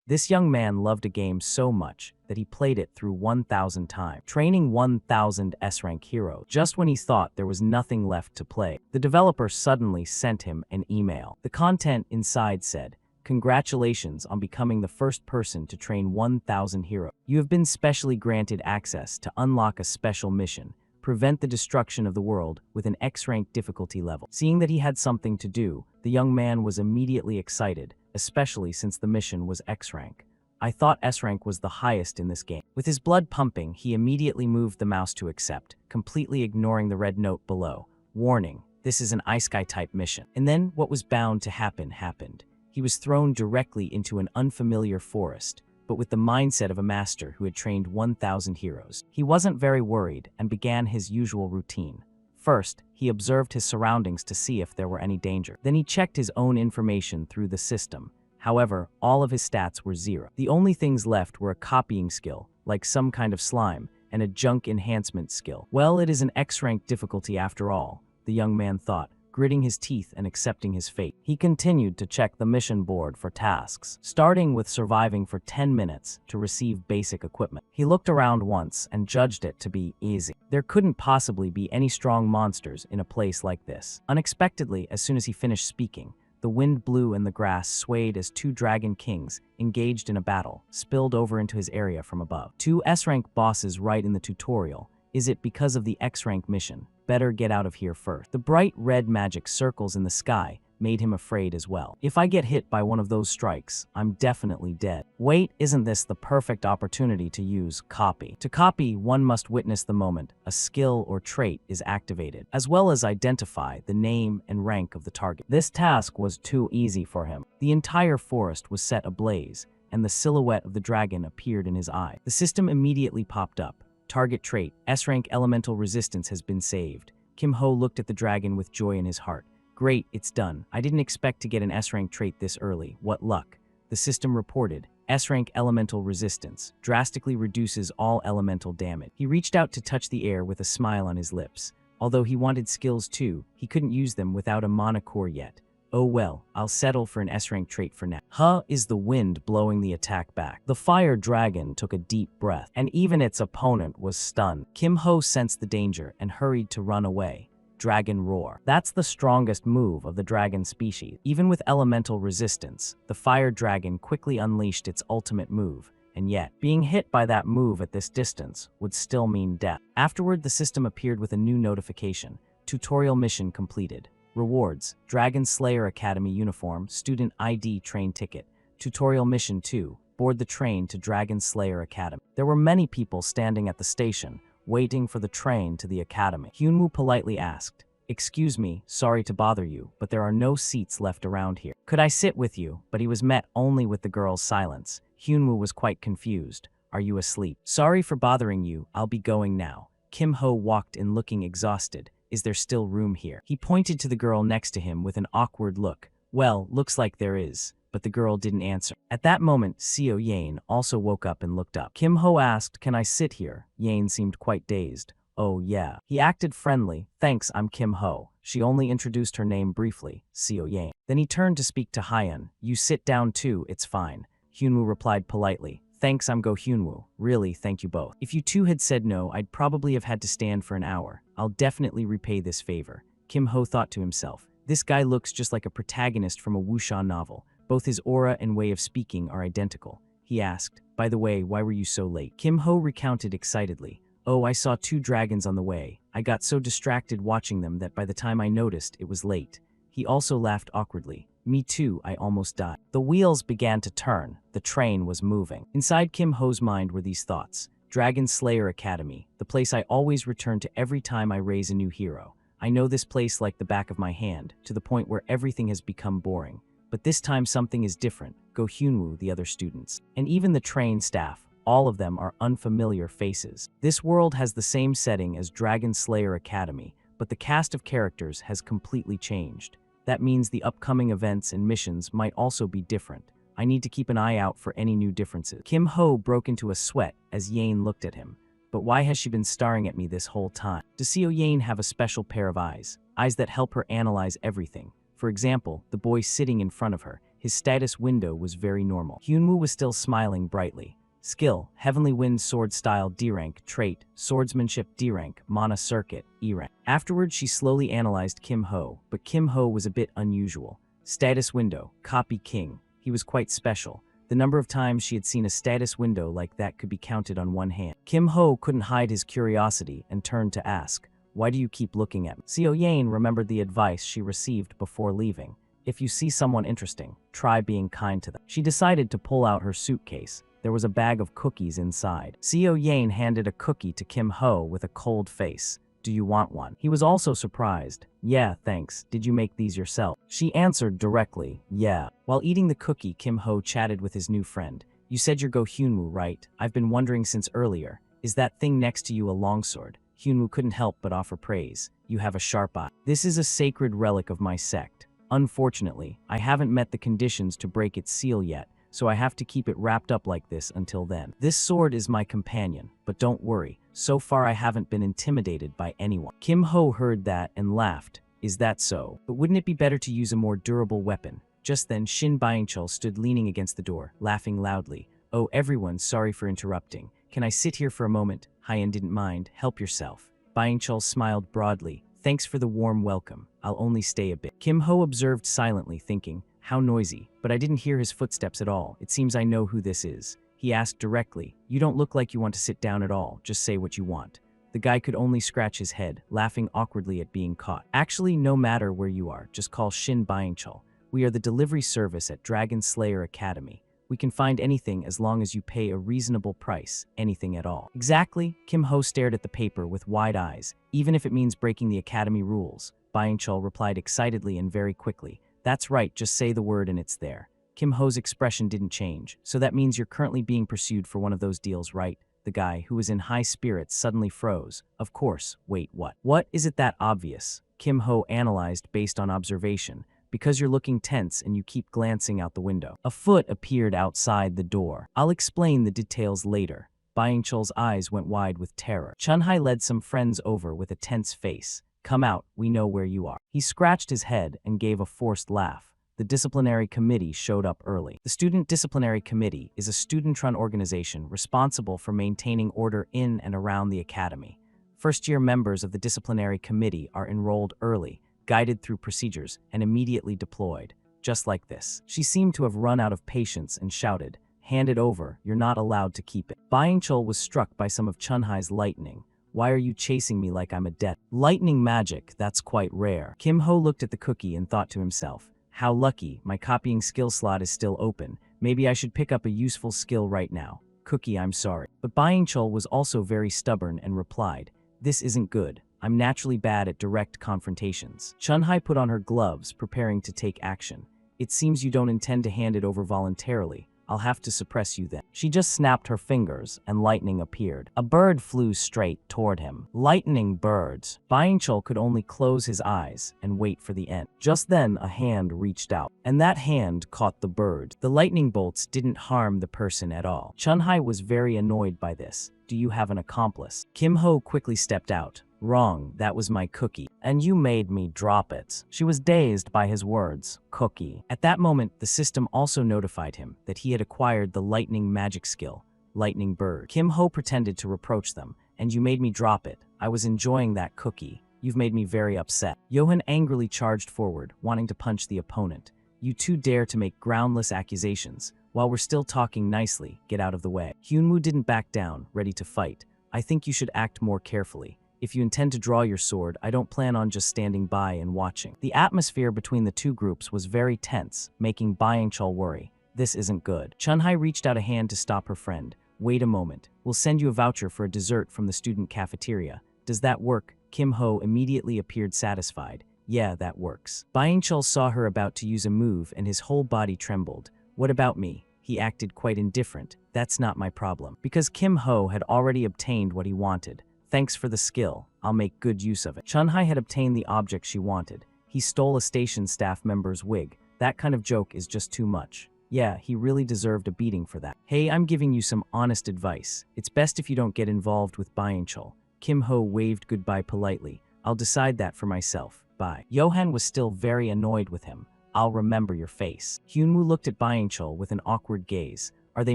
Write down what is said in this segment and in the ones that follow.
This young man loved a game so much that he played it through 1,000 times, training 1,000 S-rank heroes. Just when he thought there was nothing left to play, the developer suddenly sent him an email. The content inside said, "Congratulations on becoming the first person to train 1,000 heroes. You have been specially granted access to unlock a special mission. Prevent the destruction of the world with an X-rank difficulty level." Seeing that he had something to do, the young man was immediately excited, especially since the mission was X-rank. "I thought S-rank was the highest in this game." With his blood pumping, he immediately moved the mouse to accept, completely ignoring the red note below. "Warning, this is an Isekai type mission." And then what was bound to happen happened. He was thrown directly into an unfamiliar forest, but with the mindset of a master who had trained 1,000 heroes. He wasn't very worried and began his usual routine. First, he observed his surroundings to see if there were any danger. Then he checked his own information through the system. However, all of his stats were 0. The only things left were a copying skill, like some kind of slime, and a junk enhancement skill. Well, it is an X-rank difficulty after all, the young man thought, gritting his teeth and accepting his fate. He continued to check the mission board for tasks, starting with surviving for 10 minutes to receive basic equipment. He looked around once and judged it to be easy. There couldn't possibly be any strong monsters in a place like this. Unexpectedly, as soon as he finished speaking, the wind blew and the grass swayed as 2 dragon kings, engaged in a battle, spilled over into his area from above. 2 S-rank bosses right in the tutorial. Is it because of the X-rank mission? Better get out of here first. The bright red magic circles in the sky made him afraid as well. If I get hit by one of those strikes, I'm definitely dead. Wait, isn't this the perfect opportunity to use copy? To copy, one must witness the moment a skill or trait is activated, as well as identify the name and rank of the target. This task was too easy for him. The entire forest was set ablaze, and the silhouette of the dragon appeared in his eye. The system immediately popped up. Target trait, S-rank elemental resistance has been saved. Kim Ho looked at the dragon with joy in his heart. Great, it's done. I didn't expect to get an S-rank trait this early. What luck. The system reported, S-rank elemental resistance, drastically reduces all elemental damage. He reached out to touch the air with a smile on his lips. Although he wanted skills too, he couldn't use them without a mana core yet. Oh well, I'll settle for an S-rank trait for now. Is the wind blowing the attack back? The fire dragon took a deep breath, and even its opponent was stunned. Kim Ho sensed the danger and hurried to run away. Dragon roar. That's the strongest move of the dragon species. Even with elemental resistance, the fire dragon quickly unleashed its ultimate move, and yet, being hit by that move at this distance would still mean death. Afterward, the system appeared with a new notification. Tutorial mission completed. Rewards, Dragon Slayer Academy uniform, student ID train ticket. Tutorial mission 2, board the train to Dragon Slayer Academy. There were many people standing at the station, waiting for the train to the academy. Hyunwoo politely asked, "Excuse me, sorry to bother you, but there are no seats left around here. Could I sit with you?" But he was met only with the girl's silence. Hyunwoo was quite confused. "Are you asleep?" "Sorry for bothering you, I'll be going now." Kim Ho walked in looking exhausted. "Is there still room here?" He pointed to the girl next to him with an awkward look. "Well, looks like there is," but the girl didn't answer. At that moment, Seo Yane also woke up and looked up. Kim Ho asked, "Can I sit here?" Yane seemed quite dazed. "Oh yeah." He acted friendly. "Thanks, I'm Kim Ho." She only introduced her name briefly, Seo Yane. Then he turned to speak to Hyun. "You sit down too, it's fine." Hyunwoo replied politely. "Thanks, I'm Go Hyunwoo. Really, thank you both. If you two had said no, I'd probably have had to stand for an hour. I'll definitely repay this favor." Kim Ho thought to himself, "This guy looks just like a protagonist from a wuxia novel. Both his aura and way of speaking are identical." He asked, "By the way, why were you so late?" Kim Ho recounted excitedly. "Oh, I saw 2 dragons on the way. I got so distracted watching them that by the time I noticed, it was late." He also laughed awkwardly. "Me too, I almost died." The wheels began to turn. The train was moving. Inside Kim Ho's mind were these thoughts. Dragon Slayer Academy, the place I always return to every time I raise a new hero. I know this place like the back of my hand, to the point where everything has become boring. But this time something is different. Go Hyunwoo, the other students, and even the train staff, all of them are unfamiliar faces. This world has the same setting as Dragon Slayer Academy, but the cast of characters has completely changed. That means the upcoming events and missions might also be different. I need to keep an eye out for any new differences. Kim Ho broke into a sweat as Yane looked at him. But why has she been staring at me this whole time? Does Seo Yane have a special pair of eyes? Eyes that help her analyze everything. For example, the boy sitting in front of her. his status window was very normal. Hyunwoo was still smiling brightly. Skill, Heavenly Wind Sword Style D rank. Trait, Swordsmanship D rank. Mana Circuit E rank. Afterwards, she slowly analyzed Kim Ho, but Kim Ho was a bit unusual. Status window, Copy King. He was quite special. The number of times she had seen a status window like that could be counted on one hand. Kim Ho couldn't hide his curiosity and turned to ask, "Why do you keep looking at me?" Seo Yain remembered the advice she received before leaving. If you see someone interesting, try being kind to them. She decided to pull out her suitcase. There was a bag of cookies inside. Seo Yain handed a cookie to Kim Ho with a cold face. "Do you want one?" He was also surprised. "Yeah, thanks. Did you make these yourself?" She answered directly, "Yeah." While eating the cookie, Kim Ho chatted with his new friend. "You said you're Go Hyunwoo, right? I've been wondering since earlier. Is that thing next to you a longsword?" Hyunwoo couldn't help but offer praise. "You have a sharp eye." "This is a sacred relic of my sect. Unfortunately, I haven't met the conditions to break its seal yet, so I have to keep it wrapped up like this until then. This sword is my companion, but don't worry. So far I haven't been intimidated by anyone." Kim Ho heard that and laughed. "Is that so? But wouldn't it be better to use a more durable weapon?" Just then Shin Byung-chul stood leaning against the door, laughing loudly. "Oh everyone, sorry for interrupting. Can I sit here for a moment?" Hyen didn't mind. "Help yourself." Byung-chul smiled broadly. "Thanks for the warm welcome. I'll only stay a bit." Kim Ho observed silently, thinking, "How noisy, but I didn't hear his footsteps at all. It seems I know who this is." He asked directly, "You don't look like you want to sit down at all. Just say what you want." The guy could only scratch his head, laughing awkwardly at being caught. "Actually, no matter where you are, just call Shin Byung-chul. We are the delivery service at Dragon Slayer Academy. We can find anything as long as you pay a reasonable price, anything at all." "Exactly?" Kim Ho stared at the paper with wide eyes. "Even if it means breaking the academy rules." Byung-chul replied excitedly and very quickly. "That's right, just say the word and it's there." Kim Ho's expression didn't change. "So that means you're currently being pursued for one of those deals, right?" The guy, who was in high spirits, suddenly froze. "Of course. Wait, what? What? Is it that obvious?" Kim Ho analyzed based on observation. "Because you're looking tense and you keep glancing out the window." A foot appeared outside the door. "I'll explain the details later." Byung-chul's eyes went wide with terror. Chunhai led some friends over with a tense face. "Come out, we know where you are." He scratched his head and gave a forced laugh. The disciplinary committee showed up early. The Student Disciplinary Committee is a student-run organization responsible for maintaining order in and around the academy. First-year members of the disciplinary committee are enrolled early, guided through procedures, and immediately deployed. Just like this. She seemed to have run out of patience and shouted, "Hand it over, you're not allowed to keep it." Byung-chul was struck by some of Chunhai's lightning. "Why are you chasing me like I'm a death?" "Lightning magic, that's quite rare." Kim Ho looked at the cookie and thought to himself, "How lucky, my copying skill slot is still open. Maybe I should pick up a useful skill right now. Cookie, I'm sorry." But Byung-chul was also very stubborn and replied, "This isn't good. I'm naturally bad at direct confrontations." Chunhai put on her gloves, preparing to take action. "It seems you don't intend to hand it over voluntarily. I'll have to suppress you then." She just snapped her fingers, and lightning appeared. A bird flew straight toward him. Lightning birds. Byung-chul could only close his eyes and wait for the end. Just then, a hand reached out, and that hand caught the bird. The lightning bolts didn't harm the person at all. Chunhai was very annoyed by this. "Do you have an accomplice?" Kim Ho quickly stepped out. "Wrong, that was my cookie. And you made me drop it." She was dazed by his words, cookie. At that moment, the system also notified him that he had acquired the lightning magic skill, Lightning Bird. Kim Ho pretended to reproach them. "And you made me drop it. I was enjoying that cookie. You've made me very upset." Johan angrily charged forward, wanting to punch the opponent. "You two dare to make groundless accusations. While we're still talking nicely, get out of the way." Hyunwoo didn't back down, ready to fight. "I think you should act more carefully. If you intend to draw your sword, I don't plan on just standing by and watching." The atmosphere between the two groups was very tense, making Byung-chul worry. This isn't good. Chunhai reached out a hand to stop her friend. "Wait a moment. We'll send you a voucher for a dessert from the student cafeteria. Does that work?" Kim Ho immediately appeared satisfied. "Yeah, that works." Byung-chul saw her about to use a move and his whole body trembled. "What about me?" He acted quite indifferent. "That's not my problem." Because Kim Ho had already obtained what he wanted. "Thanks for the skill. I'll make good use of it." Chunhai had obtained the object she wanted. He stole a station staff member's wig. That kind of joke is just too much. Yeah, he really deserved a beating for that. "Hey, I'm giving you some honest advice. It's best if you don't get involved with Byung-chul." Kim Ho waved goodbye politely. "I'll decide that for myself. Bye." Johan was still very annoyed with him. I'll remember your face. Hyunwoo looked at Byung-chul with an awkward gaze. Are they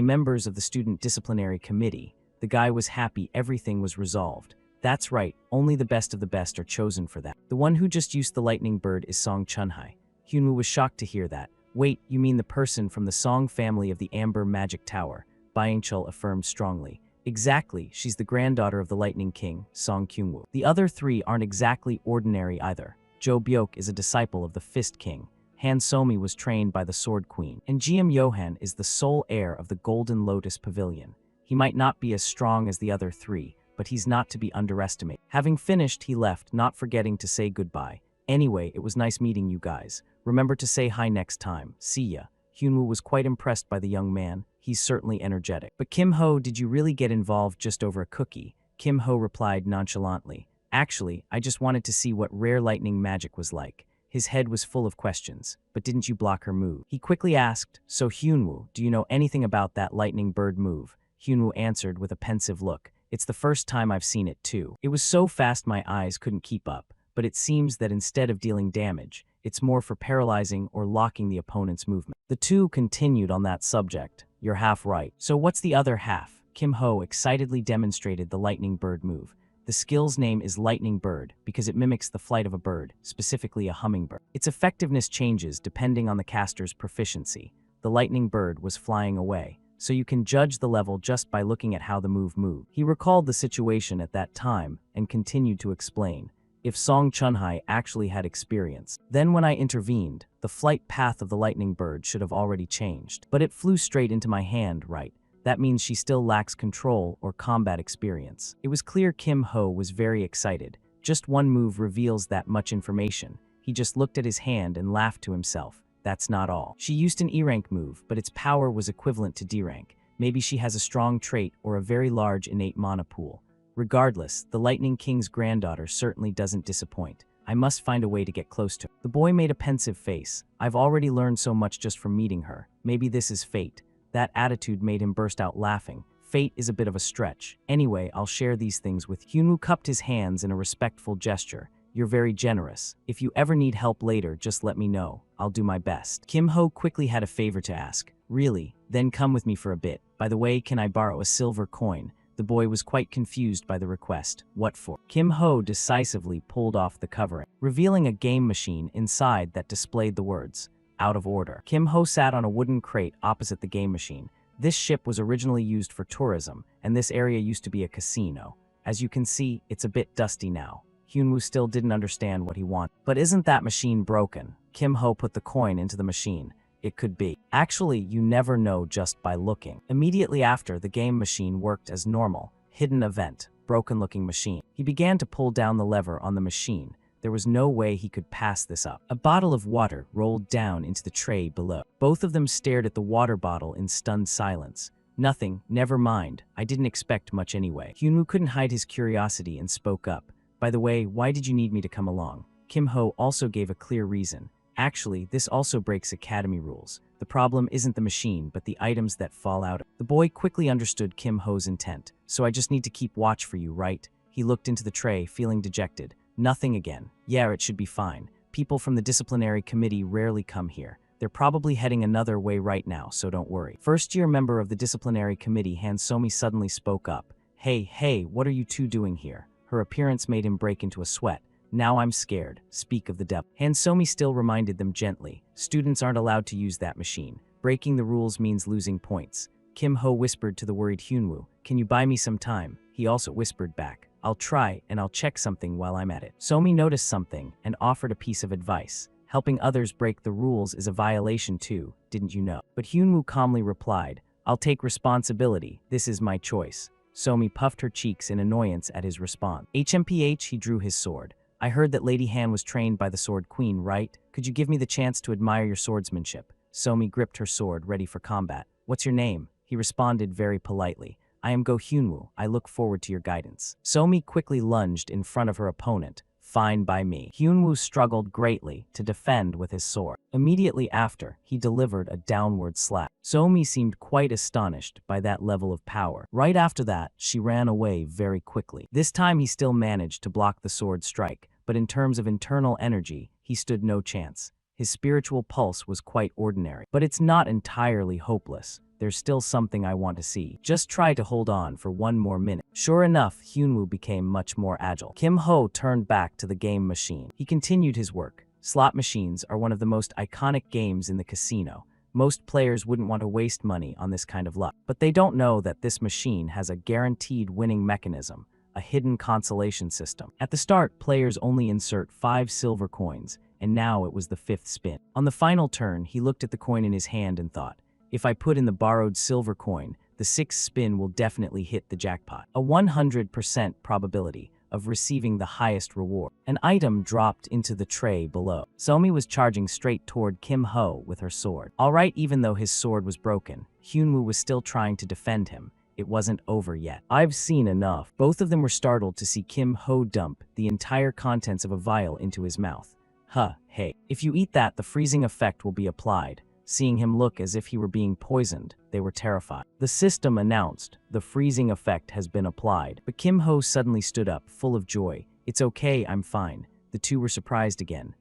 members of the student disciplinary committee? The guy was happy everything was resolved. That's right, only the best of the best are chosen for that. The one who just used the lightning bird is Song Chunhai. Hyunwoo was shocked to hear that. Wait, you mean the person from the Song family of the Amber Magic Tower? Byung-chul affirmed strongly. Exactly, she's the granddaughter of the Lightning King, Song Kyungwoo. The other three aren't exactly ordinary either. Jo Byok is a disciple of the Fist King. Han Somi was trained by the Sword Queen. And GM Yohan is the sole heir of the Golden Lotus Pavilion. He might not be as strong as the other three, but he's not to be underestimated. Having finished, he left, not forgetting to say goodbye. Anyway, it was nice meeting you guys. Remember to say hi next time. See ya. Hyunwoo was quite impressed by the young man. He's certainly energetic. But Kim Ho, did you really get involved just over a cookie? Kim Ho replied nonchalantly. Actually, I just wanted to see what rare lightning magic was like. His head was full of questions. But didn't you block her move? He quickly asked, so Hyunwoo, do you know anything about that lightning bird move? Hyunwoo answered with a pensive look. It's the first time I've seen it too. It was so fast my eyes couldn't keep up. But it seems that instead of dealing damage, it's more for paralyzing or locking the opponent's movement. The two continued on that subject. You're half right. So what's the other half? Kim Ho excitedly demonstrated the lightning bird move. The skill's name is Lightning Bird because it mimics the flight of a bird, specifically a hummingbird. Its effectiveness changes depending on the caster's proficiency. The lightning bird was flying away, so you can judge the level just by looking at how the move moved. He recalled the situation at that time and continued to explain. If Song Chunhai actually had experience. Then when I intervened, the flight path of the lightning bird should have already changed. But it flew straight into my hand, right? That means she still lacks control or combat experience. It was clear Kim Ho was very excited. Just one move reveals that much information. He just looked at his hand and laughed to himself. That's not all. She used an E-rank move, but its power was equivalent to D-rank. Maybe she has a strong trait or a very large innate mana pool. Regardless, the Lightning King's granddaughter certainly doesn't disappoint. I must find a way to get close to her. The boy made a pensive face. I've already learned so much just from meeting her. Maybe this is fate. That attitude made him burst out laughing. Fate is a bit of a stretch. Anyway, I'll share these things with you. Hyunwoo cupped his hands in a respectful gesture. You're very generous. If you ever need help later, just let me know. I'll do my best. Kim Ho quickly had a favor to ask. Really? Then come with me for a bit. By the way, can I borrow a silver coin? The boy was quite confused by the request. What for? Kim Ho decisively pulled off the covering, revealing a game machine inside that displayed the words, out of order. Kim Ho sat on a wooden crate opposite the game machine. This ship was originally used for tourism, and this area used to be a casino. As you can see, it's a bit dusty now. Hyunwoo still didn't understand what he wanted. But isn't that machine broken? Kim Ho put the coin into the machine. It could be. Actually, you never know just by looking. Immediately after, the game machine worked as normal. Hidden event. Broken-looking machine. He began to pull down the lever on the machine. There was no way he could pass this up. A bottle of water rolled down into the tray below. Both of them stared at the water bottle in stunned silence. Nothing, never mind. I didn't expect much anyway. Hyunwoo couldn't hide his curiosity and spoke up. By the way, why did you need me to come along? Kim Ho also gave a clear reason. Actually, this also breaks academy rules. The problem isn't the machine, but the items that fall out. The boy quickly understood Kim Ho's intent. So I just need to keep watch for you, right? He looked into the tray, feeling dejected. Nothing again. Yeah, it should be fine. People from the disciplinary committee rarely come here. They're probably heading another way right now, so don't worry. First-year member of the disciplinary committee, Han Somi suddenly spoke up. Hey, what are you two doing here? Her appearance made him break into a sweat. Now I'm scared. Speak of the devil. Han Somi still reminded them gently. Students aren't allowed to use that machine. Breaking the rules means losing points. Kim Ho whispered to the worried Hyunwoo. Can you buy me some time? He also whispered back. I'll try, and I'll check something while I'm at it. Somi noticed something and offered a piece of advice. Helping others break the rules is a violation too, didn't you know? But Hyunwoo calmly replied, I'll take responsibility. This is my choice. Somi puffed her cheeks in annoyance at his response. HMPH, he drew his sword. I heard that Lady Han was trained by the Sword Queen, right? Could you give me the chance to admire your swordsmanship? Somi gripped her sword, ready for combat. What's your name? He responded very politely. I am Go Hyunwoo. I look forward to your guidance. Somi quickly lunged in front of her opponent. Fine by me. Hyunwoo struggled greatly to defend with his sword. Immediately after, he delivered a downward slap. Somi seemed quite astonished by that level of power. Right after that, she ran away very quickly. This time he still managed to block the sword strike, but in terms of internal energy, he stood no chance. His spiritual pulse was quite ordinary. But it's not entirely hopeless. There's still something I want to see. Just try to hold on for one more minute. Sure enough, Hyunwoo became much more agile. Kim Ho turned back to the game machine. He continued his work. Slot machines are one of the most iconic games in the casino. Most players wouldn't want to waste money on this kind of luck. But they don't know that this machine has a guaranteed winning mechanism, a hidden consolation system. At the start, players only insert 5 silver coins, and now it was the 5th spin. On the final turn, he looked at the coin in his hand and thought, if I put in the borrowed silver coin, the 6th spin will definitely hit the jackpot. A 100% probability of receiving the highest reward. An item dropped into the tray below. Somi was charging straight toward Kim Ho with her sword. Alright, even though his sword was broken, Hyunwoo was still trying to defend him. It wasn't over yet. I've seen enough. Both of them were startled to see Kim Ho dump the entire contents of a vial into his mouth. Hey. If you eat that, the freezing effect will be applied. Seeing him look as if he were being poisoned, they were terrified. The system announced, the freezing effect has been applied. But Kim Ho suddenly stood up, full of joy. It's okay, I'm fine. The two were surprised again.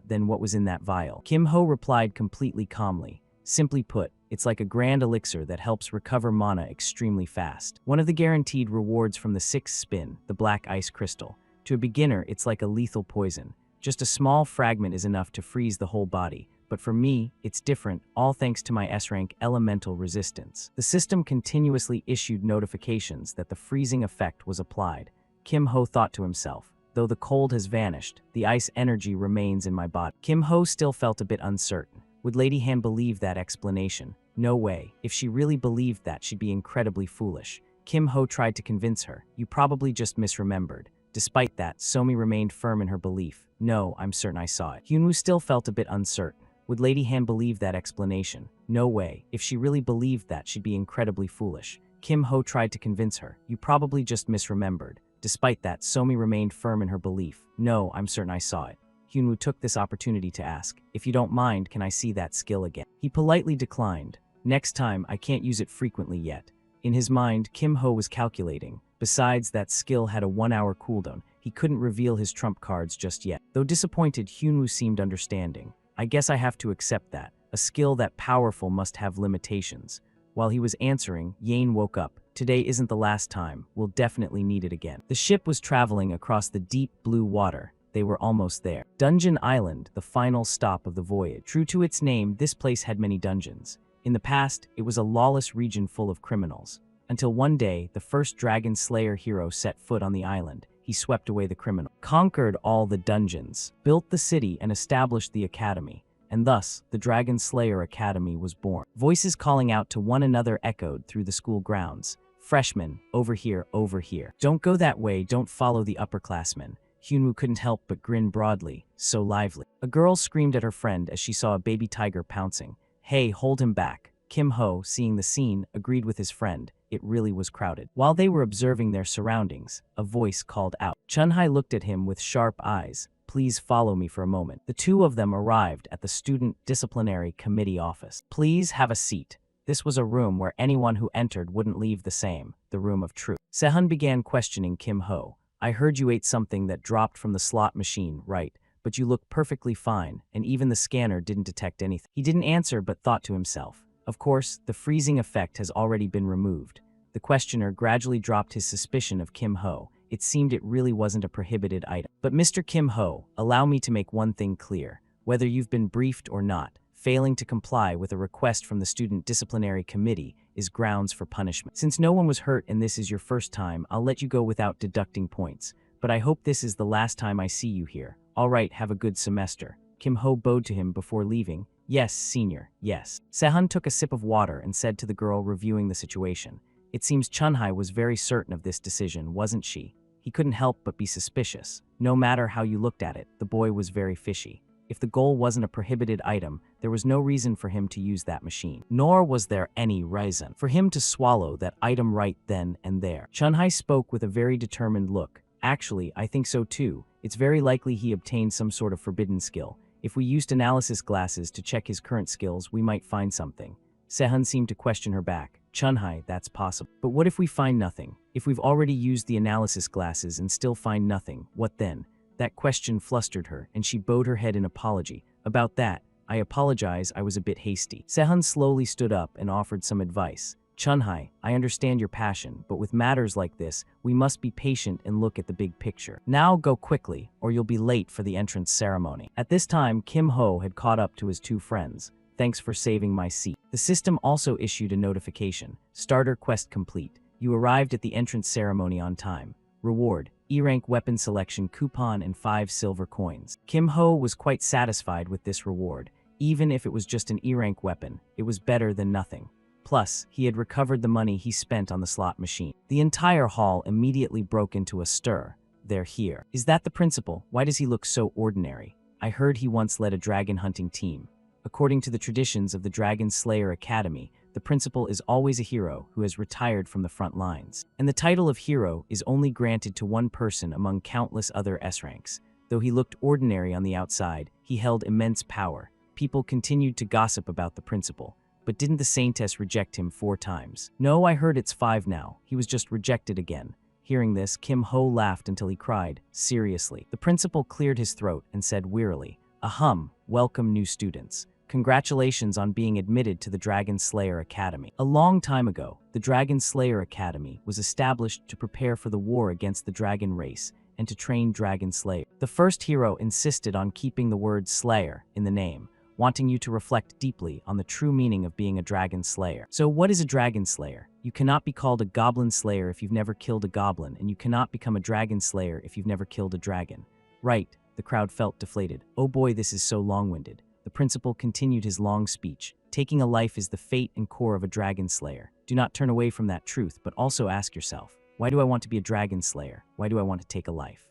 Then what was in that vial? Kim Ho replied completely calmly. Simply put, it's like a grand elixir that helps recover mana extremely fast. One of the guaranteed rewards from the 6th spin, the black ice crystal. To a beginner, it's like a lethal poison. Just a small fragment is enough to freeze the whole body. But for me, it's different, all thanks to my S-rank elemental resistance. The system continuously issued notifications that the freezing effect was applied. Kim Ho thought to himself, though the cold has vanished, the ice energy remains in my body. Kim Ho still felt a bit uncertain. Would Lady Han believe that explanation? No way. If she really believed that, she'd be incredibly foolish. Kim Ho tried to convince her. You probably just misremembered. Despite that, Somi remained firm in her belief. No, I'm certain I saw it. Hyunwoo still felt a bit uncertain. Would Lady Han believe that explanation? No way. If she really believed that, she'd be incredibly foolish. Kim Ho tried to convince her. You probably just misremembered. Despite that, Somi remained firm in her belief. No, I'm certain I saw it. Hyunwoo took this opportunity to ask, if you don't mind, can I see that skill again? He politely declined. Next time, I can't use it frequently yet. In his mind, Kim Ho was calculating. Besides, that skill had a 1-hour cooldown. He couldn't reveal his trump cards just yet. Though disappointed, Hyunwoo seemed understanding. I guess I have to accept that. A skill that powerful must have limitations. While he was answering, Yane woke up. Today isn't the last time. We'll definitely need it again. The ship was traveling across the deep blue water. They were almost there. Dungeon Island, the final stop of the voyage. True to its name, this place had many dungeons. In the past, it was a lawless region full of criminals. Until one day, the first Dragon Slayer hero set foot on the island. He swept away the criminal, conquered all the dungeons, built the city, and established the academy. And thus, the Dragon Slayer Academy was born. Voices calling out to one another echoed through the school grounds. Freshmen, over here, over here. Don't go that way, don't follow the upperclassmen. Hyunwoo couldn't help but grin broadly, so lively. A girl screamed at her friend as she saw a baby tiger pouncing. Hey, hold him back. Kim Ho, seeing the scene, agreed with his friend. It really was crowded. While they were observing their surroundings, a voice called out. Chunhai looked at him with sharp eyes. Please follow me for a moment. The two of them arrived at the Student Disciplinary Committee office. Please have a seat. This was a room where anyone who entered wouldn't leave the same, the room of truth. Sehun began questioning Kim Ho. I heard you ate something that dropped from the slot machine, right? But you look perfectly fine, and even the scanner didn't detect anything. He didn't answer but thought to himself. Of course, the freezing effect has already been removed. The questioner gradually dropped his suspicion of Kim Ho. It seemed it really wasn't a prohibited item. But Mr. Kim Ho, allow me to make one thing clear. Whether you've been briefed or not, failing to comply with a request from the Student Disciplinary Committee is grounds for punishment. Since no one was hurt and this is your first time, I'll let you go without deducting points. But I hope this is the last time I see you here. All right, have a good semester. Kim Ho bowed to him before leaving. Yes, senior, yes. Sehun took a sip of water and said to the girl reviewing the situation. It seems Chunhai was very certain of this decision, wasn't she? He couldn't help but be suspicious. No matter how you looked at it, the boy was very fishy. If the goal wasn't a prohibited item, there was no reason for him to use that machine. Nor was there any reason for him to swallow that item right then and there. Chunhai spoke with a very determined look. Actually, I think so too. It's very likely he obtained some sort of forbidden skill. If we used analysis glasses to check his current skills, we might find something. Sehun seemed to question her back. Chunhai, that's possible. But what if we find nothing? If we've already used the analysis glasses and still find nothing, what then? That question flustered her, and she bowed her head in apology. About that, I apologize, I was a bit hasty. Sehun slowly stood up and offered some advice. Chunhai, I understand your passion, but with matters like this, we must be patient and look at the big picture. Now go quickly, or you'll be late for the entrance ceremony. At this time, Kim Ho had caught up to his two friends. Thanks for saving my seat. The system also issued a notification. Starter quest complete. You arrived at the entrance ceremony on time. Reward, E-rank weapon selection coupon and 5 silver coins. Kim Ho was quite satisfied with this reward. Even if it was just an E-rank weapon, it was better than nothing. Plus, he had recovered the money he spent on the slot machine. The entire hall immediately broke into a stir. They're here. Is that the principal? Why does he look so ordinary? I heard he once led a dragon hunting team. According to the traditions of the Dragon Slayer Academy, the principal is always a hero who has retired from the front lines. And the title of hero is only granted to one person among countless other S-ranks. Though he looked ordinary on the outside, he held immense power. People continued to gossip about the principal. But didn't the Saintess reject him 4 times? No, I heard it's 5 now. He was just rejected again. Hearing this, Kim Ho laughed until he cried. Seriously. The principal cleared his throat and said wearily, Ahem, welcome new students. Congratulations on being admitted to the Dragon Slayer Academy. A long time ago, the Dragon Slayer Academy was established to prepare for the war against the dragon race and to train dragon slayers. The first hero insisted on keeping the word Slayer in the name, wanting you to reflect deeply on the true meaning of being a dragon slayer. So what is a dragon slayer? You cannot be called a goblin slayer if you've never killed a goblin, and you cannot become a dragon slayer if you've never killed a dragon. Right, the crowd felt deflated. Oh boy, this is so long-winded. The principal continued his long speech. Taking a life is the fate and core of a dragon slayer. Do not turn away from that truth, but also ask yourself, why do I want to be a dragon slayer? Why do I want to take a life?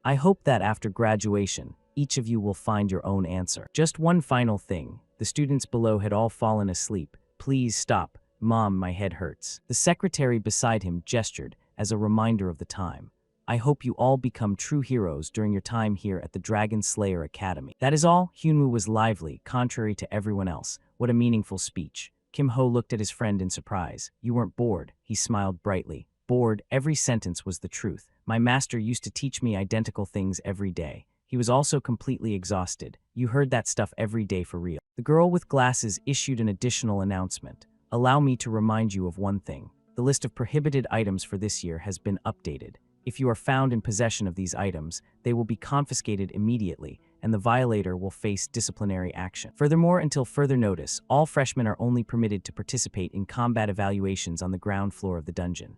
I hope that after graduation, each of you will find your own answer. Just one final thing. The students below had all fallen asleep. Please stop. Mom, my head hurts. The secretary beside him gestured as a reminder of the time. I hope you all become true heroes during your time here at the Dragon Slayer Academy. That is all. Hyunwoo was lively, contrary to everyone else. What a meaningful speech. Kim Ho looked at his friend in surprise. You weren't bored. He smiled brightly. Bored, every sentence was the truth. My master used to teach me identical things every day. He was also completely exhausted. You heard that stuff every day for real. The girl with glasses issued an additional announcement. Allow me to remind you of one thing. The list of prohibited items for this year has been updated. If you are found in possession of these items, they will be confiscated immediately, and the violator will face disciplinary action. Furthermore, until further notice, all freshmen are only permitted to participate in combat evaluations on the ground floor of the dungeon.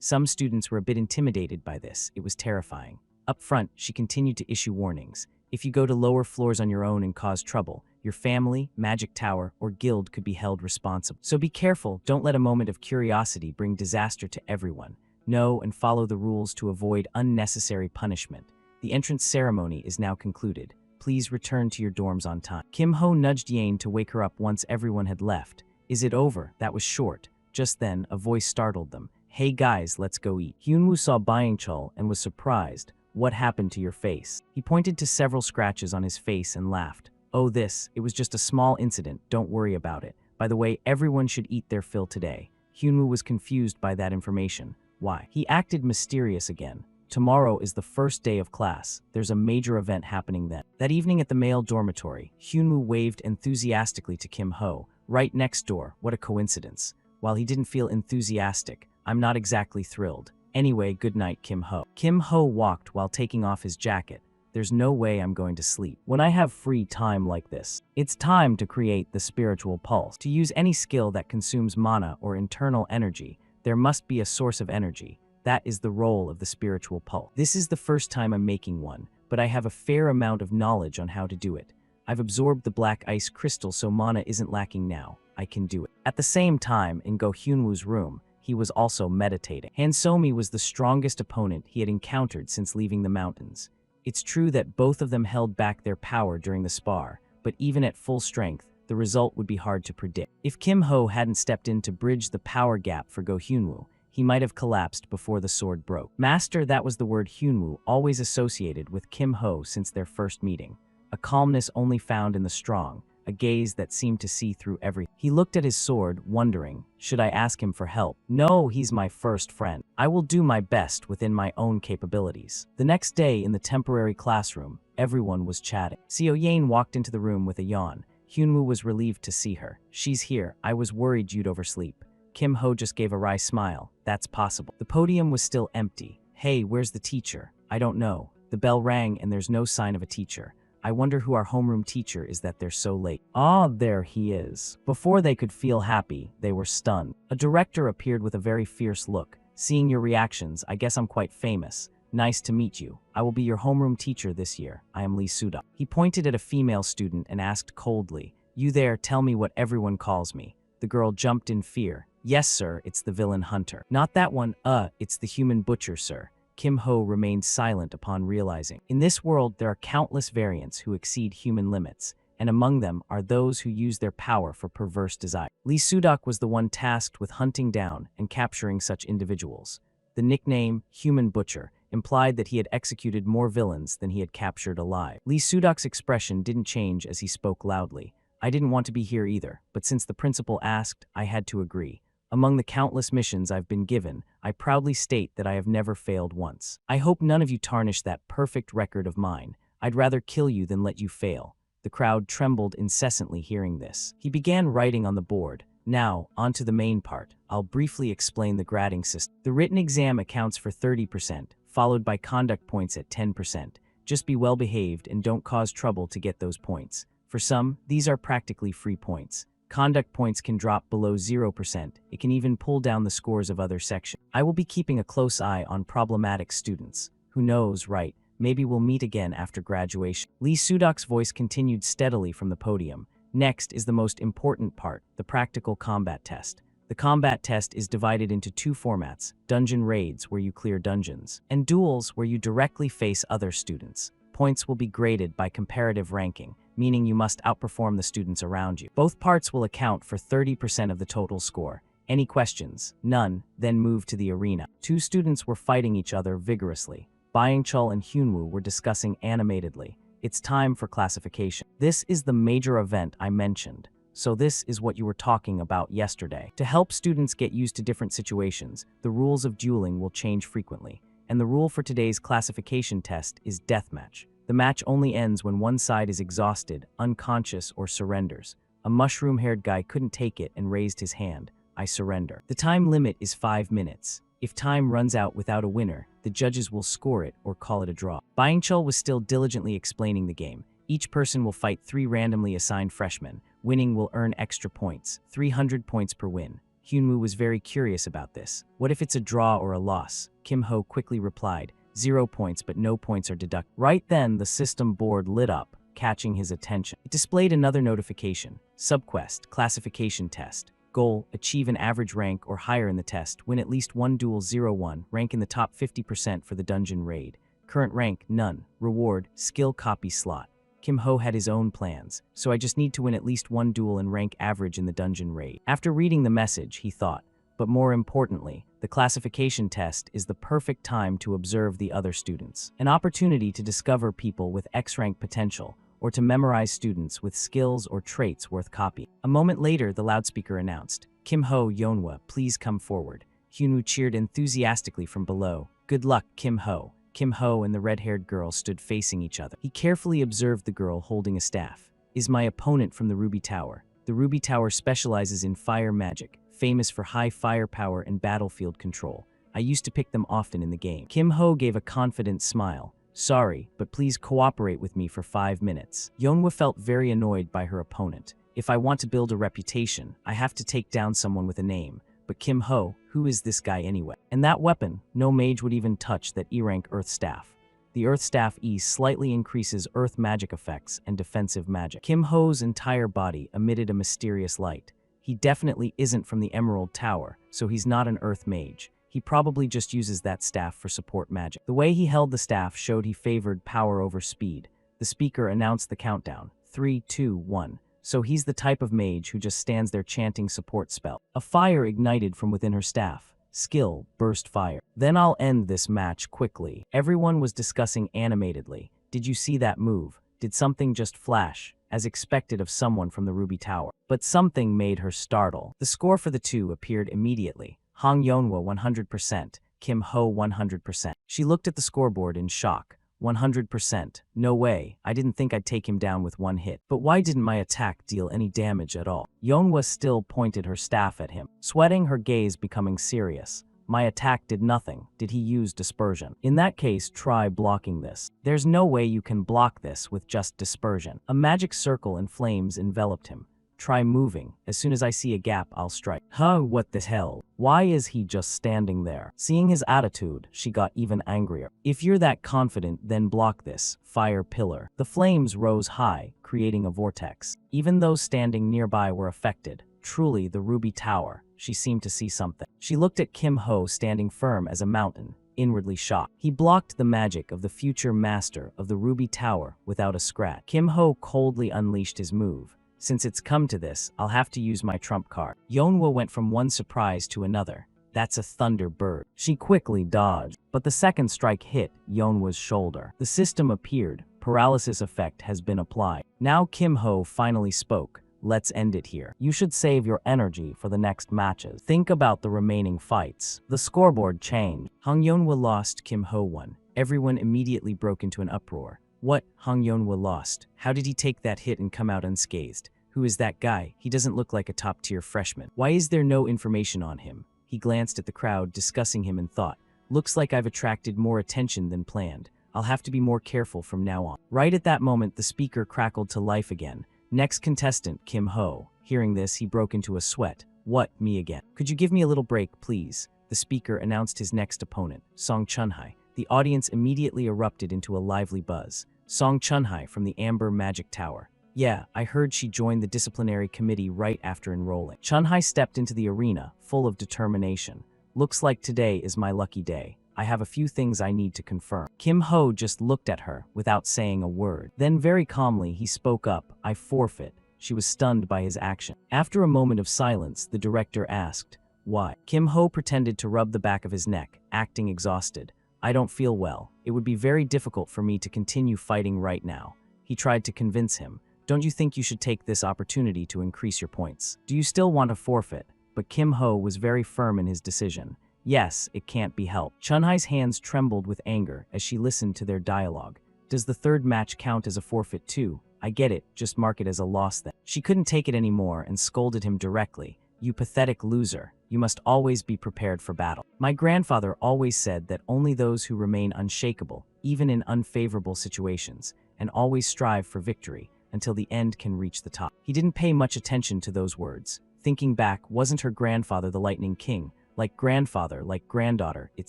Some students were a bit intimidated by this. It was terrifying. Up front, she continued to issue warnings. If you go to lower floors on your own and cause trouble, your family, magic tower, or guild could be held responsible. So be careful, don't let a moment of curiosity bring disaster to everyone. Know and follow the rules to avoid unnecessary punishment. The entrance ceremony is now concluded. Please return to your dorms on time. Kim Ho nudged Yane to wake her up once everyone had left. Is it over? That was short. Just then, a voice startled them. Hey guys, let's go eat. Hyunwoo saw Byung-chul and was surprised. What happened to your face? He pointed to several scratches on his face and laughed. Oh it was just a small incident, don't worry about it. By the way, everyone should eat their fill today. Hyunwoo was confused by that information. Why? He acted mysterious again. Tomorrow is the first day of class. There's a major event happening then. That evening at the male dormitory, Hyunwoo waved enthusiastically to Kim Ho. Right next door, what a coincidence. While he didn't feel enthusiastic, I'm not exactly thrilled. Anyway, good night, Kim Ho. Kim Ho walked while taking off his jacket. There's no way I'm going to sleep. When I have free time like this, it's time to create the spiritual pulse. To use any skill that consumes mana or internal energy, there must be a source of energy. That is the role of the spiritual pulse. This is the first time I'm making one, but I have a fair amount of knowledge on how to do it. I've absorbed the black ice crystal so mana isn't lacking now. I can do it. At the same time, in Go Hyunwoo's room, he was also meditating. Hansomi was the strongest opponent he had encountered since leaving the mountains. It's true that both of them held back their power during the spar, but even at full strength, the result would be hard to predict. If Kim Ho hadn't stepped in to bridge the power gap for Go Hyunwoo, he might have collapsed before the sword broke. Master, that was the word Hyunwoo always associated with Kim Ho since their first meeting. A calmness only found in the strong, a gaze that seemed to see through everything. He looked at his sword, wondering, should I ask him for help? No, he's my first friend. I will do my best within my own capabilities. The next day in the temporary classroom, everyone was chatting. Seo Yane walked into the room with a yawn. Hyunwoo was relieved to see her. She's here. I was worried you'd oversleep. Kim Ho just gave a wry smile. That's possible. The podium was still empty. Hey, where's the teacher? I don't know. The bell rang and there's no sign of a teacher. I wonder who our homeroom teacher is that they're so late. Ah, there he is. Before they could feel happy, they were stunned. A director appeared with a very fierce look. Seeing your reactions, I guess I'm quite famous. Nice to meet you. I will be your homeroom teacher this year. I am Lee Sudok. He pointed at a female student and asked coldly, you there, tell me what everyone calls me. The girl jumped in fear. Yes, sir, it's the villain hunter. Not that one, it's the human butcher, sir. Kim Ho remained silent upon realizing. In this world, there are countless variants who exceed human limits, and among them are those who use their power for perverse desire. Lee Sudok was the one tasked with hunting down and capturing such individuals. The nickname, Human Butcher, implied that he had executed more villains than he had captured alive. Lee Sudok's expression didn't change as he spoke loudly. I didn't want to be here either, but since the principal asked, I had to agree. Among the countless missions I've been given, I proudly state that I have never failed once. I hope none of you tarnish that perfect record of mine. I'd rather kill you than let you fail. The crowd trembled incessantly hearing this. He began writing on the board. Now, on to the main part. I'll briefly explain the grading system. The written exam accounts for 30%, followed by conduct points at 10%. Just be well behaved and don't cause trouble to get those points. For some, these are practically free points. Conduct points can drop below 0%. It can even pull down the scores of other sections. I will be keeping a close eye on problematic students. Who knows, right? Maybe we'll meet again after graduation. Lee Sudok's voice continued steadily from the podium. Next is the most important part, the practical combat test. The combat test is divided into two formats, dungeon raids where you clear dungeons, and duels where you directly face other students. Points will be graded by comparative ranking, meaning you must outperform the students around you. Both parts will account for 30% of the total score. Any questions? None, then move to the arena. Two students were fighting each other vigorously. Byung-chul and Hyunwoo were discussing animatedly. It's time for classification. This is the major event I mentioned. So this is what you were talking about yesterday. To help students get used to different situations, the rules of dueling will change frequently. And the rule for today's classification test is deathmatch. The match only ends when one side is exhausted, unconscious, or surrenders. A mushroom-haired guy couldn't take it and raised his hand. I surrender. The time limit is 5 minutes. If time runs out without a winner, the judges will score it or call it a draw. Byung-chul was still diligently explaining the game. Each person will fight 3 randomly assigned freshmen. Winning will earn extra points, 300 points per win. Hyunwoo was very curious about this. What if it's a draw or a loss? Kim Ho quickly replied, 0 points, but no points are deducted. Right then, the system board lit up, catching his attention. It displayed another notification. Subquest, classification test. Goal, achieve an average rank or higher in the test. Win at least one duel 0-1. Rank in the top 50% for the dungeon raid. Current rank, none. Reward, skill copy slot. Kim Ho had his own plans, so I just need to win at least one duel and rank average in the dungeon raid. After reading the message, he thought, but more importantly, the classification test is the perfect time to observe the other students. An opportunity to discover people with X-rank potential, or to memorize students with skills or traits worth copying. A moment later, the loudspeaker announced, Kim Ho Yeonhwa, please come forward. Hyunwoo cheered enthusiastically from below. Good luck, Kim Ho. Kim Ho and the red-haired girl stood facing each other. He carefully observed the girl holding a staff. Is my opponent from the Ruby Tower. The Ruby Tower specializes in fire magic, famous for high firepower and battlefield control. I used to pick them often in the game. Kim Ho gave a confident smile. Sorry, but please cooperate with me for 5 minutes. Yeonhwa felt very annoyed by her opponent. If I want to build a reputation, I have to take down someone with a name. But Kim Ho, who is this guy anyway? And that weapon, no mage would even touch that E-rank Earth Staff. The Earth Staff E slightly increases Earth magic effects and defensive magic. Kim Ho's entire body emitted a mysterious light. He definitely isn't from the Emerald Tower, so he's not an Earth mage. He probably just uses that staff for support magic. The way he held the staff showed he favored power over speed. The speaker announced the countdown. 3, 2, 1. So he's the type of mage who just stands there chanting support spell. A fire ignited from within her staff. Skill, burst fire. Then I'll end this match quickly. Everyone was discussing animatedly. Did you see that move? Did something just flash? as expected of someone from the Ruby Tower. But something made her startle. The score for the two appeared immediately. Hong Yeonwoo 100%, Kim Ho 100%. She looked at the scoreboard in shock. 100%. No way, I didn't think I'd take him down with one hit. But why didn't my attack deal any damage at all? Yeonwoo still pointed her staff at him, sweating, her gaze becoming serious. My attack did nothing. Did he use dispersion? In that case, try blocking this. There's no way you can block this with just dispersion. A magic circle and flames enveloped him. Try moving. As soon as I see a gap, I'll strike. Huh, what the hell? Why is he just standing there? Seeing his attitude, she got even angrier. If you're that confident, then block this. Fire pillar. The flames rose high, creating a vortex. Even those standing nearby were affected. Truly the Ruby Tower. She seemed to see something. She looked at Kim Ho standing firm as a mountain, inwardly shocked. He blocked the magic of the future master of the Ruby Tower without a scratch. Kim Ho coldly unleashed his move. Since it's come to this, I'll have to use my trump card. Yeonwoo went from one surprise to another. That's a thunderbird. She quickly dodged, but the second strike hit Yeonwoo's shoulder. The system appeared. Paralysis effect has been applied. Now Kim Ho finally spoke. Let's end it here. You should save your energy for the next matches. Think about the remaining fights. The scoreboard changed. Hong Yeonwoo lost, Kim Ho won. Everyone immediately broke into an uproar. What? Hong Yeonwoo lost? How did he take that hit and come out unscathed? Who is that guy? He doesn't look like a top-tier freshman. Why is there no information on him? He glanced at the crowd, discussing him, and thought, looks like I've attracted more attention than planned. I'll have to be more careful from now on. Right at that moment, the speaker crackled to life again. Next contestant, Kim Ho. Hearing this, he broke into a sweat. What, me again? Could you give me a little break, please? The speaker announced his next opponent, Song Chunhai. The audience immediately erupted into a lively buzz. Song Chunhai from the Amber Magic Tower. Yeah, I heard she joined the disciplinary committee right after enrolling. Chunhai stepped into the arena, full of determination. Looks like today is my lucky day. I have a few things I need to confirm. Kim Ho just looked at her without saying a word. Then very calmly he spoke up. I forfeit. She was stunned by his action. After a moment of silence, the director asked, why? Kim Ho pretended to rub the back of his neck, acting exhausted. I don't feel well. It would be very difficult for me to continue fighting right now. He tried to convince him. Don't you think you should take this opportunity to increase your points? Do you still want to forfeit? But Kim Ho was very firm in his decision. Yes, it can't be helped. Chunhai's hands trembled with anger as she listened to their dialogue. Does the third match count as a forfeit too? I get it, just mark it as a loss then. She couldn't take it anymore and scolded him directly. You pathetic loser. You must always be prepared for battle. My grandfather always said that only those who remain unshakable, even in unfavorable situations, and always strive for victory, until the end can reach the top. He didn't pay much attention to those words. Thinking back, wasn't her grandfather the Lightning King? Like grandfather, like granddaughter, it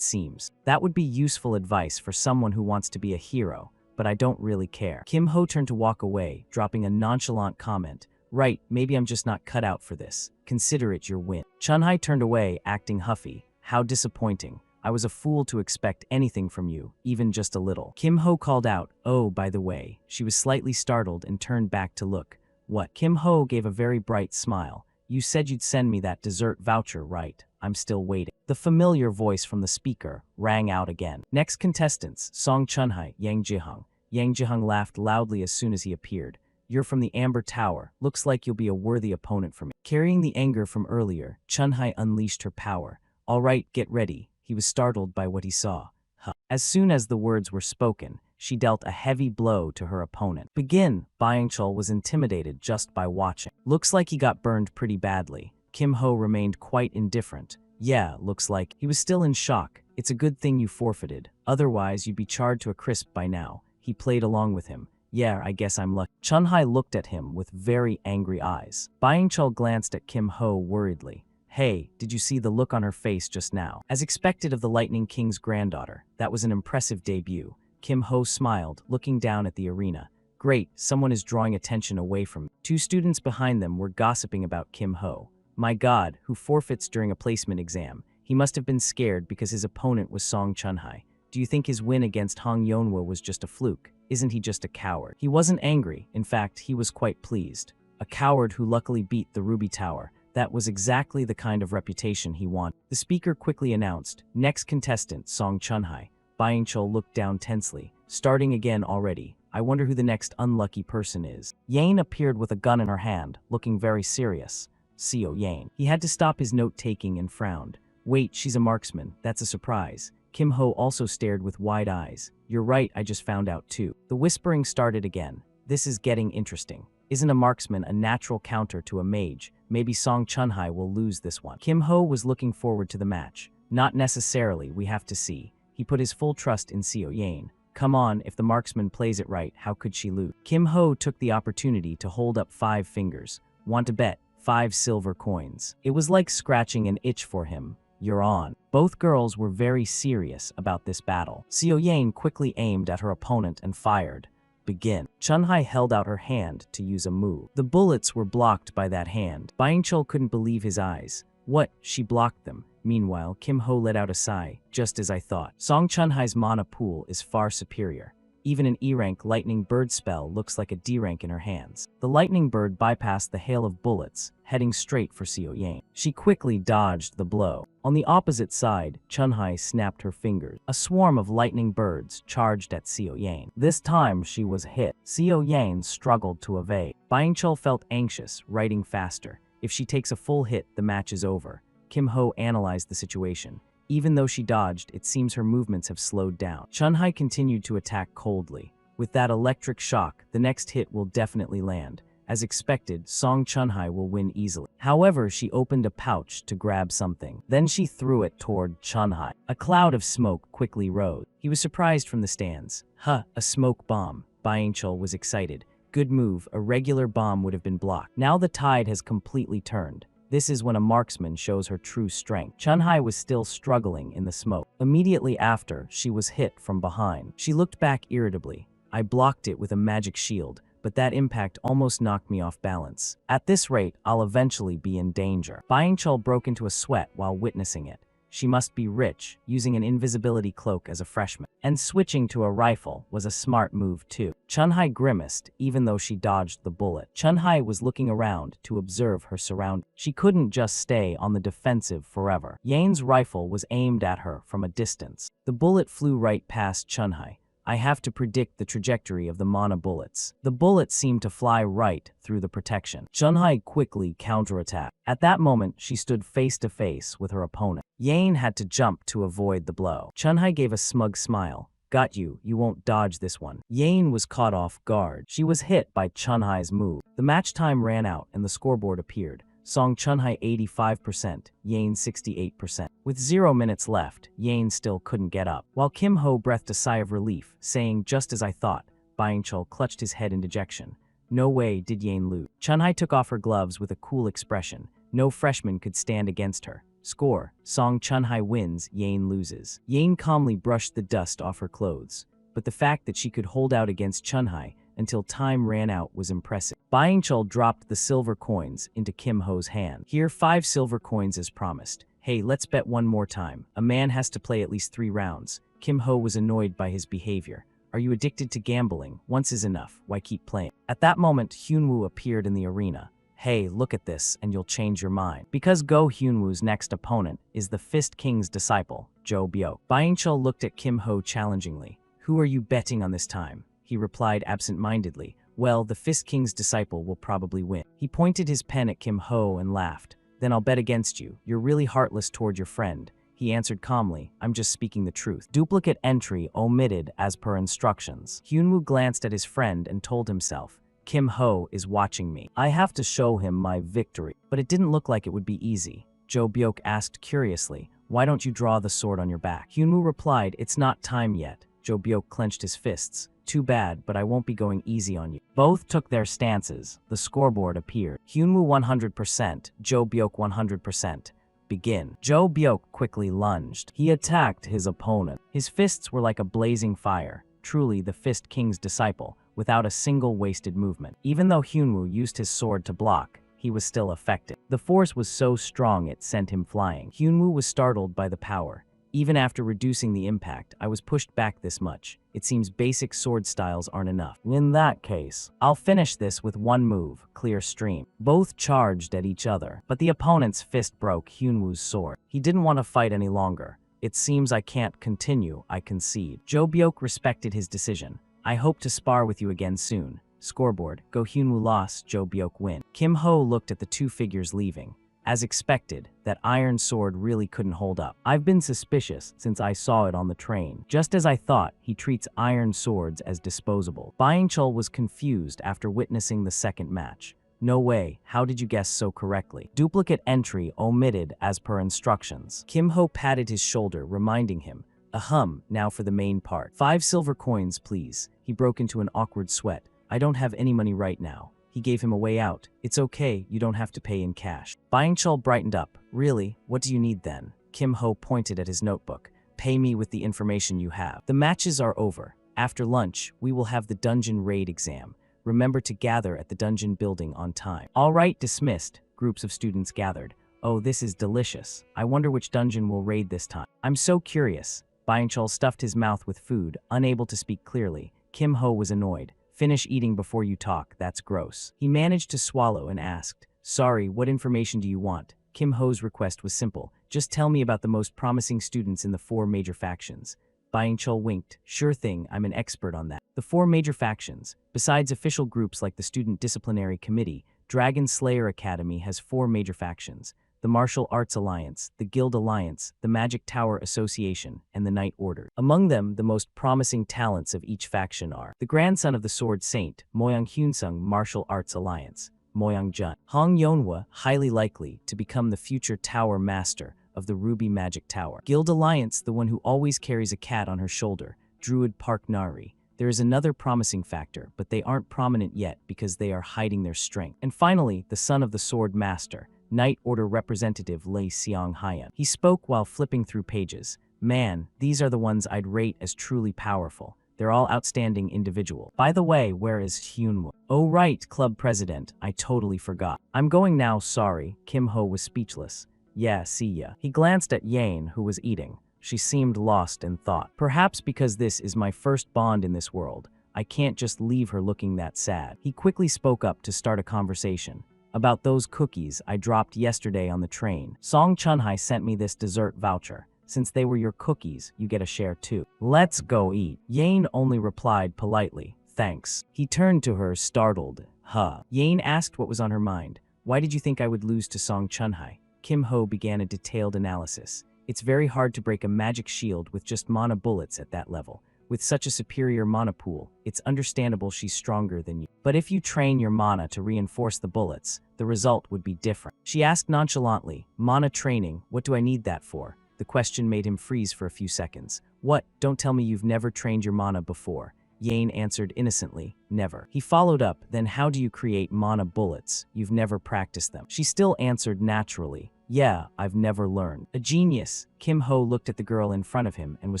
seems. That would be useful advice for someone who wants to be a hero, but I don't really care. Kim Ho turned to walk away, dropping a nonchalant comment. Right, maybe I'm just not cut out for this. Consider it your win. Chunhai turned away, acting huffy. How disappointing. I was a fool to expect anything from you, even just a little. Kim Ho called out, oh, by the way. She was slightly startled and turned back to look. What? Kim Ho gave a very bright smile. You said you'd send me that dessert voucher, right? I'm still waiting. The familiar voice from the speaker rang out again. Next contestants, Song Chunhai, Yang Jihung. Yang Jihung laughed loudly as soon as he appeared. You're from the Amber Tower. Looks like you'll be a worthy opponent for me. Carrying the anger from earlier, Chunhai unleashed her power. All right, get ready. He was startled by what he saw. Huh. As soon as the words were spoken, she dealt a heavy blow to her opponent. Begin. Byung-chul was intimidated just by watching. Looks like he got burned pretty badly. Kim Ho remained quite indifferent. Yeah, looks like. He was still in shock. It's a good thing you forfeited. Otherwise, you'd be charred to a crisp by now. He played along with him. Yeah, I guess I'm lucky. Chunhai looked at him with very angry eyes. Byung-chul glanced at Kim Ho worriedly. Hey, did you see the look on her face just now? As expected of the Lightning King's granddaughter, that was an impressive debut. Kim Ho smiled, looking down at the arena. Great, someone is drawing attention away from me. Two students behind them were gossiping about Kim Ho. My God, who forfeits during a placement exam. He must have been scared because his opponent was Song Chunhai. Do you think his win against Hong Yeonwoo was just a fluke? Isn't he just a coward? He wasn't angry. In fact, he was quite pleased. A coward who luckily beat the Ruby Tower. That was exactly the kind of reputation he wanted. The speaker quickly announced, next contestant, Song Chunhai. Byung-chul looked down tensely. Starting again already. I wonder who the next unlucky person is. Yane appeared with a gun in her hand, looking very serious. Seo Yane. He had to stop his note-taking and frowned. Wait, she's a marksman. That's a surprise. Kim Ho also stared with wide eyes. You're right, I just found out too. The whispering started again. This is getting interesting. Isn't a marksman a natural counter to a mage? Maybe Song Chunhai will lose this one. Kim Ho was looking forward to the match. Not necessarily, we have to see. He put his full trust in Seo Yane. Come on, if the marksman plays it right, how could she lose? Kim Ho took the opportunity to hold up 5 fingers. Want to bet? 5 silver coins. It was like scratching an itch for him. You're on. Both girls were very serious about this battle. Seo Yane quickly aimed at her opponent and fired. Begin. Chunhai held out her hand to use a move. The bullets were blocked by that hand. Byingchul couldn't believe his eyes. What? She blocked them. Meanwhile, Kim Ho let out a sigh, just as I thought. Song Chunhai's mana pool is far superior. Even an E-rank lightning bird spell looks like a D-rank in her hands. The lightning bird bypassed the hail of bullets, heading straight for Seo Yane. She quickly dodged the blow. On the opposite side, Chunhai snapped her fingers. A swarm of lightning birds charged at Seo Yane. This time she was hit. Seo Yane struggled to evade. Byingchul felt anxious, writing faster. If she takes a full hit, the match is over. Kim Ho analyzed the situation. Even though she dodged, it seems her movements have slowed down. Chunhai continued to attack coldly. With that electric shock, the next hit will definitely land. As expected, Song Chunhai will win easily. However, she opened a pouch to grab something. Then she threw it toward Chunhai. A cloud of smoke quickly rose. He was surprised from the stands. Huh, a smoke bomb. Byingchul was excited. Good move, a regular bomb would have been blocked. Now the tide has completely turned. This is when a marksman shows her true strength. Chunhai was still struggling in the smoke. Immediately after, she was hit from behind. She looked back irritably. I blocked it with a magic shield, but that impact almost knocked me off balance. At this rate, I'll eventually be in danger. Byingchul broke into a sweat while witnessing it. She must be rich, using an invisibility cloak as a freshman. And switching to a rifle was a smart move too. Chunhai grimaced, even though she dodged the bullet. Chunhai was looking around to observe her surroundings. She couldn't just stay on the defensive forever. Yane's rifle was aimed at her from a distance. The bullet flew right past Chunhai. I have to predict the trajectory of the mana bullets. The bullets seemed to fly right through the protection. Chunhai quickly counterattacked. At that moment, she stood face to face with her opponent. Yane had to jump to avoid the blow. Chunhai gave a smug smile. Got you, you won't dodge this one. Yane was caught off guard. She was hit by Chunhai's move. The match time ran out and the scoreboard appeared. Song Chunhai 85%, Yane 68%. With 0 minutes left, Yane still couldn't get up. While Kim Ho breathed a sigh of relief, saying, just as I thought, Byingchul clutched his head in dejection. No way did Yane lose. Chunhai took off her gloves with a cool expression. No freshman could stand against her. Score, Song Chunhai wins, Yane loses. Yane calmly brushed the dust off her clothes. But the fact that she could hold out against Chunhai until time ran out was impressive. Byingchul dropped the silver coins into Kim Ho's hand. Here, 5 silver coins as promised. Hey, let's bet one more time. A man has to play at least 3 rounds. Kim Ho was annoyed by his behavior. Are you addicted to gambling? Once is enough. Why keep playing? At that moment, Hyunwoo appeared in the arena. Hey, look at this, and you'll change your mind. Because Go Hyunwoo's next opponent is the Fist King's disciple, Jo Byok. Byingchul looked at Kim Ho challengingly. Who are you betting on this time? He replied absent-mindedly. Well, the Fist King's disciple will probably win. He pointed his pen at Kim Ho and laughed. Then I'll bet against you. You're really heartless toward your friend. He answered calmly, I'm just speaking the truth. Duplicate entry omitted as per instructions. Hyunwoo glanced at his friend and told himself, Kim Ho is watching me. I have to show him my victory. But it didn't look like it would be easy. Jo Byok asked curiously, why don't you draw the sword on your back? Hyunwoo replied, it's not time yet. Jo Byok clenched his fists. Too bad, but I won't be going easy on you. Both took their stances. The scoreboard appeared. Hyunwoo 100%, Jo Byok 100%. Begin. Jo Byok quickly lunged. He attacked his opponent. His fists were like a blazing fire. Truly the Fist King's disciple, without a single wasted movement. Even though Hyunwoo used his sword to block, he was still effective. The force was so strong it sent him flying. Hyunwoo was startled by the power. Even after reducing the impact, I was pushed back this much. It seems basic sword styles aren't enough. In that case, I'll finish this with one move, clear stream. Both charged at each other, but the opponent's fist broke Hyunwoo's sword. He didn't want to fight any longer. It seems I can't continue, I concede. Jo Byok respected his decision. I hope to spar with you again soon. Scoreboard, Go Hyunwoo loss, Jo Byok win. Kim Ho looked at the two figures leaving. As expected, that iron sword really couldn't hold up. I've been suspicious since I saw it on the train. Just as I thought, he treats iron swords as disposable. Byung-chul was confused after witnessing the second match. No way, how did you guess so correctly? Duplicate entry omitted as per instructions. Kim Ho patted his shoulder, reminding him, ahem, now for the main part. 5 silver coins, please. He broke into an awkward sweat. I don't have any money right now. He gave him a way out. It's okay, you don't have to pay in cash. Byung-chul brightened up. Really? What do you need then? Kim Ho pointed at his notebook. Pay me with the information you have. The matches are over. After lunch, we will have the dungeon raid exam. Remember to gather at the dungeon building on time. All right, dismissed. Groups of students gathered. Oh, this is delicious. I wonder which dungeon will raid this time. I'm so curious. Byung-chul stuffed his mouth with food, unable to speak clearly. Kim Ho was annoyed. Finish eating before you talk, that's gross. He managed to swallow and asked, sorry, what information do you want? Kim Ho's request was simple. Just tell me about the most promising students in the 4 major factions. Byung-chul winked. Sure thing, I'm an expert on that. The 4 major factions, besides official groups like the Student Disciplinary Committee, Dragon Slayer Academy has 4 major factions. The Martial Arts Alliance, the Guild Alliance, the Magic Tower Association, and the Knight Order. Among them, the most promising talents of each faction are the grandson of the Sword Saint, Moyang Hyunsung Martial Arts Alliance, Moyang Jun. Hong Yeonhwa, highly likely to become the future Tower Master of the Ruby Magic Tower. Guild Alliance, the one who always carries a cat on her shoulder, Druid Park Nari. There is another promising factor, but they aren't prominent yet because they are hiding their strength. And finally, the son of the Sword Master, Knight Order Representative Lei Seong-hyeon. He spoke while flipping through pages. Man, these are the ones I'd rate as truly powerful. They're all outstanding individuals. By the way, where is Hyunwoo? Oh right, club president, I totally forgot. I'm going now, sorry. Kim Ho was speechless. Yeah, see ya. He glanced at Yane, who was eating. She seemed lost in thought. Perhaps because this is my first bond in this world, I can't just leave her looking that sad. He quickly spoke up to start a conversation. About those cookies I dropped yesterday on the train. Song Chunhai sent me this dessert voucher. Since they were your cookies, you get a share too. Let's go eat. Yane only replied politely, thanks. He turned to her, startled. Huh. Yane asked what was on her mind. Why did you think I would lose to Song Chunhai? Kim Ho began a detailed analysis. It's very hard to break a magic shield with just mana bullets at that level. With such a superior mana pool, it's understandable she's stronger than you. But if you train your mana to reinforce the bullets, the result would be different. She asked nonchalantly, mana training, what do I need that for? The question made him freeze for a few seconds. What? Don't tell me you've never trained your mana before. Yane answered innocently, never. He followed up, then how do you create mana bullets? You've never practiced them. She still answered naturally, yeah, I've never learned. A genius. Kim Ho looked at the girl in front of him and was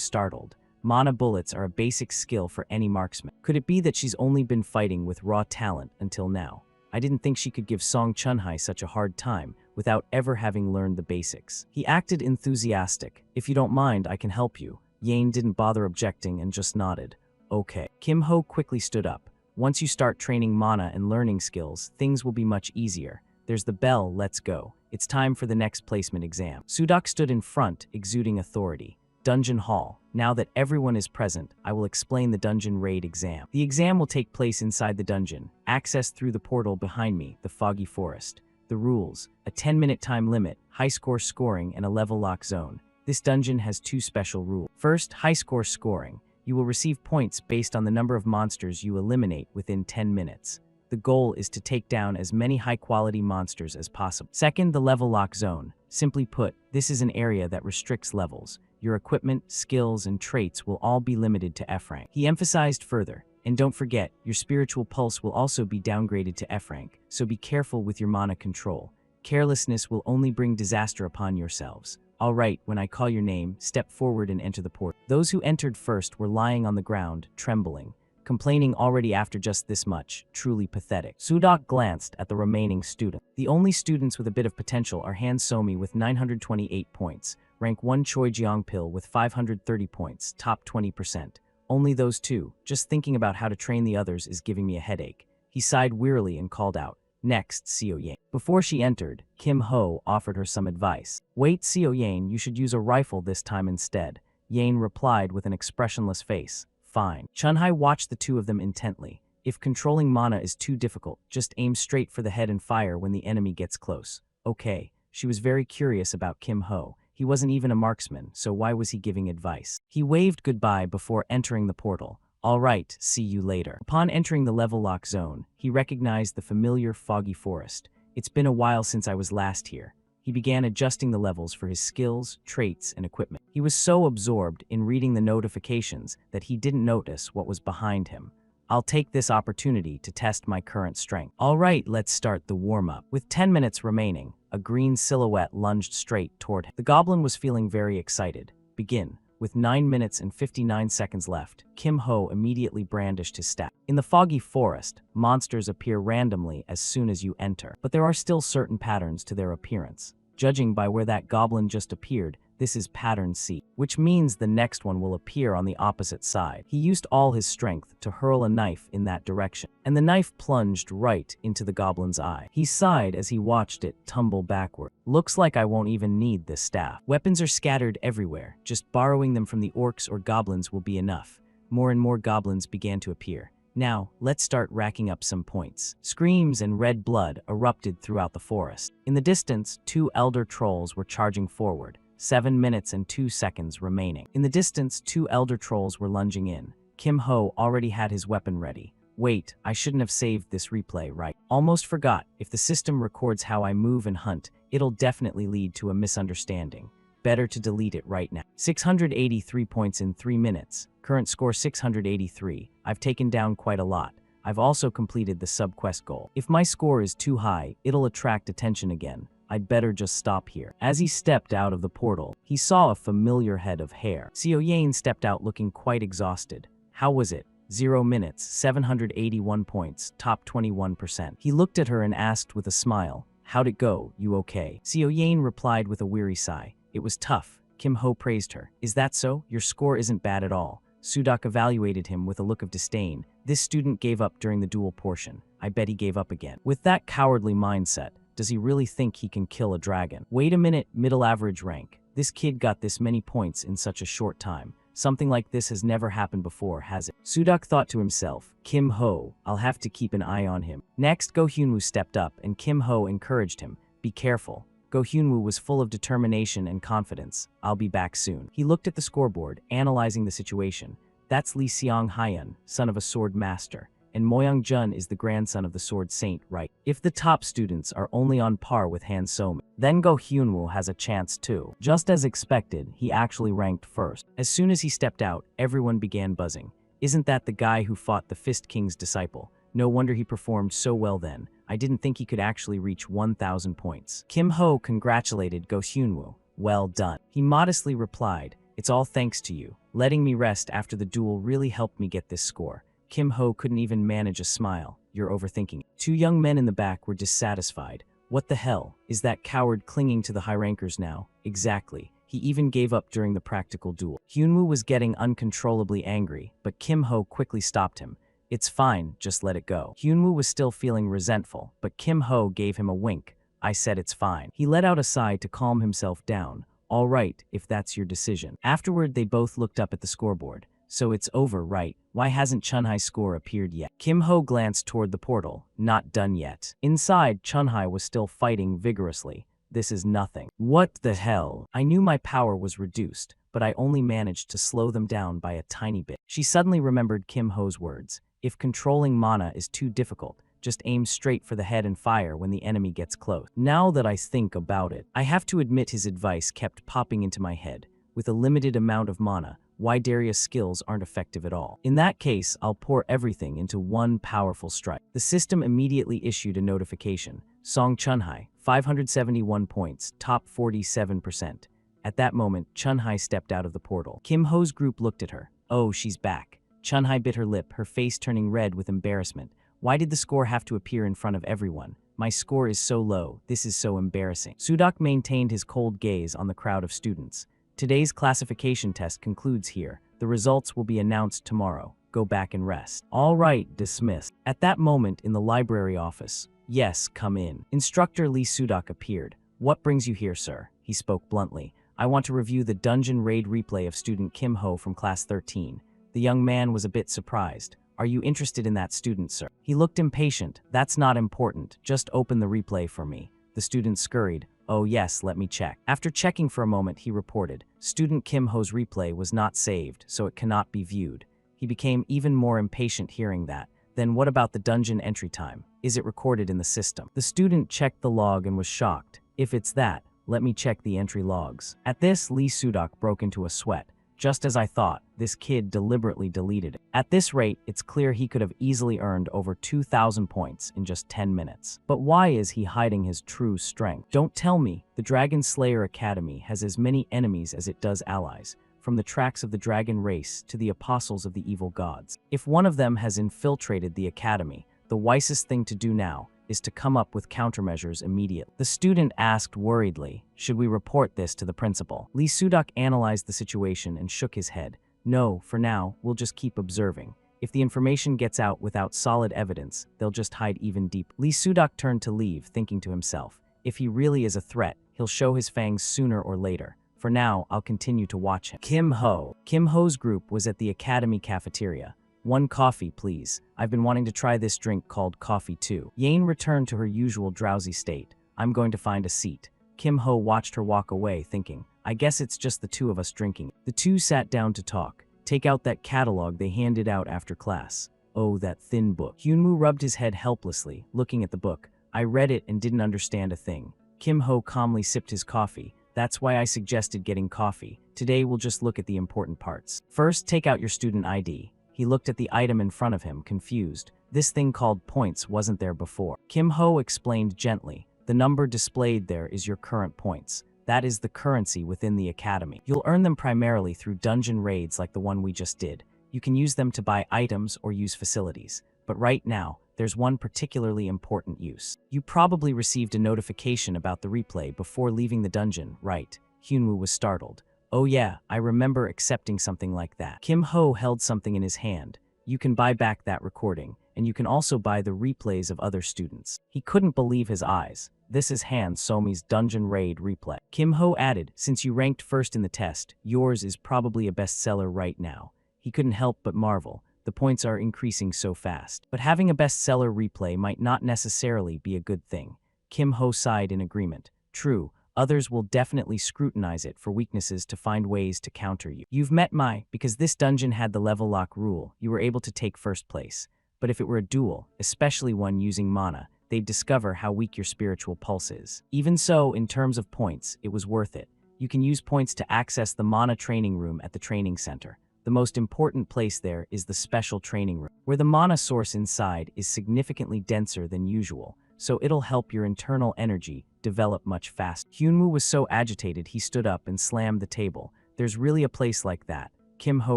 startled. Mana bullets are a basic skill for any marksman. Could it be that she's only been fighting with raw talent until now? I didn't think she could give Song Chunhai such a hard time without ever having learned the basics. He acted enthusiastic. If you don't mind, I can help you. Yane didn't bother objecting and just nodded. Okay. Kim Ho quickly stood up. Once you start training mana and learning skills, things will be much easier. There's the bell, let's go. It's time for the next placement exam. Sudok stood in front, exuding authority. Dungeon Hall. Now that everyone is present, I will explain the dungeon raid exam. The exam will take place inside the dungeon. Access through the portal behind me, the foggy forest. The rules: a 10-minute time limit, high score scoring, and a level lock zone. This dungeon has 2 special rules. First, high score scoring. You will receive points based on the number of monsters you eliminate within 10 minutes. The goal is to take down as many high-quality monsters as possible. Second, the level lock zone. Simply put, this is an area that restricts levels. Your equipment, skills, and traits will all be limited to F rank. He emphasized further, and don't forget, your spiritual pulse will also be downgraded to F rank, so be careful with your mana control. Carelessness will only bring disaster upon yourselves. All right, when I call your name, step forward and enter the port. Those who entered first were lying on the ground, trembling. Complaining already after just this much, truly pathetic. Sudok glanced at the remaining students. The only students with a bit of potential are Han Somi with 928 points, rank 1 Choi Jeongpil with 530 points, top 20%. Only those 2. Just thinking about how to train the others is giving me a headache. He sighed wearily and called out, next, Seo Yang. Before she entered, Kim Ho offered her some advice. Wait, Seo Yang, you should use a rifle this time instead. Yang replied with an expressionless face. Fine. Chunhai watched the two of them intently. If controlling mana is too difficult, just aim straight for the head and fire when the enemy gets close. Okay. She was very curious about Kim Ho. He wasn't even a marksman, so why was he giving advice? He waved goodbye before entering the portal. All right, see you later. Upon entering the level lock zone, he recognized the familiar foggy forest. It's been a while since I was last here. He began adjusting the levels for his skills, traits, and equipment. He was so absorbed in reading the notifications that he didn't notice what was behind him. I'll take this opportunity to test my current strength. All right, let's start the warm-up. With 10 minutes remaining, a green silhouette lunged straight toward him. The goblin was feeling very excited. Begin. With 9 minutes and 59 seconds left, Kim Ho immediately brandished his staff. In the foggy forest, monsters appear randomly as soon as you enter, but there are still certain patterns to their appearance. Judging by where that goblin just appeared, this is pattern C, which means the next one will appear on the opposite side. He used all his strength to hurl a knife in that direction, and the knife plunged right into the goblin's eye. He sighed as he watched it tumble backward. Looks like I won't even need this staff. Weapons are scattered everywhere. Just borrowing them from the orcs or goblins will be enough. More and more goblins began to appear. Now, let's start racking up some points. Screams and red blood erupted throughout the forest. In the distance, 2 elder trolls were charging forward. 7 minutes and 2 seconds remaining. In the distance, 2 elder trolls were lunging in. Kim Ho already had his weapon ready. Wait, I shouldn't have saved this replay, right? Almost forgot. If the system records how I move and hunt, it'll definitely lead to a misunderstanding. Better to delete it right now. 683 points in 3 minutes. Current score 683. I've taken down quite a lot. I've also completed the sub-quest goal. If my score is too high, it'll attract attention again. I'd better just stop here. As he stepped out of the portal, he saw a familiar head of hair. Xiao Yan stepped out looking quite exhausted. How was it? 0 minutes, 781 points, top 21%. He looked at her and asked with a smile, "How'd it go? You okay?" Xiao Yan replied with a weary sigh. "It was tough." Kim Ho praised her. "Is that so? Your score isn't bad at all." Sudak evaluated him with a look of disdain. This student gave up during the duel portion. I bet he gave up again. With that cowardly mindset, does he really think he can kill a dragon? Wait a minute, middle average rank. This kid got this many points in such a short time. Something like this has never happened before, has it? Sudak thought to himself, Kim Ho, I'll have to keep an eye on him. Next, Go Hyunwoo stepped up and Kim Ho encouraged him. Be careful. Go Hyunwoo was full of determination and confidence. I'll be back soon. He looked at the scoreboard, analyzing the situation. That's Lee Seong Hyun, son of a sword master. And Moyoung Jun is the grandson of the Sword Saint, right? If the top students are only on par with Han So-min, then Go Hyunwoo has a chance too. Just as expected, he actually ranked first. As soon as he stepped out, everyone began buzzing. Isn't that the guy who fought the Fist King's disciple? No wonder he performed so well then. I didn't think he could actually reach 1,000 points. Kim Ho congratulated Go Hyunwoo. Well done. He modestly replied, it's all thanks to you. Letting me rest after the duel really helped me get this score. Kim Ho couldn't even manage a smile. You're overthinking it. 2 young men in the back were dissatisfied. What the hell? Is that coward clinging to the high rankers now? Exactly. He even gave up during the practical duel. Hyunwoo was getting uncontrollably angry, but Kim Ho quickly stopped him. It's fine, just let it go. Hyunwoo was still feeling resentful, but Kim Ho gave him a wink. I said it's fine. He let out a sigh to calm himself down. All right, if that's your decision. Afterward, they both looked up at the scoreboard. So it's over, right? Why hasn't Chunhai's score appeared yet? Kim Ho glanced toward the portal. Not done yet. Inside, Chunhai was still fighting vigorously. This is nothing. What the hell? I knew my power was reduced, but I only managed to slow them down by a tiny bit. She suddenly remembered Kim Ho's words. If controlling mana is too difficult, just aim straight for the head and fire when the enemy gets close. Now that I think about it, I have to admit his advice kept popping into my head. With a limited amount of mana, why Darius' skills aren't effective at all. In that case, I'll pour everything into one powerful strike. The system immediately issued a notification. Song Chunhai, 571 points, top 47%. At that moment, Chunhai stepped out of the portal. Kim Ho's group looked at her. Oh, she's back. Chunhai bit her lip, her face turning red with embarrassment. Why did the score have to appear in front of everyone? My score is so low. This is so embarrassing. Sudak maintained his cold gaze on the crowd of students. Today's classification test concludes here. The results will be announced tomorrow. Go back and rest. All right, dismissed. At that moment in the library office, yes, come in. Instructor Lee Sudak appeared. What brings you here, sir? He spoke bluntly. I want to review the dungeon raid replay of student Kim Ho from class 13. The young man was a bit surprised. Are you interested in that student, sir? He looked impatient. That's not important. Just open the replay for me. The student scurried. Oh yes, let me check. After checking for a moment, he reported, student Kim Ho's replay was not saved, so it cannot be viewed. He became even more impatient hearing that. Then what about the dungeon entry time? Is it recorded in the system? The student checked the log and was shocked. If it's that, let me check the entry logs. At this, Lee Sudok broke into a sweat. Just as I thought, this kid deliberately deleted it. At this rate, it's clear he could have easily earned over 2,000 points in just 10 minutes. But why is he hiding his true strength? Don't tell me the Dragon Slayer Academy has as many enemies as it does allies, from the tracks of the dragon race to the apostles of the evil gods. If one of them has infiltrated the academy, the wisest thing to do now is to come up with countermeasures immediately. The student asked worriedly, should we report this to the principal? Lee Sudok analyzed the situation and shook his head. No, for now, we'll just keep observing. If the information gets out without solid evidence, they'll just hide even deeper. Lee Sudok turned to leave, thinking to himself, if he really is a threat, he'll show his fangs sooner or later. For now, I'll continue to watch him. Kim Ho. Kim Ho's group was at the academy cafeteria. One coffee, please. I've been wanting to try this drink called Coffee Too. Yane returned to her usual drowsy state. I'm going to find a seat. Kim Ho watched her walk away, thinking, I guess it's just the two of us drinking. The two sat down to talk. Take out that catalog they handed out after class. Oh, that thin book. Hyunwoo rubbed his head helplessly, looking at the book. I read it and didn't understand a thing. Kim Ho calmly sipped his coffee. That's why I suggested getting coffee. Today we'll just look at the important parts. First, take out your student ID. He looked at the item in front of him, confused. This thing called points wasn't there before. Kim Ho explained gently, the number displayed there is your current points. That is the currency within the academy. You'll earn them primarily through dungeon raids like the one we just did. You can use them to buy items or use facilities. But right now, there's one particularly important use. You probably received a notification about the replay before leaving the dungeon, right? Hyunwoo was startled. Oh yeah, I remember accepting something like that. Kim Ho held something in his hand. You can buy back that recording, and you can also buy the replays of other students. He couldn't believe his eyes. This is Han Somi's Dungeon Raid replay. Kim Ho added, since you ranked first in the test, yours is probably a bestseller right now. He couldn't help but marvel. The points are increasing so fast. But having a bestseller replay might not necessarily be a good thing. Kim Ho sighed in agreement. True. Others will definitely scrutinize it for weaknesses to find ways to counter you. You've met because this dungeon had the level lock rule, you were able to take first place. But if it were a duel, especially one using mana, they'd discover how weak your spiritual pulse is. Even so, in terms of points, it was worth it. You can use points to access the mana training room at the training center. The most important place there is the special training room, where the mana source inside is significantly denser than usual, so it'll help your internal energy develop much faster. Hyunwoo was so agitated he stood up and slammed the table. There's really a place like that. Kim Ho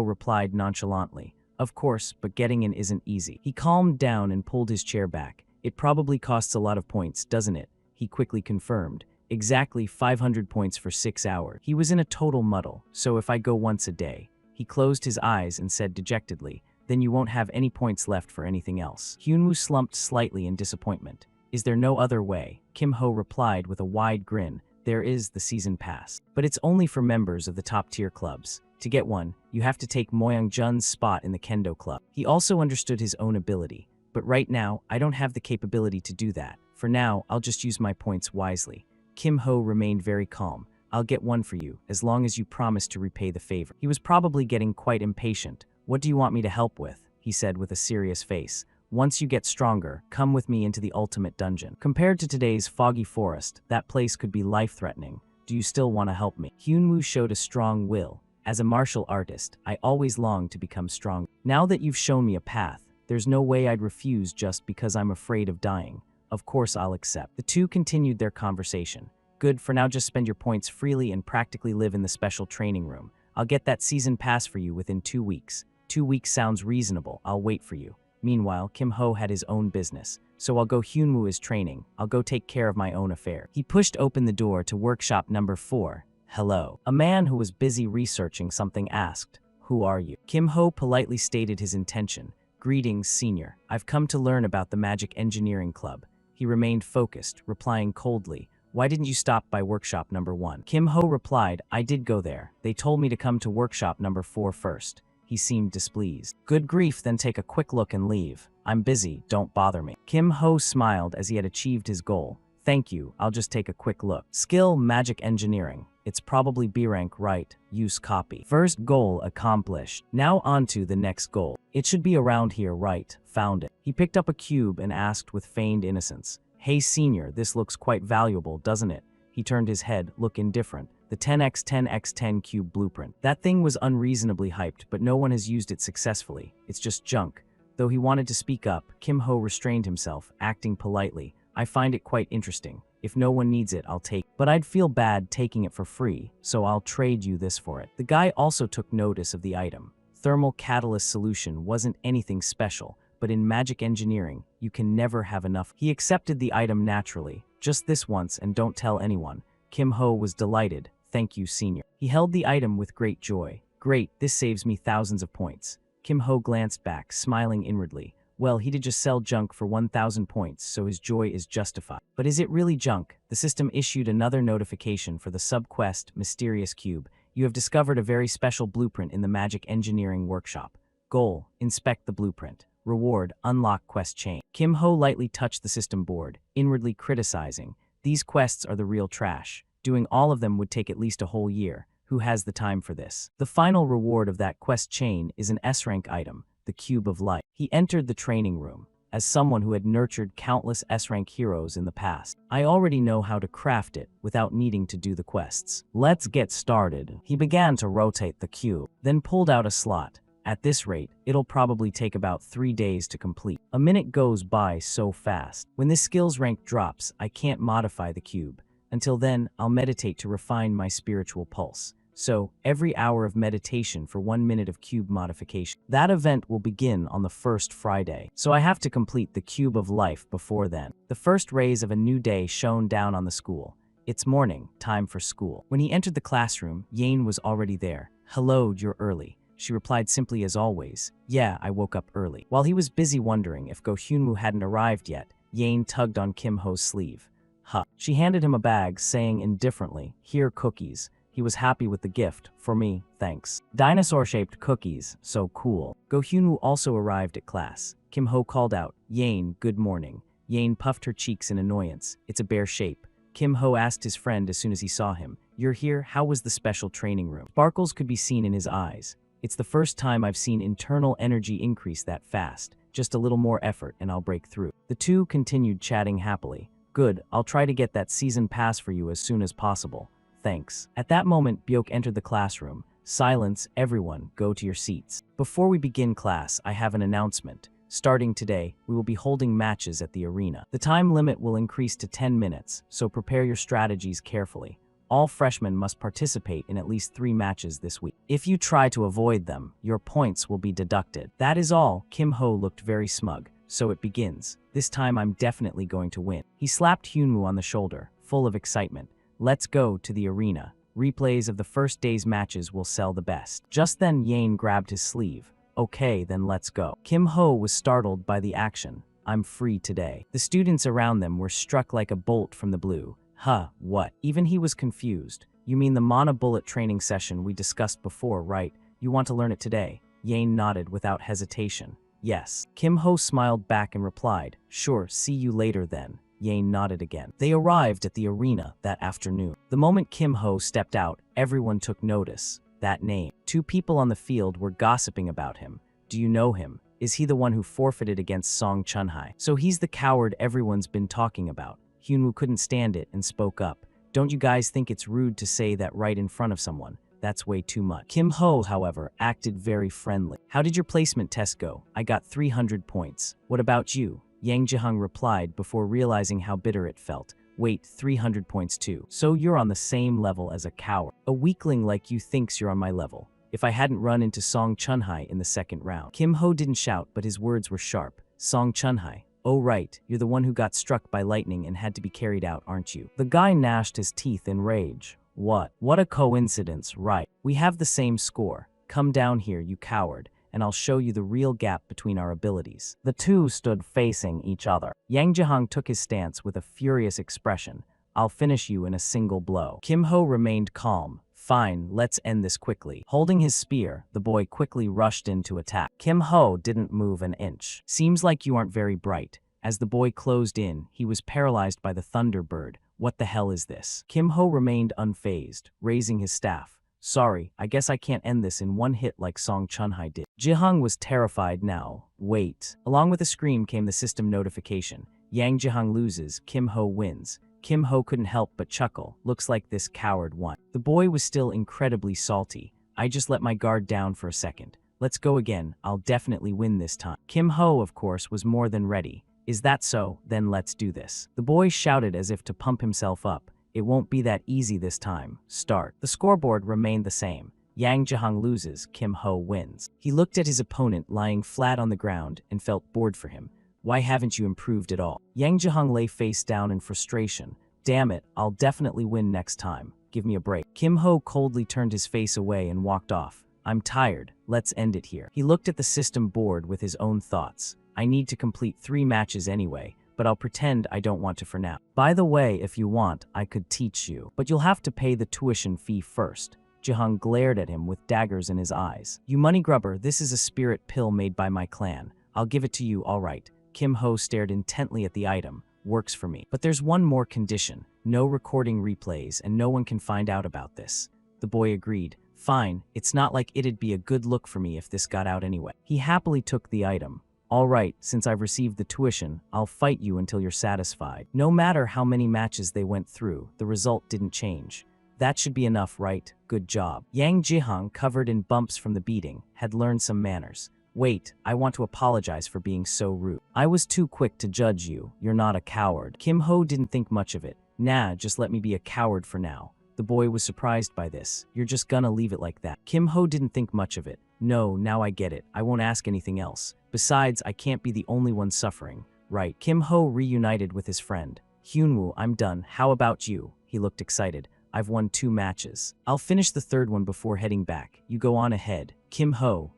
replied nonchalantly. Of course, but getting in isn't easy. He calmed down and pulled his chair back. It probably costs a lot of points, doesn't it? He quickly confirmed. Exactly 500 points for 6 hours. He was in a total muddle, so if I go once a day. He closed his eyes and said dejectedly, then you won't have any points left for anything else. Hyunwoo slumped slightly in disappointment. Is there no other way? Kim Ho replied with a wide grin. There is the season pass. But it's only for members of the top-tier clubs. To get one, you have to take Moyoung Jun's spot in the Kendo Club. He also understood his own ability. But right now, I don't have the capability to do that. For now, I'll just use my points wisely. Kim Ho remained very calm. I'll get one for you, as long as you promise to repay the favor. He was probably getting quite impatient. What do you want me to help with? He said with a serious face. Once you get stronger, come with me into the ultimate dungeon. Compared to today's foggy forest, that place could be life-threatening. Do you still want to help me? Hyunwoo showed a strong will. As a martial artist, I always longed to become strong. Now that you've shown me a path, there's no way I'd refuse just because I'm afraid of dying. Of course I'll accept. The two continued their conversation. Good, for now just spend your points freely and practically live in the special training room. I'll get that season pass for you within 2 weeks. 2 weeks sounds reasonable. I'll wait for you. Meanwhile, Kim Ho had his own business, so while Hyunwoo is training, I'll go take care of my own affair. He pushed open the door to workshop number 4. Hello. A man who was busy researching something asked, Who are you? Kim Ho politely stated his intention. Greetings, senior. I've come to learn about the Magic Engineering Club. He remained focused, replying coldly, Why didn't you stop by workshop number 1? Kim Ho replied, I did go there. They told me to come to workshop number 4 first. He seemed displeased. Good grief, then take a quick look and leave. I'm busy, don't bother me. Kim Ho smiled as he had achieved his goal. Thank you, I'll just take a quick look. Skill, magic engineering. It's probably B rank, right? Use copy. First goal accomplished. Now on to the next goal. It should be around here, right? Found it. He picked up a cube and asked with feigned innocence. Hey senior, this looks quite valuable, doesn't it? He turned his head, look indifferent. The 10x10x10 cube blueprint. That thing was unreasonably hyped, but no one has used it successfully. It's just junk. Though he wanted to speak up, Kim Ho restrained himself, acting politely. I find it quite interesting. If no one needs it, I'll take it. But I'd feel bad taking it for free, so I'll trade you this for it. The guy also took notice of the item. Thermal catalyst solution wasn't anything special, but in magic engineering, you can never have enough. He accepted the item naturally. Just this once and don't tell anyone. Kim Ho was delighted. Thank you, senior. He held the item with great joy. Great, this saves me thousands of points. Kim Ho glanced back, smiling inwardly. Well, he did just sell junk for 1,000 points, so his joy is justified. But is it really junk? The system issued another notification for the sub-quest, Mysterious Cube. You have discovered a very special blueprint in the Magic Engineering Workshop. Goal, inspect the blueprint. Reward, unlock quest chain. Kim Ho lightly touched the system board, inwardly criticizing. These quests are the real trash. Doing all of them would take at least a whole year. Who has the time for this? The final reward of that quest chain is an S-rank item, the Cube of Light. He entered the training room. As someone who had nurtured countless S-rank heroes in the past, I already know how to craft it without needing to do the quests. Let's get started. He began to rotate the cube, then pulled out a slot. At this rate, it'll probably take about 3 days to complete. A minute goes by so fast. When this skills rank drops, I can't modify the cube. Until then, I'll meditate to refine my spiritual pulse. So, every hour of meditation for 1 minute of cube modification. That event will begin on the first Friday, so I have to complete the Cube of Life before then. The first rays of a new day shone down on the school. It's morning, time for school. When he entered the classroom, Yane was already there. Hello, you're early. She replied simply as always. Yeah, I woke up early. While he was busy wondering if Go Hyunwoo hadn't arrived yet, Yane tugged on Kim Ho's sleeve. Huh. She handed him a bag, saying indifferently, Here, cookies. He was happy with the gift. For me, thanks. Dinosaur-shaped cookies. So cool. Go Hyunwoo also arrived at class. Kim Ho called out, Yane, good morning. Yane puffed her cheeks in annoyance. It's a bear shape. Kim Ho asked his friend as soon as he saw him. You're here? How was the special training room? Sparkles could be seen in his eyes. It's the first time I've seen internal energy increase that fast. Just a little more effort and I'll break through. The two continued chatting happily. Good, I'll try to get that season pass for you as soon as possible. Thanks. At that moment, Byok entered the classroom. Silence, everyone, go to your seats. Before we begin class, I have an announcement. Starting today, we will be holding matches at the arena. The time limit will increase to 10 minutes, so prepare your strategies carefully. All freshmen must participate in at least 3 matches this week. If you try to avoid them, your points will be deducted. That is all. Kim Ho looked very smug. So it begins. This time I'm definitely going to win. He slapped Hyunwoo on the shoulder, full of excitement. Let's go to the arena. Replays of the first day's matches will sell the best. Just then Yane grabbed his sleeve. Okay, then let's go. Kim Ho was startled by the action. I'm free today. The students around them were struck like a bolt from the blue. Huh, what? Even he was confused. You mean the Mana Bullet training session we discussed before, right? You want to learn it today? Yane nodded without hesitation. Yes. Kim Ho smiled back and replied, Sure, see you later then. Yane nodded again. They arrived at the arena that afternoon. The moment Kim Ho stepped out, everyone took notice. That name. 2 people on the field were gossiping about him. Do you know him? Is he the one who forfeited against Song Chunhai? So he's the coward everyone's been talking about. Hyunwoo couldn't stand it and spoke up. Don't you guys think it's rude to say that right in front of someone? That's way too much. Kim Ho, however, acted very friendly. How did your placement test go? I got 300 points. What about you? Yang Jihung replied before realizing how bitter it felt. Wait, 300 points too. So you're on the same level as a coward. A weakling like you thinks you're on my level. If I hadn't run into Song Chunhai in the second round. Kim Ho didn't shout, but his words were sharp. Song Chunhai. Oh right, you're the one who got struck by lightning and had to be carried out, aren't you? The guy gnashed his teeth in rage. What a coincidence, right? We have the same score. Come down here, you coward, and I'll show you the real gap between our abilities. The two stood facing each other. Yang Jihang took his stance with a furious expression. I'll finish you in a single blow. Kim Ho remained calm, Fine, let's end this quickly. Holding his spear, the boy quickly rushed in to attack. Kim Ho didn't move an inch. Seems like you aren't very bright. As the boy closed in, he was paralyzed by the Thunderbird. What the hell is this? Kim Ho remained unfazed, raising his staff. Sorry, I guess I can't end this in one hit like Song Chunhai did. Jihang was terrified now. Wait. Along with a scream came the system notification. Yang Jihang loses, Kim Ho wins. Kim Ho couldn't help but chuckle. Looks like this coward won. The boy was still incredibly salty. I just let my guard down for a second. Let's go again. I'll definitely win this time. Kim Ho, of course, was more than ready. Is that so? Then let's do this. The boy shouted as if to pump himself up. It won't be that easy this time. Start. The scoreboard remained the same. Yang Jihang loses, Kim Ho wins. He looked at his opponent lying flat on the ground and felt bored for him. Why haven't you improved at all? Yang Jihang lay face down in frustration. Damn it, I'll definitely win next time. Give me a break. Kim Ho coldly turned his face away and walked off. I'm tired. Let's end it here. He looked at the system board with his own thoughts. I need to complete 3 matches anyway, but I'll pretend I don't want to for now. By the way, if you want, I could teach you, but you'll have to pay the tuition fee first. Jihang glared at him with daggers in his eyes. You money grubber, this is a spirit pill made by my clan. I'll give it to you, all right. Kim Ho stared intently at the item. Works for me. But there's one more condition. No recording replays and no one can find out about this. The boy agreed. Fine, it's not like it'd be a good look for me if this got out anyway. He happily took the item. All right, since I've received the tuition, I'll fight you until you're satisfied. No matter how many matches they went through, the result didn't change. That should be enough, right? Good job. Yang Jihang, covered in bumps from the beating, had learned some manners. Wait, I want to apologize for being so rude. I was too quick to judge you. You're not a coward. Kim Ho didn't think much of it. Nah, just let me be a coward for now. The boy was surprised by this. You're just gonna leave it like that. Kim Ho didn't think much of it. No, now I get it. I won't ask anything else. Besides, I can't be the only one suffering. Right. Kim Ho reunited with his friend. Hyunwoo, I'm done. How about you? He looked excited. I've won 2 matches. I'll finish the 3rd one before heading back. You go on ahead. Kim Ho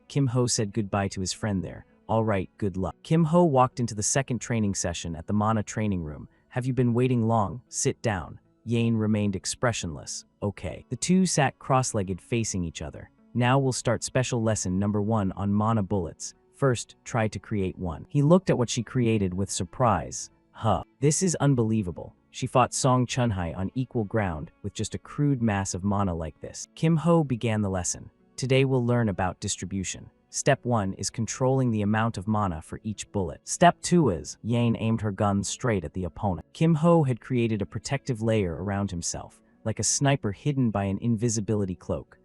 said goodbye to his friend there. All right, good luck. Kim Ho walked into the 2nd training session at the Mana training room. Have you been waiting long? Sit down. Yane remained expressionless. Okay. The two sat cross-legged facing each other. Now we'll start special lesson number 1 on Mana bullets. First, try to create one. He looked at what she created with surprise. This is unbelievable. She fought Song Chunhai on equal ground with just a crude mass of mana like this. Kim Ho began the lesson. Today we'll learn about distribution. Step 1 is controlling the amount of mana for each bullet. Step 2 is, Yane aimed her gun straight at the opponent. Kim Ho had created a protective layer around himself, like a sniper hidden by an invisibility cloak.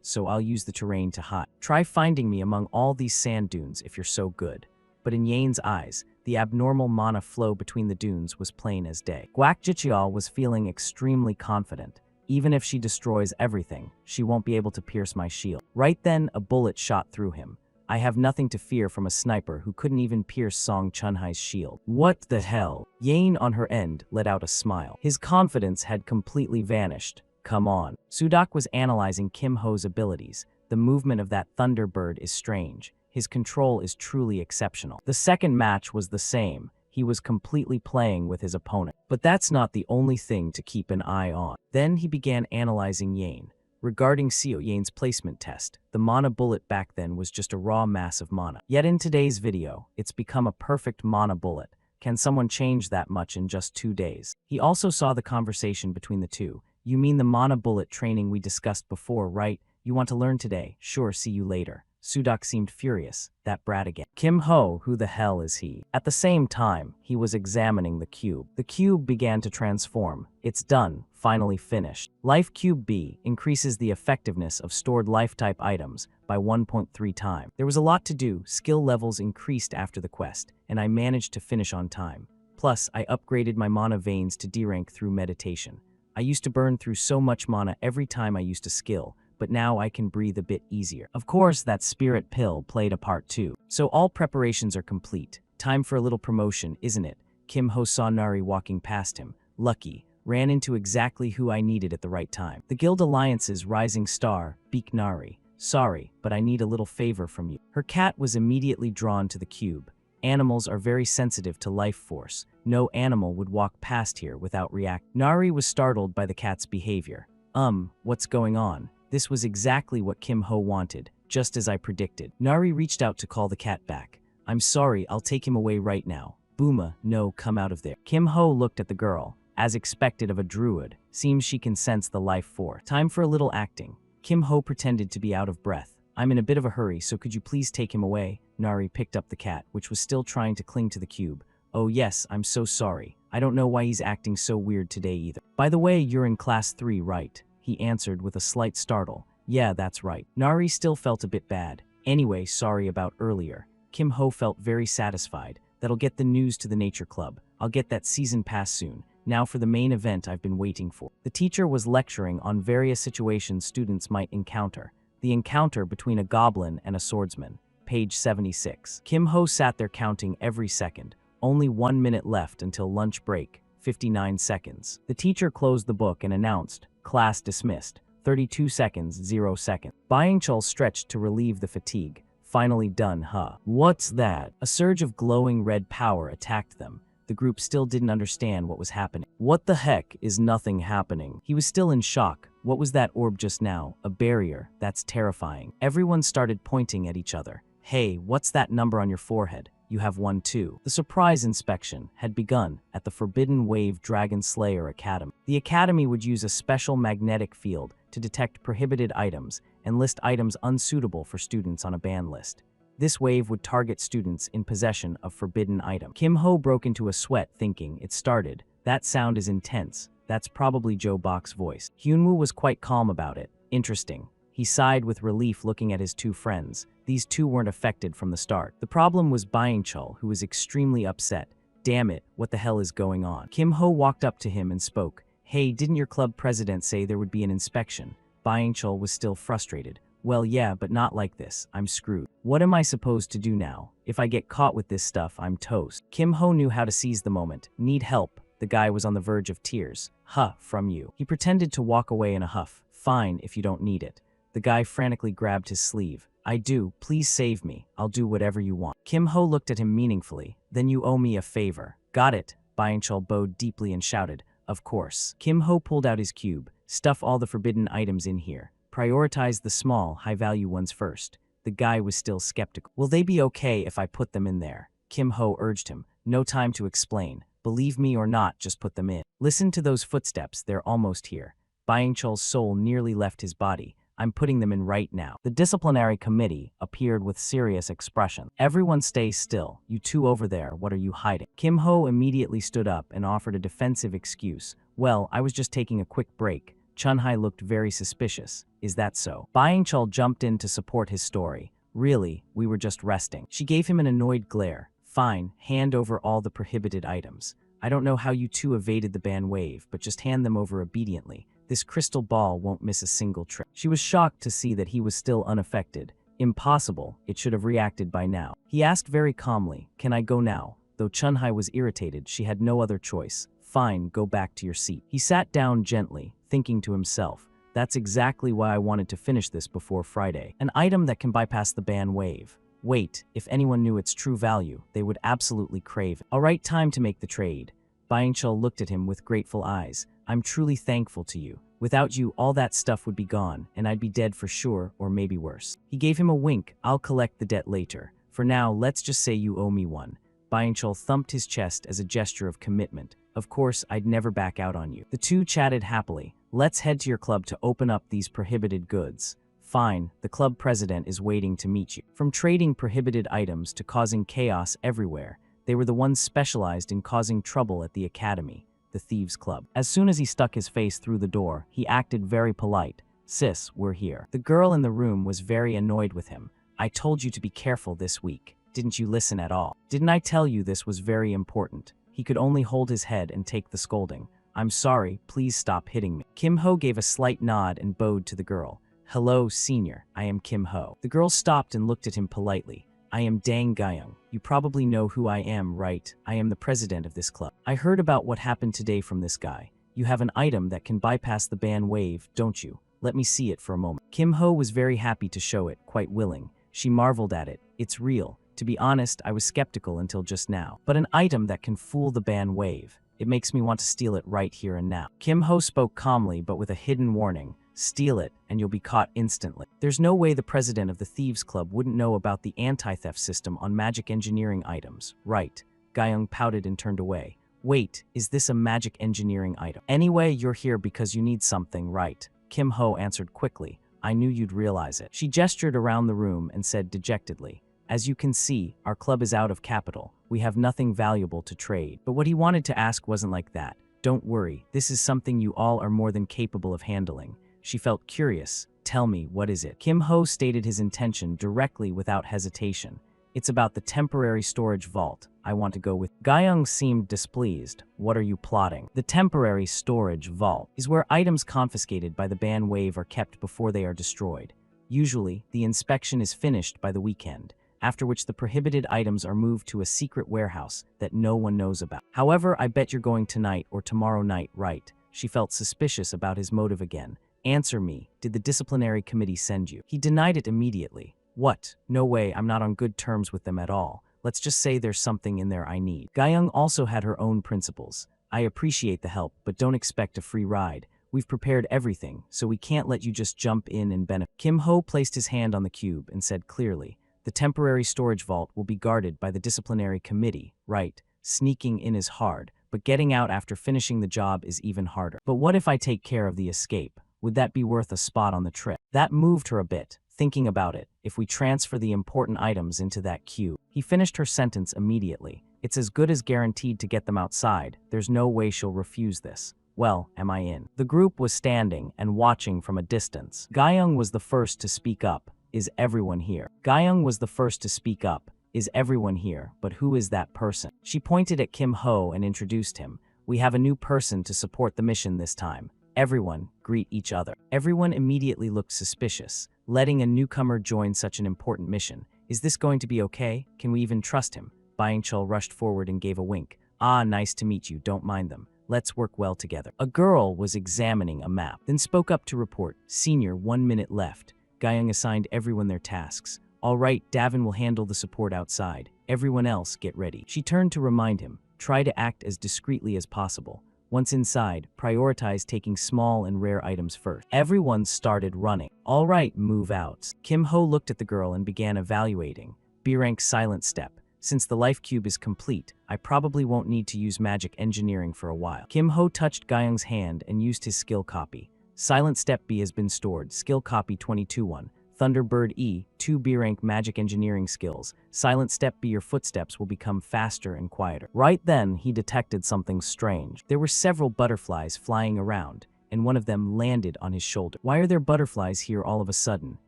So I'll use the terrain to hide. Try finding me among all these sand dunes if you're so good. But in Yane's eyes, the abnormal mana flow between the dunes was plain as day. Guak Jichial was feeling extremely confident. Even if she destroys everything, she won't be able to pierce my shield. Right then, a bullet shot through him. I have nothing to fear from a sniper who couldn't even pierce Song Chunhai's shield. What the hell? Yane on her end let out a smile. His confidence had completely vanished. Come on. Sudak was analyzing Kim Ho's abilities. The movement of that Thunderbird is strange. His control is truly exceptional. The 2nd match was the same. He was completely playing with his opponent. But that's not the only thing to keep an eye on. Then he began analyzing Yane. Regarding Seo Yane's placement test, the mana bullet back then was just a raw mass of mana. Yet in today's video, it's become a perfect mana bullet. Can someone change that much in just 2 days? He also saw the conversation between the two. You mean the mana bullet training we discussed before, right? You want to learn today? Sure, see you later. Sudak seemed furious. That brat again. Kim Ho, who the hell is he? At the same time, he was examining the cube. The cube began to transform. It's done. Finally finished. Life Cube B increases the effectiveness of stored life-type items by 1.3 times. There was a lot to do. Skill levels increased after the quest, and I managed to finish on time. Plus, I upgraded my mana veins to D rank through meditation. I used to burn through so much mana every time I used a skill, but now I can breathe a bit easier. Of course, that spirit pill played a part too. So all preparations are complete. Time for a little promotion, isn't it? Kim Ho saw Nari walking past him. Lucky. Ran into exactly who I needed at the right time. The Guild Alliance's rising star, Beak Nari. Sorry, but I need a little favor from you. Her cat was immediately drawn to the cube. Animals are very sensitive to life force. No animal would walk past here without reacting. Nari was startled by the cat's behavior. What's going on? This was exactly what Kim Ho wanted, just as I predicted. Nari reached out to call the cat back. I'm sorry, I'll take him away right now. Booma, no, come out of there. Kim Ho looked at the girl. As expected of a druid, seems she can sense the life force. Time for a little acting. Kim Ho pretended to be out of breath. I'm in a bit of a hurry, so could you please take him away? Nari picked up the cat, which was still trying to cling to the cube. Oh yes, I'm so sorry. I don't know why he's acting so weird today either. By the way, you're in class 3, right? He answered with a slight startle. Yeah, that's right. Nari still felt a bit bad. Anyway, sorry about earlier. Kim Ho felt very satisfied. That'll get the news to the nature club. I'll get that season pass soon. Now for the main event I've been waiting for. The teacher was lecturing on various situations students might encounter. The encounter between a goblin and a swordsman. Page 76. Kim Ho sat there counting every second. Only 1 minute left until lunch break. 59 seconds. The teacher closed the book and announced, class dismissed. 32 seconds, 0 seconds. Byung-chul stretched to relieve the fatigue. Finally done, huh? What's that? A surge of glowing red power attacked them. The group still didn't understand what was happening. What the heck is nothing happening? He was still in shock. What was that orb just now? A barrier. That's terrifying. Everyone started pointing at each other. Hey, what's that number on your forehead? You have one too. The surprise inspection had begun at the Forbidden Wave Dragon Slayer Academy. The academy would use a special magnetic field to detect prohibited items and list items unsuitable for students on a ban list. This wave would target students in possession of forbidden item. Kim Ho broke into a sweat thinking, it started. That sound is intense. That's probably Joe Bach's voice. Hyunwoo was quite calm about it. Interesting. He sighed with relief looking at his two friends. These two weren't affected from the start. The problem was Byung-chul, who was extremely upset. Damn it, what the hell is going on? Kim Ho walked up to him and spoke. Hey, didn't your club president say there would be an inspection? Byung-chul was still frustrated. Well, yeah, but not like this. I'm screwed. What am I supposed to do now? If I get caught with this stuff, I'm toast. Kim Ho knew how to seize the moment. Need help. The guy was on the verge of tears. Huh, from you. He pretended to walk away in a huff. Fine, if you don't need it. The guy frantically grabbed his sleeve. I do. Please save me. I'll do whatever you want. Kim Ho looked at him meaningfully. Then you owe me a favor. Got it. Byung-chul bowed deeply and shouted. Of course. Kim Ho pulled out his cube. Stuff all the forbidden items in here. Prioritize the small, high-value ones first. The guy was still skeptical. Will they be okay if I put them in there? Kim Ho urged him. No time to explain. Believe me or not, just put them in. Listen to those footsteps. They're almost here. Byung-chul's soul nearly left his body. I'm putting them in right now. The disciplinary committee appeared with serious expression. Everyone stay still. You two over there, what are you hiding? Kim Ho immediately stood up and offered a defensive excuse. Well, I was just taking a quick break. Chun-hai looked very suspicious. Is that so? Byung-chul jumped in to support his story. Really, we were just resting. She gave him an annoyed glare. Fine, hand over all the prohibited items. I don't know how you two evaded the ban wave, but just hand them over obediently. This crystal ball won't miss a single trick. She was shocked to see that he was still unaffected. Impossible, it should have reacted by now. He asked very calmly, can I go now? Though Chun-hai was irritated, she had no other choice. Fine, go back to your seat. He sat down gently, thinking to himself, that's exactly why I wanted to finish this before Friday. An item that can bypass the ban wave. Wait, if anyone knew its true value, they would absolutely crave it. All right, time to make the trade. Byung-chul looked at him with grateful eyes. I'm truly thankful to you. Without you, all that stuff would be gone, and I'd be dead for sure, or maybe worse. He gave him a wink. I'll collect the debt later. For now, let's just say you owe me one. Byung-chul thumped his chest as a gesture of commitment. Of course, I'd never back out on you. The two chatted happily. Let's head to your club to open up these prohibited goods. Fine, the club president is waiting to meet you. From trading prohibited items to causing chaos everywhere, they were the ones specialized in causing trouble at the academy, the Thieves' Club. As soon as he stuck his face through the door, he acted very polite. Sis, we're here. The girl in the room was very annoyed with him. I told you to be careful this week. Didn't you listen at all? Didn't I tell you this was very important? He could only hold his head and take the scolding. I'm sorry, please stop hitting me. Kim Ho gave a slight nod and bowed to the girl. Hello, senior. I am Kim Ho. The girl stopped and looked at him politely. I am Dang Gyeong. You probably know who I am, right? I am the president of this club. I heard about what happened today from this guy. You have an item that can bypass the ban wave, don't you? Let me see it for a moment. Kim Ho was very happy to show it, quite willing. She marveled at it. It's real. To be honest, I was skeptical until just now. But an item that can fool the ban wave. It makes me want to steal it right here and now. Kim Ho spoke calmly but with a hidden warning. Steal it, and you'll be caught instantly. There's no way the president of the Thieves Club wouldn't know about the anti-theft system on magic engineering items, right? Gyeong pouted and turned away. Wait, is this a magic engineering item? Anyway, you're here because you need something, right? Kim Ho answered quickly. I knew you'd realize it. She gestured around the room and said dejectedly, as you can see, our club is out of capital. We have nothing valuable to trade. But what he wanted to ask wasn't like that. Don't worry, this is something you all are more than capable of handling. She felt curious. Tell me, what is it? Kim Ho stated his intention directly without hesitation. It's about the temporary storage vault. I want to go with. Gyeong seemed displeased. What are you plotting? The temporary storage vault is where items confiscated by the ban wave are kept before they are destroyed. Usually, the inspection is finished by the weekend, after which the prohibited items are moved to a secret warehouse that no one knows about. However, I bet you're going tonight or tomorrow night, right? She felt suspicious about his motive again. Answer me, did the disciplinary committee send you? He denied it immediately. What? No way, I'm not on good terms with them at all. Let's just say there's something in there I need. Gyeong also had her own principles. I appreciate the help, but don't expect a free ride. We've prepared everything, so we can't let you just jump in and benefit. Kim Ho placed his hand on the cube and said clearly, the temporary storage vault will be guarded by the disciplinary committee, right? Sneaking in is hard, but getting out after finishing the job is even harder. But what if I take care of the escape? Would that be worth a spot on the trip? That moved her a bit, thinking about it. If we transfer the important items into that queue. He finished her sentence immediately. It's as good as guaranteed to get them outside. There's no way she'll refuse this. Well, am I in? The group was standing and watching from a distance. Gyeong was the first to speak up. Is everyone here? Gyeong was the first to speak up. Is everyone here? But who is that person? She pointed at Kim Ho and introduced him. We have a new person to support the mission this time. Everyone, greet each other. Everyone immediately looked suspicious. Letting a newcomer join such an important mission. Is this going to be okay? Can we even trust him? Byung-chul rushed forward and gave a wink. Ah, nice to meet you, don't mind them. Let's work well together. A girl was examining a map, then spoke up to report. Senior, 1 minute left. Gyeong assigned everyone their tasks. All right, Davin will handle the support outside. Everyone else, get ready. She turned to remind him. Try to act as discreetly as possible. Once inside, prioritize taking small and rare items first. Everyone started running. All right, move out. Kim Ho looked at the girl and began evaluating. B-rank silent step. Since the life cube is complete, I probably won't need to use magic engineering for a while. Kim Ho touched Gyeong's hand and used his skill copy. Silent step B has been stored. Skill copy 22-1. Thunderbird E, 2 B-rank magic engineering skills. Silent step B, your footsteps will become faster and quieter. Right then, he detected something strange. There were several butterflies flying around, and one of them landed on his shoulder. Why are there butterflies here all of a sudden?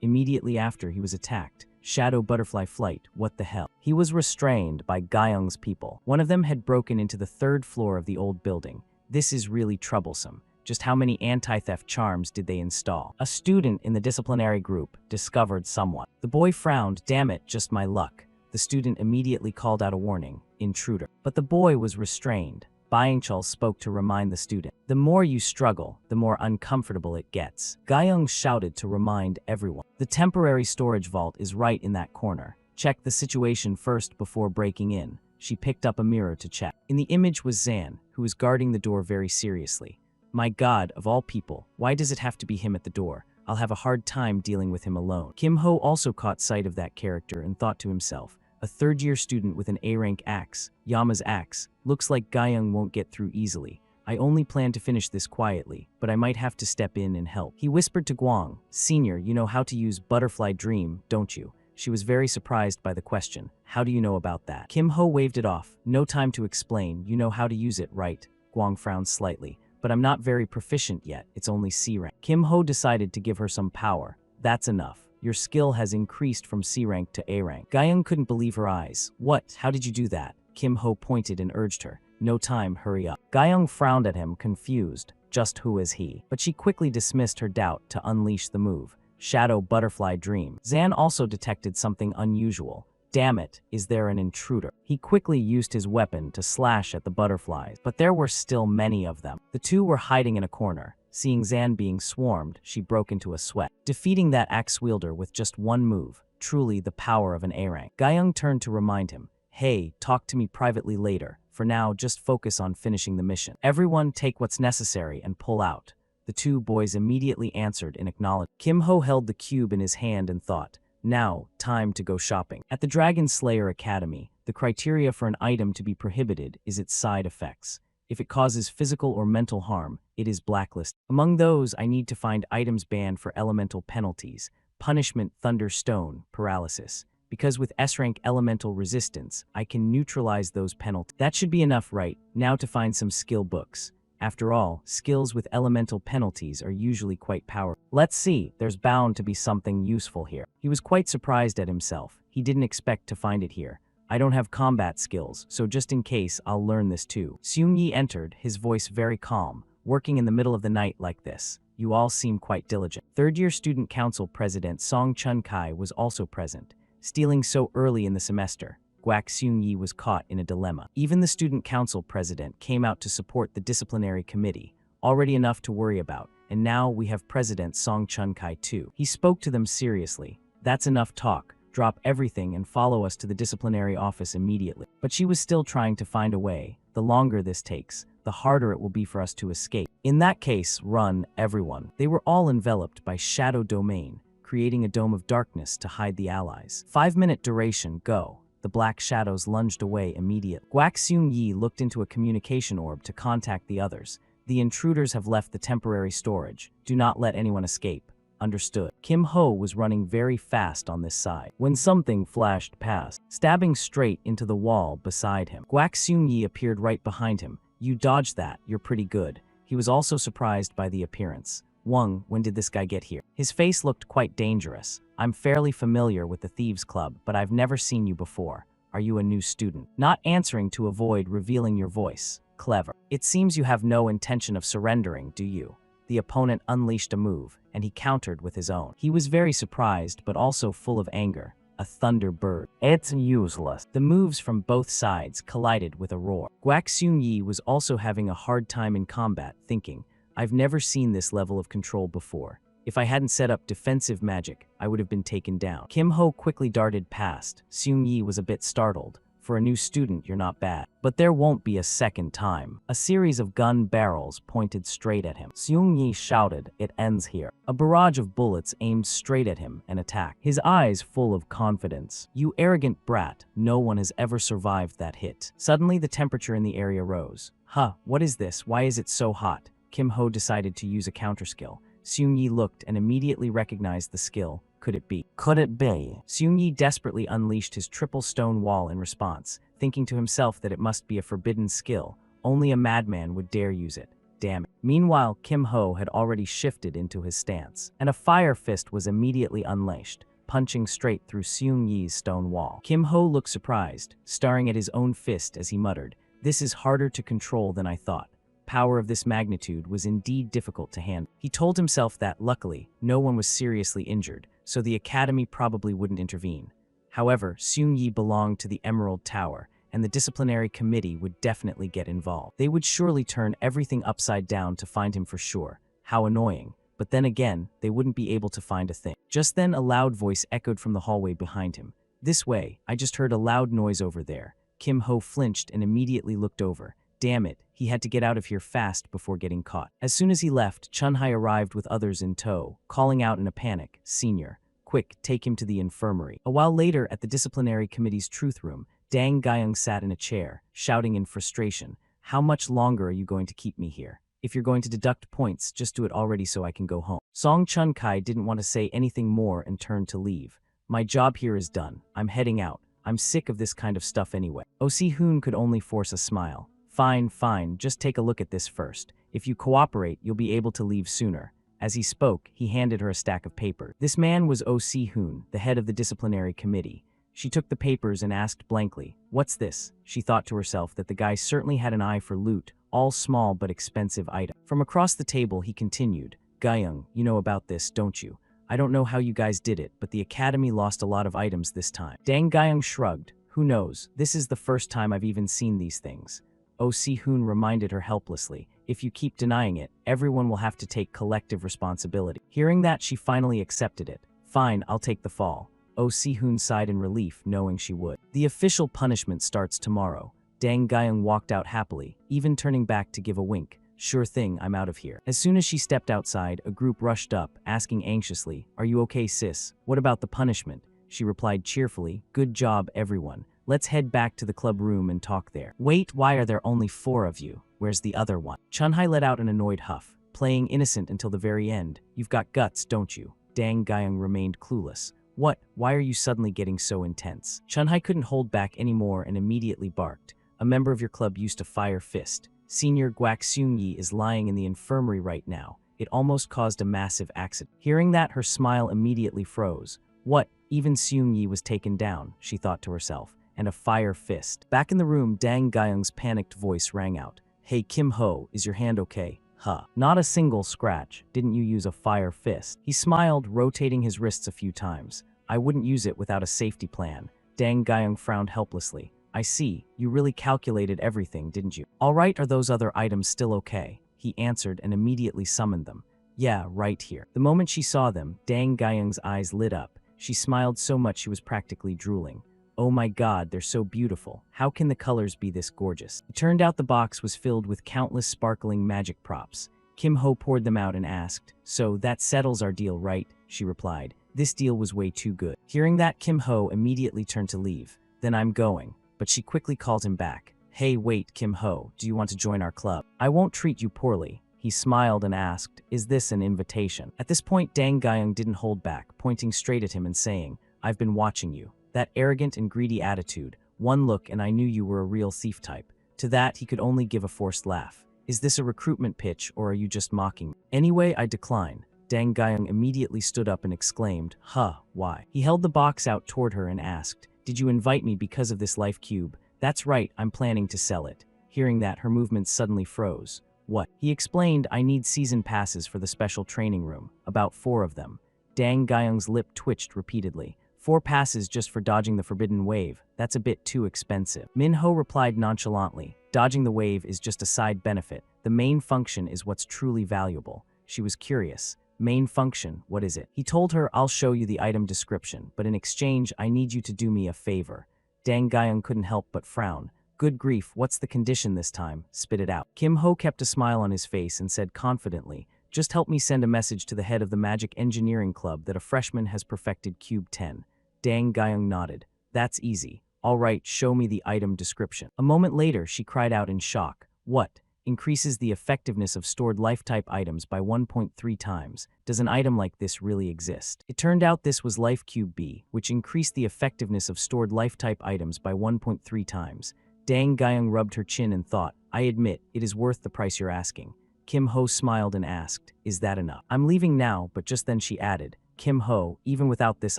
Immediately after he was attacked. Shadow butterfly flight, what the hell? He was restrained by Gyeong's people. One of them had broken into the 3rd floor of the old building. This is really troublesome. Just how many anti-theft charms did they install? A student in the disciplinary group discovered someone. The boy frowned. Damn it, just my luck. The student immediately called out a warning. Intruder. But the boy was restrained. Byung-chul spoke to remind the student. The more you struggle, the more uncomfortable it gets. Gyeong shouted to remind everyone. The temporary storage vault is right in that corner. Check the situation first before breaking in. She picked up a mirror to check. In the image was Zan, who was guarding the door very seriously. My God, of all people, why does it have to be him at the door? I'll have a hard time dealing with him alone. Kim Ho also caught sight of that character and thought to himself, a 3rd-year student with an A-rank axe, Yama's axe, looks like Gyeong won't get through easily. I only plan to finish this quietly, but I might have to step in and help. He whispered to Gwang, Senior, you know how to use Butterfly Dream, don't you? She was very surprised by the question. How do you know about that? Kim Ho waved it off. No time to explain, you know how to use it, right? Gwang frowned slightly. But I'm not very proficient yet, it's only C rank. Kim Ho decided to give her some power. That's enough. Your skill has increased from C rank to A rank. Gyeong couldn't believe her eyes. What? How did you do that? Kim Ho pointed and urged her. No time, hurry up. Gyeong frowned at him, confused. Just who is he? But she quickly dismissed her doubt to unleash the move. Shadow Butterfly Dream. Zan also detected something unusual. Damn it, is there an intruder? He quickly used his weapon to slash at the butterflies, but there were still many of them. The two were hiding in a corner. Seeing Zan being swarmed, she broke into a sweat. Defeating that axe wielder with just one move, truly the power of an A rank. Gyeong turned to remind him, "Hey, talk to me privately later. For now, just focus on finishing the mission. Everyone take what's necessary and pull out." The two boys immediately answered in acknowledgement. Kim Ho held the cube in his hand and thought, "Now, time to go shopping." At the Dragon Slayer Academy, the criteria for an item to be prohibited is its side effects. If it causes physical or mental harm, it is blacklisted. Among those, I need to find items banned for elemental penalties, punishment, thunderstone, paralysis. Because with S-rank elemental resistance, I can neutralize those penalties. That should be enough, right? Now to find some skill books. After all, skills with elemental penalties are usually quite powerful. Let's see, there's bound to be something useful here. He was quite surprised at himself. He didn't expect to find it here. I don't have combat skills, so just in case, I'll learn this too. Seung Yi entered, his voice very calm. Working in the middle of the night like this, you all seem quite diligent. Third-year Student Council President Song Chun-kai was also present. Stealing so early in the semester, Guak Seung Yi was caught in a dilemma. Even the Student Council President came out to support the disciplinary committee, already enough to worry about, and now we have President Song Chun-kai too. He spoke to them seriously. "That's enough talk. Drop everything and follow us to the disciplinary office immediately." But she was still trying to find a way. The longer this takes, the harder it will be for us to escape. In that case, run, everyone. They were all enveloped by Shadow Domain, creating a dome of darkness to hide the allies. 5-minute duration, go. The black shadows lunged away immediately. Guak Seung Yi looked into a communication orb to contact the others. "The intruders have left the temporary storage. Do not let anyone escape. Understood." Kim Ho was running very fast on this side when something flashed past, stabbing straight into the wall beside him. Guak Seung Yi appeared right behind him. "You dodged that, you're pretty good." He was also surprised by the appearance. "Wang, when did this guy get here?" His face looked quite dangerous. "I'm fairly familiar with the Thieves Club, but I've never seen you before. Are you a new student?" Not answering to avoid revealing your voice. Clever. "It seems you have no intention of surrendering, do you?" The opponent unleashed a move, and he countered with his own. He was very surprised, but also full of anger. A thunderbird. "It's useless." The moves from both sides collided with a roar. Guak Seung Yi was also having a hard time in combat, thinking, "I've never seen this level of control before. If I hadn't set up defensive magic, I would have been taken down." Kim Ho quickly darted past. Seung Yi was a bit startled. "For a new student, you're not bad. But there won't be a second time." A series of gun barrels pointed straight at him. Seung Yi shouted, "It ends here." A barrage of bullets aimed straight at him and attacked, his eyes full of confidence. "You arrogant brat, no one has ever survived that hit." Suddenly the temperature in the area rose. "Huh, what is this? Why is it so hot?" Kim Ho decided to use a counterskill. Seung Yi looked and immediately recognized the skill. Could it be? Could it be? Seung Yi desperately unleashed his triple stone wall in response, thinking to himself that it must be a forbidden skill. Only a madman would dare use it. Damn it. Meanwhile, Kim Ho had already shifted into his stance, and a fire fist was immediately unleashed, punching straight through Seung Yi's stone wall. Kim Ho looked surprised, staring at his own fist as he muttered, "This is harder to control than I thought." Power of this magnitude was indeed difficult to handle. He told himself that, luckily, no one was seriously injured, so the academy probably wouldn't intervene. However, Seung Yi belonged to the Emerald Tower, and the disciplinary committee would definitely get involved. They would surely turn everything upside down to find him for sure. How annoying. But then again, they wouldn't be able to find a thing. Just then a loud voice echoed from the hallway behind him. "This way, I just heard a loud noise over there." Kim Ho flinched and immediately looked over. Damn it, he had to get out of here fast before getting caught. As soon as he left, Chun-hai arrived with others in tow, calling out in a panic, "Senior, quick, take him to the infirmary." A while later, at the disciplinary committee's truth room, Dang Guyung sat in a chair, shouting in frustration, "How much longer are you going to keep me here? If you're going to deduct points, just do it already so I can go home." Song Chun-kai didn't want to say anything more and turned to leave. "My job here is done. I'm heading out. I'm sick of this kind of stuff anyway." Oh Si-hoon could only force a smile. Fine, just take a look at this first. If you cooperate, you'll be able to leave sooner." As he spoke, he handed her a stack of papers. This man was Oh Si-hoon, the head of the disciplinary committee. She took the papers and asked blankly, "What's this?" She thought to herself that the guy certainly had an eye for loot, all small but expensive items. From across the table, he continued, "Guyung, you know about this, don't you? I don't know how you guys did it, but the academy lost a lot of items this time." Dang Guyung shrugged. "Who knows? This is the first time I've even seen these things." Oh Si-hoon reminded her helplessly, "If you keep denying it, everyone will have to take collective responsibility." Hearing that, she finally accepted it. "Fine, I'll take the fall. Oh, Si-hoon sighed in relief, knowing she would. The official punishment starts tomorrow. Dang Gyeong walked out happily, even turning back to give a wink. Sure thing, I'm out of here. As soon as she stepped outside, a group rushed up, asking anxiously, Are you okay, sis? What about the punishment? She replied cheerfully, Good job, everyone. Let's head back to the club room and talk there. Wait, why are there only 4 of you? Where's the other one? Chunhai let out an annoyed huff, playing innocent until the very end. You've got guts, don't you? Dang Gyeong remained clueless. What? Why are you suddenly getting so intense? Chunhai couldn't hold back anymore and immediately barked. A member of your club used to fire fist. Senior Guak Seung-yi is lying in the infirmary right now. It almost caused a massive accident. Hearing that, her smile immediately froze. What? Even Seung-yi was taken down, she thought to herself. And a fire fist. Back in the room, Dang Gyeong's panicked voice rang out. Hey Kim Ho, is your hand okay? Huh. Not a single scratch. Didn't you use a fire fist? He smiled, rotating his wrists a few times. I wouldn't use it without a safety plan. Dang Gyeong frowned helplessly. I see. You really calculated everything, didn't you? All right, are those other items still okay? He answered and immediately summoned them. Yeah, right here. The moment she saw them, Dang Gyeong's eyes lit up. She smiled so much she was practically drooling. Oh my god, they're so beautiful. How can the colors be this gorgeous? It turned out the box was filled with countless sparkling magic props. Kim Ho poured them out and asked, So that settles our deal, right? She replied. This deal was way too good. Hearing that, Kim Ho immediately turned to leave. Then I'm going. But she quickly called him back. Hey, wait, Kim Ho, do you want to join our club? I won't treat you poorly. He smiled and asked, Is this an invitation? At this point, Dang Gyeong didn't hold back, pointing straight at him and saying, I've been watching you. That arrogant and greedy attitude. One look and I knew you were a real thief type. To that, he could only give a forced laugh. Is this a recruitment pitch or are you just mocking me? Anyway, I decline. Dang Gyeong immediately stood up and exclaimed, Huh, why? He held the box out toward her and asked, Did you invite me because of this life cube? That's right, I'm planning to sell it. Hearing that, her movements suddenly froze. What? He explained, I need season passes for the special training room, about 4 of them. Dang Gyeong's lip twitched repeatedly. 4 passes just for dodging the forbidden wave. That's a bit too expensive. Min Ho replied nonchalantly, Dodging the wave is just a side benefit. The main function is what's truly valuable. She was curious. Main function, what is it? He told her, I'll show you the item description, but in exchange, I need you to do me a favor. Dang Gyeong couldn't help but frown. Good grief, what's the condition this time? Spit it out. Kim Ho kept a smile on his face and said confidently, Just help me send a message to the head of the Magic Engineering Club that a freshman has perfected Cube 10. Dang Gyeong nodded. That's easy. All right, show me the item description. A moment later, she cried out in shock. What? Increases the effectiveness of stored life-type items by 1.3 times. Does an item like this really exist? It turned out this was Life Cube B, which increased the effectiveness of stored life-type items by 1.3 times. Dang Gyeong rubbed her chin and thought, I admit, it is worth the price you're asking. Kim Ho smiled and asked, Is that enough? I'm leaving now, but just then she added, Kim Ho, even without this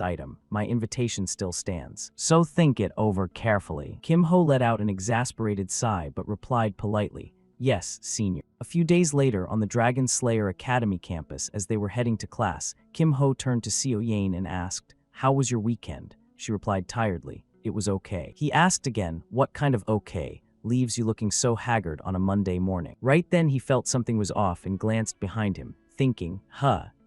item, my invitation still stands. So think it over carefully. Kim Ho let out an exasperated sigh but replied politely, Yes, senior. A few days later, on the Dragon Slayer Academy campus, as they were heading to class, Kim Ho turned to Seo Yain and asked, How was your weekend? She replied tiredly, It was okay. He asked again, What kind of okay leaves you looking so haggard on a Monday morning? Right then he felt something was off and glanced behind him, thinking,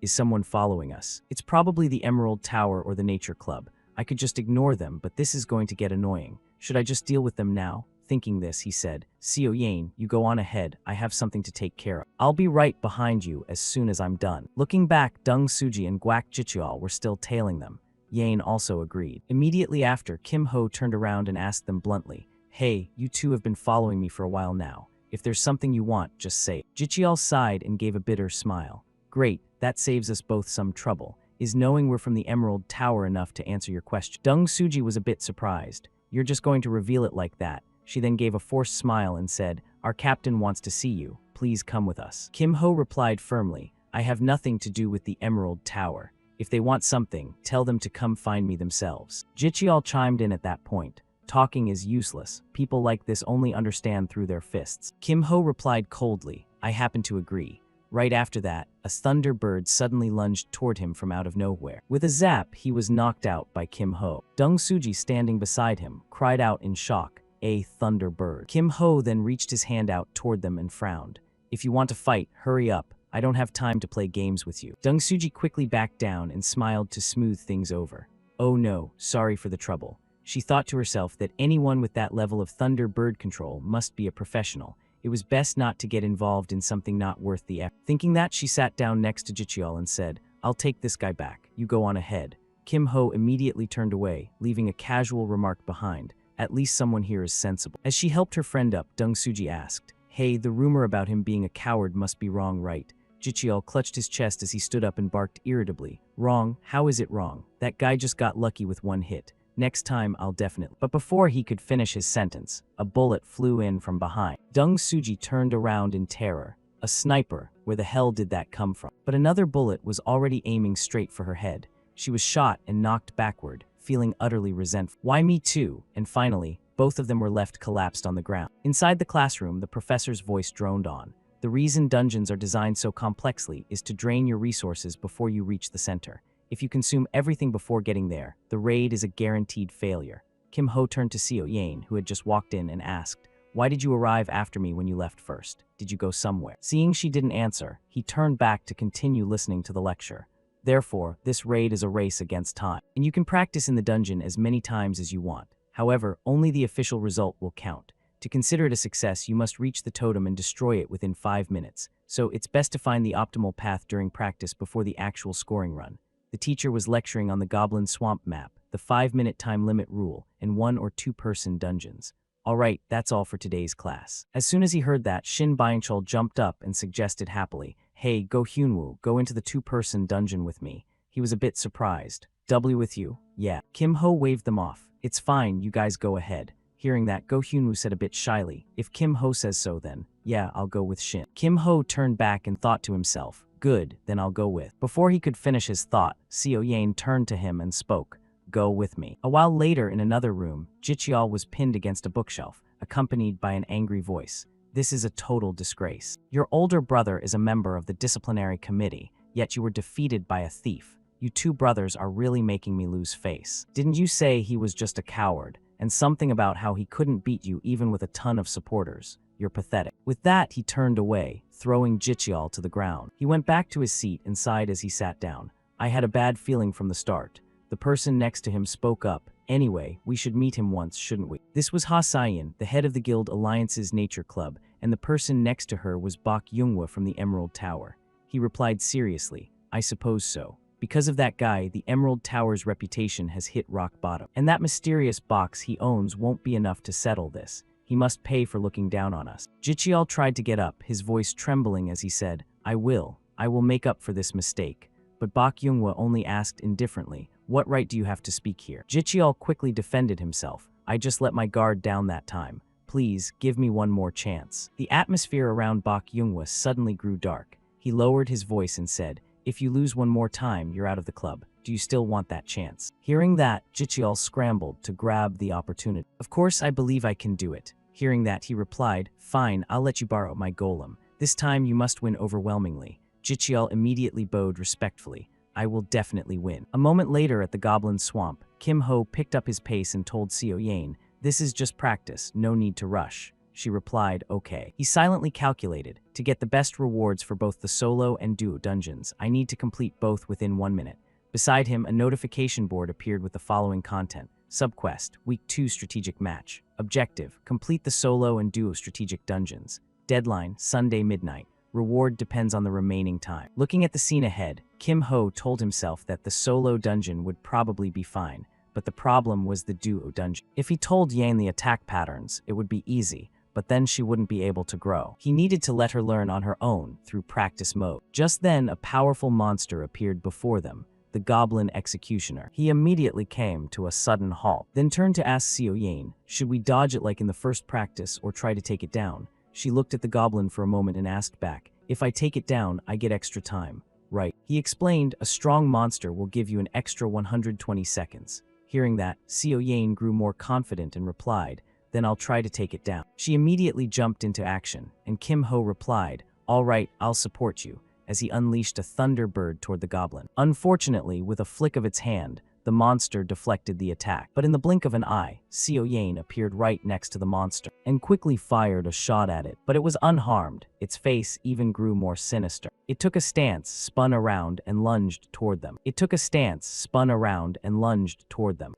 is someone following us? It's probably the Emerald Tower or the Nature Club. I could just ignore them, but this is going to get annoying. Should I just deal with them now? Thinking this, he said, Seo Yain, you go on ahead, I have something to take care of. I'll be right behind you as soon as I'm done. Looking back, Dung Suji and Guak Jicheol were still tailing them. Yain also agreed. Immediately after, Kim Ho turned around and asked them bluntly, Hey, you two have been following me for a while now. If there's something you want, just say it. Jicheol sighed and gave a bitter smile. Great, that saves us both some trouble. Is knowing we're from the Emerald Tower enough to answer your question? Dung Suji was a bit surprised. You're just going to reveal it like that? She then gave a forced smile and said, Our captain wants to see you. Please come with us. Kim Ho replied firmly, I have nothing to do with the Emerald Tower. If they want something, tell them to come find me themselves. Jicheol chimed in at that point. Talking is useless. People like this only understand through their fists. Kim Ho replied coldly, I happen to agree. Right after that, a thunderbird suddenly lunged toward him from out of nowhere. With a zap, he was knocked out by Kim Ho. Dung Suji, standing beside him, cried out in shock, A thunderbird. Kim Ho then reached his hand out toward them and frowned. If you want to fight, hurry up. I don't have time to play games with you. Dung Suji quickly backed down and smiled to smooth things over. Oh no, sorry for the trouble. She thought to herself that anyone with that level of thunder bird control must be a professional. It was best not to get involved in something not worth the effort. Thinking that, she sat down next to Jicheol and said, I'll take this guy back. You go on ahead. Kim Ho immediately turned away, leaving a casual remark behind. At least someone here is sensible. As she helped her friend up, Dong Suji asked, Hey, the rumor about him being a coward must be wrong, right? Jicheol clutched his chest as he stood up and barked irritably. Wrong? How is it wrong? That guy just got lucky with one hit. Next time, I'll definitely. But before he could finish his sentence, a bullet flew in from behind. Dong Suji turned around in terror. A sniper? Where the hell did that come from? But another bullet was already aiming straight for her head. She was shot and knocked backward, feeling utterly resentful. Why me too? And finally, both of them were left collapsed on the ground. Inside the classroom, the professor's voice droned on. The reason dungeons are designed so complexly is to drain your resources before you reach the center. If you consume everything before getting there, the raid is a guaranteed failure. Kim Ho turned to Seo Yain, who had just walked in, and asked, Why did you arrive after me when you left first? Did you go somewhere? Seeing she didn't answer, he turned back to continue listening to the lecture. Therefore, this raid is a race against time, and you can practice in the dungeon as many times as you want. However, only the official result will count. To consider it a success, you must reach the totem and destroy it within 5 minutes. So it's best to find the optimal path during practice before the actual scoring run. The teacher was lecturing on the Goblin Swamp map, the 5-minute time limit rule, and 1- or 2-person dungeons. Alright, that's all for today's class. As soon as he heard that, Shin Byung-chul jumped up and suggested happily, Hey, Go Hyunwoo, go into the 2-person dungeon with me. He was a bit surprised. W with you? Yeah. Kim Ho waved them off. It's fine, you guys go ahead. Hearing that, Go Hyunwoo said a bit shyly, If Kim Ho says so then, yeah, I'll go with Shin. Kim Ho turned back and thought to himself, Good, then I'll go with. Before he could finish his thought, Seo Yain turned to him and spoke, Go with me. A while later, in another room, Jicheol was pinned against a bookshelf, accompanied by an angry voice. This is a total disgrace. Your older brother is a member of the disciplinary committee, yet you were defeated by a thief. You two brothers are really making me lose face. Didn't you say he was just a coward? And something about how he couldn't beat you even with a ton of supporters. You're pathetic. With that, he turned away, throwing Jicheol to the ground. He went back to his seat and sighed as he sat down. I had a bad feeling from the start. The person next to him spoke up. Anyway, we should meet him once, shouldn't we? This was Ha Sayan, the head of the Guild Alliance's Nature Club, and the person next to her was Bok Yoonghwa from the Emerald Tower. He replied seriously, I suppose so. Because of that guy, the Emerald Tower's reputation has hit rock bottom. And that mysterious box he owns won't be enough to settle this. He must pay for looking down on us. Jicheol tried to get up, his voice trembling as he said, I will make up for this mistake. But Bok Yoonghwa only asked indifferently, What right do you have to speak here? Jicheol quickly defended himself. I just let my guard down that time. Please, give me one more chance. The atmosphere around Bok Yoonghwa suddenly grew dark. He lowered his voice and said, If you lose one more time, you're out of the club. Do you still want that chance? Hearing that, Jicheol scrambled to grab the opportunity. Of course, I believe I can do it. Hearing that, he replied, Fine, I'll let you borrow my golem. This time you must win overwhelmingly. Jicheol immediately bowed respectfully. I will definitely win. A moment later at the Goblin Swamp, Kim Ho picked up his pace and told Seo Yain, This is just practice, no need to rush. She replied, Okay. He silently calculated, to get the best rewards for both the solo and duo dungeons, I need to complete both within 1 minute. Beside him, a notification board appeared with the following content. Subquest, Week 2 Strategic Match. Objective, complete the solo and duo strategic dungeons. Deadline, Sunday midnight. Reward depends on the remaining time. Looking at the scene ahead, Kim Ho told himself that the solo dungeon would probably be fine, but the problem was the duo dungeon. If he told Yang the attack patterns, it would be easy, but then she wouldn't be able to grow. He needed to let her learn on her own through practice mode. Just then, a powerful monster appeared before them, the Goblin Executioner. He immediately came to a sudden halt, then turned to ask Seo Yain, should we dodge it like in the first practice or try to take it down? She looked at the goblin for a moment and asked back, if I take it down, I get extra time. Right. He explained, a strong monster will give you an extra 120 seconds. Hearing that, Seo Yain grew more confident and replied, then I'll try to take it down. She immediately jumped into action, and Kim Ho replied, all right, I'll support you, as he unleashed a thunderbird toward the goblin. Unfortunately, with a flick of its hand, the monster deflected the attack. But in the blink of an eye, Seo Yane appeared right next to the monster and quickly fired a shot at it. But it was unharmed. Its face even grew more sinister. It took a stance, spun around, and lunged toward them. It took a stance, spun around, and lunged toward them.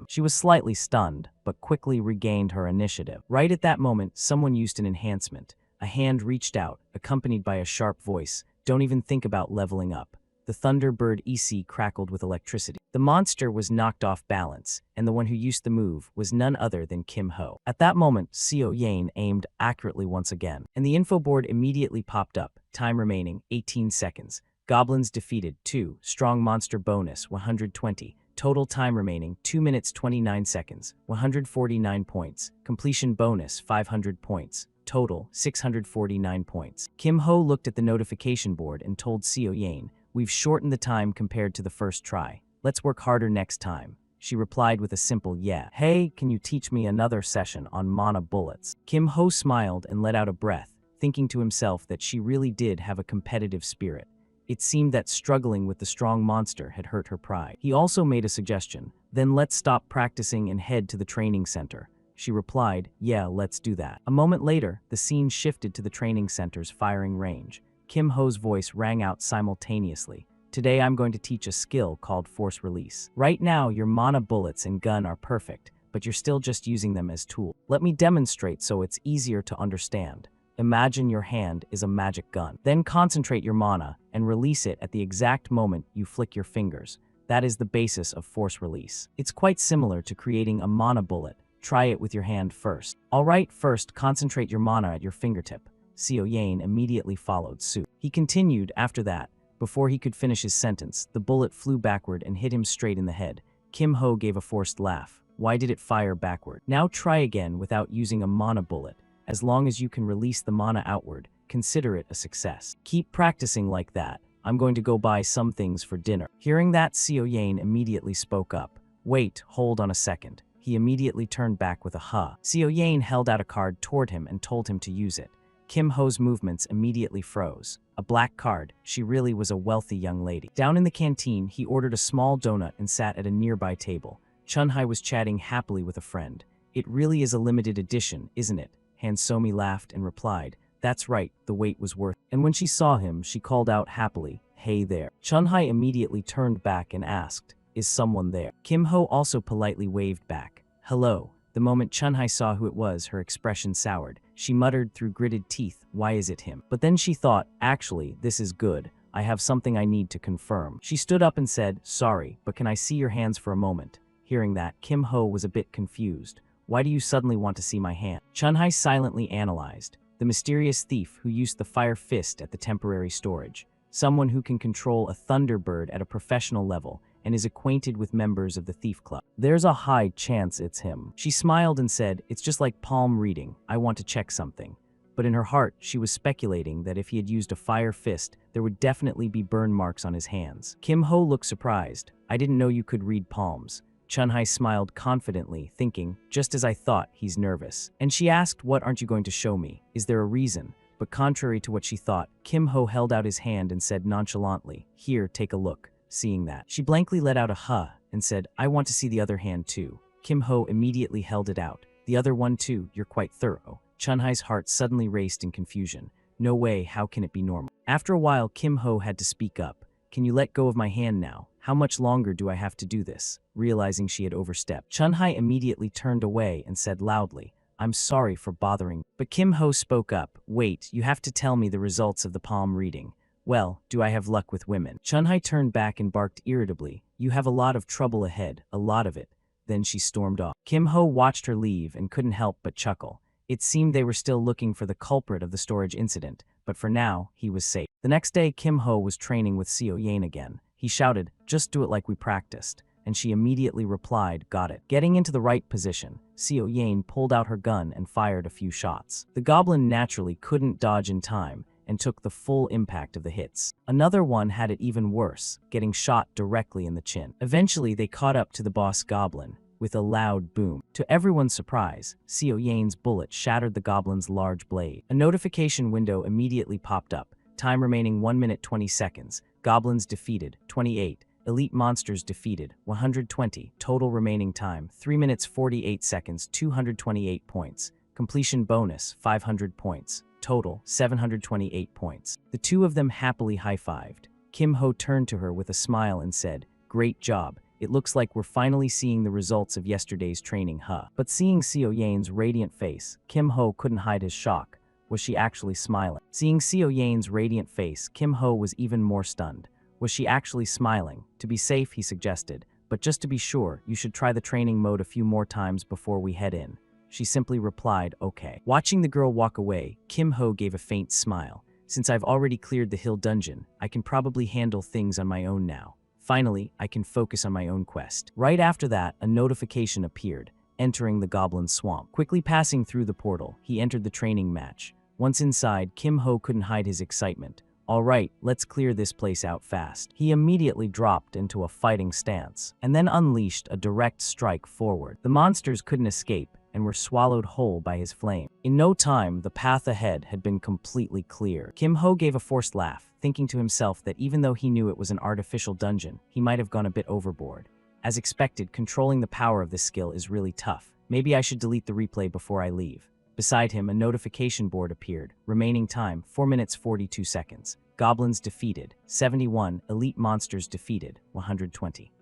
She was slightly stunned, but quickly regained her initiative. Right at that moment, someone used an enhancement. A hand reached out, accompanied by a sharp voice. Don't even think about leveling up. The Thunderbird EC crackled with electricity. The monster was knocked off balance, and the one who used the move was none other than Kim Ho. At that moment, Seo Yane aimed accurately once again, and the info board immediately popped up. Time remaining, 18 seconds. Goblins defeated, 2. Strong monster bonus, 120. Total time remaining, 2 minutes 29 seconds, 149 points. Completion bonus, 500 points. Total, 649 points. Kim Ho looked at the notification board and told Seo Yane, "We've shortened the time compared to the first try. Let's work harder next time." She replied with a simple yeah. "Hey, can you teach me another session on mana bullets?" Kim Ho smiled and let out a breath, thinking to himself that she really did have a competitive spirit. It seemed that struggling with the strong monster had hurt her pride. He also made a suggestion. "Then let's stop practicing and head to the training center." She replied, "Yeah, let's do that." A moment later, the scene shifted to the training center's firing range. Kim Ho's voice rang out simultaneously. "Today I'm going to teach a skill called force release. Right now, your mana bullets and gun are perfect, but you're still just using them as tools. Let me demonstrate so it's easier to understand. Imagine your hand is a magic gun. Then concentrate your mana and release it at the exact moment you flick your fingers. That is the basis of force release. It's quite similar to creating a mana bullet. Try it with your hand first." "Alright, first concentrate your mana at your fingertip." Seo Yane immediately followed suit. He continued after that. Before he could finish his sentence, the bullet flew backward and hit him straight in the head. Kim Ho gave a forced laugh. Why did it fire backward? "Now try again without using a mana bullet. As long as you can release the mana outward, consider it a success. Keep practicing like that. I'm going to go buy some things for dinner." Hearing that, Seo Yane immediately spoke up. "Wait, hold on a second." He immediately turned back with a huh. Seo Yane held out a card toward him and told him to use it. Kim Ho's movements immediately froze. A black card. She really was a wealthy young lady. Down in the canteen, he ordered a small donut and sat at a nearby table. Chun-Hai was chatting happily with a friend. "It really is a limited edition, isn't it?" Hansomi laughed and replied, "That's right, the wait was worth it." And when she saw him, she called out happily, "Hey there." Chun-Hai immediately turned back and asked, "Is someone there?" Kim Ho also politely waved back, "Hello." The moment Chun-Hai saw who it was, her expression soured. She muttered through gritted teeth, "Why is it him?" But then she thought, "Actually, this is good. I have something I need to confirm." She stood up and said, "Sorry, but can I see your hands for a moment?" Hearing that, Kim Ho was a bit confused. "Why do you suddenly want to see my hand?" Chun-Hai silently analyzed. The mysterious thief who used the fire fist at the temporary storage. Someone who can control a Thunderbird at a professional level and is acquainted with members of the Thief Club. "There's a high chance it's him." She smiled and said, "It's just like palm reading. I want to check something." But in her heart, she was speculating that if he had used a fire fist, there would definitely be burn marks on his hands. Kim Ho looked surprised. "I didn't know you could read palms." Chun-Hai smiled confidently, thinking, "Just as I thought, he's nervous." And she asked, "What aren't you going to show me? Is there a reason?" But contrary to what she thought, Kim Ho held out his hand and said nonchalantly, "Here, take a look." Seeing that, she blankly let out a huh and said, "I want to see the other hand too." Kim Ho immediately held it out. "The other one too, you're quite thorough." Chun-Hai's heart suddenly raced in confusion. No way, how can it be normal? After a while, Kim Ho had to speak up. "Can you let go of my hand now? How much longer do I have to do this?" Realizing she had overstepped, Chun-Hai immediately turned away and said loudly, "I'm sorry for bothering." But Kim Ho spoke up, "Wait, you have to tell me the results of the palm reading." "Well, do I have luck with women?" Chun-Hai turned back and barked irritably, "You have a lot of trouble ahead, a lot of it." Then she stormed off. Kim Ho watched her leave and couldn't help but chuckle. It seemed they were still looking for the culprit of the storage incident, but for now, he was safe. The next day, Kim Ho was training with Seo Yane again. He shouted, "Just do it like we practiced." And she immediately replied, "Got it." Getting into the right position, Seo Yane pulled out her gun and fired a few shots. The goblin naturally couldn't dodge in time and took the full impact of the hits. Another one had it even worse, getting shot directly in the chin. Eventually, they caught up to the boss goblin with a loud boom. To everyone's surprise, Seo Yane's bullet shattered the goblin's large blade. A notification window immediately popped up. Time remaining 1 minute 20 seconds. Goblins defeated, 28. elite monsters defeated, 120, total remaining time, 3 minutes 48 seconds, 228 points, completion bonus, 500 points, total, 728 points. The two of them happily high-fived. Kim Ho turned to her with a smile and said, "Great job. It looks like we're finally seeing the results of yesterday's training, huh?" But seeing Seo Yane's radiant face, Kim Ho couldn't hide his shock. Was she actually smiling? Seeing Seo Yane's radiant face, Kim Ho was even more stunned. Was she actually smiling? To be safe, he suggested, but just to be sure, you should try the training mode a few more times before we head in. She simply replied, "Okay." Watching the girl walk away, Kim Ho gave a faint smile. Since I've already cleared the hill dungeon, I can probably handle things on my own now. Finally, I can focus on my own quest. Right after that, a notification appeared, entering the goblin swamp. Quickly passing through the portal, he entered the training match. Once inside, Kim Ho couldn't hide his excitement. "All right, let's clear this place out fast." He immediately dropped into a fighting stance, and then unleashed a direct strike forward. The monsters couldn't escape, and were swallowed whole by his flame. In no time, the path ahead had been completely clear. Kim Ho gave a forced laugh, thinking to himself that even though he knew it was an artificial dungeon, he might have gone a bit overboard. As expected, controlling the power of this skill is really tough. Maybe I should delete the replay before I leave. Beside him, a notification board appeared. Remaining time, 4 minutes 42 seconds. Goblins defeated, 71. Elite monsters defeated, 120.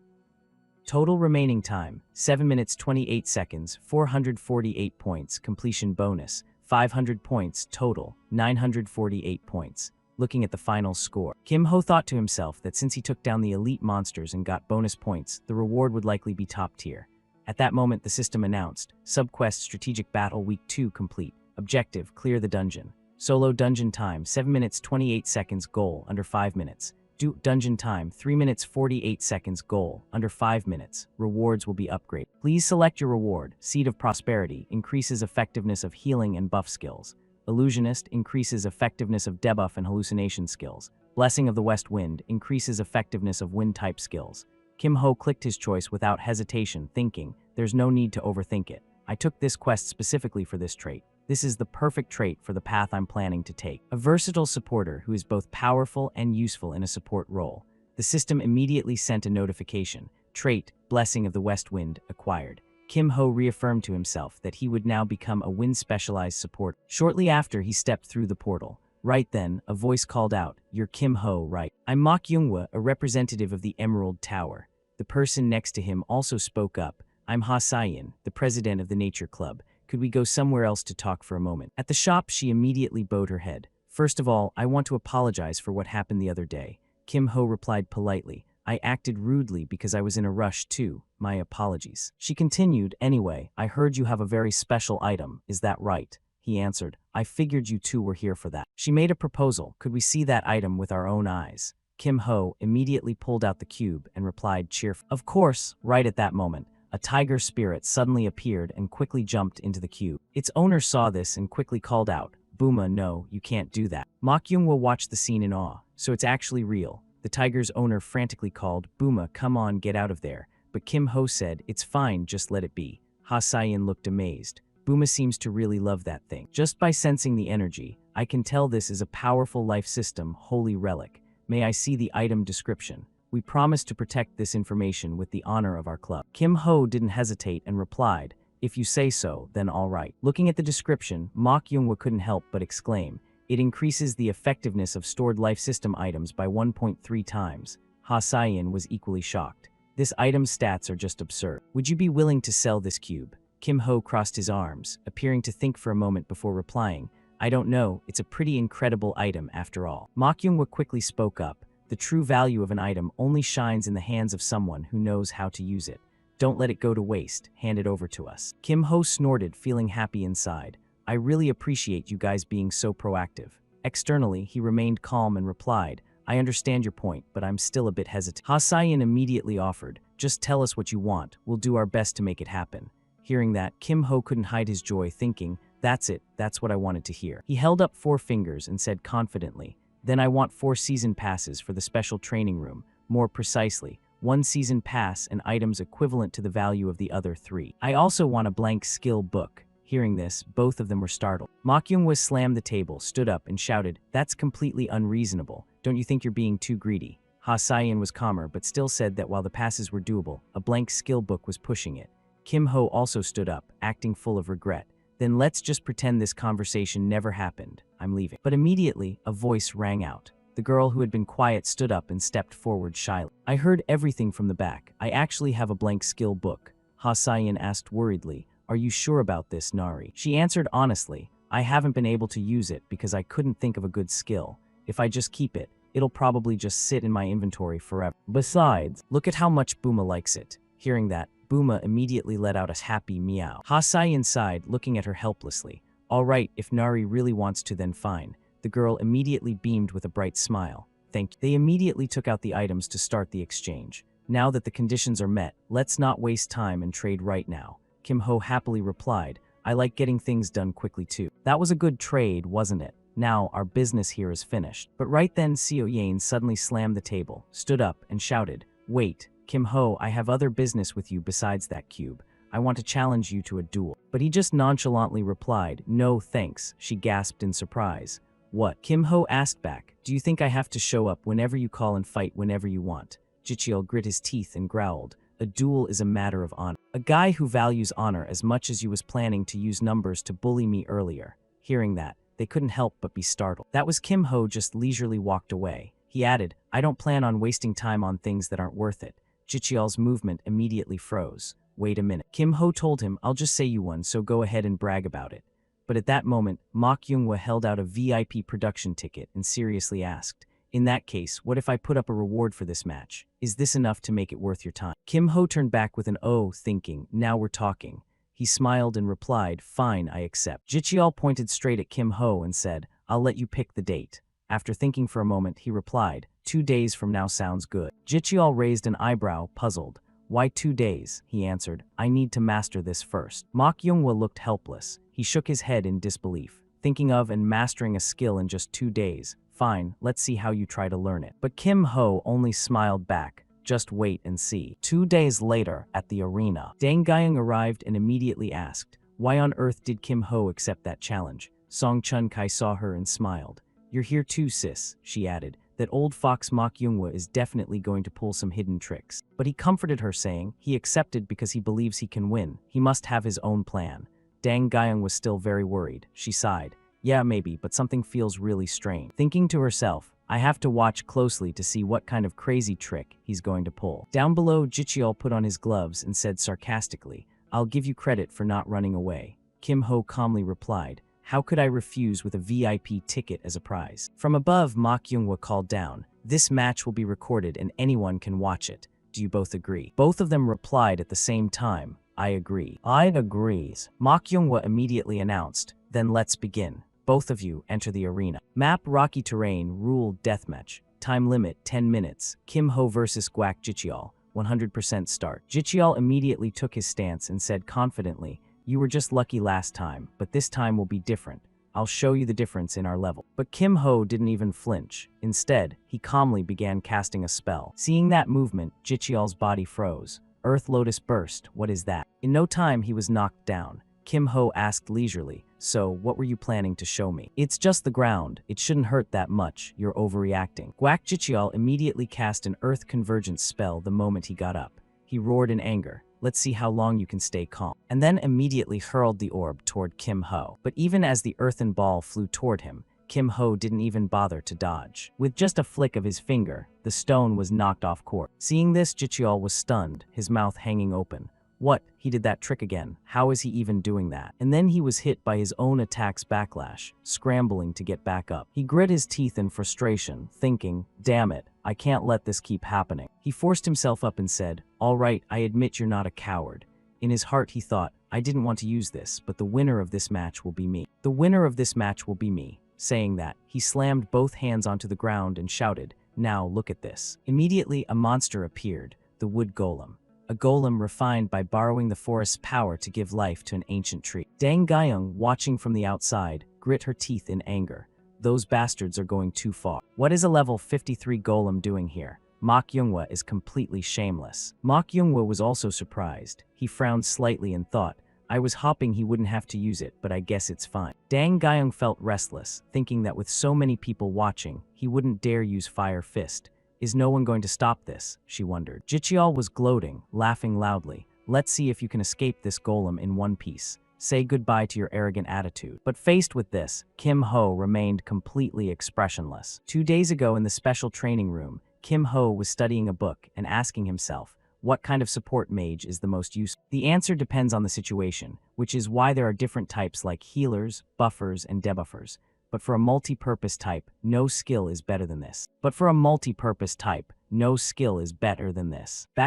Total remaining time, 7 minutes 28 seconds, 448 points, completion bonus, 500 points, total, 948 points. Looking at the final score, Kim Ho thought to himself that since he took down the elite monsters and got bonus points, the reward would likely be top tier. At that moment, the system announced, Subquest Strategic Battle Week 2 complete. Objective, clear the dungeon. Solo dungeon time, 7 minutes 28 seconds, goal, under 5 minutes. Dungeon time, 3 minutes 48 seconds, goal, under 5 minutes. Rewards will be upgraded. Please select your reward. Seed of Prosperity increases effectiveness of healing and buff skills. Illusionist increases effectiveness of debuff and hallucination skills. Blessing of the West Wind increases effectiveness of wind-type skills. Kim Ho clicked his choice without hesitation, thinking, there's no need to overthink it. I took this quest specifically for this trait. This is the perfect trait for the path I'm planning to take. A versatile supporter who is both powerful and useful in a support role. The system immediately sent a notification. Trait, Blessing of the West Wind, acquired. Kim Ho reaffirmed to himself that he would now become a wind-specialized support. Shortly after, he stepped through the portal. Right then, a voice called out, "You're Kim Ho, right?" "I'm Mok Younghwa, a representative of the Emerald Tower." The person next to him also spoke up. "I'm Ha Sayin, the president of the Nature Club. Could we go somewhere else to talk for a moment?" At the shop, she immediately bowed her head. "First of all, I want to apologize for what happened the other day." Kim Ho replied politely. "I acted rudely because I was in a rush too. My apologies." She continued, "Anyway, I heard you have a very special item. Is that right?" He answered, "I figured you two were here for that." She made a proposal. "Could we see that item with our own eyes?" Kim Ho immediately pulled out the cube and replied cheerfully, "Of course." Right at that moment, a tiger spirit suddenly appeared and quickly jumped into the cube. Its owner saw this and quickly called out, "Booma, no, you can't do that." Mok Younghwa watched the scene in awe. "So it's actually real." The tiger's owner frantically called, "Booma, come on, get out of there." But Kim Ho said, "It's fine, just let it be." Ha Sayin looked amazed. Booma seems to really love that thing. "Just by sensing the energy, I can tell this is a powerful life system, holy relic. May I see the item description? We promise to protect this information with the honor of our club." Kim Ho didn't hesitate and replied, "If you say so, then all right." Looking at the description, Mok Younghwa couldn't help but exclaim, "It increases the effectiveness of stored life system items by 1.3 times. Ha Sayin was equally shocked. "This item's stats are just absurd. Would you be willing to sell this cube?" Kim Ho crossed his arms, appearing to think for a moment before replying, "I don't know, it's a pretty incredible item after all." Mok Younghwa quickly spoke up, "The true value of an item only shines in the hands of someone who knows how to use it. Don't let it go to waste, hand it over to us." Kim Ho snorted, feeling happy inside. "I really appreciate you guys being so proactive." Externally, he remained calm and replied, "I understand your point, but I'm still a bit hesitant." Ha Sayin immediately offered, "Just tell us what you want, we'll do our best to make it happen." Hearing that, Kim Ho couldn't hide his joy, thinking, "That's it, that's what I wanted to hear." He held up 4 fingers and said confidently, "Then I want 4 season passes for the special training room, more precisely, 1 season pass and items equivalent to the value of the other 3. I also want a blank skill book." Hearing this, both of them were startled. Mok Younghwa slammed the table, stood up, and shouted, "That's completely unreasonable. Don't you think you're being too greedy?" Ha Saiyan was calmer but still said that while the passes were doable, a blank skill book was pushing it. Kim Ho also stood up, acting full of regret. Then let's just pretend this conversation never happened. I'm leaving. But immediately, a voice rang out. The girl who had been quiet stood up and stepped forward shyly. I heard everything from the back. I actually have a blank skill book. Ha Saiyan asked worriedly, are you sure about this, Nari? She answered honestly, I haven't been able to use it because I couldn't think of a good skill. If I just keep it, it'll probably just sit in my inventory forever. Besides, look at how much Buma likes it. Hearing that, Buma immediately let out a happy meow. Ha Saiyan sighed, looking at her helplessly. All right, if Nari really wants to, then fine. The girl immediately beamed with a bright smile. Thank you. They immediately took out the items to start the exchange. Now that the conditions are met, let's not waste time and trade right now. Kim Ho happily replied, I like getting things done quickly too. That was a good trade, wasn't it? Now our business here is finished. But right then Seo Yane suddenly slammed the table, stood up, and shouted, wait, Kim Ho, I have other business with you besides that cube. I want to challenge you to a duel. But he just nonchalantly replied, no thanks. She gasped in surprise. What? Kim Ho asked back, do you think I have to show up whenever you call and fight whenever you want? Jichiel grit his teeth and growled, a duel is a matter of honor. A guy who values honor as much as you was planning to use numbers to bully me earlier. Hearing that, they couldn't help but be startled. That was Kim Ho just leisurely walked away. He added, I don't plan on wasting time on things that aren't worth it. Jichiel's movement immediately froze. Wait a minute. Kim Ho told him, I'll just say you won, so go ahead and brag about it. But at that moment, Mok Younghwa held out a VIP production ticket and seriously asked, in that case, what if I put up a reward for this match? Is this enough to make it worth your time? Kim Ho turned back with an oh, thinking, now we're talking. He smiled and replied, fine, I accept. Jichiel pointed straight at Kim Ho and said, I'll let you pick the date. After thinking for a moment, he replied, 2 days from now sounds good. Jichiel raised an eyebrow, puzzled. Why 2 days? He answered, I need to master this first. Mok Younghwa looked helpless. He shook his head in disbelief, thinking of and mastering a skill in just 2 days. Fine, let's see how you try to learn it. But Kim Ho only smiled back. Just wait and see. 2 days later, at the arena, Dang Guyang arrived and immediately asked, why on earth did Kim Ho accept that challenge? Song Chun Kai saw her and smiled. You're here too, sis, she added. That old fox Mok Younghwa is definitely going to pull some hidden tricks. But he comforted her saying, he accepted because he believes he can win. He must have his own plan. Dang Guyang was still very worried. She sighed. Yeah, maybe, but something feels really strange. Thinking to herself, I have to watch closely to see what kind of crazy trick he's going to pull. Down below, Jichiel put on his gloves and said sarcastically, I'll give you credit for not running away. Kim Ho calmly replied, how could I refuse with a VIP ticket as a prize? From above, Mok Younghwa called down, this match will be recorded and anyone can watch it. Do you both agree? Both of them replied at the same time, I agree. I agrees. Mok Younghwa immediately announced, then let's begin. Both of you enter the arena. Map rocky terrain, rule deathmatch. Time limit 10 minutes. Kim Ho versus Guak Jichiel. 100% start. Jichiel immediately took his stance and said confidently, you were just lucky last time, but this time will be different. I'll show you the difference in our level. But Kim Ho didn't even flinch. Instead, he calmly began casting a spell. Seeing that movement, Jichiel's body froze. Earth Lotus burst, what is that? In no time he was knocked down. Kim Ho asked leisurely, so what were you planning to show me? It's just the ground. It shouldn't hurt that much. You're overreacting. Guak Jichiel immediately cast an earth convergence spell the moment he got up. He roared in anger. Let's see how long you can stay calm. And then immediately hurled the orb toward Kim Ho. But even as the earthen ball flew toward him, Kim Ho didn't even bother to dodge. With just a flick of his finger, the stone was knocked off course. Seeing this, Jichiel was stunned, his mouth hanging open. What? He did that trick again. How is he even doing that? And then he was hit by his own attack's backlash, scrambling to get back up. He grit his teeth in frustration, thinking, damn it, I can't let this keep happening. He forced himself up and said, all right, I admit you're not a coward. In his heart he thought, I didn't want to use this, but the winner of this match will be me. The winner of this match will be me. Saying that, he slammed both hands onto the ground and shouted, now look at this. Immediately a monster appeared, the wood golem. A golem refined by borrowing the forest's power to give life to an ancient tree. Dang Guyang, watching from the outside, grit her teeth in anger. Those bastards are going too far. What is a level 53 golem doing here? Mok Younghwa is completely shameless. Mok Younghwa was also surprised. He frowned slightly and thought, I was hoping he wouldn't have to use it, but I guess it's fine. Dang Guyang felt restless, thinking that with so many people watching, he wouldn't dare use Fire Fist. Is no one going to stop this? She wondered. Jicheol was gloating, laughing loudly. Let's see if you can escape this golem in one piece. Say goodbye to your arrogant attitude. But faced with this, Kim Ho remained completely expressionless. 2 days ago in the special training room, Kim Ho was studying a book and asking himself, what kind of support mage is the most useful? The answer depends on the situation, which is why there are different types like healers, buffers, and debuffers. But for a multi-purpose type, no skill is better than this. Back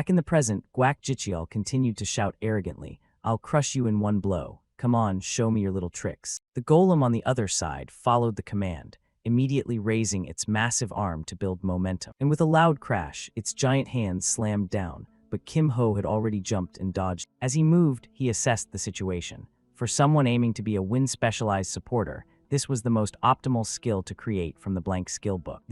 in the present, Guak Jicheol continued to shout arrogantly, I'll crush you in one blow. Come on, show me your little tricks. The golem on the other side followed the command, immediately raising its massive arm to build momentum. And with a loud crash, its giant hands slammed down, but Kim Ho had already jumped and dodged. As he moved, he assessed the situation. For someone aiming to be a wind-specialized supporter, this was the most optimal skill to create from the blank skill book.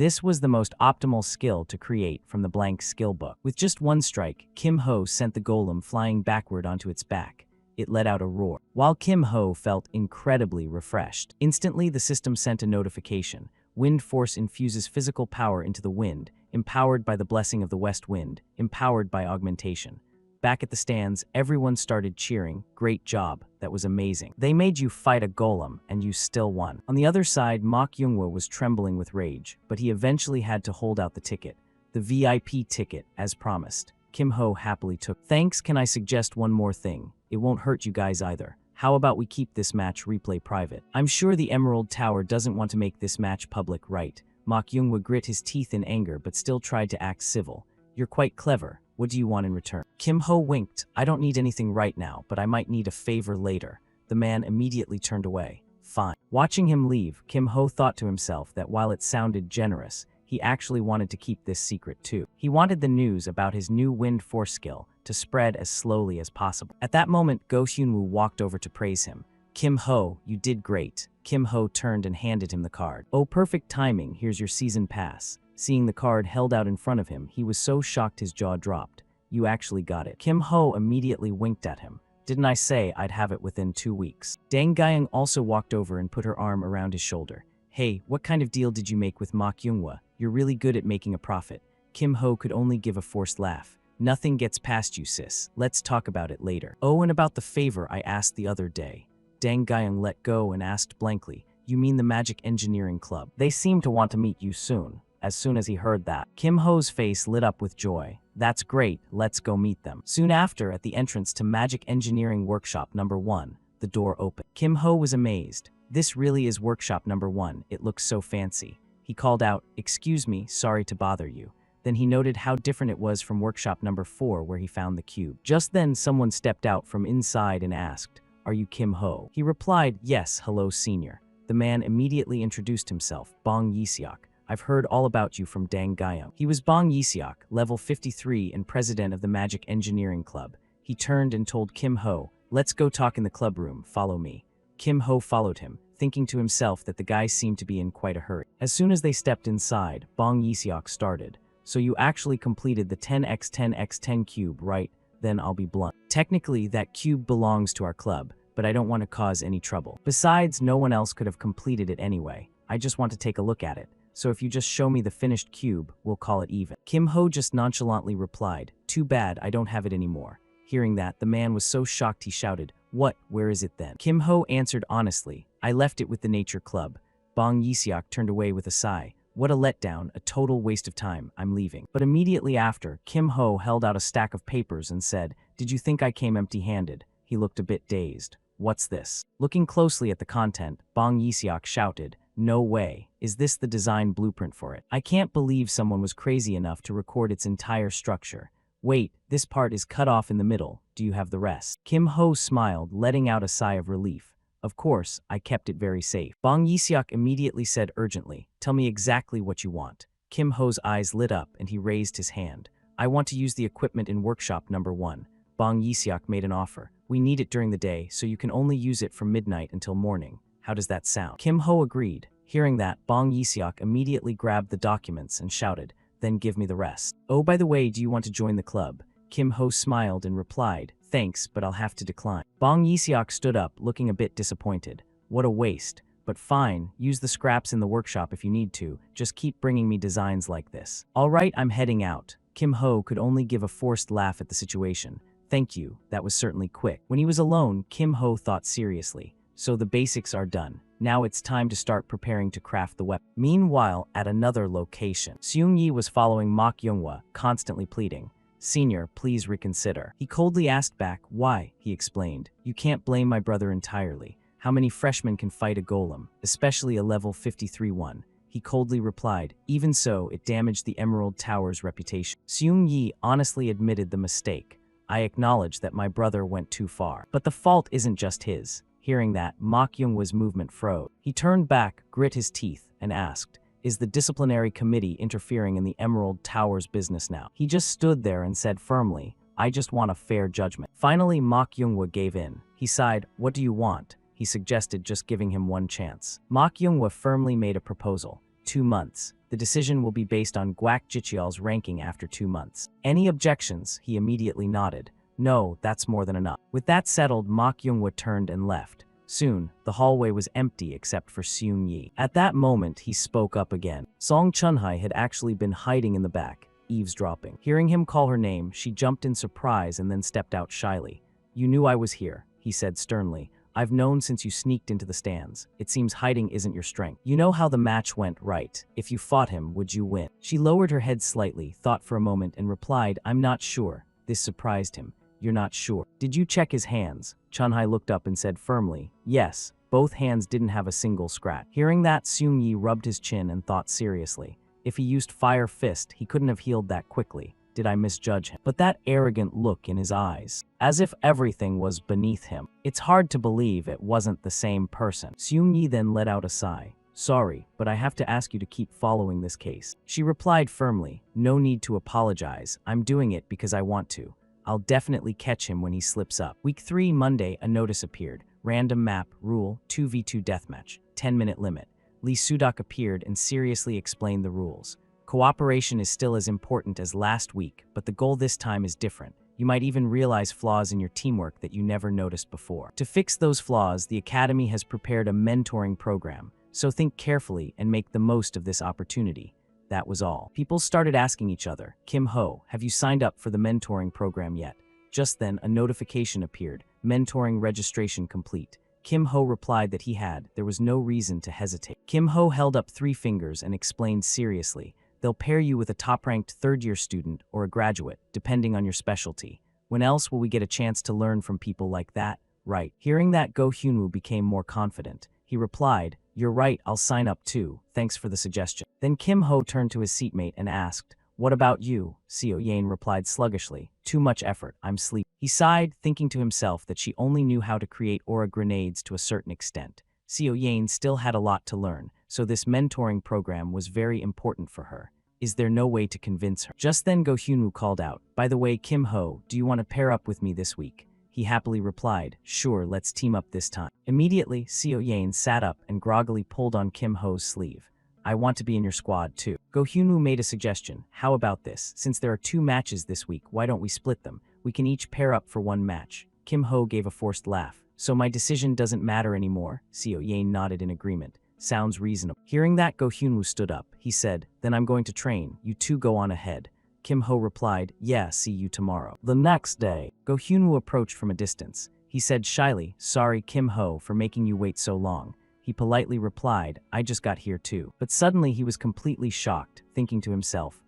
With just one strike, Kim Ho sent the golem flying backward onto its back. It let out a roar. While Kim Ho felt incredibly refreshed, instantly the system sent a notification. Wind force infuses physical power into the wind, empowered by the blessing of the west wind, empowered by augmentation. Back at the stands, everyone started cheering. Great job, that was amazing. They made you fight a golem, and you still won. On the other side, Mok Yoonghwa was trembling with rage, but he eventually had to hold out the ticket. The VIP ticket, as promised. Kim Ho happily took. Thanks, can I suggest one more thing? It won't hurt you guys either. How about we keep this match replay private? I'm sure the Emerald Tower doesn't want to make this match public, right? Mok Yoonghwa grit his teeth in anger but still tried to act civil. You're quite clever. What do you want in return? Kim Ho winked. I don't need anything right now, but I might need a favor later. The man immediately turned away. Fine. Watching him leave, Kim Ho thought to himself that while it sounded generous, he actually wanted to keep this secret too. He wanted the news about his new wind force skill to spread as slowly as possible. At that moment, Go Hyunwoo walked over to praise him. Kim Ho, you did great. Kim Ho turned and handed him the card. Oh, perfect timing, here's your season pass. Seeing the card held out in front of him, he was so shocked his jaw dropped. You actually got it. Kim Ho immediately winked at him. Didn't I say I'd have it within 2 weeks? Dang Guyang also walked over and put her arm around his shoulder. Hey, what kind of deal did you make with Mok Yoonghwa? You're really good at making a profit. Kim Ho could only give a forced laugh. Nothing gets past you, sis. Let's talk about it later. Oh, and about the favor I asked the other day. Dang Guyang let go and asked blankly, you mean the Magic Engineering Club? They seem to want to meet you soon. As soon as he heard that, Kim Ho's face lit up with joy. That's great, let's go meet them. Soon after, at the entrance to Magic Engineering Workshop number 1, the door opened. Kim Ho was amazed. This really is Workshop number 1, it looks so fancy. He called out, excuse me, sorry to bother you. Then he noted how different it was from Workshop number 4 where he found the cube. Just then someone stepped out from inside and asked, are you Kim Ho? He replied, yes, hello senior. The man immediately introduced himself, Bong Yiseok. I've heard all about you from Dang Guyang. He was Bong Yiseok, level 53 and president of the Magic Engineering Club. He turned and told Kim Ho, let's go talk in the club room, follow me. Kim Ho followed him, thinking to himself that the guy seemed to be in quite a hurry. As soon as they stepped inside, Bong Yiseok started. So you actually completed the 10x10x10 cube, right? Then I'll be blunt. Technically, that cube belongs to our club, but I don't want to cause any trouble. Besides, no one else could have completed it anyway. I just want to take a look at it. So if you just show me the finished cube, we'll call it even. Kim Ho just nonchalantly replied, too bad I don't have it anymore. Hearing that, the man was so shocked he shouted, what, where is it then? Kim Ho answered honestly, I left it with the Nature Club. Bong Yiseok turned away with a sigh. What a letdown, a total waste of time, I'm leaving. But immediately after, Kim Ho held out a stack of papers and said, did you think I came empty-handed? He looked a bit dazed. What's this? Looking closely at the content, Bong Yiseok shouted, no way, is this the design blueprint for it? I can't believe someone was crazy enough to record its entire structure. Wait, this part is cut off in the middle, do you have the rest? Kim Ho smiled, letting out a sigh of relief. Of course, I kept it very safe. Bong Yiseok immediately said urgently, tell me exactly what you want. Kim Ho's eyes lit up and he raised his hand. I want to use the equipment in workshop number 1. Bong Yiseok made an offer. We need it during the day, so you can only use it from midnight until morning. How does that sound? Kim Ho agreed. Hearing that, Bong Yiseok immediately grabbed the documents and shouted, then give me the rest. Oh, by the way, do you want to join the club? Kim Ho smiled and replied, thanks, but I'll have to decline. Bong Yiseok stood up, looking a bit disappointed. What a waste. But fine, use the scraps in the workshop if you need to, just keep bringing me designs like this. Alright, I'm heading out. Kim Ho could only give a forced laugh at the situation. Thank you, that was certainly quick. When he was alone, Kim Ho thought seriously. So the basics are done. Now it's time to start preparing to craft the weapon. Meanwhile, at another location, Seung Yi was following Mok Younghwa, constantly pleading. Senior, please reconsider. He coldly asked back, why, he explained. You can't blame my brother entirely. How many freshmen can fight a golem, especially a level 53 one? He coldly replied, even so, it damaged the Emerald Tower's reputation. Seung Yi honestly admitted the mistake. I acknowledge that my brother went too far. But the fault isn't just his. Hearing that, Mok Younghwa's movement froze. He turned back, grit his teeth, and asked, is the disciplinary committee interfering in the Emerald Tower's business now? He just stood there and said firmly, I just want a fair judgment. Finally, Mok Younghwa gave in. He sighed, what do you want? He suggested just giving him one chance. Mok Younghwa firmly made a proposal. 2 months. The decision will be based on Guak Jicheol's ranking after 2 months. Any objections? He immediately nodded. No, that's more than enough. With that settled, Mok Younghwa turned and left. Soon, the hallway was empty except for Seung Yi. At that moment, he spoke up again. Song Chunhai had actually been hiding in the back, eavesdropping. Hearing him call her name, she jumped in surprise and then stepped out shyly. You knew I was here, he said sternly. I've known since you sneaked into the stands. It seems hiding isn't your strength. You know how the match went, right? If you fought him, would you win? She lowered her head slightly, thought for a moment, and replied, I'm not sure. This surprised him. You're not sure. Did you check his hands? Chunhai looked up and said firmly, yes. Both hands didn't have a single scratch. Hearing that, Seung Yi rubbed his chin and thought seriously. If he used Fire Fist, he couldn't have healed that quickly. Did I misjudge him? But that arrogant look in his eyes, as if everything was beneath him. It's hard to believe it wasn't the same person. Seung Yi then let out a sigh. Sorry, but I have to ask you to keep following this case. She replied firmly, no need to apologize. I'm doing it because I want to. I'll definitely catch him when he slips up. Week 3, Monday, a notice appeared. Random map, rule, 2v2 deathmatch, 10-minute limit. Lee Sudok appeared and seriously explained the rules. Cooperation is still as important as last week, but the goal this time is different. You might even realize flaws in your teamwork that you never noticed before. To fix those flaws, the Academy has prepared a mentoring program, so think carefully and make the most of this opportunity. That was all. People started asking each other, Kim Ho, have you signed up for the mentoring program yet? Just then, a notification appeared, mentoring registration complete. Kim Ho replied that he had. There was no reason to hesitate. Kim Ho held up 3 fingers and explained seriously, they'll pair you with a top-ranked third-year student or a graduate, depending on your specialty. When else will we get a chance to learn from people like that? Right. Hearing that, Go Hyunwoo became more confident. He replied, you're right, I'll sign up too. Thanks for the suggestion. Then Kim Ho turned to his seatmate and asked, what about you? Seo Yain replied sluggishly, too much effort, I'm sleepy. He sighed, thinking to himself that she only knew how to create aura grenades to a certain extent. Seo Yain still had a lot to learn, so this mentoring program was very important for her. Is there no way to convince her? Just then Go Hyunwoo called out, by the way, Kim Ho, do you want to pair up with me this week? He happily replied, sure, let's team up this time. Immediately, Seo Yain sat up and groggily pulled on Kim Ho's sleeve. I want to be in your squad too. Go Hyunwoo made a suggestion. How about this? Since there are 2 matches this week, why don't we split them? We can each pair up for 1 match. Kim Ho gave a forced laugh. So my decision doesn't matter anymore? Seo Yain nodded in agreement. Sounds reasonable. Hearing that, Go Hyunwoo stood up. He said, then I'm going to train. You 2 go on ahead. Kim Ho replied, yeah, see you tomorrow. The next day, Go Hyunwoo approached from a distance. He said shyly, sorry Kim Ho for making you wait so long. He politely replied, I just got here too. But suddenly he was completely shocked, thinking to himself,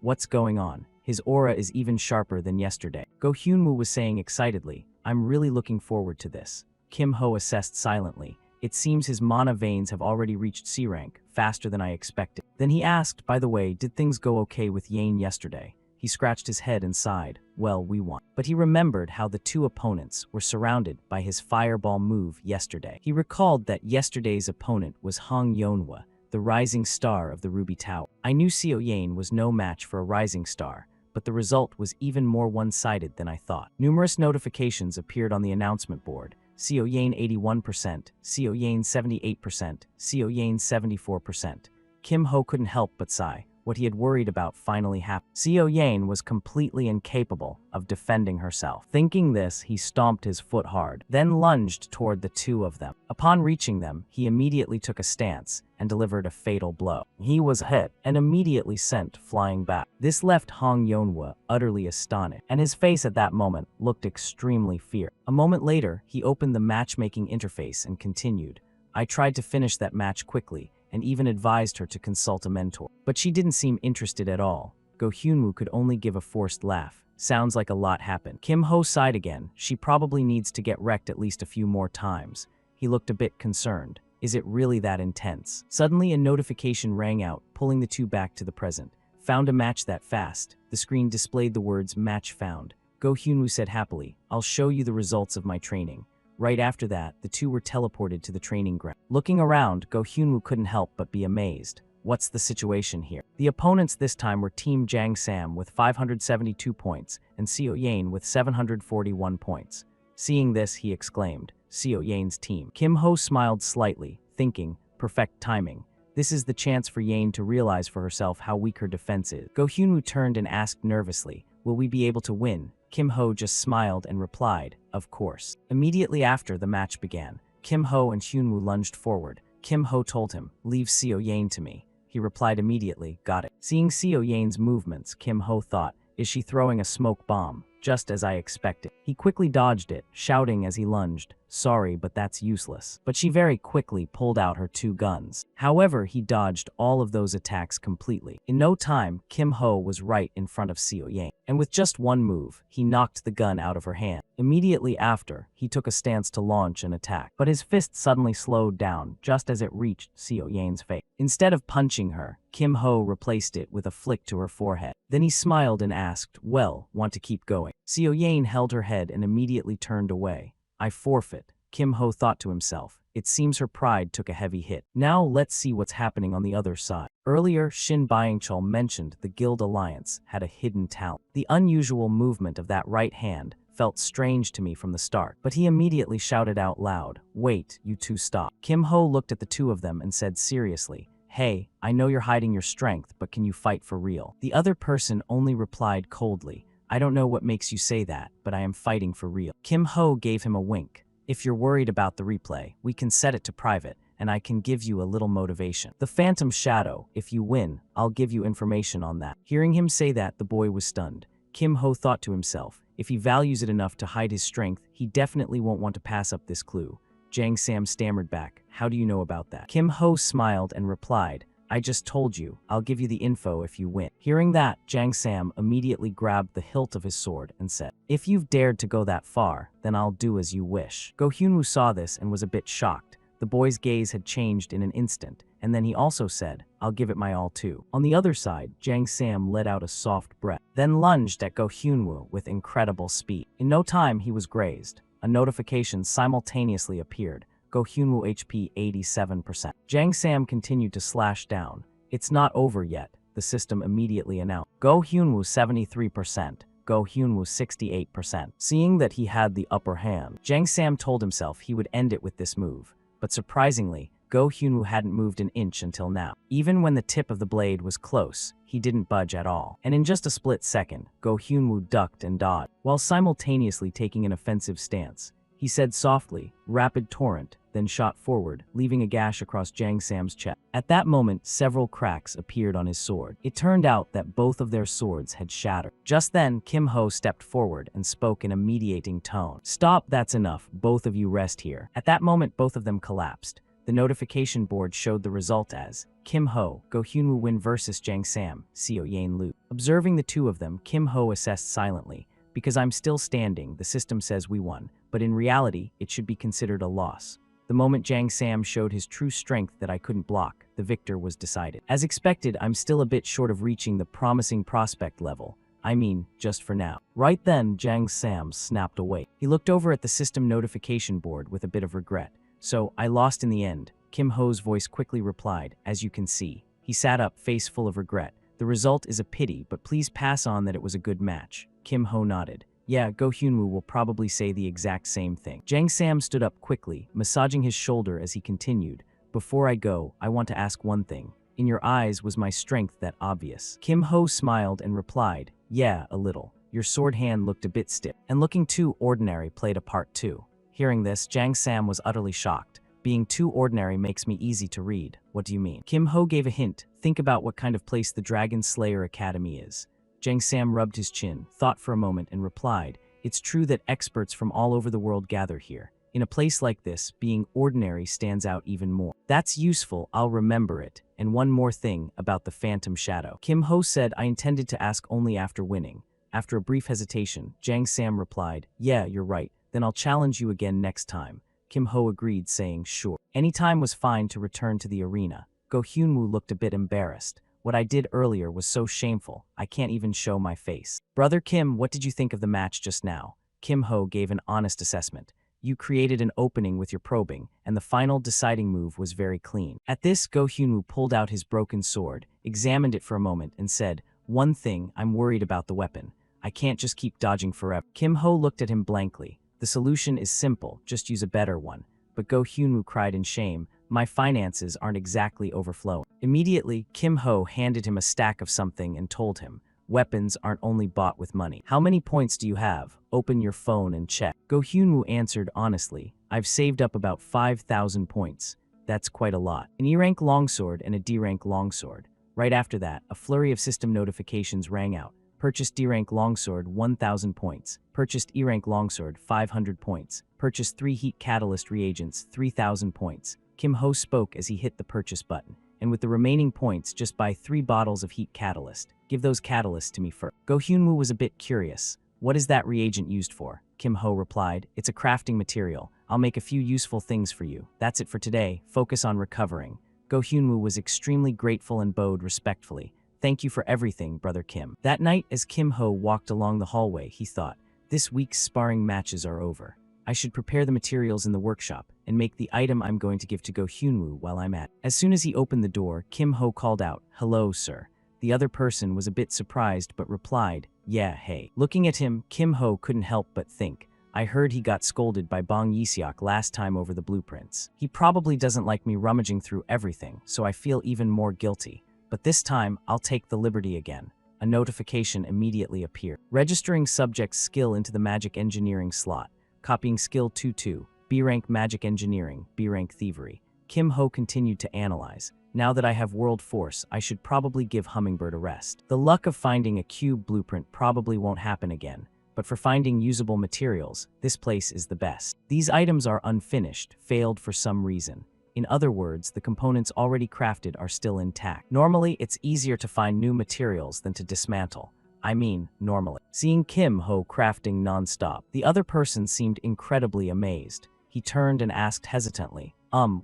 what's going on? His aura is even sharper than yesterday. Go Hyunwoo was saying excitedly, I'm really looking forward to this. Kim Ho assessed silently. It seems his mana veins have already reached C rank, faster than I expected. Then he asked, by the way, did things go okay with Yain yesterday? He scratched his head and sighed, well, we won. But he remembered how the 2 opponents were surrounded by his fireball move yesterday. He recalled that yesterday's opponent was Hong Yeonhwa, the rising star of the Ruby Tower. I knew Seo Yain was no match for a rising star, but the result was even more one-sided than I thought. Numerous notifications appeared on the announcement board. Seo Yain 81%, Seo Yain 78%, Seo Yain 74%. Kim Ho couldn't help but sigh. What he had worried about finally happened. Seo Yane was completely incapable of defending herself. Thinking this, he stomped his foot hard, then lunged toward the two of them. Upon reaching them, he immediately took a stance and delivered a fatal blow. He was hit and immediately sent flying back. This left Hong Yonhwa utterly astonished, and his face at that moment looked extremely fierce. A moment later, he opened the matchmaking interface and continued, "I tried to finish that match quickly, and even advised her to consult a mentor. But she didn't seem interested at all." Go Hyunwoo could only give a forced laugh. "Sounds like a lot happened." Kim Ho sighed again. "She probably needs to get wrecked at least a few more times." He looked a bit concerned. "Is it really that intense?" Suddenly a notification rang out, pulling the two back to the present. "Found a match that fast." The screen displayed the words "match found." Go Hyunwoo said happily, "I'll show you the results of my training." Right after that, the two were teleported to the training ground. Looking around, Go Hyunwoo couldn't help but be amazed. What's the situation here? The opponents this time were Team Jang Sam with 572 points and Seo Yane with 741 points. Seeing this, he exclaimed, "Seo Yane's team." Kim Ho smiled slightly, thinking, perfect timing. This is the chance for Yane to realize for herself how weak her defense is. Go Hyunwoo turned and asked nervously, "Will we be able to win?" Kim Ho just smiled and replied, "Of course." Immediately after the match began, Kim Ho and Hyunwoo lunged forward. Kim Ho told him, "Leave Seo Yane to me." He replied immediately, "Got it." Seeing Seo Yane's movements, Kim Ho thought, "Is she throwing a smoke bomb?" Just as I expected. He quickly dodged it, shouting as he lunged, "Sorry, but that's useless." But she very quickly pulled out her two guns. However, he dodged all of those attacks completely. In no time, Kim Ho was right in front of Seo Yane, and with just one move, he knocked the gun out of her hand. Immediately after, he took a stance to launch an attack, but his fist suddenly slowed down just as it reached Seo Yane's face. Instead of punching her, Kim Ho replaced it with a flick to her forehead. Then he smiled and asked, "Well, want to keep going?" Seo Yane held her head and immediately turned away. "I forfeit," Kim Ho thought to himself. It seems her pride took a heavy hit. Now let's see what's happening on the other side. Earlier, Shin Byung-chul mentioned the Guild Alliance had a hidden talent. The unusual movement of that right hand felt strange to me from the start, but he immediately shouted out loud, "Wait, you two stop." Kim Ho looked at the two of them and said seriously, "Hey, I know you're hiding your strength, but can you fight for real?" The other person only replied coldly, "I don't know what makes you say that, but I am fighting for real." Kim Ho gave him a wink. "If you're worried about the replay, we can set it to private, and I can give you a little motivation. The Phantom Shadow, if you win, I'll give you information on that." Hearing him say that, the boy was stunned. Kim Ho thought to himself, if he values it enough to hide his strength, he definitely won't want to pass up this clue. Jang Sam stammered back, "How do you know about that?" Kim Ho smiled and replied, "I just told you, I'll give you the info if you win." Hearing that, Jang Sam immediately grabbed the hilt of his sword and said, "If you've dared to go that far, then I'll do as you wish." Go Hyunwoo saw this and was a bit shocked. The boy's gaze had changed in an instant, and then he also said, "I'll give it my all too." On the other side, Jang Sam let out a soft breath, then lunged at Go Hyunwoo with incredible speed. In no time, he was grazed. A notification simultaneously appeared. Go Hyunwoo HP 87%. Jang Sam continued to slash down. "It's not over yet," the system immediately announced. Go Hyunwoo 73%. Go Hyunwoo 68%. Seeing that he had the upper hand, Jang Sam told himself he would end it with this move. But surprisingly, Go Hyunwoo hadn't moved an inch until now. Even when the tip of the blade was close, he didn't budge at all. And in just a split second, Go Hyunwoo ducked and dodged, while simultaneously taking an offensive stance. He said softly, "Rapid torrent," then shot forward, leaving a gash across Jang Sam's chest. At that moment, several cracks appeared on his sword. It turned out that both of their swords had shattered. Just then, Kim Ho stepped forward and spoke in a mediating tone. "Stop, that's enough. Both of you rest here." At that moment, both of them collapsed. The notification board showed the result as Kim Ho, Go Hyunwoo win versus Jang Sam, Seo Yane lose. Observing the two of them, Kim Ho assessed silently, "Because I'm still standing, the system says we won, but in reality, it should be considered a loss. The moment Jang Sam showed his true strength that I couldn't block, the victor was decided. As expected, I'm still a bit short of reaching the promising prospect level. I mean, just for now." Right then, Jang Sam snapped awake. He looked over at the system notification board with a bit of regret. "So, I lost in the end," Kim Ho's voice quickly replied, "as you can see." He sat up, face full of regret. "The result is a pity, but please pass on that it was a good match." Kim Ho nodded. "Yeah, Go Hyunwoo will probably say the exact same thing." Jang Sam stood up quickly, massaging his shoulder as he continued. "Before I go, I want to ask one thing. In your eyes was my strength that obvious. Kim Ho smiled and replied, yeah, a little. Your sword hand looked a bit stiff, and looking too ordinary played a part too. Hearing this, Jang Sam was utterly shocked. Being too ordinary makes me easy to read. What do you mean? Kim Ho gave a hint. Think about what kind of place the Dragon Slayer Academy is. Jang Sam rubbed his chin, thought for a moment, and replied, it's true that experts from all over the world gather here. In a place like this, being ordinary stands out even more. That's useful, I'll remember it. And one more thing about the Phantom Shadow. Kim Ho said, I intended to ask only after winning. After a brief hesitation, Jang Sam replied, yeah, you're right. Then I'll challenge you again next time. Kim Ho agreed, saying, sure. Any time was fine to return to the arena. Go Hyunwoo looked a bit embarrassed. What I did earlier was so shameful, I can't even show my face. Brother Kim, what did you think of the match just now? Kim Ho gave an honest assessment. You created an opening with your probing, and the final deciding move was very clean. At this, Go Hyunwoo pulled out his broken sword, examined it for a moment, and said, one thing, I'm worried about the weapon. I can't just keep dodging forever. Kim Ho looked at him blankly. The solution is simple, just use a better one. But Go Hyunwoo cried in shame, my finances aren't exactly overflowing. Immediately, Kim Ho handed him a stack of something and told him, weapons aren't only bought with money. How many points do you have? Open your phone and check. Go Hyunwoo answered honestly, I've saved up about 5,000 points. That's quite a lot. An E-rank longsword and a D-rank longsword. Right after that, a flurry of system notifications rang out. Purchased D-rank longsword 1,000 points. Purchased E-rank longsword 500 points. Purchased 3 heat catalyst reagents 3,000 points. Kim Ho spoke as he hit the purchase button. And with the remaining points, just buy 3 bottles of heat catalyst. Give those catalysts to me first. Go Hyunwoo was a bit curious. What is that reagent used for? Kim Ho replied, it's a crafting material. I'll make a few useful things for you. That's it for today. Focus on recovering. Go Hyunwoo was extremely grateful and bowed respectfully. Thank you for everything, Brother Kim. That night, as Kim Ho walked along the hallway, he thought, this week's sparring matches are over. I should prepare the materials in the workshop and make the item I'm going to give to Go Hyunwoo while I'm at. As soon as he opened the door, Kim Ho called out, hello, sir. The other person was a bit surprised but replied, yeah, hey. Looking at him, Kim Ho couldn't help but think, I heard he got scolded by Bong Yiseok last time over the blueprints. He probably doesn't like me rummaging through everything, so I feel even more guilty. But this time, I'll take the liberty again. A notification immediately appeared. Registering subject's skill into the magic engineering slot. Copying skill 2-2, B-rank magic engineering, B-rank thievery. Kim Ho continued to analyze. Now that I have world force, I should probably give Hummingbird a rest. The luck of finding a cube blueprint probably won't happen again. But for finding usable materials, this place is the best. These items are unfinished, failed for some reason. In other words, the components already crafted are still intact. Normally, it's easier to find new materials than to dismantle. I mean, normally. Seeing Kim Ho crafting non-stop, the other person seemed incredibly amazed. He turned and asked hesitantly,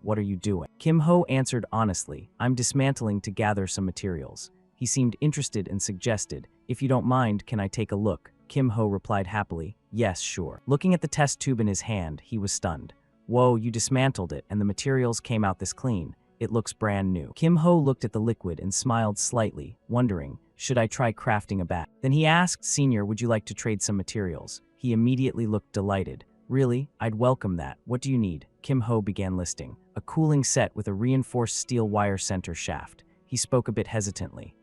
what are you doing? Kim Ho answered honestly, I'm dismantling to gather some materials. He seemed interested and suggested, if you don't mind, can I take a look? Kim Ho replied happily, yes, sure. Looking at the test tube in his hand, he was stunned. Whoa, you dismantled it and the materials came out this clean. It looks brand new. Kim Ho looked at the liquid and smiled slightly, wondering, should I try crafting a bat? Then he asked, Senior, would you like to trade some materials? He immediately looked delighted. Really? I'd welcome that. What do you need? Kim Ho began listing. A cooling set with a reinforced steel wire center shaft. He spoke a bit hesitantly.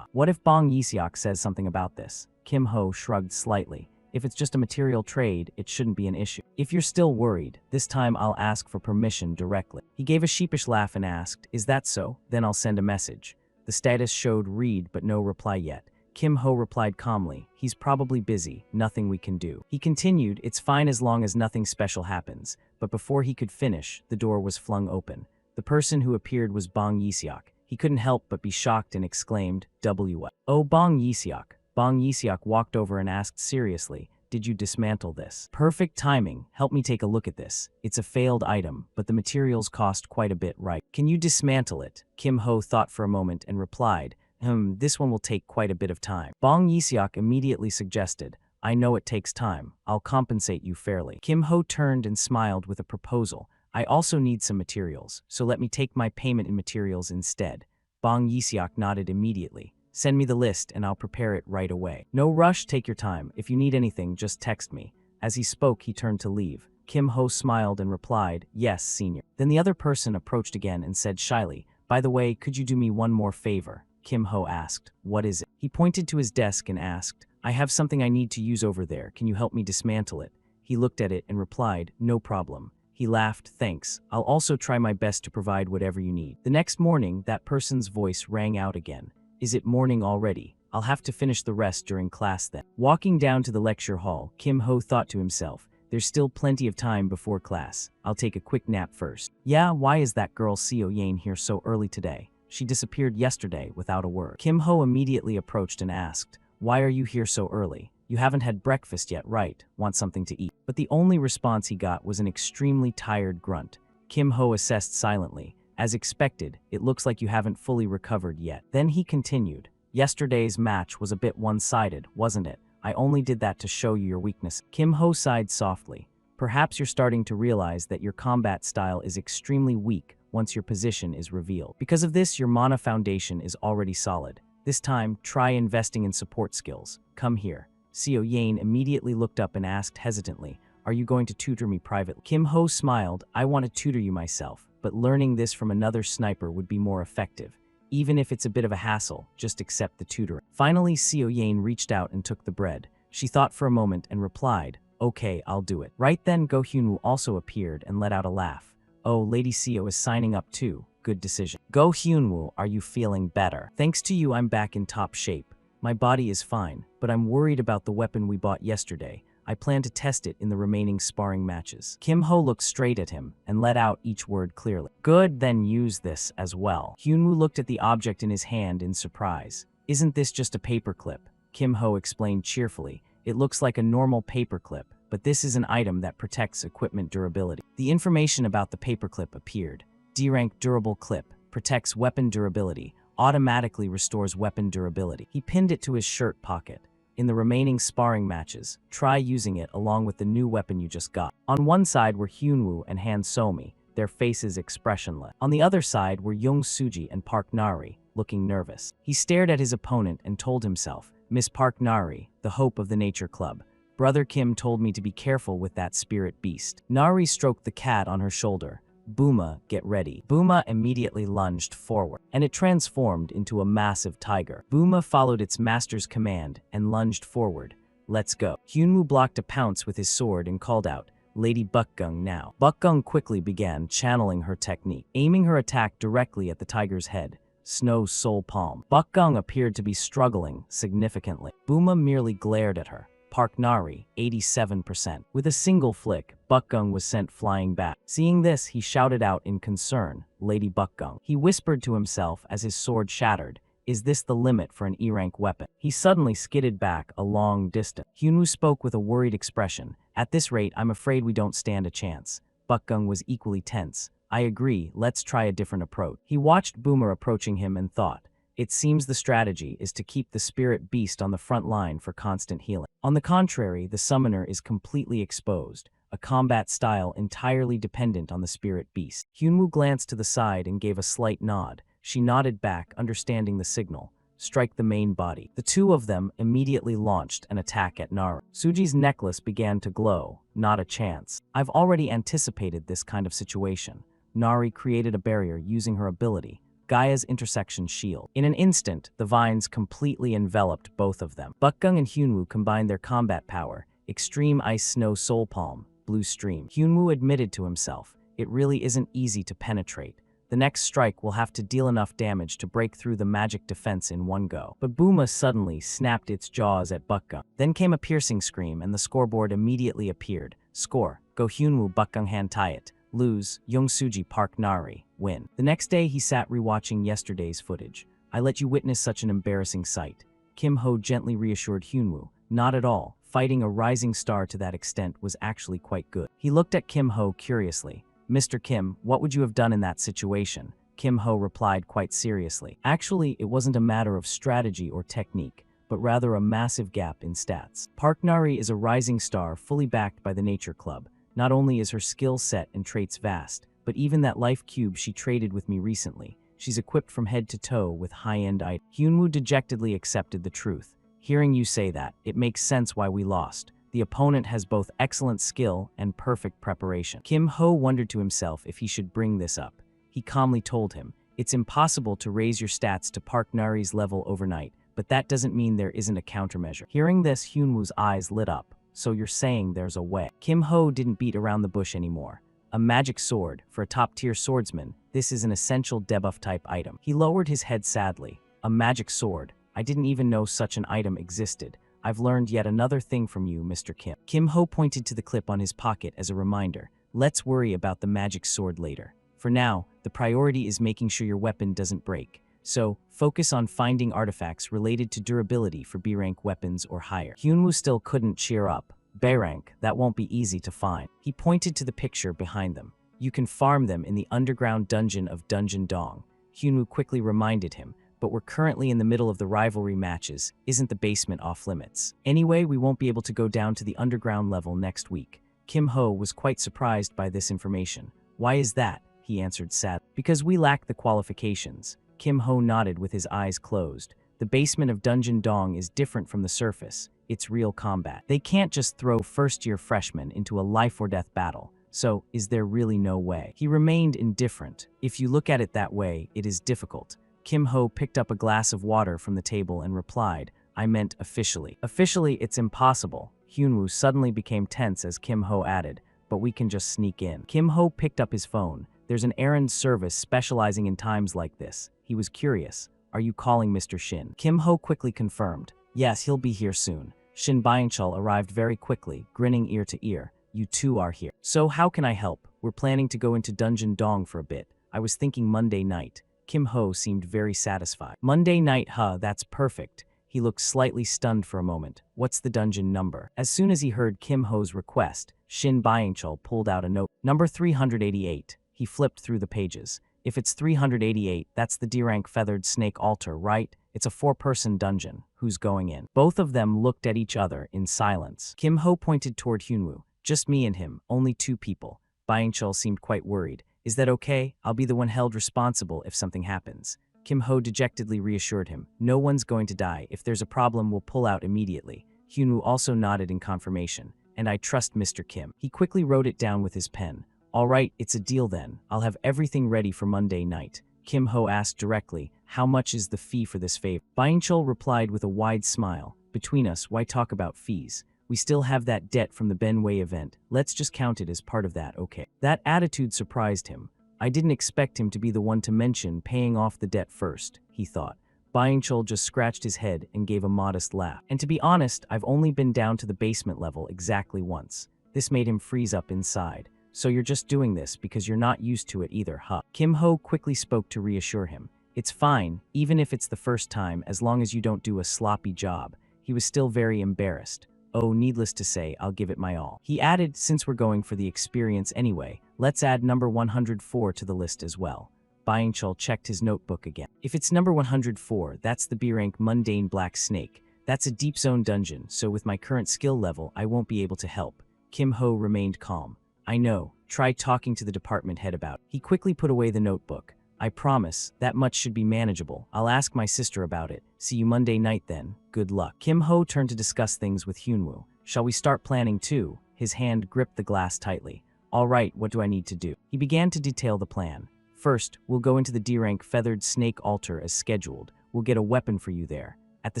What if Bong Yiseok says something about this? Kim Ho shrugged slightly. If it's just a material trade, it shouldn't be an issue. If you're still worried, this time I'll ask for permission directly. He gave a sheepish laugh and asked, is that so? Then I'll send a message. The status showed read but no reply yet. Kim Ho replied calmly, he's probably busy, nothing we can do. He continued, it's fine as long as nothing special happens. But before he could finish, the door was flung open. The person who appeared was Bong Yiseok. He couldn't help but be shocked and exclaimed, WF. Oh, Bong Yiseok. Bong Yiseok walked over and asked seriously, did you dismantle this? Perfect timing, help me take a look at this. It's a failed item, but the materials cost quite a bit, right? Can you dismantle it? Kim Ho thought for a moment and replied, this one will take quite a bit of time. Bong Yiseok immediately suggested, I know it takes time, I'll compensate you fairly. Kim Ho turned and smiled with a proposal. I also need some materials, so let me take my payment in materials instead. Bong Yiseok nodded immediately. Send me the list and I'll prepare it right away. No rush, take your time. If you need anything, just text me. As he spoke, he turned to leave. Kim Ho smiled and replied, yes, Senior. Then the other person approached again and said shyly, By the way, could you do me one more favor? Kim Ho asked. What is it? He pointed to his desk and asked, I have something I need to use over there. Can you help me dismantle it? He looked at it and replied, no problem. He laughed, thanks. I'll also try my best to provide whatever you need. The next morning, that person's voice rang out again. Is it morning already? I'll have to finish the rest during class then. Walking down to the lecture hall, Kim Ho thought to himself, there's still plenty of time before class. I'll take a quick nap first. Yeah, why is that girl Seo Yane here so early today? She disappeared yesterday without a word. Kim Ho immediately approached and asked, why are you here so early? You haven't had breakfast yet, right? Want something to eat? But the only response he got was an extremely tired grunt. Kim Ho assessed silently. As expected, it looks like you haven't fully recovered yet. Then he continued, yesterday's match was a bit one-sided, wasn't it? I only did that to show you your weakness. Kim Ho sighed softly. Perhaps you're starting to realize that your combat style is extremely weak once your position is revealed. Because of this, your mana foundation is already solid. This time, try investing in support skills. Come here. Seo Yane immediately looked up and asked hesitantly, are you going to tutor me privately? Kim Ho smiled, I want to tutor you myself, but learning this from another sniper would be more effective. Even if it's a bit of a hassle, just accept the tutoring. Finally, Seo Yane reached out and took the bread. She thought for a moment and replied, okay, I'll do it. Right then, Go Hyunwoo also appeared and let out a laugh. Oh, Lady Seo is signing up too. Good decision. Go Hyunwoo, are you feeling better? Thanks to you, I'm back in top shape. My body is fine, but I'm worried about the weapon we bought yesterday. I plan to test it in the remaining sparring matches. Kim Ho looked straight at him and let out each word clearly. Good, then use this as well. Hyunwoo looked at the object in his hand in surprise. Isn't this just a paperclip? Kim Ho explained cheerfully. It looks like a normal paperclip, but this is an item that protects equipment durability. The information about the paperclip appeared. D-rank durable clip, protects weapon durability, automatically restores weapon durability. He pinned it to his shirt pocket. In the remaining sparring matches, try using it along with the new weapon you just got. On one side were Hyunwoo and Han Somi, their faces expressionless. On the other side were Young Suji and Park Nari, looking nervous. He stared at his opponent and told himself, Miss Park Nari, the hope of the Nature Club. Brother Kim told me to be careful with that spirit beast. Nari stroked the cat on her shoulder. Booma, get ready. Booma immediately lunged forward, and it transformed into a massive tiger. Booma followed its master's command and lunged forward. Let's go. Hyunwoo blocked a pounce with his sword and called out, Lady Bukgung now. Bukgung quickly began channeling her technique, aiming her attack directly at the tiger's head. Snow Soul Palm. Bukgung appeared to be struggling significantly. Booma merely glared at her. Park Nari, 87%. With a single flick, Bukgung was sent flying back. Seeing this, he shouted out in concern, Lady Bukgung. He whispered to himself as his sword shattered, is this the limit for an E-rank weapon? He suddenly skidded back a long distance. Hyunwoo spoke with a worried expression. At this rate, I'm afraid we don't stand a chance. Bukgung was equally tense. I agree, let's try a different approach. He watched Boomer approaching him and thought, it seems the strategy is to keep the spirit beast on the front line for constant healing. On the contrary, the summoner is completely exposed, a combat style entirely dependent on the spirit beast. Hyunwoo glanced to the side and gave a slight nod. She nodded back, understanding the signal. Strike the main body. The two of them immediately launched an attack at Nara. Suji's necklace began to glow. Not a chance. I've already anticipated this kind of situation. Nari created a barrier using her ability, Gaia's intersection shield. In an instant, the vines completely enveloped both of them. Bukgung and Hyunwoo combined their combat power, Extreme Ice Snow Soul Palm, Blue Stream. Hyunwoo admitted to himself, it really isn't easy to penetrate. The next strike will have to deal enough damage to break through the magic defense in one go. But Booma suddenly snapped its jaws at Bukgung. Then came a piercing scream and the scoreboard immediately appeared. Score, Go Hyunwoo Bukgung Han Tayat. Lose, Youngsuji Park Nari, win. The next day he sat rewatching yesterday's footage. I let you witness such an embarrassing sight. Kim Ho gently reassured Hyunwoo. Not at all. Fighting a rising star to that extent was actually quite good. He looked at Kim Ho curiously. Mr. Kim, what would you have done in that situation? Kim Ho replied quite seriously. Actually, it wasn't a matter of strategy or technique, but rather a massive gap in stats. Park Nari is a rising star fully backed by the Nature Club. Not only is her skill set and traits vast, but even that life cube she traded with me recently. She's equipped from head to toe with high-end items. Hyunwoo dejectedly accepted the truth. Hearing you say that, it makes sense why we lost. The opponent has both excellent skill and perfect preparation. Kim Ho wondered to himself if he should bring this up. He calmly told him, It's impossible to raise your stats to Park Nari's level overnight, but that doesn't mean there isn't a countermeasure. Hearing this, Hyunwoo's eyes lit up. So you're saying there's a way. Kim Ho didn't beat around the bush anymore. A magic sword, for a top-tier swordsman, this is an essential debuff-type item. He lowered his head sadly. A magic sword. I didn't even know such an item existed. I've learned yet another thing from you, Mr. Kim. Kim Ho pointed to the clip on his pocket as a reminder. Let's worry about the magic sword later. For now, the priority is making sure your weapon doesn't break. So, focus on finding artifacts related to durability for B-rank weapons or higher. Hyunwoo still couldn't cheer up. B-rank, that won't be easy to find. He pointed to the picture behind them. You can farm them in the underground dungeon of Dungeon Dong. Hyunwoo quickly reminded him, but we're currently in the middle of the rivalry matches. Isn't the basement off limits? Anyway, we won't be able to go down to the underground level next week. Kim Ho was quite surprised by this information. Why is that? He answered sadly. Because we lack the qualifications. Kim Ho nodded with his eyes closed. The basement of Dungeon Dong is different from the surface. It's real combat. They can't just throw first-year freshmen into a life-or-death battle. So, is there really no way? He remained indifferent. If you look at it that way, it is difficult. Kim Ho picked up a glass of water from the table and replied, I meant officially. Officially, it's impossible. Hyunwoo suddenly became tense as Kim Ho added, but we can just sneak in. Kim Ho picked up his phone. There's an errand service specializing in times like this. He was curious. Are you calling Mr. Shin? Kim Ho quickly confirmed. Yes, he'll be here soon. Shin Byung-chul arrived very quickly, grinning ear to ear. You two are here. So how can I help? We're planning to go into Dungeon Dong for a bit. I was thinking Monday night. Kim Ho seemed very satisfied. Monday night, huh? That's perfect. He looked slightly stunned for a moment. What's the dungeon number? As soon as he heard Kim Ho's request, Shin Byung-chul pulled out a note. Number 388. He flipped through the pages. If it's 388, that's the D-rank feathered snake altar, right? It's a 4-person dungeon. Who's going in? Both of them looked at each other in silence. Kim Ho pointed toward Hyunwoo. Just me and him, only 2 people. Byung-chul seemed quite worried. Is that okay? I'll be the one held responsible if something happens. Kim Ho dejectedly reassured him. No one's going to die. If there's a problem, we'll pull out immediately. Hyunwoo also nodded in confirmation. And I trust Mr. Kim. He quickly wrote it down with his pen. All right, it's a deal then. I'll have everything ready for Monday night. Kim Ho asked directly, how much is the fee for this favor? Byung-chul replied with a wide smile. Between us, why talk about fees? We still have that debt from the Benway event. Let's just count it as part of that, okay? That attitude surprised him. I didn't expect him to be the one to mention paying off the debt first, he thought. Byung-chul just scratched his head and gave a modest laugh. And to be honest, I've only been down to the basement level exactly once. This made him freeze up inside. So you're just doing this because you're not used to it either, huh? Kim Ho quickly spoke to reassure him. It's fine, even if it's the first time, as long as you don't do a sloppy job. He was still very embarrassed. Oh, needless to say, I'll give it my all. He added, since we're going for the experience anyway, let's add number 104 to the list as well. Byung-chul checked his notebook again. If it's number 104, that's the B-rank mundane black snake. That's a deep zone dungeon, so with my current skill level, I won't be able to help. Kim Ho remained calm. I know. Try talking to the department head about it. He quickly put away the notebook. I promise, that much should be manageable. I'll ask my sister about it. See you Monday night then. Good luck. Kim Ho turned to discuss things with Hyunwoo. Shall we start planning too? His hand gripped the glass tightly. All right, what do I need to do? He began to detail the plan. First, we'll go into the D-rank feathered snake altar as scheduled. We'll get a weapon for you there. At the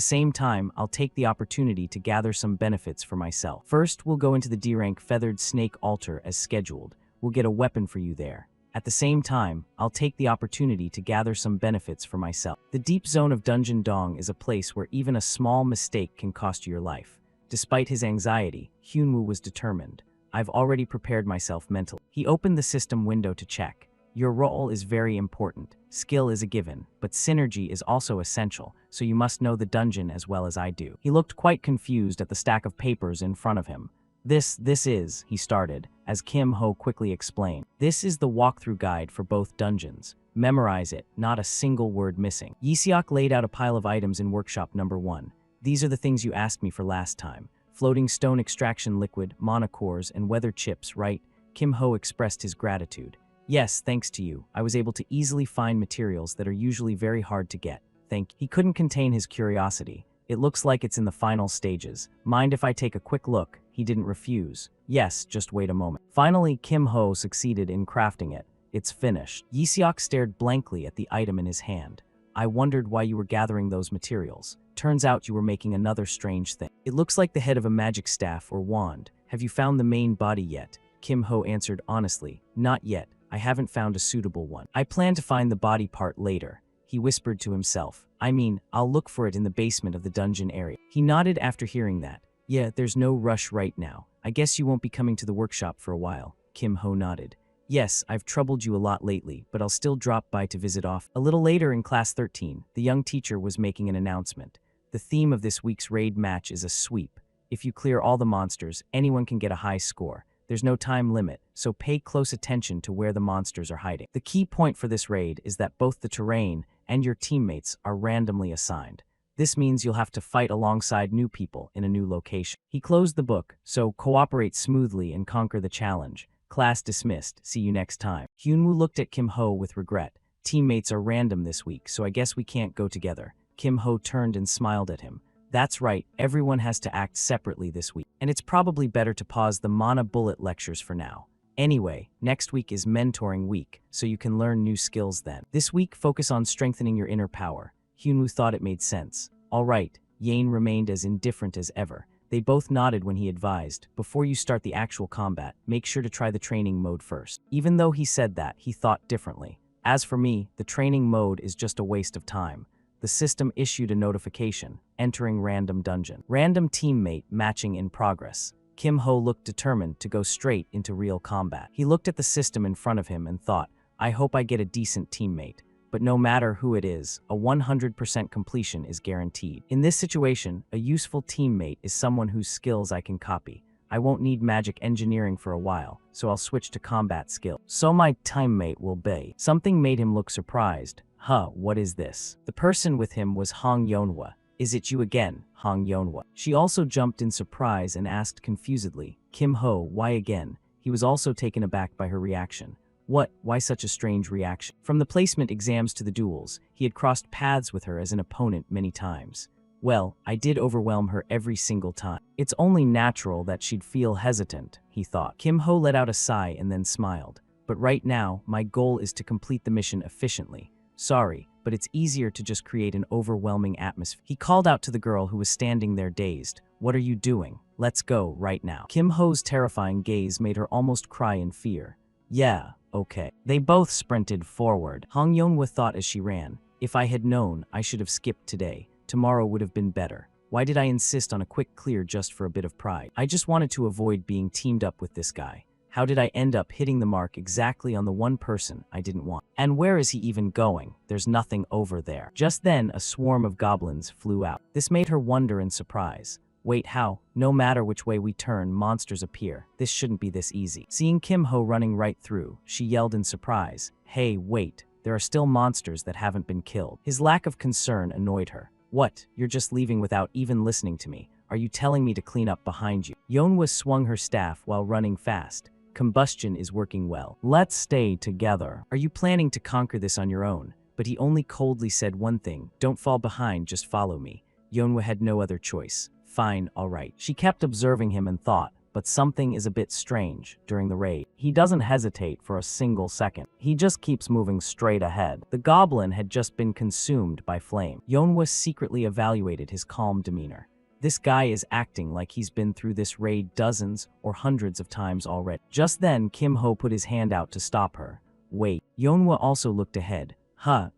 same time, I'll take the opportunity to gather some benefits for myself. First, we'll go into the D-rank feathered snake altar as scheduled. We'll get a weapon for you there. At the same time, I'll take the opportunity to gather some benefits for myself. The deep zone of Dungeon Dong is a place where even a small mistake can cost you your life. Despite his anxiety, Hyunwoo was determined. I've already prepared myself mentally. He opened the system window to check. Your role is very important. Skill is a given, but synergy is also essential, so you must know the dungeon as well as I do. He looked quite confused at the stack of papers in front of him. This is, he started, as Kim Ho quickly explained. This is the walkthrough guide for both dungeons. Memorize it, not a single word missing. Yiseok laid out a pile of items in workshop number 1. These are the things you asked me for last time. Floating stone extraction liquid, monocores, and weather chips, right? Kim Ho expressed his gratitude. Yes, thanks to you, I was able to easily find materials that are usually very hard to get. He couldn't contain his curiosity. It looks like it's in the final stages. Mind if I take a quick look? He didn't refuse. Yes, just wait a moment. Finally, Kim Ho succeeded in crafting it. it's finished. Yiseok stared blankly at the item in his hand. I wondered why you were gathering those materials. Turns out you were making another strange thing. It looks like the head of a magic staff or wand. Have you found the main body yet? Kim Ho answered honestly, not yet. I haven't found a suitable one. I plan to find the body part later. He whispered to himself. I mean, I'll look for it in the basement of the dungeon area. He nodded after hearing that. Yeah, there's no rush right now. I guess you won't be coming to the workshop for a while. Kim Ho nodded. Yes, I've troubled you a lot lately, but I'll still drop by to visit off. A little later in class 13, the young teacher was making an announcement. The theme of this week's raid match is a sweep. If you clear all the monsters, anyone can get a high score. There's no time limit, so pay close attention to where the monsters are hiding. The key point for this raid is that both the terrain and your teammates are randomly assigned. This means you'll have to fight alongside new people in a new location. He closed the book, so cooperate smoothly and conquer the challenge. Class dismissed. See you next time. Hyunwoo looked at Kim Ho with regret. Teammates are random this week, so I guess we can't go together. Kim Ho turned and smiled at him. That's right, everyone has to act separately this week. And it's probably better to pause the Mana Bullet lectures for now. Anyway, next week is mentoring week, so you can learn new skills then. This week, focus on strengthening your inner power. Hyunwoo thought it made sense. All right, Yane remained as indifferent as ever. They both nodded when he advised, before you start the actual combat, make sure to try the training mode first. Even though he said that, he thought differently. As for me, the training mode is just a waste of time. The system issued a notification, entering random dungeon. Random teammate matching in progress. Kim Ho looked determined to go straight into real combat. He looked at the system in front of him and thought, I hope I get a decent teammate. But no matter who it is, a 100% completion is guaranteed. In this situation, a useful teammate is someone whose skills I can copy. I won't need magic engineering for a while, so I'll switch to combat skill. So my teammate will be. Something made him look surprised. What is this? The person with him was Hong Yeonhwa. Is it you again, Hong Yeonhwa? She also jumped in surprise and asked confusedly, Kim Ho, why again? He was also taken aback by her reaction. What? Why such a strange reaction? From the placement exams to the duels, he had crossed paths with her as an opponent many times. Well, I did overwhelm her every single time. It's only natural that she'd feel hesitant, he thought. Kim Ho let out a sigh and then smiled. But right now, my goal is to complete the mission efficiently. Sorry, but it's easier to just create an overwhelming atmosphere. He called out to the girl who was standing there dazed. What are you doing? Let's go, right now. Kim Ho's terrifying gaze made her almost cry in fear. Yeah, okay. They both sprinted forward. Hong Yeonhwa thought as she ran, if I had known, I should have skipped today. Tomorrow would have been better. Why did I insist on a quick clear just for a bit of pride? I just wanted to avoid being teamed up with this guy. How did I end up hitting the mark exactly on the one person I didn't want? And where is he even going? There's nothing over there. Just then, a swarm of goblins flew out. This made her wonder and surprise. Wait, how? No matter which way we turn, monsters appear. This shouldn't be this easy. Seeing Kim Ho running right through, she yelled in surprise. Hey, wait. There are still monsters that haven't been killed. His lack of concern annoyed her. What? You're just leaving without even listening to me. Are you telling me to clean up behind you? Yeonhwa swung her staff while running fast. Combustion is working well. Let's stay together. Are you planning to conquer this on your own? But he only coldly said one thing. Don't fall behind, just follow me. Yeonhwa had no other choice. Fine, all right. She kept observing him and thought, but something is a bit strange during the raid. He doesn't hesitate for a single second. He just keeps moving straight ahead. The goblin had just been consumed by flame. Yeonhwa secretly evaluated his calm demeanor. This guy is acting like he's been through this raid dozens or hundreds of times already. Just then, Kim Ho put his hand out to stop her. Wait. Yeonhwa also looked ahead.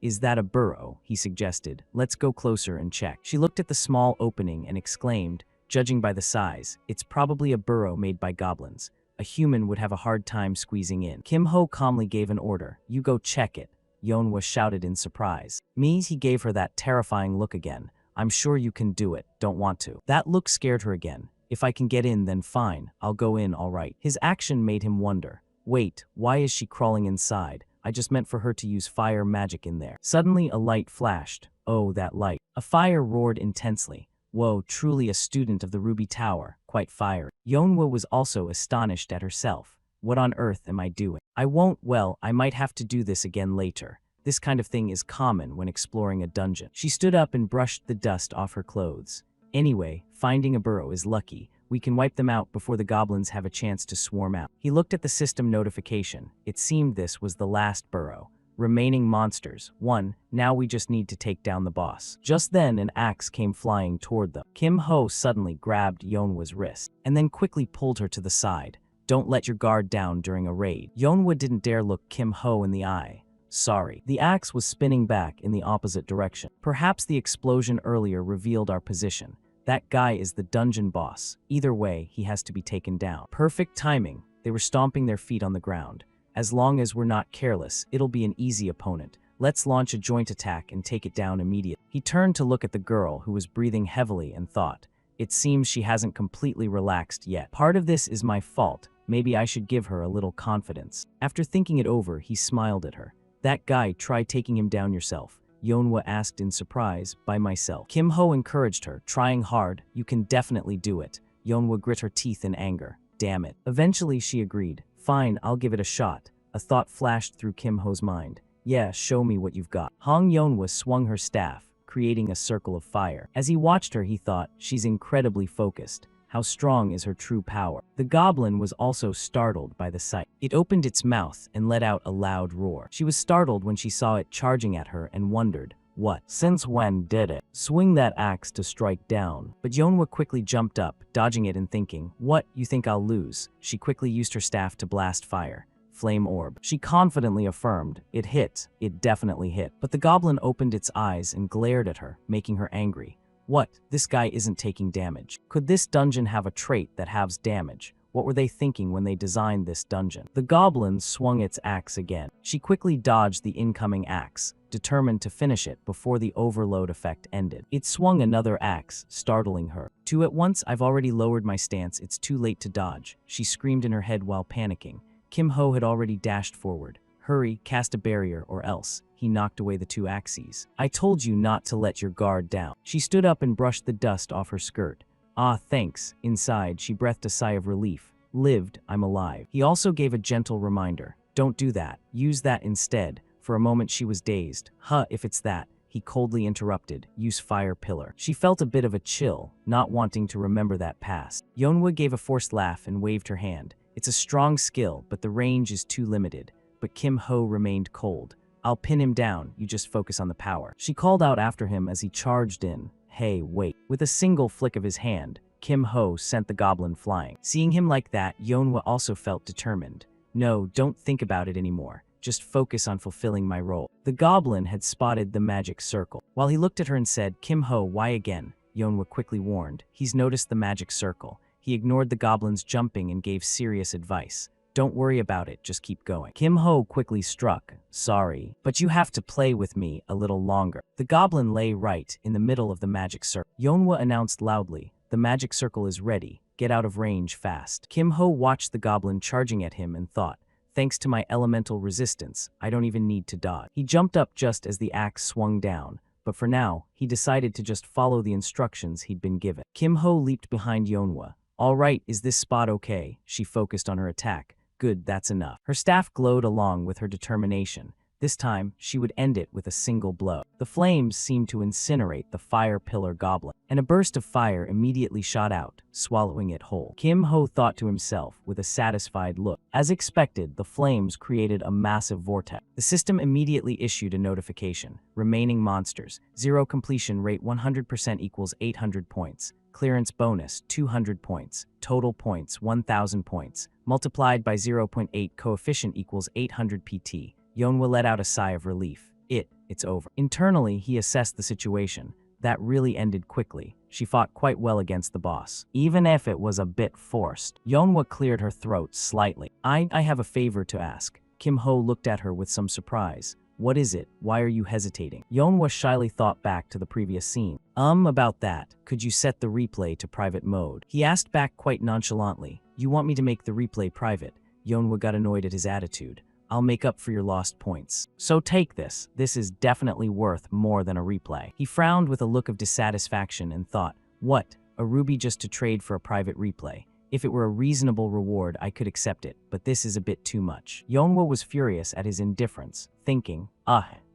Is that a burrow? He suggested. Let's go closer and check. She looked at the small opening and exclaimed, judging by the size, it's probably a burrow made by goblins. A human would have a hard time squeezing in. Kim Ho calmly gave an order. You go check it. Yeonhwa shouted in surprise. He gave her that terrifying look again. I'm sure you can do it. Don't want to. That look scared her again. If I can get in, then fine. I'll go in, all right. His action made him wonder. Wait, why is she crawling inside? I just meant for her to use fire magic in there. Suddenly, a light flashed. Oh, that light. A fire roared intensely. Whoa, truly a student of the Ruby Tower. Quite fiery. Yeonhwa was also astonished at herself. What on earth am I doing? I might have to do this again later. This kind of thing is common when exploring a dungeon. She stood up and brushed the dust off her clothes. Anyway, finding a burrow is lucky. We can wipe them out before the goblins have a chance to swarm out. He looked at the system notification. It seemed this was the last burrow. Remaining monsters. 1. Now we just need to take down the boss. Just then, an axe came flying toward them. Kim Ho suddenly grabbed Yeonwa's wrist and then quickly pulled her to the side. Don't let your guard down during a raid. Yeonwa didn't dare look Kim Ho in the eye. Sorry. The axe was spinning back in the opposite direction. Perhaps the explosion earlier revealed our position. That guy is the dungeon boss. Either way, he has to be taken down. Perfect timing. They were stomping their feet on the ground. As long as we're not careless, it'll be an easy opponent. Let's launch a joint attack and take it down immediately. He turned to look at the girl who was breathing heavily and thought, it seems she hasn't completely relaxed yet. Part of this is my fault. Maybe I should give her a little confidence. After thinking it over, he smiled at her. That guy, try taking him down yourself. Yeonwa asked in surprise. By myself. Kim Ho encouraged her, trying hard. You can definitely do it. Yeonwa grit her teeth in anger. Damn it. Eventually she agreed. Fine, I'll give it a shot. A thought flashed through Kim Ho's mind. Yeah, show me what you've got. Hong Yeonwa swung her staff, creating a circle of fire. As he watched her, he thought, she's incredibly focused. How strong is her true power? The goblin was also startled by the sight. It opened its mouth and let out a loud roar. She was startled when she saw it charging at her and wondered, what? Since when did it? Swing that axe to strike down. But Yeonwa quickly jumped up, dodging it and thinking, what, you think I'll lose? She quickly used her staff to blast fire. Flame orb. She confidently affirmed, it hit. It definitely hit. But the goblin opened its eyes and glared at her, making her angry. What? This guy isn't taking damage. Could this dungeon have a trait that halves damage? What were they thinking when they designed this dungeon? The goblin swung its axe again. She quickly dodged the incoming axe, determined to finish it before the overload effect ended. It swung another axe, startling her. 2 at once. I've already lowered my stance. It's too late to dodge. She screamed in her head while panicking. Kim Ho had already dashed forward. Hurry, cast a barrier or else. He knocked away the 2 axes. I told you not to let your guard down. She stood up and brushed the dust off her skirt. Ah, thanks. Inside, she breathed a sigh of relief. Lived, I'm alive. He also gave a gentle reminder. Don't do that. Use that instead. For a moment she was dazed. Huh, if it's that. He coldly interrupted. Use fire pillar. She felt a bit of a chill, not wanting to remember that past. Yeonwa gave a forced laugh and waved her hand. It's a strong skill, but the range is too limited. But Kim Ho remained cold. I'll pin him down, you just focus on the power. She called out after him as he charged in. Hey, wait. With a single flick of his hand, Kim Ho sent the goblin flying. Seeing him like that, Yeonwa also felt determined. No, don't think about it anymore. Just focus on fulfilling my role. The goblin had spotted the magic circle. While he looked at her and said, Kim Ho, why again? Yeonwa quickly warned. He's noticed the magic circle. He ignored the goblin's jumping and gave serious advice. Don't worry about it, just keep going. Kim Ho quickly struck. Sorry, but you have to play with me a little longer. The goblin lay right in the middle of the magic circle. Yeonwa announced loudly, the magic circle is ready. Get out of range fast. Kim Ho watched the goblin charging at him and thought, thanks to my elemental resistance, I don't even need to dodge. He jumped up just as the axe swung down, but for now, he decided to just follow the instructions he'd been given. Kim Ho leaped behind Yeonwa. All right, is this spot okay? She focused on her attack. Good, that's enough. Her staff glowed along with her determination. This time, she would end it with a single blow. The flames seemed to incinerate the fire pillar goblin, and a burst of fire immediately shot out, swallowing it whole. Kim Ho thought to himself with a satisfied look. As expected, the flames created a massive vortex. The system immediately issued a notification. Remaining monsters. 0 completion rate 100% equals 800 points. Clearance bonus, 200 points. Total points, 1,000 points. Multiplied by 0.8 coefficient equals 800 PT. Yeonwa let out a sigh of relief. It's over. Internally, he assessed the situation. That really ended quickly. She fought quite well against the boss, even if it was a bit forced. Yeonwa cleared her throat slightly. I have a favor to ask. Kim Ho looked at her with some surprise. What is it? Why are you hesitating? Yeonwa shyly thought back to the previous scene. About that. Could you set the replay to private mode? He asked back quite nonchalantly. You want me to make the replay private? Yeonwa got annoyed at his attitude. I'll make up for your lost points. So take this. This is definitely worth more than a replay. He frowned with a look of dissatisfaction and thought, what? A ruby just to trade for a private replay? If it were a reasonable reward, I could accept it, but this is a bit too much. Yeonwa was furious at his indifference, thinking,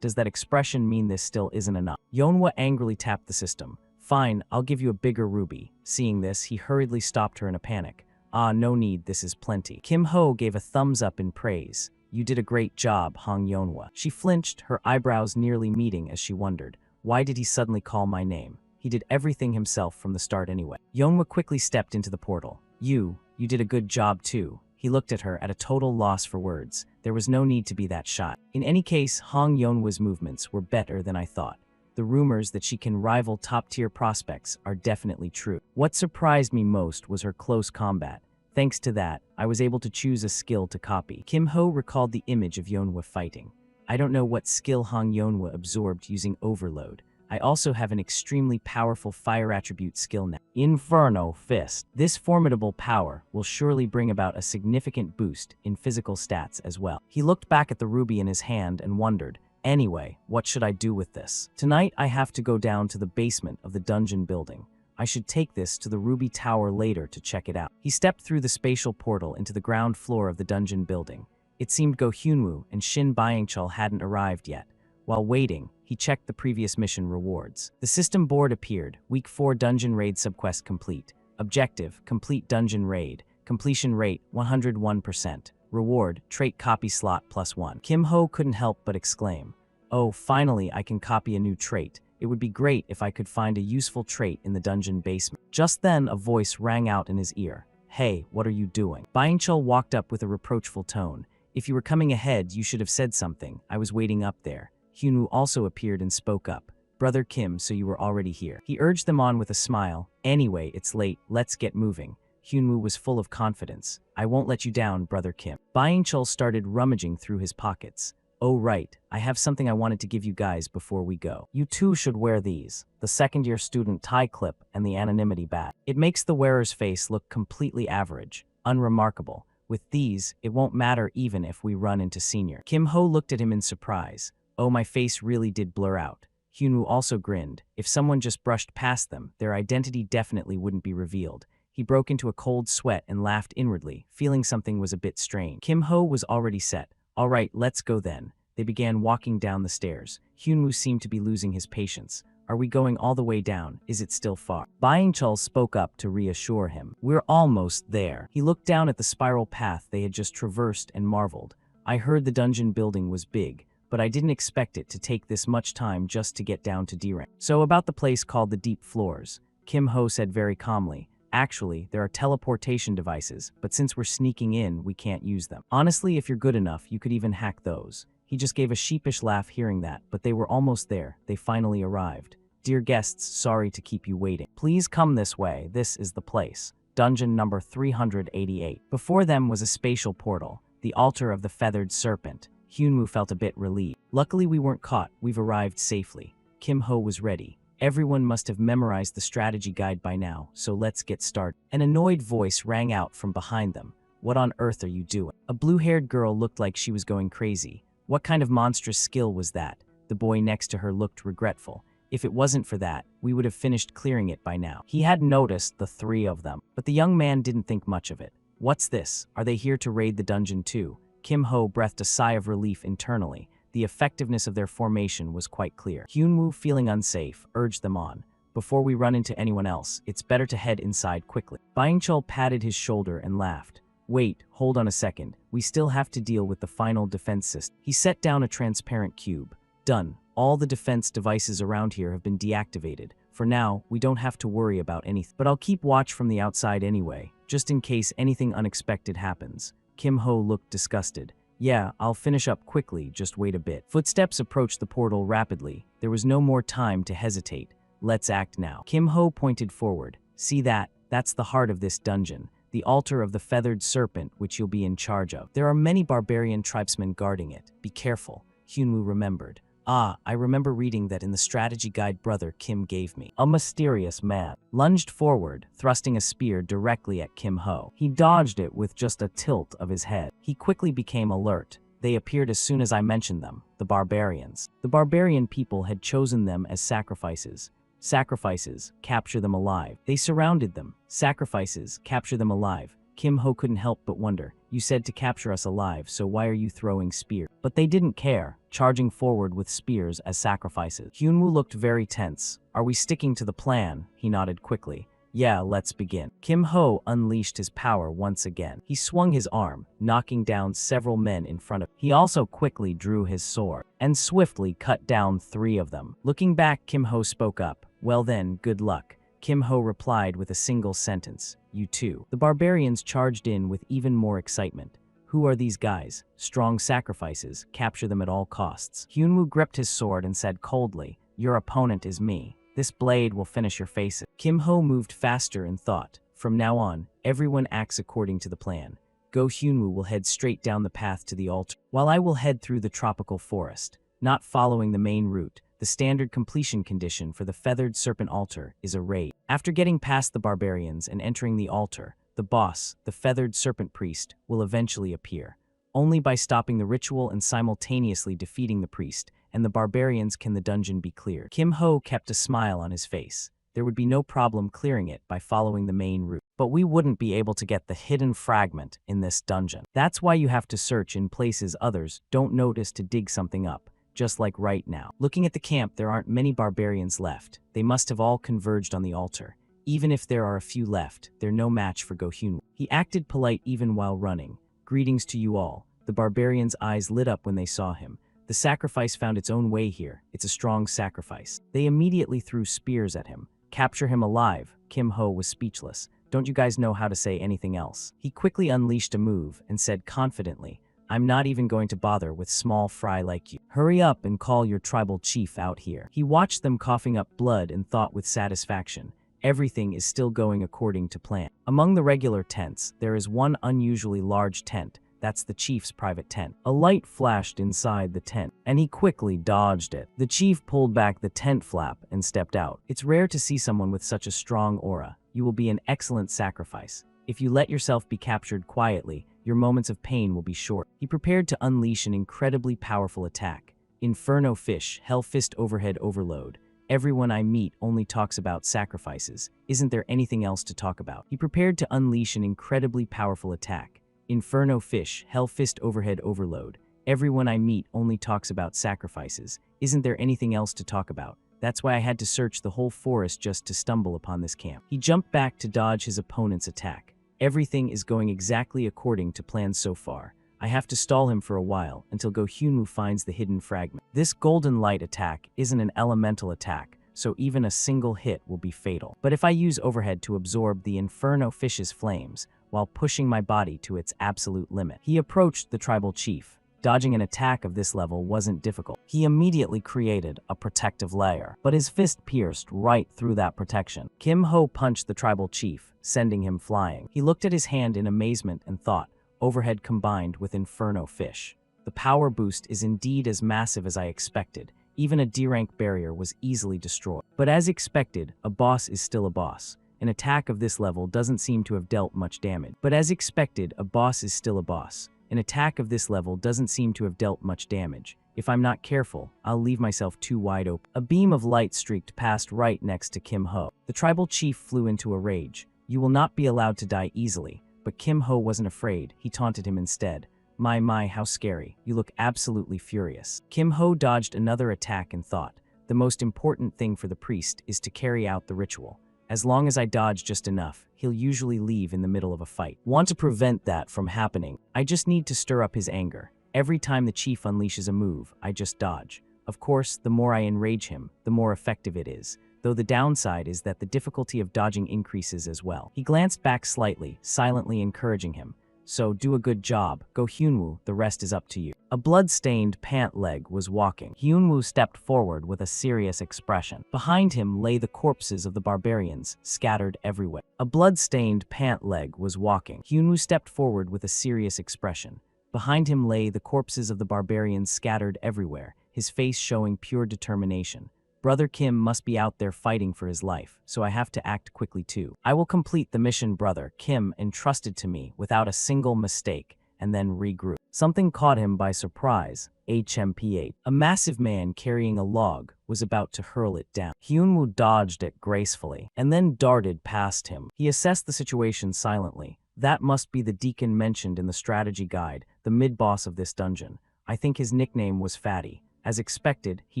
does that expression mean this still isn't enough? Yeonwa angrily tapped the system. Fine, I'll give you a bigger ruby. Seeing this, he hurriedly stopped her in a panic. Ah, no need, this is plenty. Kim Ho gave a thumbs up in praise. You did a great job, Hong Yonhwa. She flinched, her eyebrows nearly meeting as she wondered, why did he suddenly call my name? He did everything himself from the start anyway. Yonhwa quickly stepped into the portal. You did a good job too. He looked at her at a total loss for words. There was no need to be that shy. In any case, Hong Yonhwa's movements were better than I thought. The rumors that she can rival top-tier prospects are definitely true. What surprised me most was her close combat. Thanks to that, I was able to choose a skill to copy. Kim Ho recalled the image of Yonhwa fighting. I don't know what skill Hong Yonhwa absorbed using Overload. I also have an extremely powerful fire attribute skill now. Inferno Fist. This formidable power will surely bring about a significant boost in physical stats as well. He looked back at the ruby in his hand and wondered, anyway, what should I do with this? Tonight I have to go down to the basement of the dungeon building. I should take this to the Ruby Tower later to check it out. He stepped through the spatial portal into the ground floor of the dungeon building. It seemed Go Hyunwoo and Shin Byingchul hadn't arrived yet. While waiting, he checked the previous mission rewards. The system board appeared. Week 4 Dungeon Raid Subquest complete. Objective, complete dungeon raid. Completion rate, 101%. Reward, trait copy slot +1. Kim Ho couldn't help but exclaim, oh, finally I can copy a new trait. It would be great if I could find a useful trait in the dungeon basement. Just then, a voice rang out in his ear. Hey, what are you doing? Byingchul walked up with a reproachful tone. If you were coming ahead, you should have said something. I was waiting up there. Hyunwoo also appeared and spoke up. Brother Kim, so you were already here. He urged them on with a smile. Anyway, it's late. Let's get moving. Hyunwoo was full of confidence. I won't let you down, Brother Kim. Byingchul started rummaging through his pockets. Oh right, I have something I wanted to give you guys before we go. You too should wear these. The second-year student tie clip and the anonymity badge. It makes the wearer's face look completely average, unremarkable. With these, it won't matter even if we run into senior. Kim Ho looked at him in surprise. Oh, my face really did blur out. Hyunwoo also grinned. If someone just brushed past them, their identity definitely wouldn't be revealed. He broke into a cold sweat and laughed inwardly, feeling something was a bit strange. Kim Ho was already set. All right, let's go then. They began walking down the stairs. Hyunwoo seemed to be losing his patience. Are we going all the way down? Is it still far? Byingchul spoke up to reassure him. We're almost there. He looked down at the spiral path they had just traversed and marveled. I heard the dungeon building was big, but I didn't expect it to take this much time just to get down to D rank. So about the place called the Deep Floors, Kim Ho said very calmly, actually, there are teleportation devices, but since we're sneaking in, we can't use them. Honestly, if you're good enough, you could even hack those. He just gave a sheepish laugh hearing that, but they were almost there. They finally arrived. Dear guests, sorry to keep you waiting. Please come this way. This is the place. Dungeon number 388. Before them was a spatial portal, the altar of the feathered serpent. Hyunwoo felt a bit relieved. Luckily we weren't caught. We've arrived safely. Kim Ho was ready. Everyone must have memorized the strategy guide by now, so let's get started. An annoyed voice rang out from behind them. What on earth are you doing? A blue-haired girl looked like she was going crazy. What kind of monstrous skill was that? The boy next to her looked regretful. If it wasn't for that, we would have finished clearing it by now. He had noticed the three of them, but the young man didn't think much of it. What's this? Are they here to raid the dungeon too? Kim Ho breathed a sigh of relief internally. The effectiveness of their formation was quite clear. Hyunwoo, feeling unsafe, urged them on. Before we run into anyone else, it's better to head inside quickly. Byingchul patted his shoulder and laughed. Wait, hold on a second. We still have to deal with the final defense system. He set down a transparent cube. Done. All the defense devices around here have been deactivated. For now, we don't have to worry about anything. But I'll keep watch from the outside anyway, just in case anything unexpected happens. Kim Ho looked disgusted. Yeah, I'll finish up quickly, just wait a bit. Footsteps approached the portal rapidly. There was no more time to hesitate. Let's act now. Kim Ho pointed forward. See that? That's the heart of this dungeon. The altar of the feathered serpent, which you'll be in charge of. There are many barbarian tribesmen guarding it. Be careful. Hyunwoo remembered. Ah, I remember reading that in the strategy guide Brother Kim gave me. A mysterious man lunged forward, thrusting a spear directly at Kim Ho. He dodged it with just a tilt of his head. He quickly became alert. They appeared as soon as I mentioned them, the barbarians. The barbarian people had chosen them as sacrifices. Sacrifices, capture them alive. They surrounded them. Sacrifices, capture them alive. Kim Ho couldn't help but wonder. You said to capture us alive, so why are you throwing spears? But they didn't care, charging forward with spears as sacrifices. Hyunwoo looked very tense. Are we sticking to the plan? He nodded quickly. Yeah, let's begin. Kim Ho unleashed his power once again. He swung his arm, knocking down several men in front of him. He also quickly drew his sword and swiftly cut down 3 of them. Looking back, Kim Ho spoke up. Well then, good luck. Kim Ho replied with a single sentence. You too. The barbarians charged in with even more excitement. Who are these guys? Strong sacrifices. Capture them at all costs. Hyunwoo gripped his sword and said coldly, your opponent is me. This blade will finish your face. Kim Ho moved faster and thought. From now on, everyone acts according to the plan. Go Hyunwoo will head straight down the path to the altar, while I will head through the tropical forest. Not following the main route, the standard completion condition for the feathered serpent altar is a raid. After getting past the barbarians and entering the altar, the boss, the feathered serpent priest, will eventually appear. Only by stopping the ritual and simultaneously defeating the priest and the barbarians can the dungeon be cleared. Kim Ho kept a smile on his face. There would be no problem clearing it by following the main route. But we wouldn't be able to get the hidden fragment in this dungeon. That's why you have to search in places others don't notice to dig something up. Just like right now. Looking at the camp, there aren't many barbarians left. They must have all converged on the altar. Even if there are a few left, they're no match for Go Hyunwoo. He acted polite even while running. Greetings to you all. The barbarians' eyes lit up when they saw him. The sacrifice found its own way here. It's a strong sacrifice. They immediately threw spears at him. Capture him alive. Kim Ho was speechless. Don't you guys know how to say anything else? He quickly unleashed a move and said confidently, I'm not even going to bother with small fry like you. Hurry up and call your tribal chief out here. He watched them coughing up blood and thought with satisfaction. Everything is still going according to plan. Among the regular tents, there is one unusually large tent. That's the chief's private tent. A light flashed inside the tent, and he quickly dodged it. The chief pulled back the tent flap and stepped out. It's rare to see someone with such a strong aura. You will be an excellent sacrifice. If you let yourself be captured quietly, your moments of pain will be short. He prepared to unleash an incredibly powerful attack. Inferno Fish, Hell Fist Overhead Overload. Everyone I meet only talks about sacrifices. Isn't there anything else to talk about? He prepared to unleash an incredibly powerful attack. Inferno Fish, Hell Fist Overhead Overload. Everyone I meet only talks about sacrifices. Isn't there anything else to talk about? That's why I had to search the whole forest just to stumble upon this camp. He jumped back to dodge his opponent's attack. Everything is going exactly according to plan so far. I have to stall him for a while until Go Hyunwoo finds the hidden fragment. This golden light attack isn't an elemental attack, so even a single hit will be fatal. But if I use overhead to absorb the Inferno Fish's flames while pushing my body to its absolute limit. He approached the tribal chief. Dodging an attack of this level wasn't difficult. He immediately created a protective layer, but his fist pierced right through that protection. Kim Ho punched the tribal chief, sending him flying. He looked at his hand in amazement and thought, overhead combined with Inferno Fish. The power boost is indeed as massive as I expected. Even a D-rank barrier was easily destroyed. But as expected, a boss is still a boss. An attack of this level doesn't seem to have dealt much damage. But as expected, a boss is still a boss. An attack of this level doesn't seem to have dealt much damage. If I'm not careful, I'll leave myself too wide open. A beam of light streaked past right next to Kim Ho. The tribal chief flew into a rage. You will not be allowed to die easily. But Kim Ho wasn't afraid. He taunted him instead. My, how scary. You look absolutely furious. Kim Ho dodged another attack and thought, the most important thing for the priest is to carry out the ritual. As long as I dodge just enough, he'll usually leave in the middle of a fight. Want to prevent that from happening, I just need to stir up his anger. Every time the chief unleashes a move, I just dodge. Of course, the more I enrage him, the more effective it is. Though the downside is that the difficulty of dodging increases as well. He glanced back slightly, silently encouraging him. So, do a good job. Go Hyunwoo, the rest is up to you. A blood-stained pant leg was walking. Hyunwoo stepped forward with a serious expression. Behind him lay the corpses of the barbarians, scattered everywhere. A blood-stained pant leg was walking. Hyunwoo stepped forward with a serious expression. Behind him lay the corpses of the barbarians scattered everywhere, his face showing pure determination. Brother Kim must be out there fighting for his life, so I have to act quickly too. I will complete the mission Brother Kim entrusted to me without a single mistake, and then regroup. Something caught him by surprise. HMP8. A massive man carrying a log was about to hurl it down. Hyunwoo dodged it gracefully, and then darted past him. He assessed the situation silently. That must be the deacon mentioned in the strategy guide, the mid-boss of this dungeon. I think his nickname was Fatty. As expected, he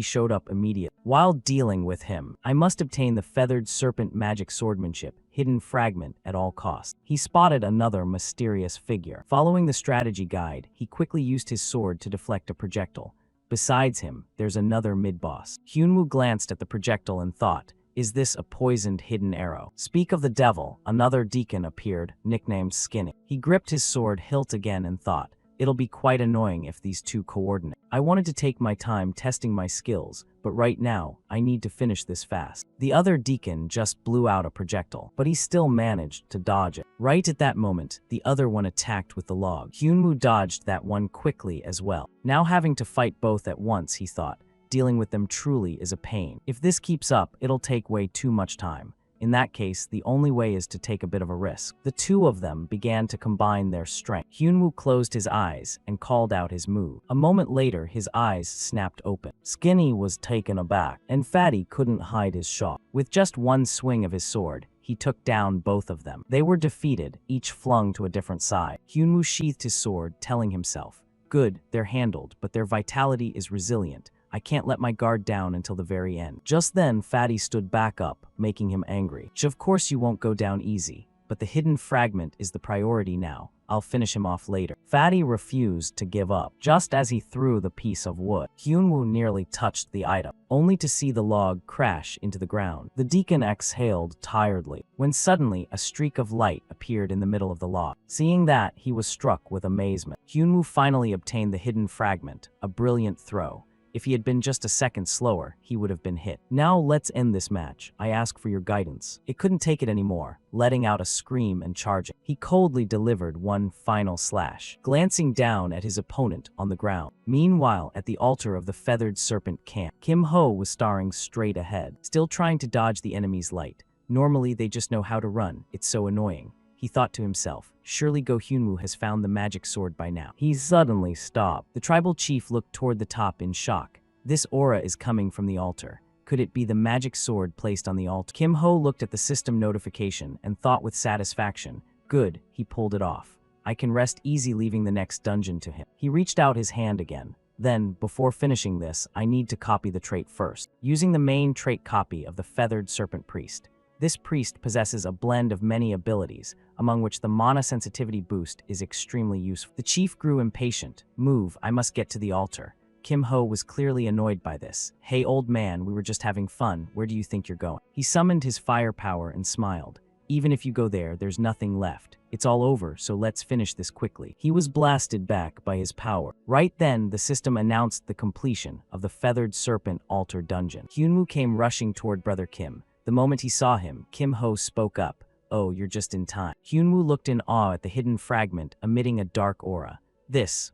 showed up immediately. While dealing with him, I must obtain the feathered serpent magic swordsmanship, hidden fragment at all costs. He spotted another mysterious figure. Following the strategy guide, he quickly used his sword to deflect a projectile. Besides him, there's another mid-boss. Hyunwoo glanced at the projectile and thought, is this a poisoned hidden arrow? Speak of the devil, another deacon appeared, nicknamed Skinny. He gripped his sword hilt again and thought, it'll be quite annoying if these two coordinate. I wanted to take my time testing my skills, but right now, I need to finish this fast. The other deacon just blew out a projectile, but he still managed to dodge it. Right at that moment, the other one attacked with the log. Hyunwoo dodged that one quickly as well. Now having to fight both at once, he thought, dealing with them truly is a pain. If this keeps up, it'll take way too much time. In that case, the only way is to take a bit of a risk. The two of them began to combine their strength. Hyunwoo closed his eyes and called out his move. A moment later, his eyes snapped open. Skinny was taken aback, and Fatty couldn't hide his shock. With just one swing of his sword, he took down both of them. They were defeated, each flung to a different side. Hyunwoo sheathed his sword, telling himself, good, they're handled, but their vitality is resilient. I can't let my guard down until the very end. Just then, Fatty stood back up, making him angry. Of course you won't go down easy, but the hidden fragment is the priority now. I'll finish him off later. Fatty refused to give up. Just as he threw the piece of wood, Hyunwoo nearly touched the item, only to see the log crash into the ground. The deacon exhaled tiredly, when suddenly a streak of light appeared in the middle of the log. Seeing that, he was struck with amazement. Hyunwoo finally obtained the hidden fragment, a brilliant throw. If he had been just a second slower, he would have been hit. Now let's end this match. I ask for your guidance. It couldn't take it anymore, letting out a scream and charging. He coldly delivered one final slash, glancing down at his opponent on the ground. Meanwhile, at the altar of the feathered serpent camp, Kim Ho was staring straight ahead, still trying to dodge the enemy's light. Normally, they just know how to run. It's so annoying. He thought to himself, surely Go Hyunwoo has found the magic sword by now. He suddenly stopped. The tribal chief looked toward the top in shock. This aura is coming from the altar. Could it be the magic sword placed on the altar? Kim Ho looked at the system notification and thought with satisfaction, good, he pulled it off. I can rest easy leaving the next dungeon to him. He reached out his hand again. Then, before finishing this, I need to copy the trait first. Using the main trait copy of the feathered serpent priest. This priest possesses a blend of many abilities, among which the mana sensitivity boost is extremely useful. The chief grew impatient. Move, I must get to the altar. Kim Ho was clearly annoyed by this. Hey old man, we were just having fun. Where do you think you're going? He summoned his firepower and smiled. Even if you go there, there's nothing left. It's all over, so let's finish this quickly. He was blasted back by his power. Right then, the system announced the completion of the feathered serpent altar dungeon. Hyunwoo came rushing toward Brother Kim. The moment he saw him, Kim Ho spoke up. Oh, you're just in time. Hyunwoo looked in awe at the hidden fragment, emitting a dark aura.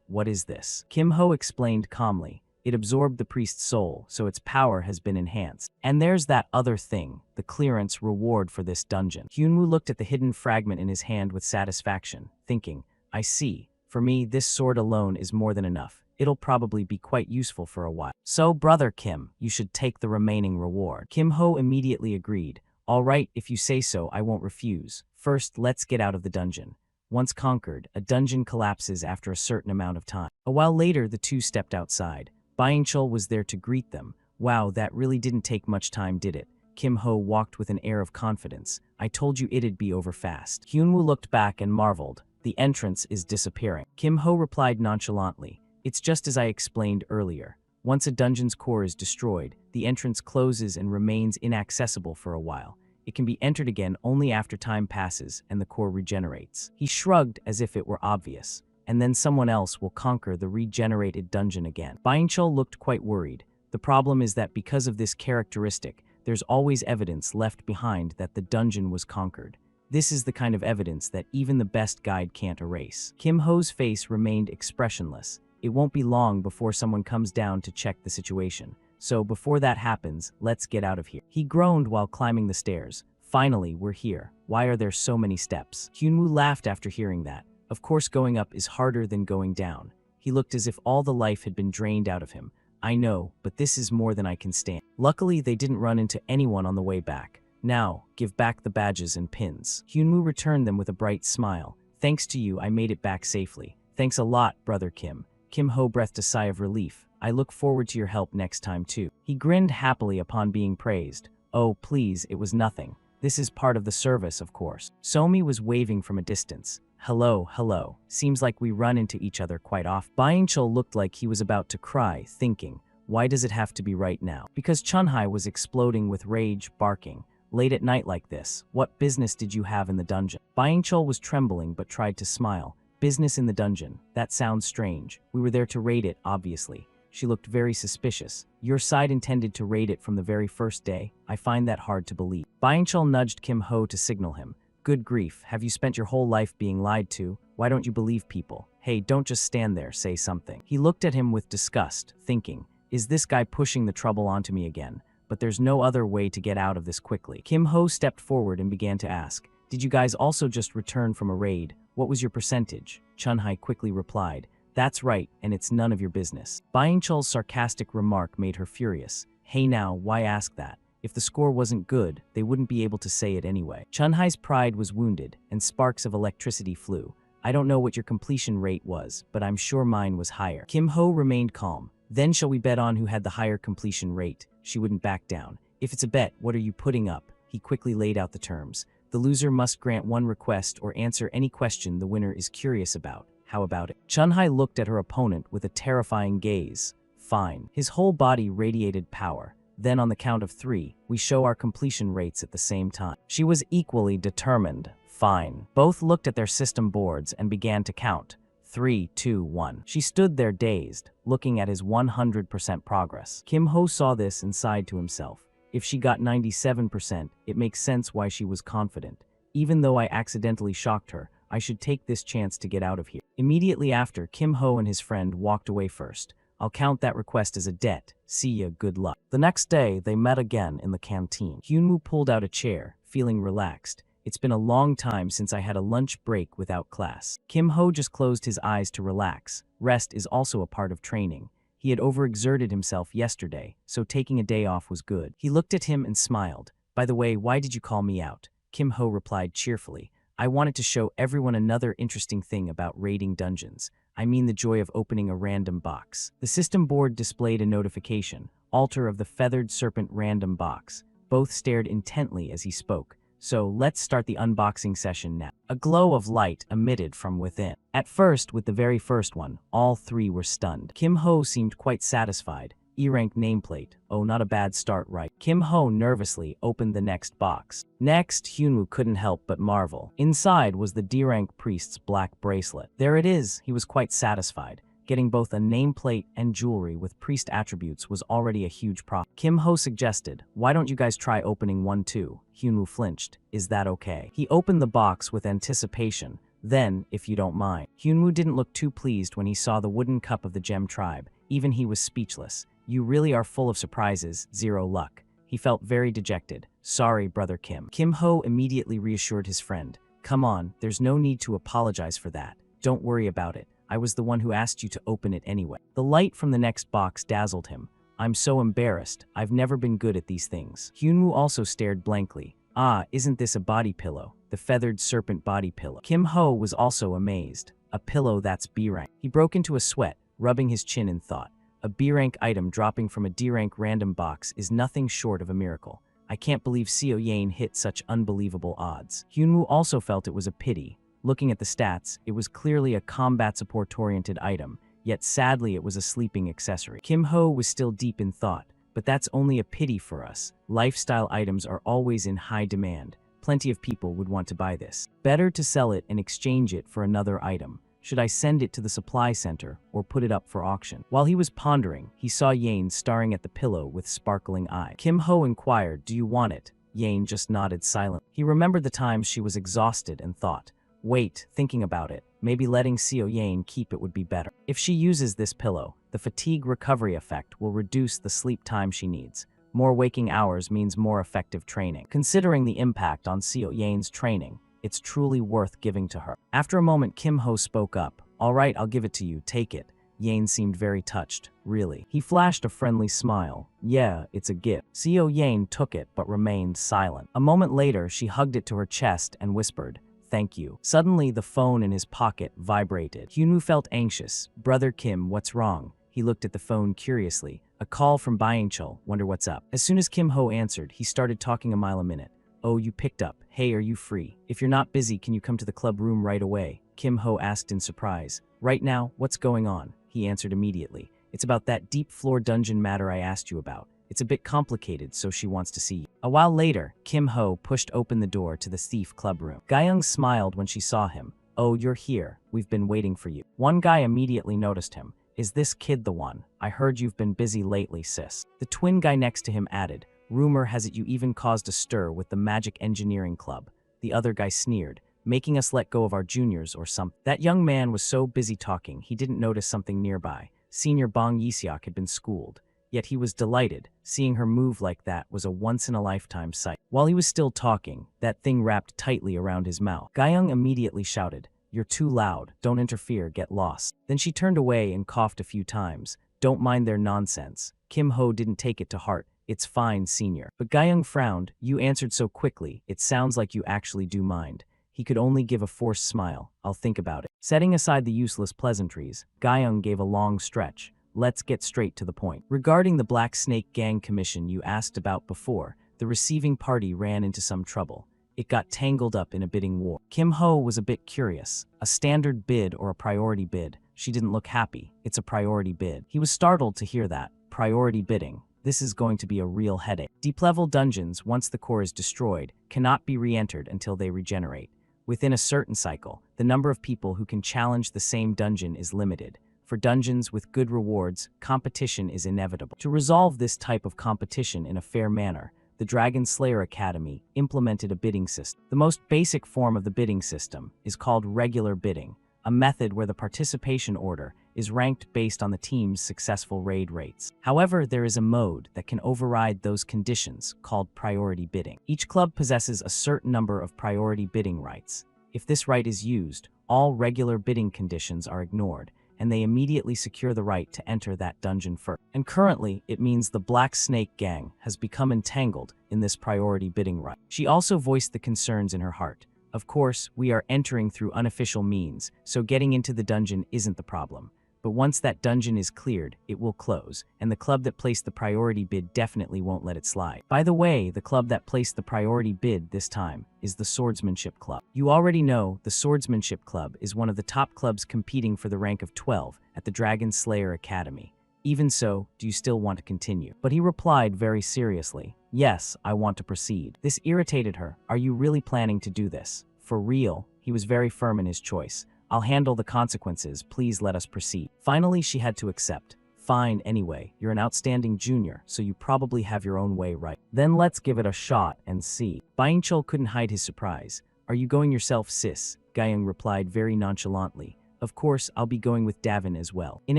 What is this? Kim Ho explained calmly. It absorbed the priest's soul, so its power has been enhanced. And there's that other thing, the clearance reward for this dungeon. Hyunwoo looked at the hidden fragment in his hand with satisfaction, thinking, I see. For me, this sword alone is more than enough. It'll probably be quite useful for a while. So, Brother Kim, you should take the remaining reward. Kim Ho immediately agreed. All right, if you say so, I won't refuse. First, let's get out of the dungeon. Once conquered, a dungeon collapses after a certain amount of time. A while later, the two stepped outside. Byung-chul was there to greet them. Wow, that really didn't take much time, did it? Kim Ho walked with an air of confidence. I told you it'd be over fast. Hyunwoo looked back and marveled. The entrance is disappearing. Kim Ho replied nonchalantly. It's just as I explained earlier. Once a dungeon's core is destroyed, the entrance closes and remains inaccessible for a while. It can be entered again only after time passes and the core regenerates. He shrugged as if it were obvious. And then someone else will conquer the regenerated dungeon again. Byung-chul looked quite worried. The problem is that because of this characteristic, there's always evidence left behind that the dungeon was conquered. This is the kind of evidence that even the best guide can't erase. Kim Ho's face remained expressionless. It won't be long before someone comes down to check the situation. So before that happens, let's get out of here. He groaned while climbing the stairs. Finally, we're here. Why are there so many steps? Hyunwoo laughed after hearing that. Of course, going up is harder than going down. He looked as if all the life had been drained out of him. I know, but this is more than I can stand. Luckily, they didn't run into anyone on the way back. Now, give back the badges and pins. Hyunwoo returned them with a bright smile. Thanks to you, I made it back safely. Thanks a lot, Brother Kim. Kim Ho breathed a sigh of relief. I look forward to your help next time too. He grinned happily upon being praised. Oh, please, it was nothing. This is part of the service, of course. Somi was waving from a distance. Hello, hello. Seems like we run into each other quite often. Byung-chul looked like he was about to cry, thinking, why does it have to be right now? Because Chunhai was exploding with rage, barking. Late at night like this, what business did you have in the dungeon? Byung-chul was trembling but tried to smile. Business in the dungeon. That sounds strange. We were there to raid it, obviously. She looked very suspicious. Your side intended to raid it from the very first day? I find that hard to believe. Byung-chul nudged Kim Ho to signal him. Good grief, have you spent your whole life being lied to? Why don't you believe people? Hey, don't just stand there, say something. He looked at him with disgust, thinking, is this guy pushing the trouble onto me again? But there's no other way to get out of this quickly. Kim Ho stepped forward and began to ask, did you guys also just return from a raid? What was your percentage? Chunhai quickly replied, that's right, and it's none of your business. Byung-chul's sarcastic remark made her furious. Hey now, why ask that? If the score wasn't good, they wouldn't be able to say it anyway. Chunhai's pride was wounded, and sparks of electricity flew. I don't know what your completion rate was, but I'm sure mine was higher. Kim Ho remained calm. Then shall we bet on who had the higher completion rate? She wouldn't back down. If it's a bet, what are you putting up? He quickly laid out the terms. The loser must grant one request or answer any question the winner is curious about. How about it? Chunhai looked at her opponent with a terrifying gaze. Fine. His whole body radiated power. Then on the count of 3, we show our completion rates at the same time. She was equally determined. Fine. Both looked at their system boards and began to count. 3, 2, 1. She stood there dazed, looking at his 100% progress. Kim Ho saw this and sighed to himself. If she got 97%, it makes sense why she was confident. Even though I accidentally shocked her, I should take this chance to get out of here. Immediately after, Kim Ho and his friend walked away first. I'll count that request as a debt. See ya, good luck. The next day, they met again in the canteen. Hyunwoo pulled out a chair, feeling relaxed. It's been a long time since I had a lunch break without class. Kim Ho just closed his eyes to relax. Rest is also a part of training. He had overexerted himself yesterday, so taking a day off was good. He looked at him and smiled. By the way, why did you call me out? Kim Ho replied cheerfully. I wanted to show everyone another interesting thing about raiding dungeons. I mean the joy of opening a random box. The system board displayed a notification. Altar of the Feathered Serpent random box. Both stared intently as he spoke. So let's start the unboxing session now. A glow of light emitted from within. At first, with the very first one, all 3 were stunned. Kim Ho seemed quite satisfied. E-rank nameplate. Oh, not a bad start, right? Kim Ho nervously opened the next box. Next, Hyunwoo couldn't help but marvel. Inside was the D-rank priest's black bracelet. There it is. He was quite satisfied. Getting both a nameplate and jewelry with priest attributes was already a huge profit. Kim Ho suggested, why don't you guys try opening one too? Hyunwoo flinched. Is that okay? He opened the box with anticipation. Then, if you don't mind. Hyunwoo didn't look too pleased when he saw the wooden cup of the gem tribe. Even he was speechless. You really are full of surprises, 0 luck. He felt very dejected. Sorry, Brother Kim. Kim Ho immediately reassured his friend. Come on, there's no need to apologize for that. Don't worry about it. I was the one who asked you to open it anyway. The light from the next box dazzled him. I'm so embarrassed. I've never been good at these things. Hyunwoo also stared blankly. Ah, isn't this a body pillow? The Feathered Serpent body pillow. Kim Ho was also amazed. A pillow that's B-rank. He broke into a sweat, rubbing his chin in thought. A B-rank item dropping from a D-rank random box is nothing short of a miracle. I can't believe Seo Yane hit such unbelievable odds. Hyunwoo also felt it was a pity. Looking at the stats, it was clearly a combat support-oriented item, yet sadly it was a sleeping accessory. Kim Ho was still deep in thought, but that's only a pity for us. Lifestyle items are always in high demand. Plenty of people would want to buy this. Better to sell it and exchange it for another item. Should I send it to the supply center or put it up for auction? While he was pondering, he saw Yane staring at the pillow with sparkling eyes. Kim Ho inquired, do you want it? Yane just nodded silently. He remembered the times she was exhausted and thought, wait, thinking about it, maybe letting Seo Yane keep it would be better. If she uses this pillow, the fatigue recovery effect will reduce the sleep time she needs. More waking hours means more effective training. Considering the impact on Seo Yane's training, it's truly worth giving to her. After a moment, Kim Ho spoke up. All right, I'll give it to you, take it. Yane seemed very touched. Really? He flashed a friendly smile. Yeah, it's a gift. Seo Yane took it but remained silent. A moment later, she hugged it to her chest and whispered, thank you. Suddenly, the phone in his pocket vibrated. Hyunwoo felt anxious. Brother Kim, what's wrong? He looked at the phone curiously. A call from Byung-chul. Wonder what's up. As soon as Kim Ho answered, he started talking a mile a minute. Oh, you picked up. Hey, are you free? If you're not busy, can you come to the club room right away? Kim Ho asked in surprise. Right now? What's going on? He answered immediately. It's about that deep floor dungeon matter I asked you about. It's a bit complicated, so she wants to see you. A while later, Kim Ho pushed open the door to the thief club room. Ga-young smiled when she saw him. Oh, you're here. We've been waiting for you. One guy immediately noticed him. Is this kid the one? I heard you've been busy lately, sis. The twin guy next to him added. Rumor has it you even caused a stir with the Magic Engineering Club. The other guy sneered, making us let go of our juniors or something. That young man was so busy talking, he didn't notice something nearby. Senior Bong Yiseok had been schooled. Yet he was delighted. Seeing her move like that was a once-in-a-lifetime sight. While he was still talking, that thing wrapped tightly around his mouth. Ga-young immediately shouted, You're too loud. Don't interfere. Get lost. Then she turned away and coughed a few times. Don't mind their nonsense. Kim Ho didn't take it to heart. It's fine, senior. But Ga-young frowned. You answered so quickly. It sounds like you actually do mind. He could only give a forced smile. I'll think about it. Setting aside the useless pleasantries, Ga-young gave a long stretch. Let's get straight to the point. Regarding the Black Snake Gang Commission you asked about before, the receiving party ran into some trouble. It got tangled up in a bidding war. Kim Ho was a bit curious. A standard bid or a priority bid? She didn't look happy. It's a priority bid. He was startled to hear that. Priority bidding. This is going to be a real headache. Deep-level dungeons, once the core is destroyed, cannot be re-entered until they regenerate. Within a certain cycle, the number of people who can challenge the same dungeon is limited. For dungeons with good rewards, competition is inevitable. To resolve this type of competition in a fair manner, the Dragon Slayer Academy implemented a bidding system. The most basic form of the bidding system is called regular bidding, a method where the participation order is ranked based on the team's successful raid rates. However, there is a mode that can override those conditions called priority bidding. Each club possesses a certain number of priority bidding rights. If this right is used, all regular bidding conditions are ignored, and they immediately secure the right to enter that dungeon first. And currently, it means the Black Snake Gang has become entangled in this priority bidding right. She also voiced the concerns in her heart. Of course, we are entering through unofficial means, so getting into the dungeon isn't the problem. But once that dungeon is cleared, it will close, and the club that placed the priority bid definitely won't let it slide. By the way, the club that placed the priority bid this time is the Swordsmanship Club. You already know the Swordsmanship Club is one of the top clubs competing for the rank of 12 at the Dragon Slayer Academy. Even so, do you still want to continue? But he replied very seriously, yes, I want to proceed. This irritated her. Are you really planning to do this? For real? He was very firm in his choice. I'll handle the consequences, please let us proceed. Finally, she had to accept. Fine, anyway, you're an outstanding junior, so you probably have your own way, right? Then let's give it a shot and see. Byung-chul couldn't hide his surprise. Are you going yourself, sis? Ga-young replied very nonchalantly. Of course, I'll be going with Davin as well. In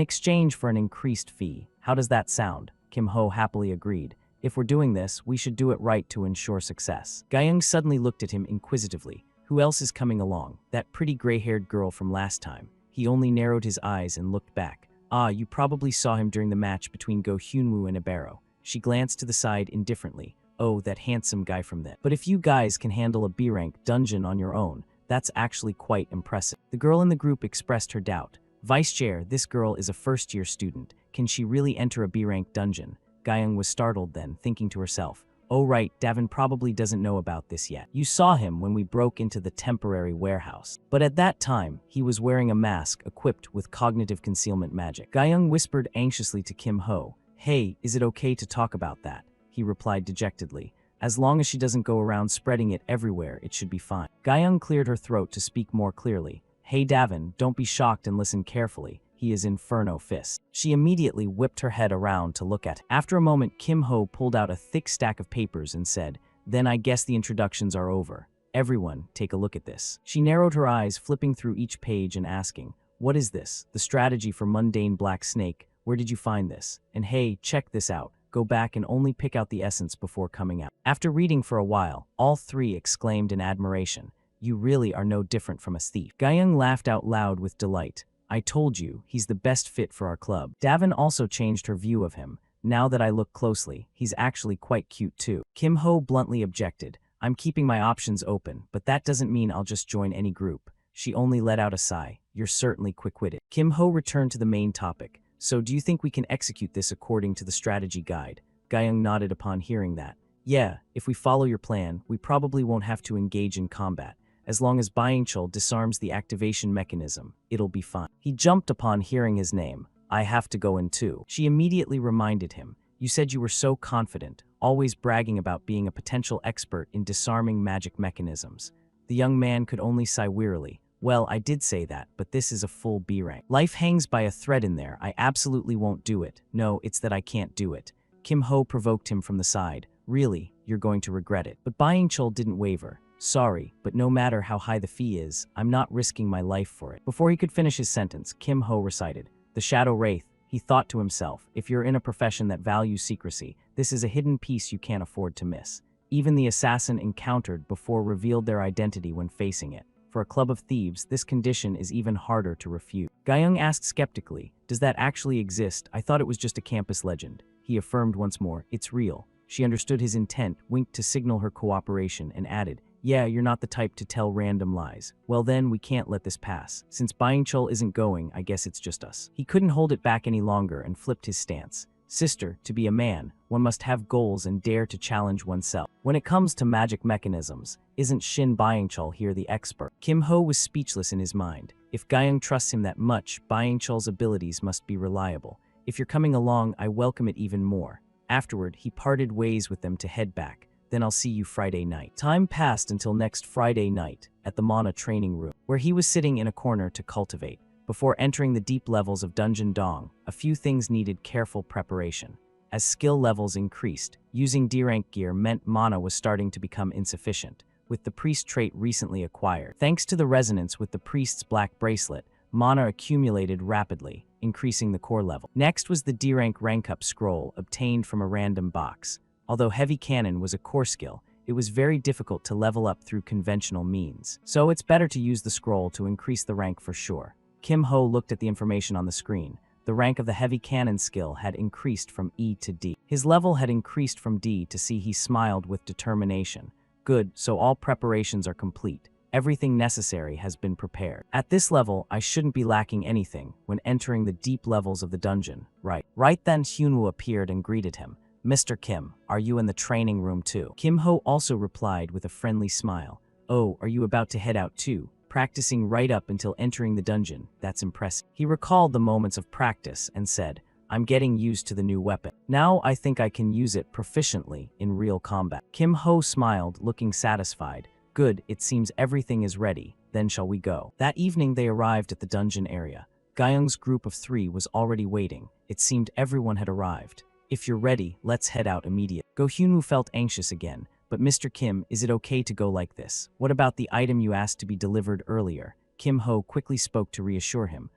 exchange for an increased fee. How does that sound? Kim Ho happily agreed. If we're doing this, we should do it right to ensure success. Ga-young suddenly looked at him inquisitively. Who else is coming along? That pretty gray-haired girl from last time. He only narrowed his eyes and looked back. Ah, you probably saw him during the match between Go Hyunwoo and Ibero. She glanced to the side indifferently. Oh, that handsome guy from then. But if you guys can handle a B-rank dungeon on your own, that's actually quite impressive. The girl in the group expressed her doubt. Vice Chair, this girl is a first-year student. Can she really enter a B-rank dungeon? Ga-young was startled then, thinking to herself. Oh right, Davin probably doesn't know about this yet. You saw him when we broke into the temporary warehouse. But at that time, he was wearing a mask equipped with cognitive concealment magic. Ga-young whispered anxiously to Kim Ho. Hey, is it okay to talk about that? He replied dejectedly. As long as she doesn't go around spreading it everywhere, it should be fine. Ga-young cleared her throat to speak more clearly. Hey Davin, don't be shocked and listen carefully. He is Inferno Fist. She immediately whipped her head around to look at him. After a moment, Kim Ho pulled out a thick stack of papers and said, Then I guess the introductions are over. Everyone, take a look at this. She narrowed her eyes, flipping through each page and asking, What is this? The strategy for mundane Black Snake. Where did you find this? And hey, check this out. Go back and only pick out the essence before coming out. After reading for a while, all three exclaimed in admiration, You really are no different from a thief. Ga-young laughed out loud with delight. I told you, he's the best fit for our club. Davin also changed her view of him. Now that I look closely, he's actually quite cute too. Kim Ho bluntly objected. I'm keeping my options open, but that doesn't mean I'll just join any group. She only let out a sigh. You're certainly quick-witted. Kim Ho returned to the main topic. So do you think we can execute this according to the strategy guide? Guyung nodded upon hearing that. Yeah, if we follow your plan, we probably won't have to engage in combat. As long as Byingchul disarms the activation mechanism, it'll be fine. He jumped upon hearing his name. I have to go in too. She immediately reminded him. You said you were so confident, always bragging about being a potential expert in disarming magic mechanisms. The young man could only sigh wearily. Well, I did say that, but this is a full B rank. Life hangs by a thread in there. I absolutely won't do it. No, it's that I can't do it. Kim Ho provoked him from the side. Really, you're going to regret it. But Byingchul didn't waver. Sorry, but no matter how high the fee is, I'm not risking my life for it. Before he could finish his sentence, Kim Ho recited, The Shadow Wraith. He thought to himself, if you're in a profession that values secrecy, this is a hidden piece you can't afford to miss. Even the assassin encountered before revealed their identity when facing it. For a club of thieves, this condition is even harder to refute. Guyung asked skeptically, does that actually exist? I thought it was just a campus legend. He affirmed once more, it's real. She understood his intent, winked to signal her cooperation, and added, yeah, you're not the type to tell random lies. Well then, we can't let this pass. Since Byingchul isn't going, I guess it's just us. He couldn't hold it back any longer and flipped his stance. Sister, to be a man, one must have goals and dare to challenge oneself. When it comes to magic mechanisms, isn't Shin Byingchul here the expert? Kim Ho was speechless in his mind. If Guyung trusts him that much, Byingchul's abilities must be reliable. If you're coming along, I welcome it even more. Afterward, he parted ways with them to head back. Then I'll see you Friday night. Time passed until next Friday night at the Mana training room, where he was sitting in a corner to cultivate. Before entering the deep levels of Dungeon Dong, a few things needed careful preparation. As skill levels increased, using D-rank gear meant mana was starting to become insufficient, with the priest trait recently acquired. Thanks to the resonance with the priest's black bracelet, mana accumulated rapidly, increasing the core level. Next was the D-rank rank-up scroll obtained from a random box. Although heavy cannon was a core skill, it was very difficult to level up through conventional means. So it's better to use the scroll to increase the rank for sure. Kim Ho looked at the information on the screen. The rank of the heavy cannon skill had increased from E to D. His level had increased from D to C. He smiled with determination. Good, so all preparations are complete. Everything necessary has been prepared. At this level, I shouldn't be lacking anything when entering the deep levels of the dungeon. Right then Hyunwoo appeared and greeted him. Mr. Kim, are you in the training room too? Kim Ho also replied with a friendly smile. Oh, are you about to head out too? Practicing right up until entering the dungeon, that's impressive. He recalled the moments of practice and said, I'm getting used to the new weapon. Now I think I can use it proficiently in real combat. Kim Ho smiled, looking satisfied. Good, it seems everything is ready. Then shall we go? That evening they arrived at the dungeon area. Guyung's group of 3 was already waiting. It seemed everyone had arrived. If you're ready, let's head out immediately. Go Hyunwoo felt anxious again. But Mr. Kim, is it okay to go like this? What about the item you asked to be delivered earlier? Kim Ho quickly spoke to reassure him.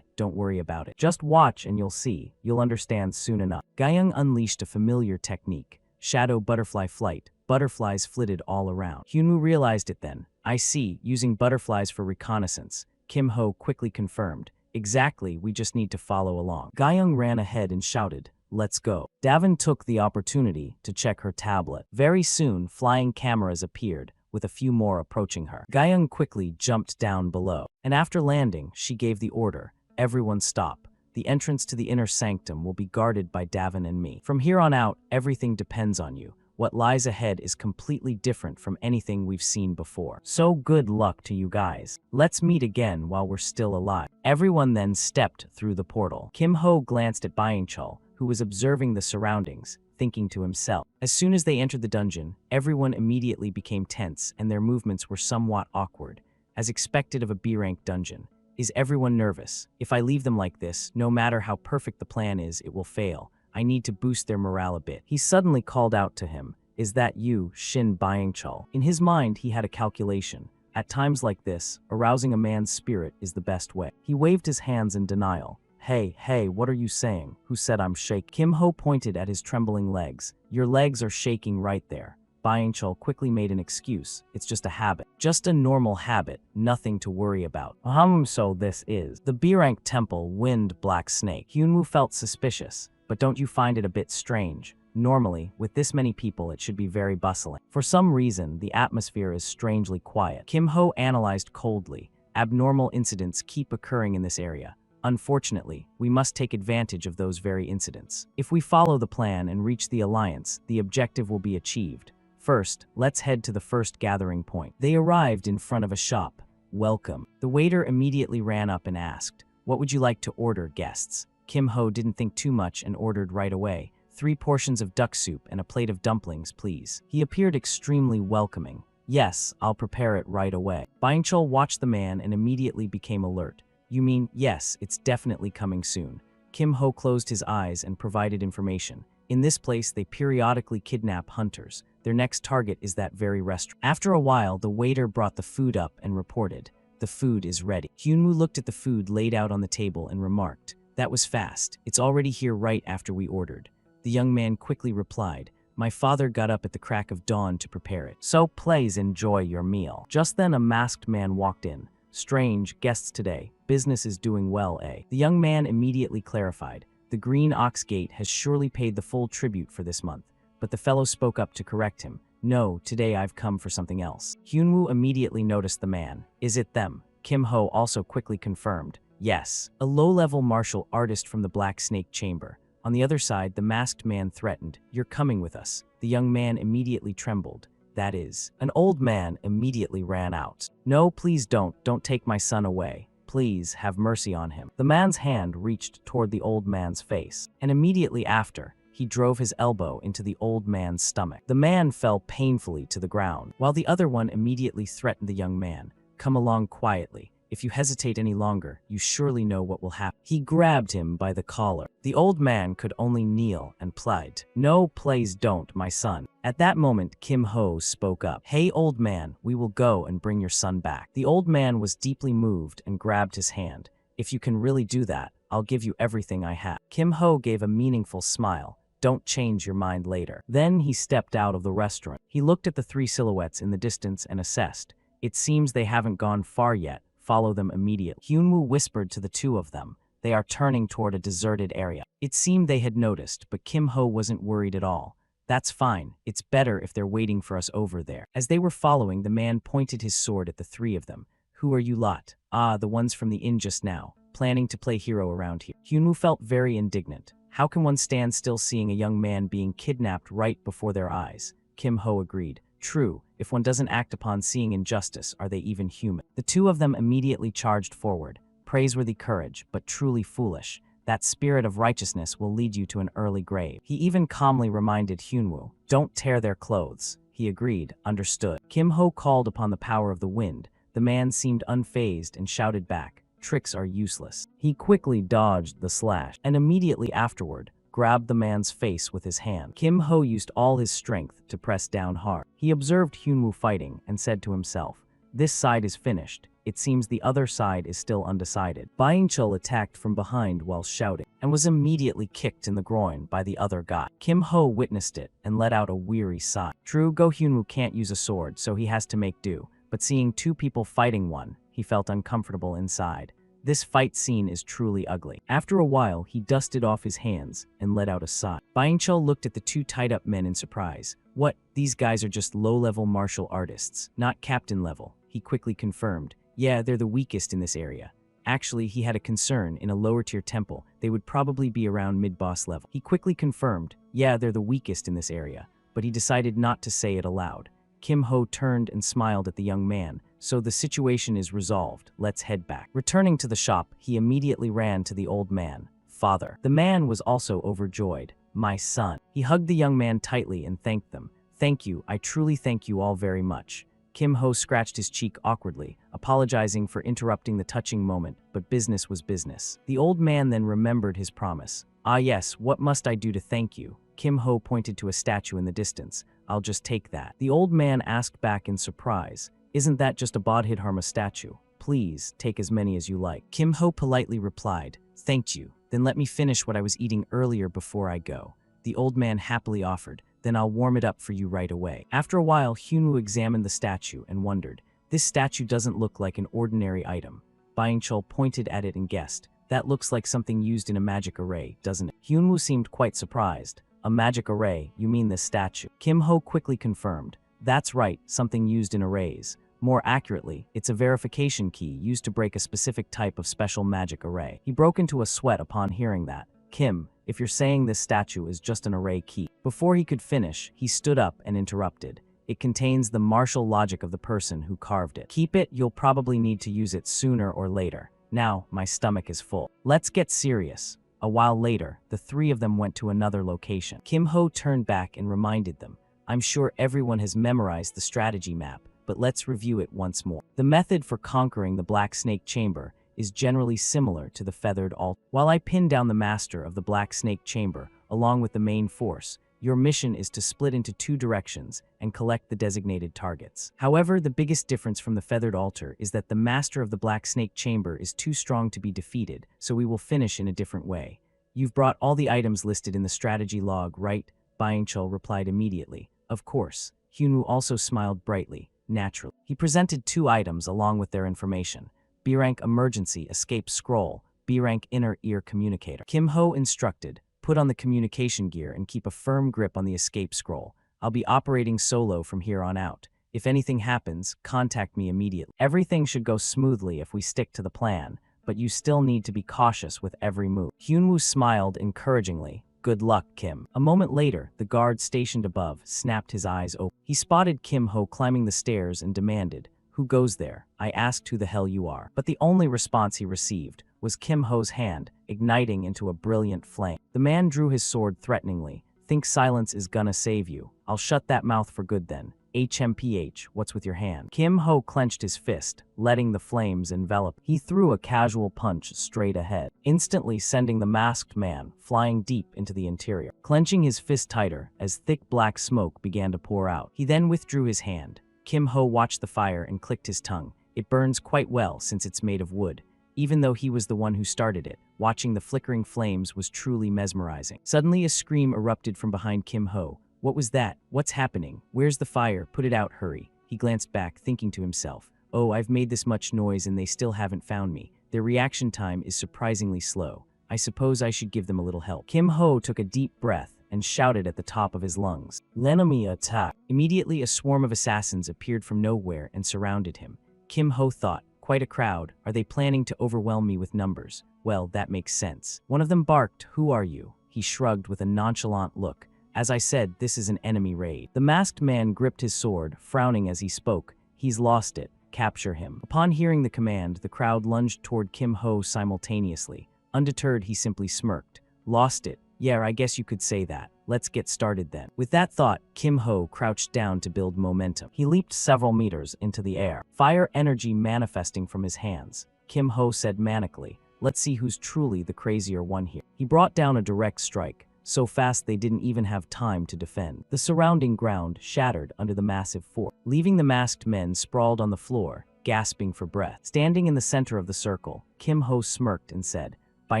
Don't worry about it. Just watch and you'll see. You'll understand soon enough. Guyung unleashed a familiar technique. Shadow butterfly flight. Butterflies flitted all around. Hyunwoo realized it then. I see, using butterflies for reconnaissance. Kim Ho quickly confirmed. Exactly, we just need to follow along. Guyung ran ahead and shouted. Let's go. Davin took the opportunity to check her tablet. Very soon, flying cameras appeared, with a few more approaching her. Guyung quickly jumped down below, and after landing, she gave the order, everyone stop. The entrance to the inner sanctum will be guarded by Davin and me. From here on out, everything depends on you. What lies ahead is completely different from anything we've seen before. So good luck to you guys. Let's meet again while we're still alive. Everyone then stepped through the portal. Kim Ho glanced at Byingchul, who was observing the surroundings, thinking to himself. As soon as they entered the dungeon, everyone immediately became tense and their movements were somewhat awkward, as expected of a B-rank dungeon. Is everyone nervous? If I leave them like this, no matter how perfect the plan is, it will fail. I need to boost their morale a bit. He suddenly called out to him. Is that you, Shin Byingchul? In his mind, he had a calculation. At times like this, arousing a man's spirit is the best way. He waved his hands in denial. Hey, what are you saying? Who said I'm shaking? Kim Ho pointed at his trembling legs. Your legs are shaking right there. Byingchul quickly made an excuse. It's just a habit. Just a normal habit, nothing to worry about. So this is the B-rank temple Wind Black Snake. Hyunwoo felt suspicious. But don't you find it a bit strange? Normally, with this many people, it should be very bustling. For some reason, the atmosphere is strangely quiet. Kim Ho analyzed coldly. Abnormal incidents keep occurring in this area. Unfortunately, we must take advantage of those very incidents. If we follow the plan and reach the alliance, the objective will be achieved. First, let's head to the first gathering point. They arrived in front of a shop. Welcome. The waiter immediately ran up and asked, "What would you like to order, guests?" Kim Ho didn't think too much and ordered right away. 3 portions of duck soup and a plate of dumplings, please. He appeared extremely welcoming. Yes, I'll prepare it right away. Byung-chul watched the man and immediately became alert. You mean, yes, it's definitely coming soon. Kim Ho closed his eyes and provided information. In this place, they periodically kidnap hunters. Their next target is that very restaurant. After a while, the waiter brought the food up and reported, "The food is ready." Hyunwoo looked at the food laid out on the table and remarked, "That was fast. It's already here right after we ordered." The young man quickly replied, "My father got up at the crack of dawn to prepare it. So please enjoy your meal." Just then a masked man walked in. "Strange guests today. Business is doing well, eh?" The young man immediately clarified, "The Green Ox Gate has surely paid the full tribute for this month." But the fellow spoke up to correct him. "No, today I've come for something else." Hyunwoo immediately noticed the man. "Is it them?" Kim Ho also quickly confirmed, "Yes, a low-level martial artist from the Black Snake Chamber." On the other side, the masked man threatened, "You're coming with us." The young man immediately trembled. That is, an old man immediately ran out. "No, please don't take my son away. Please have mercy on him." The man's hand reached toward the old man's face, and immediately after, he drove his elbow into the old man's stomach. The man fell painfully to the ground, while the other one immediately threatened the young man, "Come along quietly. If you hesitate any longer, you surely know what will happen." He grabbed him by the collar. The old man could only kneel and plead, "No, please don't, my son." At that moment, Kim Ho spoke up, "Hey, old man, we will go and bring your son back." The old man was deeply moved and grabbed his hand. "If you can really do that, I'll give you everything I have." Kim Ho gave a meaningful smile. "Don't change your mind later." Then he stepped out of the restaurant. He looked at the 3 silhouettes in the distance and assessed, "It seems they haven't gone far yet. Follow them immediately." Hyunwoo whispered to the 2 of them, "They are turning toward a deserted area." It seemed they had noticed, but Kim Ho wasn't worried at all. "That's fine. It's better if they're waiting for us over there." As they were following, the man pointed his sword at the 3 of them. "Who are you lot?" "Ah, the ones from the inn just now, planning to play hero around here." Hyunwoo felt very indignant. How can one stand still seeing a young man being kidnapped right before their eyes? Kim Ho agreed. True, if one doesn't act upon seeing injustice, are they even human? The 2 of them immediately charged forward. Praiseworthy courage, but truly foolish. That spirit of righteousness will lead you to an early grave. He even calmly reminded Hyunwoo, "Don't tear their clothes." He agreed, understood. Kim Ho called upon the power of the wind. The man seemed unfazed and shouted back, "Tricks are useless." He quickly dodged the slash, and immediately afterward, grabbed the man's face with his hand. Kim Ho used all his strength to press down hard. He observed Hyunwoo fighting and said to himself, "This side is finished. It seems the other side is still undecided." Byung-chul attacked from behind while shouting, and was immediately kicked in the groin by the other guy. Kim Ho witnessed it and let out a weary sigh. True, Go Hyunwoo can't use a sword, so he has to make do, but seeing 2 people fighting one, he felt uncomfortable inside. This fight scene is truly ugly. After a while, he dusted off his hands and let out a sigh. Byung-chul looked at the 2 tied-up men in surprise. "What? These guys are just low-level martial artists, not captain level," he quickly confirmed. "Yeah, they're the weakest in this area." Actually, he had a concern. In a lower-tier temple, they would probably be around mid-boss level. He quickly confirmed, "Yeah, they're the weakest in this area," but he decided not to say it aloud. Kim Ho turned and smiled at the young man. "So the situation is resolved. Let's head back." Returning to the shop, he immediately ran to the old man. "Father." The man was also overjoyed. "My son." He hugged the young man tightly and thanked them. "Thank you, I truly thank you all very much." Kim Ho scratched his cheek awkwardly, apologizing for interrupting the touching moment, but business was business. The old man then remembered his promise. "Ah yes, what must I do to thank you?" Kim Ho pointed to a statue in the distance. "I'll just take that." The old man asked back in surprise, "Isn't that just a Bodhidharma statue? Please, take as many as you like." Kim Ho politely replied, "Thank you. Then let me finish what I was eating earlier before I go." The old man happily offered, "Then I'll warm it up for you right away." After a while, Hyunwoo examined the statue and wondered, "This statue doesn't look like an ordinary item." Byung-chul pointed at it and guessed, "That looks like something used in a magic array, doesn't it?" Hyunwoo seemed quite surprised. A magic array, you mean this statue. Kim Ho quickly confirmed. That's right, something used in arrays. More accurately, it's a verification key used to break a specific type of special magic array. He broke into a sweat upon hearing that. Kim, if you're saying this statue is just an array key. Before he could finish, he stood up and interrupted. It contains the martial logic of the person who carved it. Keep it, you'll probably need to use it sooner or later. Now, my stomach is full. Let's get serious. A while later, the three of them went to another location. Kim Ho turned back and reminded them. I'm sure everyone has memorized the strategy map, but let's review it once more. The method for conquering the Black Snake Chamber is generally similar to the feathered altar. While I pin down the master of the Black Snake Chamber, along with the main force, your mission is to split into two directions and collect the designated targets. However, the biggest difference from the feathered altar is that the master of the Black Snake Chamber is too strong to be defeated, so we will finish in a different way. You've brought all the items listed in the strategy log, right? Byung-chul replied immediately. Of course. Hyunwoo also smiled brightly, naturally. He presented two items along with their information. B-rank emergency escape scroll, B-rank inner ear communicator. Kim Ho instructed, put on the communication gear and keep a firm grip on the escape scroll. I'll be operating solo from here on out. If anything happens, contact me immediately. Everything should go smoothly if we stick to the plan, but you still need to be cautious with every move. Hyunwoo smiled encouragingly. Good luck, Kim. A moment later, the guard stationed above snapped his eyes open. He spotted Kim Ho climbing the stairs and demanded, "Who goes there?" I asked who the hell you are. But the only response he received was Kim Ho's hand, igniting into a brilliant flame. The man drew his sword threateningly. Think silence is gonna save you. I'll shut that mouth for good then. HMPH, what's with your hand? Kim Ho clenched his fist, letting the flames envelop. He threw a casual punch straight ahead, instantly sending the masked man flying deep into the interior. Clenching his fist tighter as thick black smoke began to pour out, he then withdrew his hand. Kim Ho watched the fire and clicked his tongue. It burns quite well since it's made of wood. Even though he was the one who started it, watching the flickering flames was truly mesmerizing. Suddenly a scream erupted from behind Kim Ho. What was that? What's happening? Where's the fire? Put it out, hurry. He glanced back, thinking to himself, oh, I've made this much noise and they still haven't found me. Their reaction time is surprisingly slow. I suppose I should give them a little help. Kim Ho took a deep breath and shouted at the top of his lungs, "L'ennemi attaque." Immediately a swarm of assassins appeared from nowhere and surrounded him. Kim Ho thought, quite a crowd. Are they planning to overwhelm me with numbers? Well, that makes sense. One of them barked, "Who are you?" He shrugged with a nonchalant look. As I said, this is an enemy raid. The masked man gripped his sword, frowning as he spoke. He's lost it. Capture him. Upon hearing the command, the crowd lunged toward Kim Ho simultaneously. Undeterred, he simply smirked. Lost it? Yeah, I guess you could say that. Let's get started then. With that thought, Kim Ho crouched down to build momentum. He leaped several meters into the air, fire energy manifesting from his hands. Kim Ho said manically, let's see who's truly the crazier one here. He brought down a direct strike, so fast they didn't even have time to defend. The surrounding ground shattered under the massive force, leaving the masked men sprawled on the floor, gasping for breath. Standing in the center of the circle, Kim Ho smirked and said, by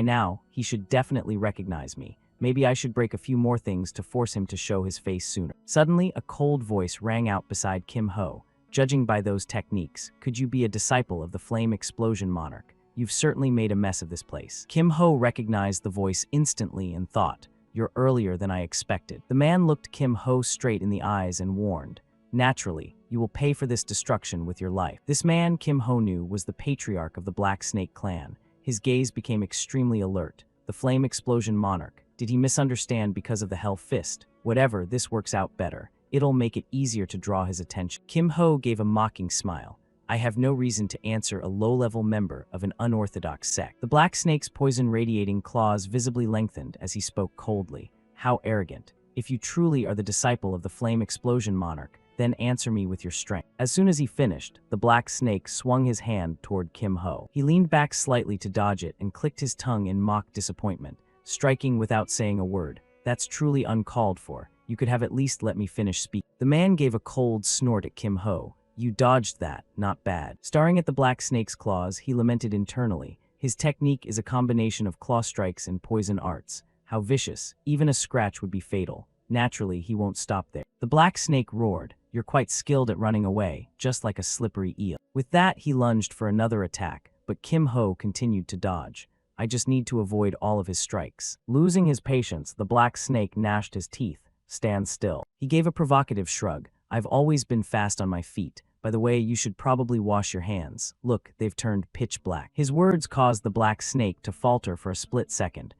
now, he should definitely recognize me. Maybe I should break a few more things to force him to show his face sooner. Suddenly, a cold voice rang out beside Kim Ho. Judging by those techniques, could you be a disciple of the Flame Explosion Monarch? You've certainly made a mess of this place. Kim Ho recognized the voice instantly and thought, you're earlier than I expected. The man looked Kim Ho straight in the eyes and warned, naturally, you will pay for this destruction with your life. This man, Kim Ho knew, was the patriarch of the Black Snake clan. His gaze became extremely alert. The Flame Explosion Monarch. Did he misunderstand because of the Hell Fist? Whatever, this works out better. It'll make it easier to draw his attention. Kim Ho gave a mocking smile. I have no reason to answer a low-level member of an unorthodox sect. The Black Snake's poison-radiating claws visibly lengthened as he spoke coldly. How arrogant. If you truly are the disciple of the Flame Explosion Monarch, then answer me with your strength. As soon as he finished, the Black Snake swung his hand toward Kim Ho. He leaned back slightly to dodge it and clicked his tongue in mock disappointment, striking without saying a word. That's truly uncalled for. You could have at least let me finish speaking. The man gave a cold snort at Kim Ho. You dodged that, not bad. Staring at the Black Snake's claws, he lamented internally. His technique is a combination of claw strikes and poison arts. How vicious. Even a scratch would be fatal. Naturally, he won't stop there. The Black Snake roared. You're quite skilled at running away, just like a slippery eel. With that, he lunged for another attack, but Kim Ho continued to dodge. I just need to avoid all of his strikes. Losing his patience, the black snake gnashed his teeth. Stand still. He gave a provocative shrug. I've always been fast on my feet. By the way, you should probably wash your hands. Look, they've turned pitch black. His words caused the black snake to falter for a split second.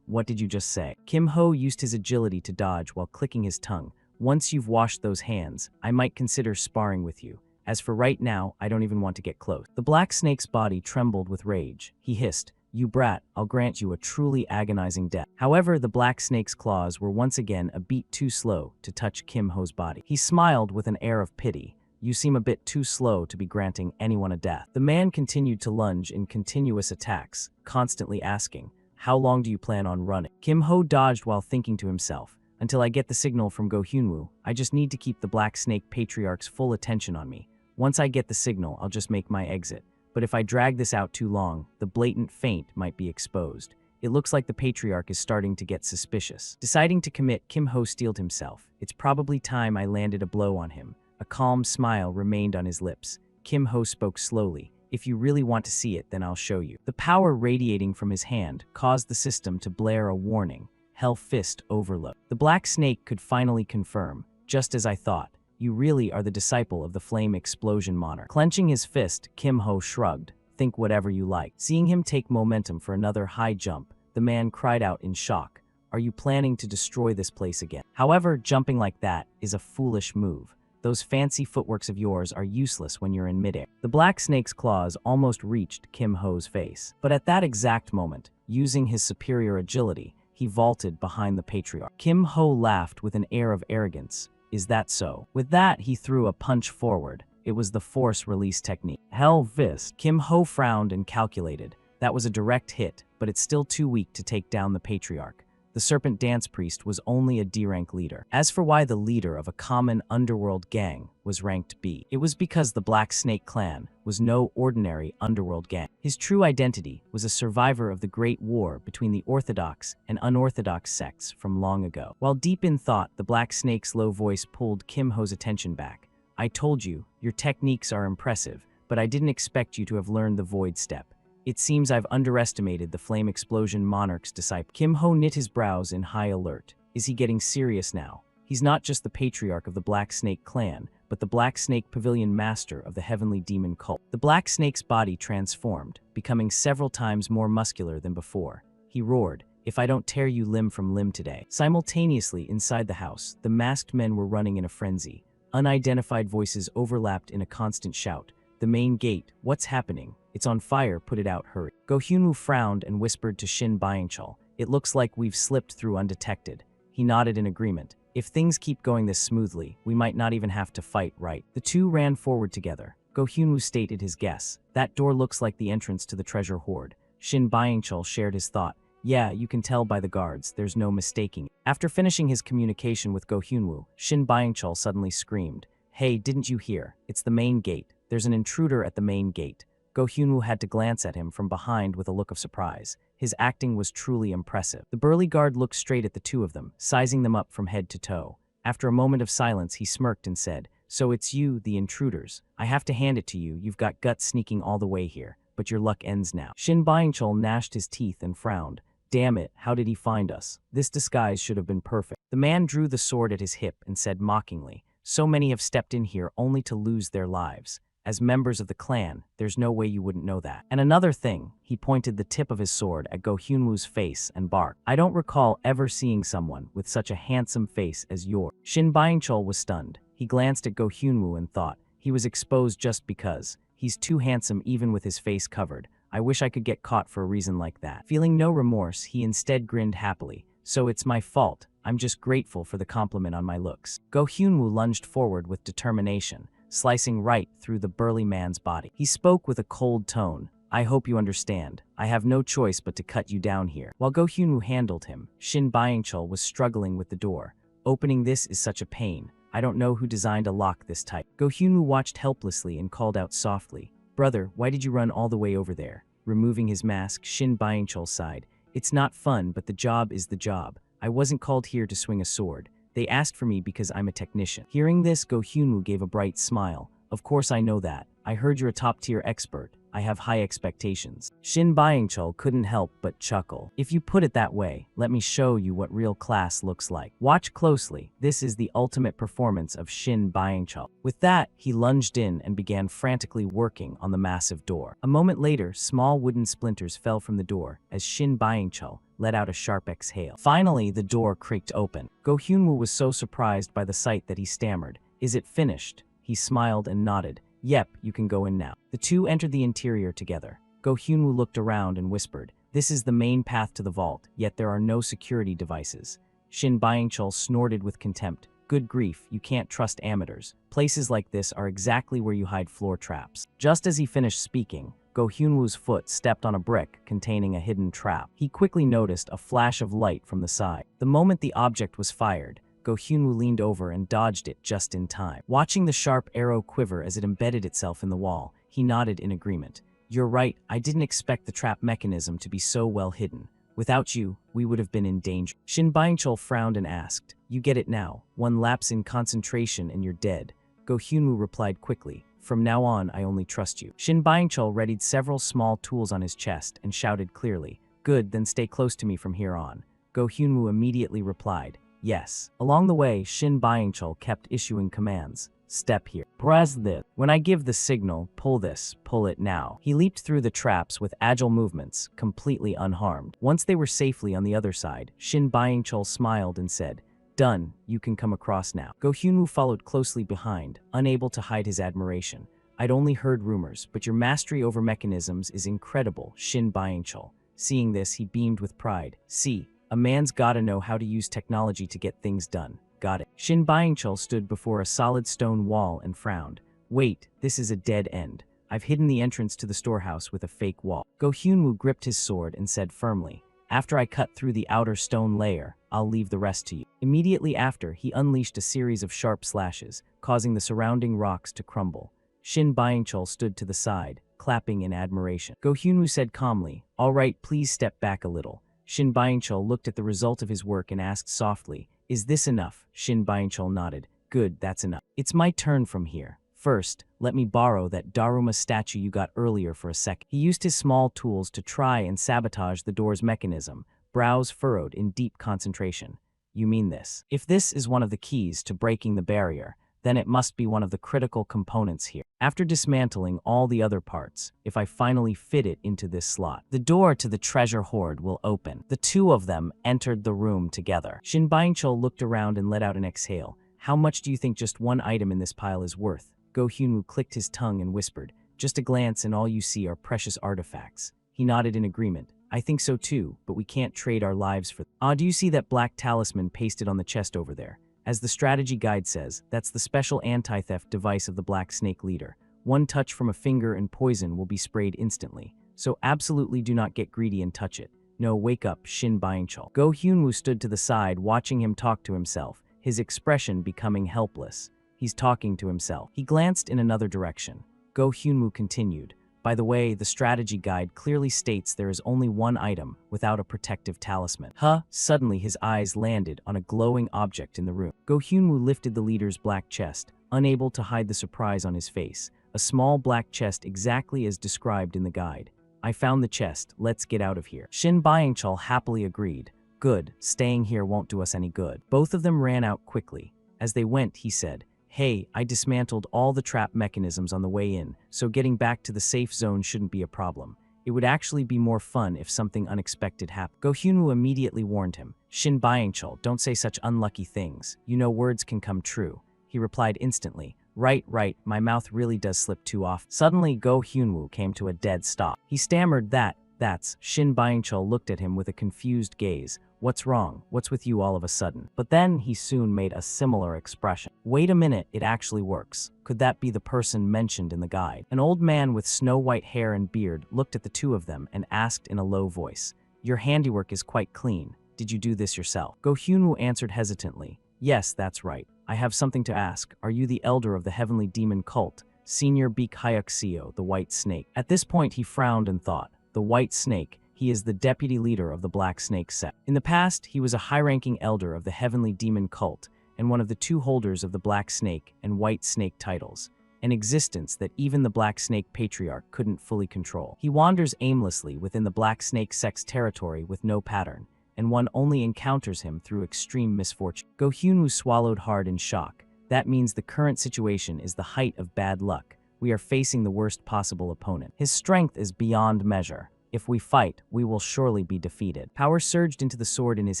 What did you just say? Kim Ho used his agility to dodge while clicking his tongue. Once you've washed those hands, I might consider sparring with you. As for right now, I don't even want to get close. The black snake's body trembled with rage. He hissed, "You brat, I'll grant you a truly agonizing death." However, the black snake's claws were once again a beat too slow to touch Kim Ho's body. He smiled with an air of pity. You seem a bit too slow to be granting anyone a death. The man continued to lunge in continuous attacks, constantly asking, how long do you plan on running? Kim Ho dodged while thinking to himself, until I get the signal from Go Hyunwoo, I just need to keep the Black Snake Patriarch's full attention on me. Once I get the signal, I'll just make my exit. But if I drag this out too long, the blatant feint might be exposed. It looks like the Patriarch is starting to get suspicious. Deciding to commit, Kim Ho steeled himself. It's probably time I landed a blow on him. A calm smile remained on his lips. Kim Ho spoke slowly. If you really want to see it, then I'll show you. The power radiating from his hand caused the system to blare a warning. Hell Fist Overload. The Black Snake could finally confirm, just as I thought, you really are the disciple of the Flame Explosion Monarch. Clenching his fist, Kim Ho shrugged. Think whatever you like. Seeing him take momentum for another high jump, the man cried out in shock. Are you planning to destroy this place again? However, jumping like that is a foolish move. Those fancy footworks of yours are useless when you're in midair. The Black Snake's claws almost reached Kim Ho's face. But at that exact moment, using his superior agility, he vaulted behind the Patriarch. Kim Ho laughed with an air of arrogance. Is that so? With that, he threw a punch forward. It was the force release technique. Hell Fist. Kim Ho frowned and calculated. That was a direct hit, but it's still too weak to take down the Patriarch. The Serpent Dance Priest was only a D-rank leader. As for why the leader of a common underworld gang was ranked B, it was because the Black Snake clan was no ordinary underworld gang. His true identity was a survivor of the Great War between the Orthodox and unorthodox sects from long ago. While deep in thought, the Black Snake's low voice pulled Kim Ho's attention back. I told you, your techniques are impressive, but I didn't expect you to have learned the Void Step. It seems I've underestimated the Flame Explosion Monarch's disciple. Kim Ho knit his brows in high alert. Is he getting serious now? He's not just the Patriarch of the Black Snake clan, but the Black Snake Pavilion Master of the Heavenly Demon Cult. The Black Snake's body transformed, becoming several times more muscular than before. He roared, if I don't tear you limb from limb today. Simultaneously, inside the house, the masked men were running in a frenzy. Unidentified voices overlapped in a constant shout. The main gate, what's happening? It's on fire, put it out, hurry. Go Hyunwoo frowned and whispered to Shin Byingchul. It looks like we've slipped through undetected. He nodded in agreement. If things keep going this smoothly, we might not even have to fight, right? The two ran forward together. Go Hyunwoo stated his guess. That door looks like the entrance to the treasure hoard. Shin Byingchul shared his thought. Yeah, you can tell by the guards, there's no mistaking it. After finishing his communication with Go Hyunwoo, Shin Byingchul suddenly screamed. Hey, didn't you hear? It's the main gate. There's an intruder at the main gate. Go Hyunwoo had to glance at him from behind with a look of surprise. His acting was truly impressive. The burly guard looked straight at the two of them, sizing them up from head to toe. After a moment of silence, he smirked and said, So it's you, the intruders. I have to hand it to you, you've got guts sneaking all the way here, but your luck ends now. Shin Byingchul gnashed his teeth and frowned. Damn it, how did he find us? This disguise should have been perfect. The man drew the sword at his hip and said mockingly, So many have stepped in here only to lose their lives. As members of the clan, there's no way you wouldn't know that. And another thing, he pointed the tip of his sword at Go Hyunwoo's face and barked. I don't recall ever seeing someone with such a handsome face as yours. Shin Byingchul was stunned. He glanced at Go Hyunwoo and thought, he was exposed just because. He's too handsome even with his face covered. I wish I could get caught for a reason like that. Feeling no remorse, he instead grinned happily. So it's my fault. I'm just grateful for the compliment on my looks. Go Hyunwoo lunged forward with determination, slicing right through the burly man's body. He spoke with a cold tone. I hope you understand. I have no choice but to cut you down here. While Go Hyunwoo handled him, Shin Byingchul was struggling with the door. Opening this is such a pain. I don't know who designed a lock this tight. Go Hyunwoo watched helplessly and called out softly. Brother, why did you run all the way over there? Removing his mask, Shin Byingchul sighed. It's not fun, but the job is the job. I wasn't called here to swing a sword. They asked for me because I'm a technician. Hearing this, Go Hyunwoo gave a bright smile. Of course I know that. I heard you're a top-tier expert. I have high expectations. Shin Byung-chul couldn't help but chuckle. If you put it that way, let me show you what real class looks like. Watch closely. This is the ultimate performance of Shin Byung-chul. With that, he lunged in and began frantically working on the massive door. A moment later, small wooden splinters fell from the door as Shin Byung-chul let out a sharp exhale. Finally, the door creaked open. Go Hyunwoo was so surprised by the sight that he stammered, "Is it finished?" He smiled and nodded. "Yep, you can go in now." The two entered the interior together. Go Hyunwoo looked around and whispered, "This is the main path to the vault, yet there are no security devices." Shin Byung-chul snorted with contempt. "Good grief, you can't trust amateurs. Places like this are exactly where you hide floor traps." Just as he finished speaking, Go Hyunwoo's foot stepped on a brick containing a hidden trap. He quickly noticed a flash of light from the side. The moment the object was fired, Go Hyunwoo leaned over and dodged it just in time. Watching the sharp arrow quiver as it embedded itself in the wall, he nodded in agreement. "You're right, I didn't expect the trap mechanism to be so well hidden. Without you, we would have been in danger." Shin Byung-chul frowned and asked, "You get it now. One lapse in concentration and you're dead." Go Hyunwoo replied quickly, "From now on, I only trust you." Shin Byung-chul readied several small tools on his chest and shouted clearly, "Good, then stay close to me from here on." Go Hyunwoo immediately replied, "Yes." Along the way, Shin Byung-chul kept issuing commands. "Step here. Press this. When I give the signal, pull this. Pull it now." He leaped through the traps with agile movements, completely unharmed. Once they were safely on the other side, Shin Byung-chul smiled and said, "Done, you can come across now." Go Hyunwoo followed closely behind, unable to hide his admiration. "I'd only heard rumors, but your mastery over mechanisms is incredible." Shin Byung-chul. Seeing this, he beamed with pride. "See, a man's gotta know how to use technology to get things done. Got it." Shin Byung-chul stood before a solid stone wall and frowned. "Wait, this is a dead end. I've hidden the entrance to the storehouse with a fake wall." Go Hyunwoo gripped his sword and said firmly, "After I cut through the outer stone layer, I'll leave the rest to you." Immediately after, he unleashed a series of sharp slashes, causing the surrounding rocks to crumble. Shin Byung-chul stood to the side, clapping in admiration. Go Hyunwoo said calmly, "All right, please step back a little." Shin Byung-chul looked at the result of his work and asked softly, "Is this enough?" Shin Byung-chul nodded. "Good, that's enough. It's my turn from here. First, let me borrow that Daruma statue you got earlier for a second." He used his small tools to try and sabotage the door's mechanism, brows furrowed in deep concentration. "You mean this? If this is one of the keys to breaking the barrier, then it must be one of the critical components here. After dismantling all the other parts, if I finally fit it into this slot, the door to the treasure hoard will open." The two of them entered the room together. Shin Byung-chul looked around and let out an exhale. "How much do you think just one item in this pile is worth?" Go Hyunwoo clicked his tongue and whispered, "Just a glance and all you see are precious artifacts." He nodded in agreement. "I think so too, but we can't trade our lives for do you see that black talisman pasted on the chest over there? As the strategy guide says, that's the special anti-theft device of the Black Snake leader. One touch from a finger and poison will be sprayed instantly. So absolutely do not get greedy and touch it. No, wake up, Shin Byung-chul." Go Hyunwoo stood to the side, watching him talk to himself, his expression becoming helpless. He's talking to himself. He glanced in another direction. Go Hyunwoo continued, "By the way, the strategy guide clearly states there is only one item without a protective talisman." Suddenly his eyes landed on a glowing object in the room. Go Hyunwoo lifted the leader's black chest, unable to hide the surprise on his face. A small black chest exactly as described in the guide. "I found the chest, let's get out of here." Shin Byung-chul happily agreed. "Good, staying here won't do us any good." Both of them ran out quickly. As they went, he said, "Hey, I dismantled all the trap mechanisms on the way in, so getting back to the safe zone shouldn't be a problem. It would actually be more fun if something unexpected happened." Go Hyunwoo immediately warned him, "Shin Byung-chul, don't say such unlucky things. You know words can come true." He replied instantly, Right, my mouth really does slip too often." Suddenly, Go Hyunwoo came to a dead stop. He stammered, That's." Shin Byung-chul looked at him with a confused gaze. "What's wrong? What's with you all of a sudden?" But then he soon made a similar expression. "Wait a minute, it actually works. Could that be the person mentioned in the guide?" An old man with snow-white hair and beard looked at the two of them and asked in a low voice, "Your handiwork is quite clean. Did you do this yourself?" Go Hyunwoo answered hesitantly, "Yes, that's right. I have something to ask. Are you the elder of the heavenly demon cult, Senior Beak Hyukseo, the White Snake?" At this point he frowned and thought, "The White Snake? He is the deputy leader of the Black Snake sect. In the past, he was a high-ranking elder of the heavenly demon cult and one of the two holders of the Black Snake and White Snake titles. an existence that even the Black Snake Patriarch couldn't fully control. He wanders aimlessly within the Black Snake sect's territory with no pattern, and one only encounters him through extreme misfortune. Go Hyunwoo swallowed hard in shock. That means the current situation is the height of bad luck. We are facing the worst possible opponent. His strength is beyond measure. If we fight, we will surely be defeated. Power surged into the sword in his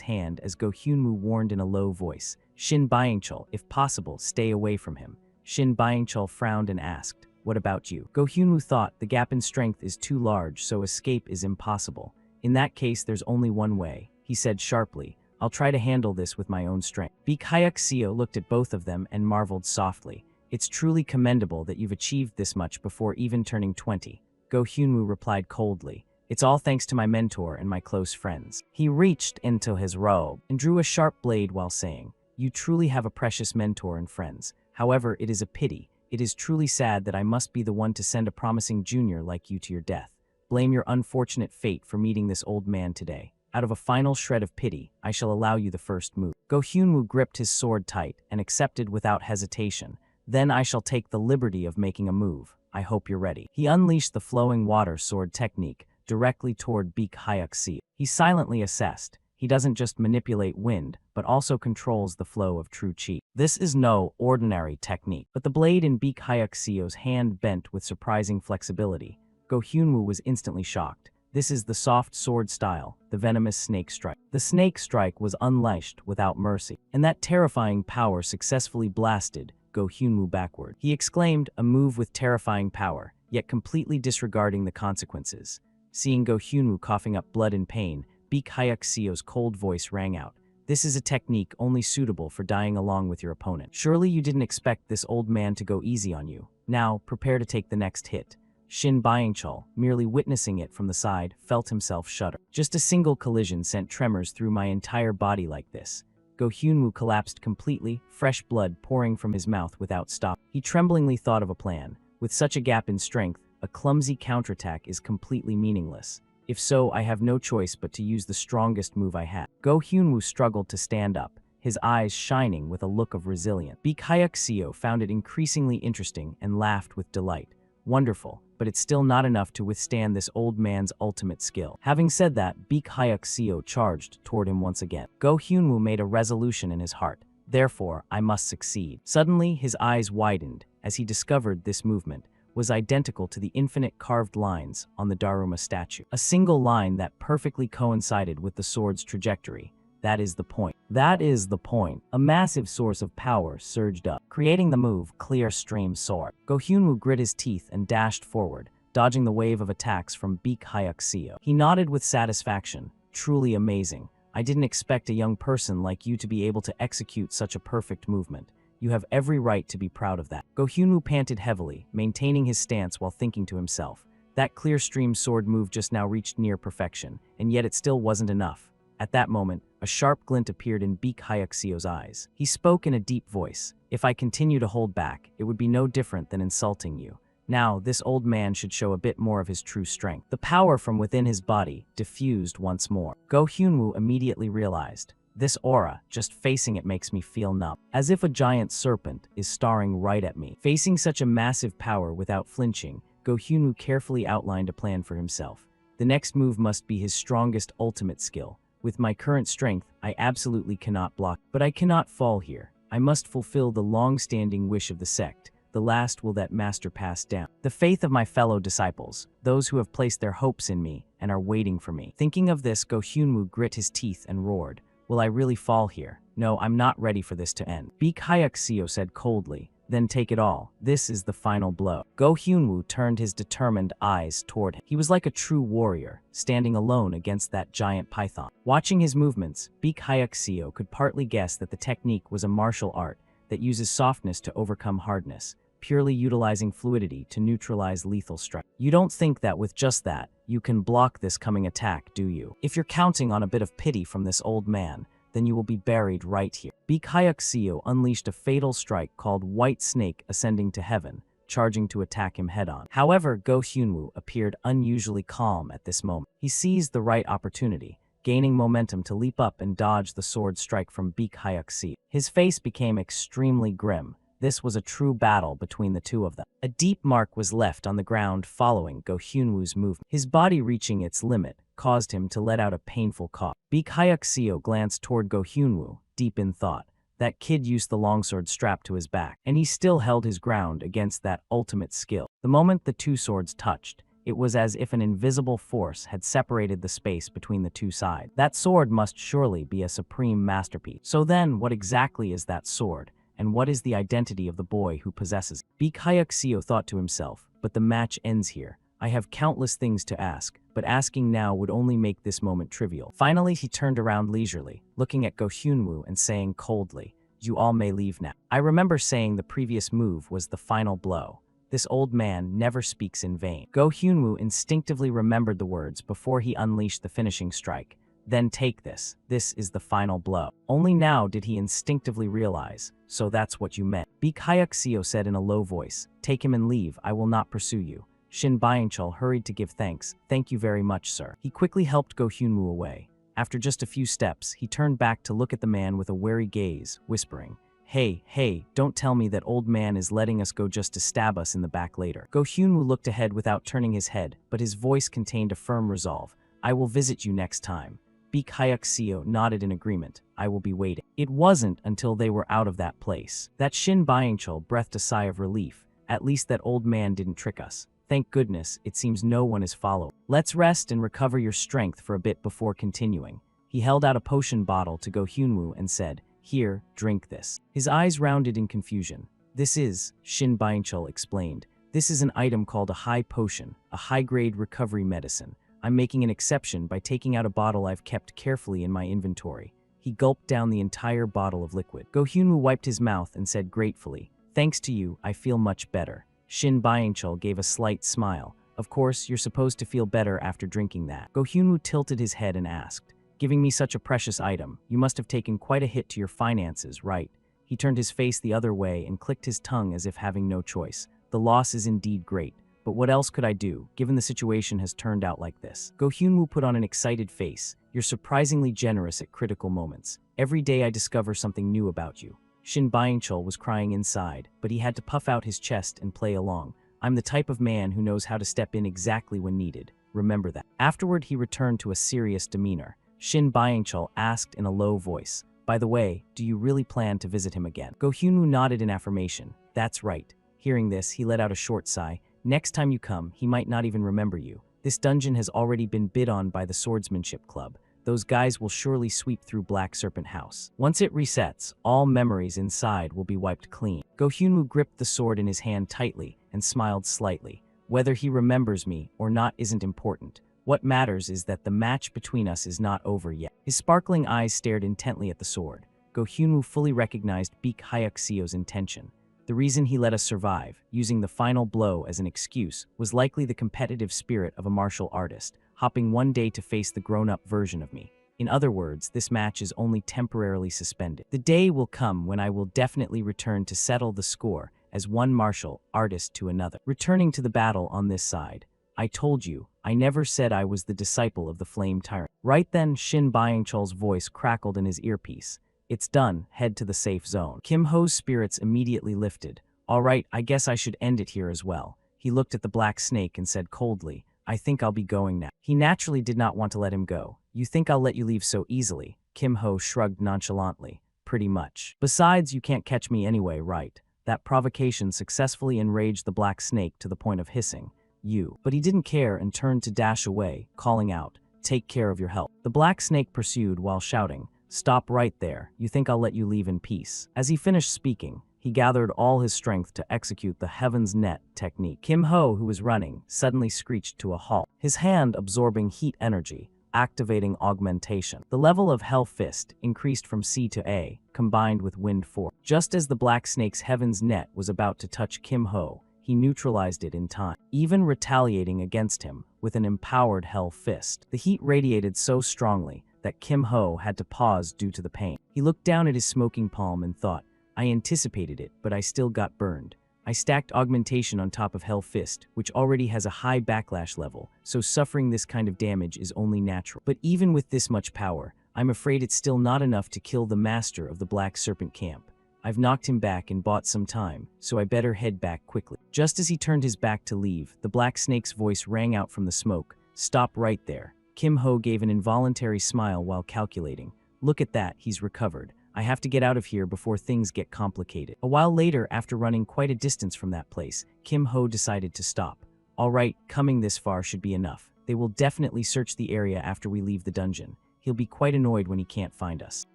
hand as Go Hyunwoo warned in a low voice, Shin Byingchul, if possible, stay away from him. Shin Byingchul frowned and asked, what about you? Go Hyunwoo thought the gap in strength is too large, so escape is impossible. In that case, there's only one way, he said sharply. I'll try to handle this with my own strength. Baek Hyuk-seo looked at both of them and marveled softly. It's truly commendable that you've achieved this much before even turning 20. Go Hyunwoo replied coldly. It's all thanks to my mentor and my close friends. He reached into his robe and drew a sharp blade while saying, you truly have a precious mentor and friends. However, it is a pity. It is truly sad that I must be the one to send a promising junior like you to your death. Blame your unfortunate fate for meeting this old man today. Out of a final shred of pity, I shall allow you the first move. Go Hyunwoo gripped his sword tight and accepted without hesitation. Then I shall take the liberty of making a move. I hope you're ready. He unleashed the flowing water sword technique directly toward Baek Hyuk-seo. He silently assessed. He doesn't just manipulate wind, but also controls the flow of true chi. This is no ordinary technique, but the blade in Baek Hyuk-seo's hand bent with surprising flexibility. Go Hyunwoo was instantly shocked. This is the soft sword style, the venomous snake strike. The snake strike was unleashed without mercy, and that terrifying power successfully blasted Go Hyunwoo backward. He exclaimed, a move with terrifying power, yet completely disregarding the consequences. Seeing Go Hyunwoo coughing up blood in pain, Baek Hyuk-seo's cold voice rang out. This is a technique only suitable for dying along with your opponent. Surely you didn't expect this old man to go easy on you. Now, prepare to take the next hit. Shin Byingchul, merely witnessing it from the side, felt himself shudder. Just a single collision sent tremors through my entire body like this. Go Hyunwoo collapsed completely, fresh blood pouring from his mouth without stop. He tremblingly thought of a plan. With such a gap in strength, a clumsy counterattack is completely meaningless. If so, I have no choice but to use the strongest move I have. Go Hyunwoo struggled to stand up, his eyes shining with a look of resilience. Baek Hyuk-seo found it increasingly interesting and laughed with delight. Wonderful, but it's still not enough to withstand this old man's ultimate skill. Having said that, Baek Hyuk-seo charged toward him once again. Go Hyunwoo made a resolution in his heart. Therefore, I must succeed. Suddenly, his eyes widened as he discovered this movement was identical to the infinite carved lines on the Daruma statue. A single line that perfectly coincided with the sword's trajectory. That is the point. That is the point. A massive source of power surged up, creating the move Clear Stream Sword. Go Hyunwoo grit his teeth and dashed forward, dodging the wave of attacks from Baek Hyuk-seo. He nodded with satisfaction. Truly amazing. I didn't expect a young person like you to be able to execute such a perfect movement. You have every right to be proud of that. Go Hyunwoo panted heavily, maintaining his stance while thinking to himself. That Clear Stream Sword move just now reached near perfection, and yet it still wasn't enough. At that moment, a sharp glint appeared in Baek Hyuk-seo's eyes. He spoke in a deep voice. If I continue to hold back, it would be no different than insulting you. Now, this old man should show a bit more of his true strength. The power from within his body diffused once more. Go Hyunwoo immediately realized. This aura, just facing it makes me feel numb. As if a giant serpent is staring right at me. Facing such a massive power without flinching, Go Hyunwoo carefully outlined a plan for himself. The next move must be his strongest ultimate skill. With my current strength, I absolutely cannot block. But I cannot fall here. I must fulfill the long-standing wish of the sect. The last will that master pass down. The faith of my fellow disciples, those who have placed their hopes in me and are waiting for me. Thinking of this, Go Hyunwoo grit his teeth and roared. Will I really fall here? No, I'm not ready for this to end. Baek Hyuk-seo said coldly. Then take it all. This is the final blow. Go Hyunwoo turned his determined eyes toward him. He was like a true warrior, standing alone against that giant python. Watching his movements, Baek Hyuk-seo could partly guess that the technique was a martial art that uses softness to overcome hardness, purely utilizing fluidity to neutralize lethal strike. You don't think that with just that, you can block this coming attack, do you? If you're counting on a bit of pity from this old man, then you will be buried right here. Baek Hyuk-seo unleashed a fatal strike called White Snake Ascending to Heaven, charging to attack him head-on. However, Go Hyunwoo appeared unusually calm at this moment. He seized the right opportunity, gaining momentum to leap up and dodge the sword strike from Baek Hyuk-seo. His face became extremely grim, This was a true battle between the two of them. A deep mark was left on the ground following Go Hyunwoo's movement. His body reaching its limit caused him to let out a painful cough. Baek Hyuk-seo glanced toward Go Hyunwoo, deep in thought. That kid used the longsword strapped to his back, and he still held his ground against that ultimate skill. The moment the two swords touched, it was as if an invisible force had separated the space between the two sides. That sword must surely be a supreme masterpiece. So then, what exactly is that sword? And what is the identity of the boy who possesses it? Baek Hyuk-seo thought to himself, but the match ends here. I have countless things to ask, but asking now would only make this moment trivial. Finally, he turned around leisurely, looking at Go Hyunwoo and saying coldly, "You all may leave now." I remember saying the previous move was the final blow. This old man never speaks in vain. Go Hyunwoo instinctively remembered the words before he unleashed the finishing strike. Then take this. This is the final blow. Only now did he instinctively realize, so that's what you meant. Baek Hyuk-seo said in a low voice, "Take him and leave. I will not pursue you." Shin Byung-chul hurried to give thanks. "Thank you very much, sir." He quickly helped Go Hyunwoo away. After just a few steps, he turned back to look at the man with a wary gaze, whispering, Hey, don't tell me that old man is letting us go just to stab us in the back later." Go Hyunwoo looked ahead without turning his head, but his voice contained a firm resolve. "I will visit you next time." Baek Hyuk-seo nodded in agreement. "I will be waiting." It wasn't until they were out of that place that Shin Byung-chul breathed a sigh of relief. At least that old man didn't trick us. Thank goodness, it seems no one is following. Let's rest and recover your strength for a bit before continuing. He held out a potion bottle to Go Hyunwoo and said, "Here, drink this." His eyes rounded in confusion. "This is," Shin Byung-chul explained, "this is an item called a high potion, a high-grade recovery medicine. I'm making an exception by taking out a bottle I've kept carefully in my inventory." He gulped down the entire bottle of liquid. Go Hyunwoo wiped his mouth and said gratefully, "Thanks to you, I feel much better." Shin Byung-chul gave a slight smile. "Of course, you're supposed to feel better after drinking that." Go Hyunwoo tilted his head and asked, "Giving me such a precious item, you must have taken quite a hit to your finances, right?" He turned his face the other way and clicked his tongue as if having no choice. "The loss is indeed great, but what else could I do, given the situation has turned out like this?" Go Hyunwoo put on an excited face. "You're surprisingly generous at critical moments. Every day I discover something new about you." Shin Byung-chul was crying inside, but he had to puff out his chest and play along. "I'm the type of man who knows how to step in exactly when needed. Remember that." Afterward, he returned to a serious demeanor. Shin Byung-chul asked in a low voice, "By the way, do you really plan to visit him again?" Go Hyunwoo nodded in affirmation. "That's right." Hearing this, he let out a short sigh. "Next time you come, he might not even remember you. This dungeon has already been bid on by the Swordsmanship Club. Those guys will surely sweep through Black Serpent House. Once it resets, all memories inside will be wiped clean." Go Hyunwoo gripped the sword in his hand tightly and smiled slightly. "Whether he remembers me or not isn't important. What matters is that the match between us is not over yet." His sparkling eyes stared intently at the sword. Go Hyunwoo fully recognized Baek Hyuk-seo's intention. The reason he let us survive, using the final blow as an excuse, was likely the competitive spirit of a martial artist, hopping one day to face the grown-up version of me. In other words, this match is only temporarily suspended. The day will come when I will definitely return to settle the score as one martial artist to another. Returning to the battle on this side. "I told you, I never said I was the disciple of the Flame Tyrant." Right then, Shin Byung-chul's voice crackled in his earpiece. "It's done, head to the safe zone." Kim Ho's spirits immediately lifted. "All right, I guess I should end it here as well." He looked at the black snake and said coldly, "I think I'll be going now." He naturally did not want to let him go. "You think I'll let you leave so easily?" Kim Ho shrugged nonchalantly. "Pretty much. Besides, you can't catch me anyway, right?" That provocation successfully enraged the black snake to the point of hissing. "You." But he didn't care and turned to dash away, calling out, "Take care of your health." The black snake pursued while shouting, "Stop right there. You think I'll let you leave in peace?" As he finished speaking, he gathered all his strength to execute the Heaven's Net technique. Kim Ho, who was running, suddenly screeched to a halt, his hand absorbing heat energy, activating augmentation. The level of Hell Fist increased from C to A, combined with Wind Force. Just as the Black Snake's Heaven's Net was about to touch Kim Ho, he neutralized it in time, even retaliating against him with an empowered Hell Fist. The heat radiated so strongly that Kim Ho had to pause due to the pain. He looked down at his smoking palm and thought, "I anticipated it, but I still got burned." I stacked augmentation on top of Hell Fist, which already has a high backlash level, so suffering this kind of damage is only natural. But even with this much power, I'm afraid it's still not enough to kill the master of the Black Serpent Camp. I've knocked him back and bought some time, so I better head back quickly. Just as he turned his back to leave, the black snake's voice rang out from the smoke. Stop right there. Kim Ho gave an involuntary smile while calculating. Look at that, he's recovered. I have to get out of here before things get complicated. A while later, after running quite a distance from that place, Kim Ho decided to stop. All right, coming this far should be enough. They will definitely search the area after we leave the dungeon. He'll be quite annoyed when he can't find us.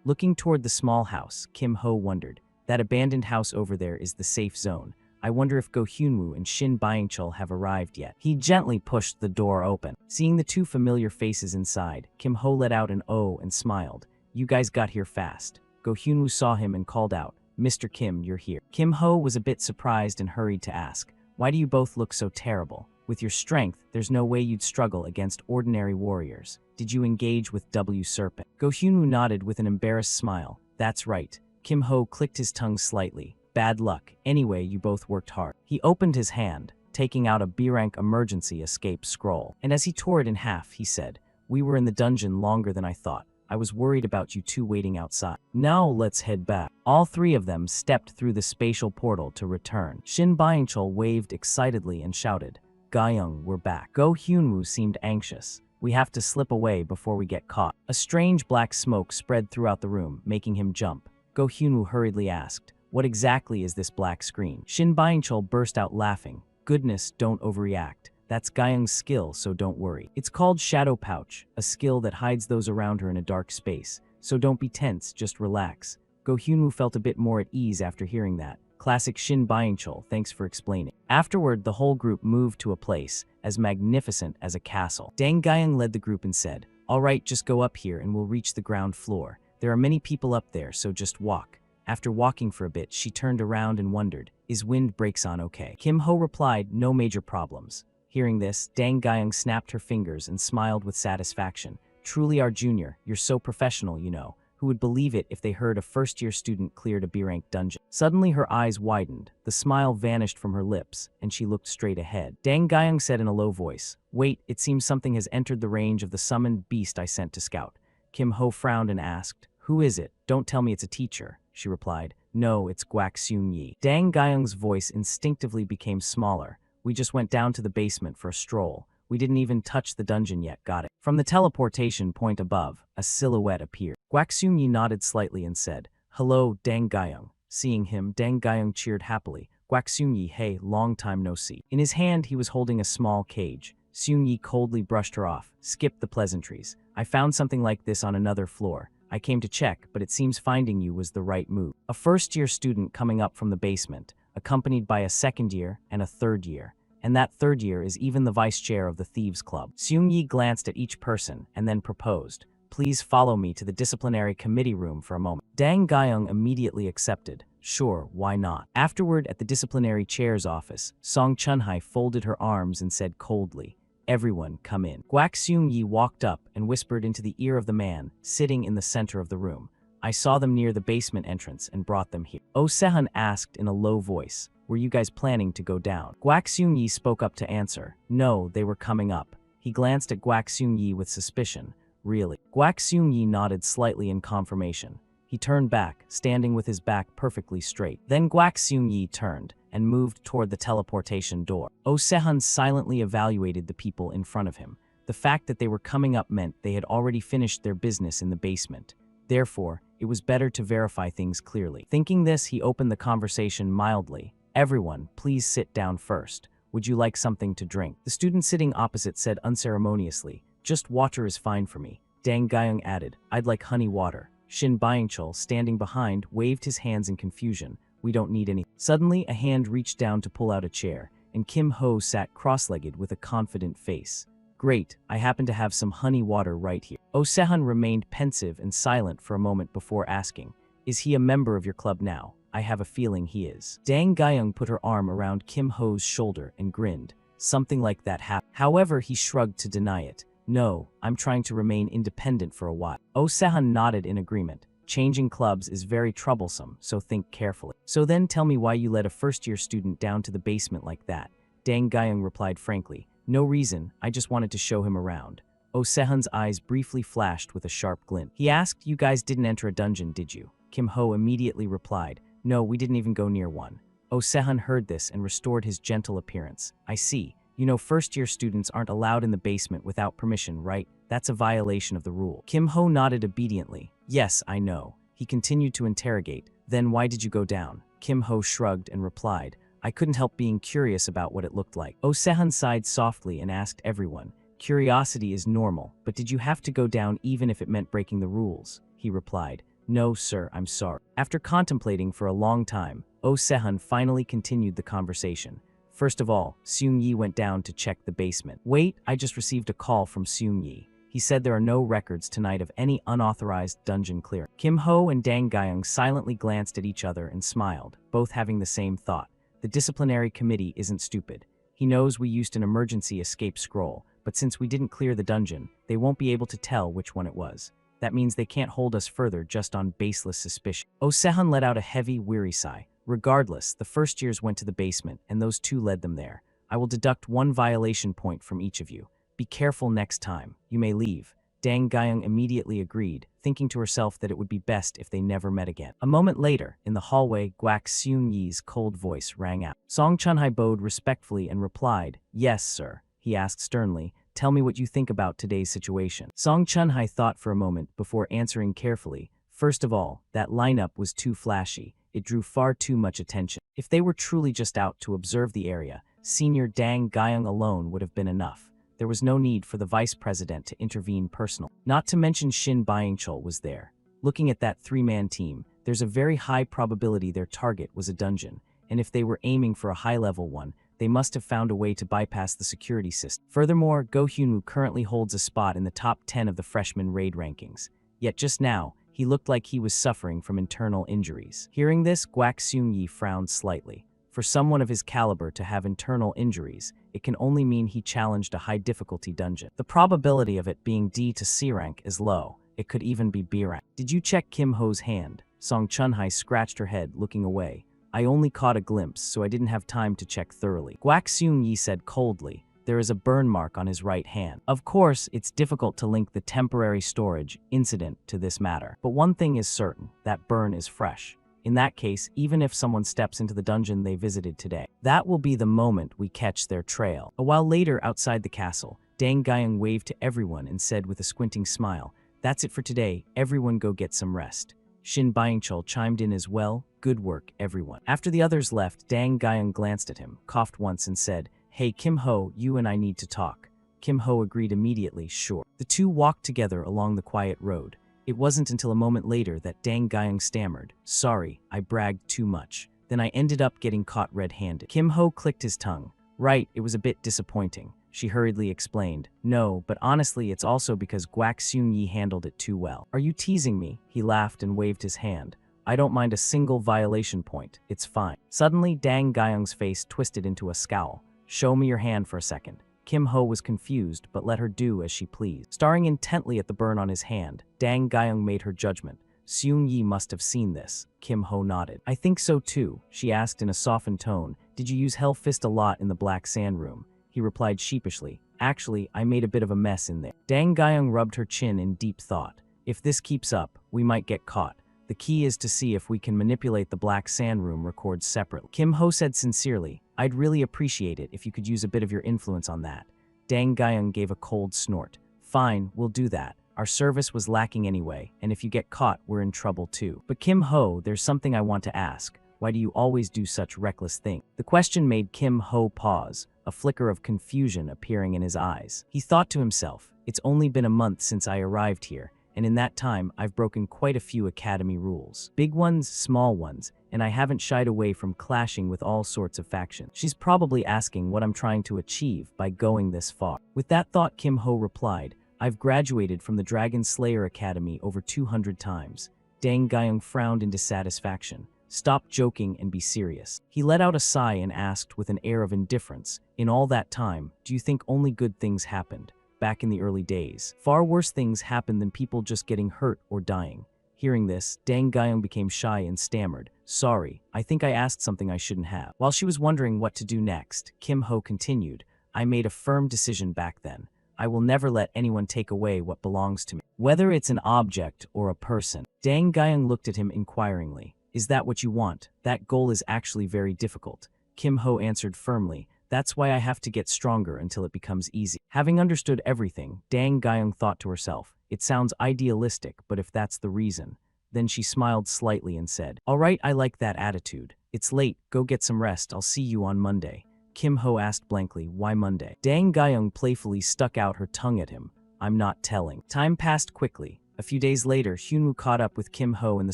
Looking toward the small house, Kim Ho wondered. That abandoned house over there is the safe zone. I wonder if Go Hyunwoo and Shin Byung-chul have arrived yet. He gently pushed the door open. Seeing the two familiar faces inside, Kim Ho let out an "oh" and smiled. You guys got here fast. Go Hyunwoo saw him and called out, Mr. Kim, you're here. Kim Ho was a bit surprised and hurried to ask, why do you both look so terrible? With your strength, there's no way you'd struggle against ordinary warriors. Did you engage with W Serpent? Go Hyunwoo nodded with an embarrassed smile. That's right. Kim Ho clicked his tongue slightly. Bad luck. Anyway, you both worked hard. He opened his hand, taking out a B-rank emergency escape scroll. And as he tore it in half, he said, we were in the dungeon longer than I thought. I was worried about you two waiting outside. Now let's head back. All three of them stepped through the spatial portal to return. Shin Byung-chul waved excitedly and shouted, Ga-young, we're back. Go Hyunwoo seemed anxious. We have to slip away before we get caught. A strange black smoke spread throughout the room, making him jump. Go Hyunwoo hurriedly asked, what exactly is this black screen? Shin Byung-chul burst out laughing. Goodness, don't overreact. That's Ga-young's skill, so don't worry. It's called Shadow Pouch, a skill that hides those around her in a dark space. So don't be tense, just relax. Go Hyunwoo felt a bit more at ease after hearing that. Classic Shin Byung-chul, thanks for explaining. Afterward, the whole group moved to a place as magnificent as a castle. Dang Ga-young led the group and said, all right, just go up here and we'll reach the ground floor. There are many people up there, so just walk. After walking for a bit, she turned around and wondered, is wind brakes on okay? Kim Ho replied, no major problems. Hearing this, Dang Ga-young snapped her fingers and smiled with satisfaction. Truly our junior, you're so professional, you know. Who would believe it if they heard a first-year student cleared a B-rank dungeon? Suddenly her eyes widened, the smile vanished from her lips, and she looked straight ahead. Dang Ga-young said in a low voice, wait, it seems something has entered the range of the summoned beast I sent to scout. Kim Ho frowned and asked, who is it? Don't tell me it's a teacher, she replied. No, it's Guak Seung-yi. Dang Ga-young's voice instinctively became smaller. We just went down to the basement for a stroll. We didn't even touch the dungeon yet, got it. From the teleportation point above, a silhouette appeared. Guak Seung-yi nodded slightly and said, hello, Dang Ga-young. Seeing him, Dang Ga-young cheered happily. Guak Seung-yi, hey, long time no see. In his hand, he was holding a small cage. Seung-yi coldly brushed her off. Skip the pleasantries. I found something like this on another floor. I came to check, but it seems finding you was the right move. A first-year student coming up from the basement, accompanied by a second year and a third year. And that third year is even the vice chair of the Thieves Club. Seung-yi glanced at each person and then proposed, please follow me to the disciplinary committee room for a moment. Dang Ga-young immediately accepted. Sure, why not? Afterward, at the disciplinary chair's office, Song Chun-hai folded her arms and said coldly, everyone, come in. Guak Seung-yi walked up and whispered into the ear of the man sitting in the center of the room. I saw them near the basement entrance and brought them here. Oh Sehun asked in a low voice, were you guys planning to go down? Guak Seung-yi spoke up to answer. No, they were coming up. He glanced at Guak Seung-yi with suspicion. Really? Guak Seung-yi nodded slightly in confirmation. He turned back, standing with his back perfectly straight. Then Guak Seung-yi turned and moved toward the teleportation door. Oh Sehun silently evaluated the people in front of him. The fact that they were coming up meant they had already finished their business in the basement. Therefore, it was better to verify things clearly. Thinking this, he opened the conversation mildly. Everyone, please sit down first. Would you like something to drink? The student sitting opposite said unceremoniously, just water is fine for me. Dang Ga-young added, I'd like honey water. Shin Byung-chul, standing behind, waved his hands in confusion. We don't need any. Suddenly, a hand reached down to pull out a chair, and Kim Ho sat cross-legged with a confident face. Great, I happen to have some honey water right here. Oh Sehun remained pensive and silent for a moment before asking, is he a member of your club now? I have a feeling he is. Dang Ga-young put her arm around Kim Ho's shoulder and grinned. Something like that happened. However, he shrugged to deny it. No, I'm trying to remain independent for a while. Oh Sehun nodded in agreement. Changing clubs is very troublesome, so think carefully. So then tell me why you led a first-year student down to the basement like that. Dang Ga-young replied frankly. No reason, I just wanted to show him around. Oh Sehun's eyes briefly flashed with a sharp glint. He asked, you guys didn't enter a dungeon, did you? Kim Ho immediately replied, No, we didn't even go near one. Oh Sehun heard this and restored his gentle appearance. I see. You know, first-year students aren't allowed in the basement without permission, right? That's a violation of the rule. Kim Ho nodded obediently. Yes, I know. He continued to interrogate. Then why did you go down? Kim Ho shrugged and replied, I couldn't help being curious about what it looked like. Oh Sehun sighed softly and asked everyone, curiosity is normal, but did you have to go down even if it meant breaking the rules? He replied, no sir, I'm sorry. After contemplating for a long time, Oh Sehun finally continued the conversation. First of all, Seung Yi went down to check the basement. Wait, I just received a call from Seung Yi. He said there are no records tonight of any unauthorized dungeon clearing. Kim Ho and Dang Gyeong silently glanced at each other and smiled, both having the same thought. The disciplinary committee isn't stupid. He knows we used an emergency escape scroll, but since we didn't clear the dungeon, they won't be able to tell which one it was. That means they can't hold us further just on baseless suspicion. Oh Sehun let out a heavy, weary sigh. Regardless, the first years went to the basement, and those two led them there. I will deduct 1 violation point from each of you. Be careful next time. You may leave. Dang Gyeong immediately agreed, thinking to herself that it would be best if they never met again. A moment later, in the hallway, Guak Seung Yi's cold voice rang out. Song Chunhai bowed respectfully and replied, Yes, sir. He asked sternly, Tell me what you think about today's situation. Song Chunhai thought for a moment before answering carefully. First of all, that lineup was too flashy. It drew far too much attention. If they were truly just out to observe the area, Senior Dang Gyeong alone would have been enough. There was no need for the vice president to intervene personally. Not to mention Shin Byung-chul was there. Looking at that 3-man team, there's a very high probability their target was a dungeon, and if they were aiming for a high-level one, they must have found a way to bypass the security system. Furthermore, Go Hyun-woo currently holds a spot in the top 10 of the freshman raid rankings. Yet just now, he looked like he was suffering from internal injuries. Hearing this, Guak Seung Yi frowned slightly. For someone of his caliber to have internal injuries, it can only mean he challenged a high-difficulty dungeon. The probability of it being D to C rank is low. It could even be B rank. Did you check Kim Ho's hand? Song Chunhai scratched her head, looking away. I only caught a glimpse, so I didn't have time to check thoroughly. Guak Seung Yi said coldly, there is a burn mark on his right hand. Of course, it's difficult to link the temporary storage incident to this matter. But one thing is certain, that burn is fresh. In that case, even if someone steps into the dungeon they visited today, that will be the moment we catch their trail. A while later, outside the castle, Dang Gyeong waved to everyone and said with a squinting smile, That's it for today, everyone go get some rest. Shin Byung-chul chimed in as well, Good work, everyone. After the others left, Dang Gyeong glanced at him, coughed once and said, Hey Kim Ho, you and I need to talk. Kim Ho agreed immediately, sure. The two walked together along the quiet road. It wasn't until a moment later that Dang Gyeong stammered, Sorry, I bragged too much. Then I ended up getting caught red-handed. Kim Ho clicked his tongue. Right, it was a bit disappointing. She hurriedly explained, No, but honestly it's also because Guak Seung Yi handled it too well. Are you teasing me? He laughed and waved his hand. I don't mind a single violation point. It's fine. Suddenly, Dang Gyeong's face twisted into a scowl. Show me your hand for a second. Kim Ho was confused, but let her do as she pleased. Staring intently at the burn on his hand, Dang Gyeong made her judgment. Seung Yi must have seen this. Kim Ho nodded. I think so too, she asked in a softened tone. Did you use Hell Fist a lot in the Black Sand Room? He replied sheepishly. Actually, I made a bit of a mess in there. Dang Gyeong rubbed her chin in deep thought. If this keeps up, we might get caught. The key is to see if we can manipulate the Black Sand Room records separately. Kim Ho said sincerely, I'd really appreciate it if you could use a bit of your influence on that. Dang Gyeong gave a cold snort. Fine, we'll do that. Our service was lacking anyway, and if you get caught, we're in trouble too. But Kim Ho, there's something I want to ask. Why do you always do such reckless things? The question made Kim Ho pause, a flicker of confusion appearing in his eyes. He thought to himself, it's only been a month since I arrived here, and in that time, I've broken quite a few academy rules. Big ones, small ones, and I haven't shied away from clashing with all sorts of factions. She's probably asking what I'm trying to achieve by going this far. With that thought, Kim Ho replied, I've graduated from the Dragon Slayer Academy over 200 times. Dang Gyeong frowned in dissatisfaction. Stop joking and be serious. He let out a sigh and asked with an air of indifference, in all that time, do you think only good things happened? Back in the early days, far worse things happened than people just getting hurt or dying. Hearing this, Dang Gyeong became shy and stammered, Sorry, I think I asked something I shouldn't have. While she was wondering what to do next, Kim Ho continued, I made a firm decision back then. I will never let anyone take away what belongs to me, whether it's an object or a person. Dang Gyeong looked at him inquiringly. Is that what you want? That goal is actually very difficult. Kim Ho answered firmly. That's why I have to get stronger until it becomes easy. Having understood everything, Dang Gyeong thought to herself, it sounds idealistic, but if that's the reason. Then she smiled slightly and said, all right, I like that attitude. It's late, go get some rest, I'll see you on Monday. Kim Ho asked blankly, why Monday? Dang Gyeong playfully stuck out her tongue at him. I'm not telling. Time passed quickly. A few days later, Hyunwoo caught up with Kim Ho in the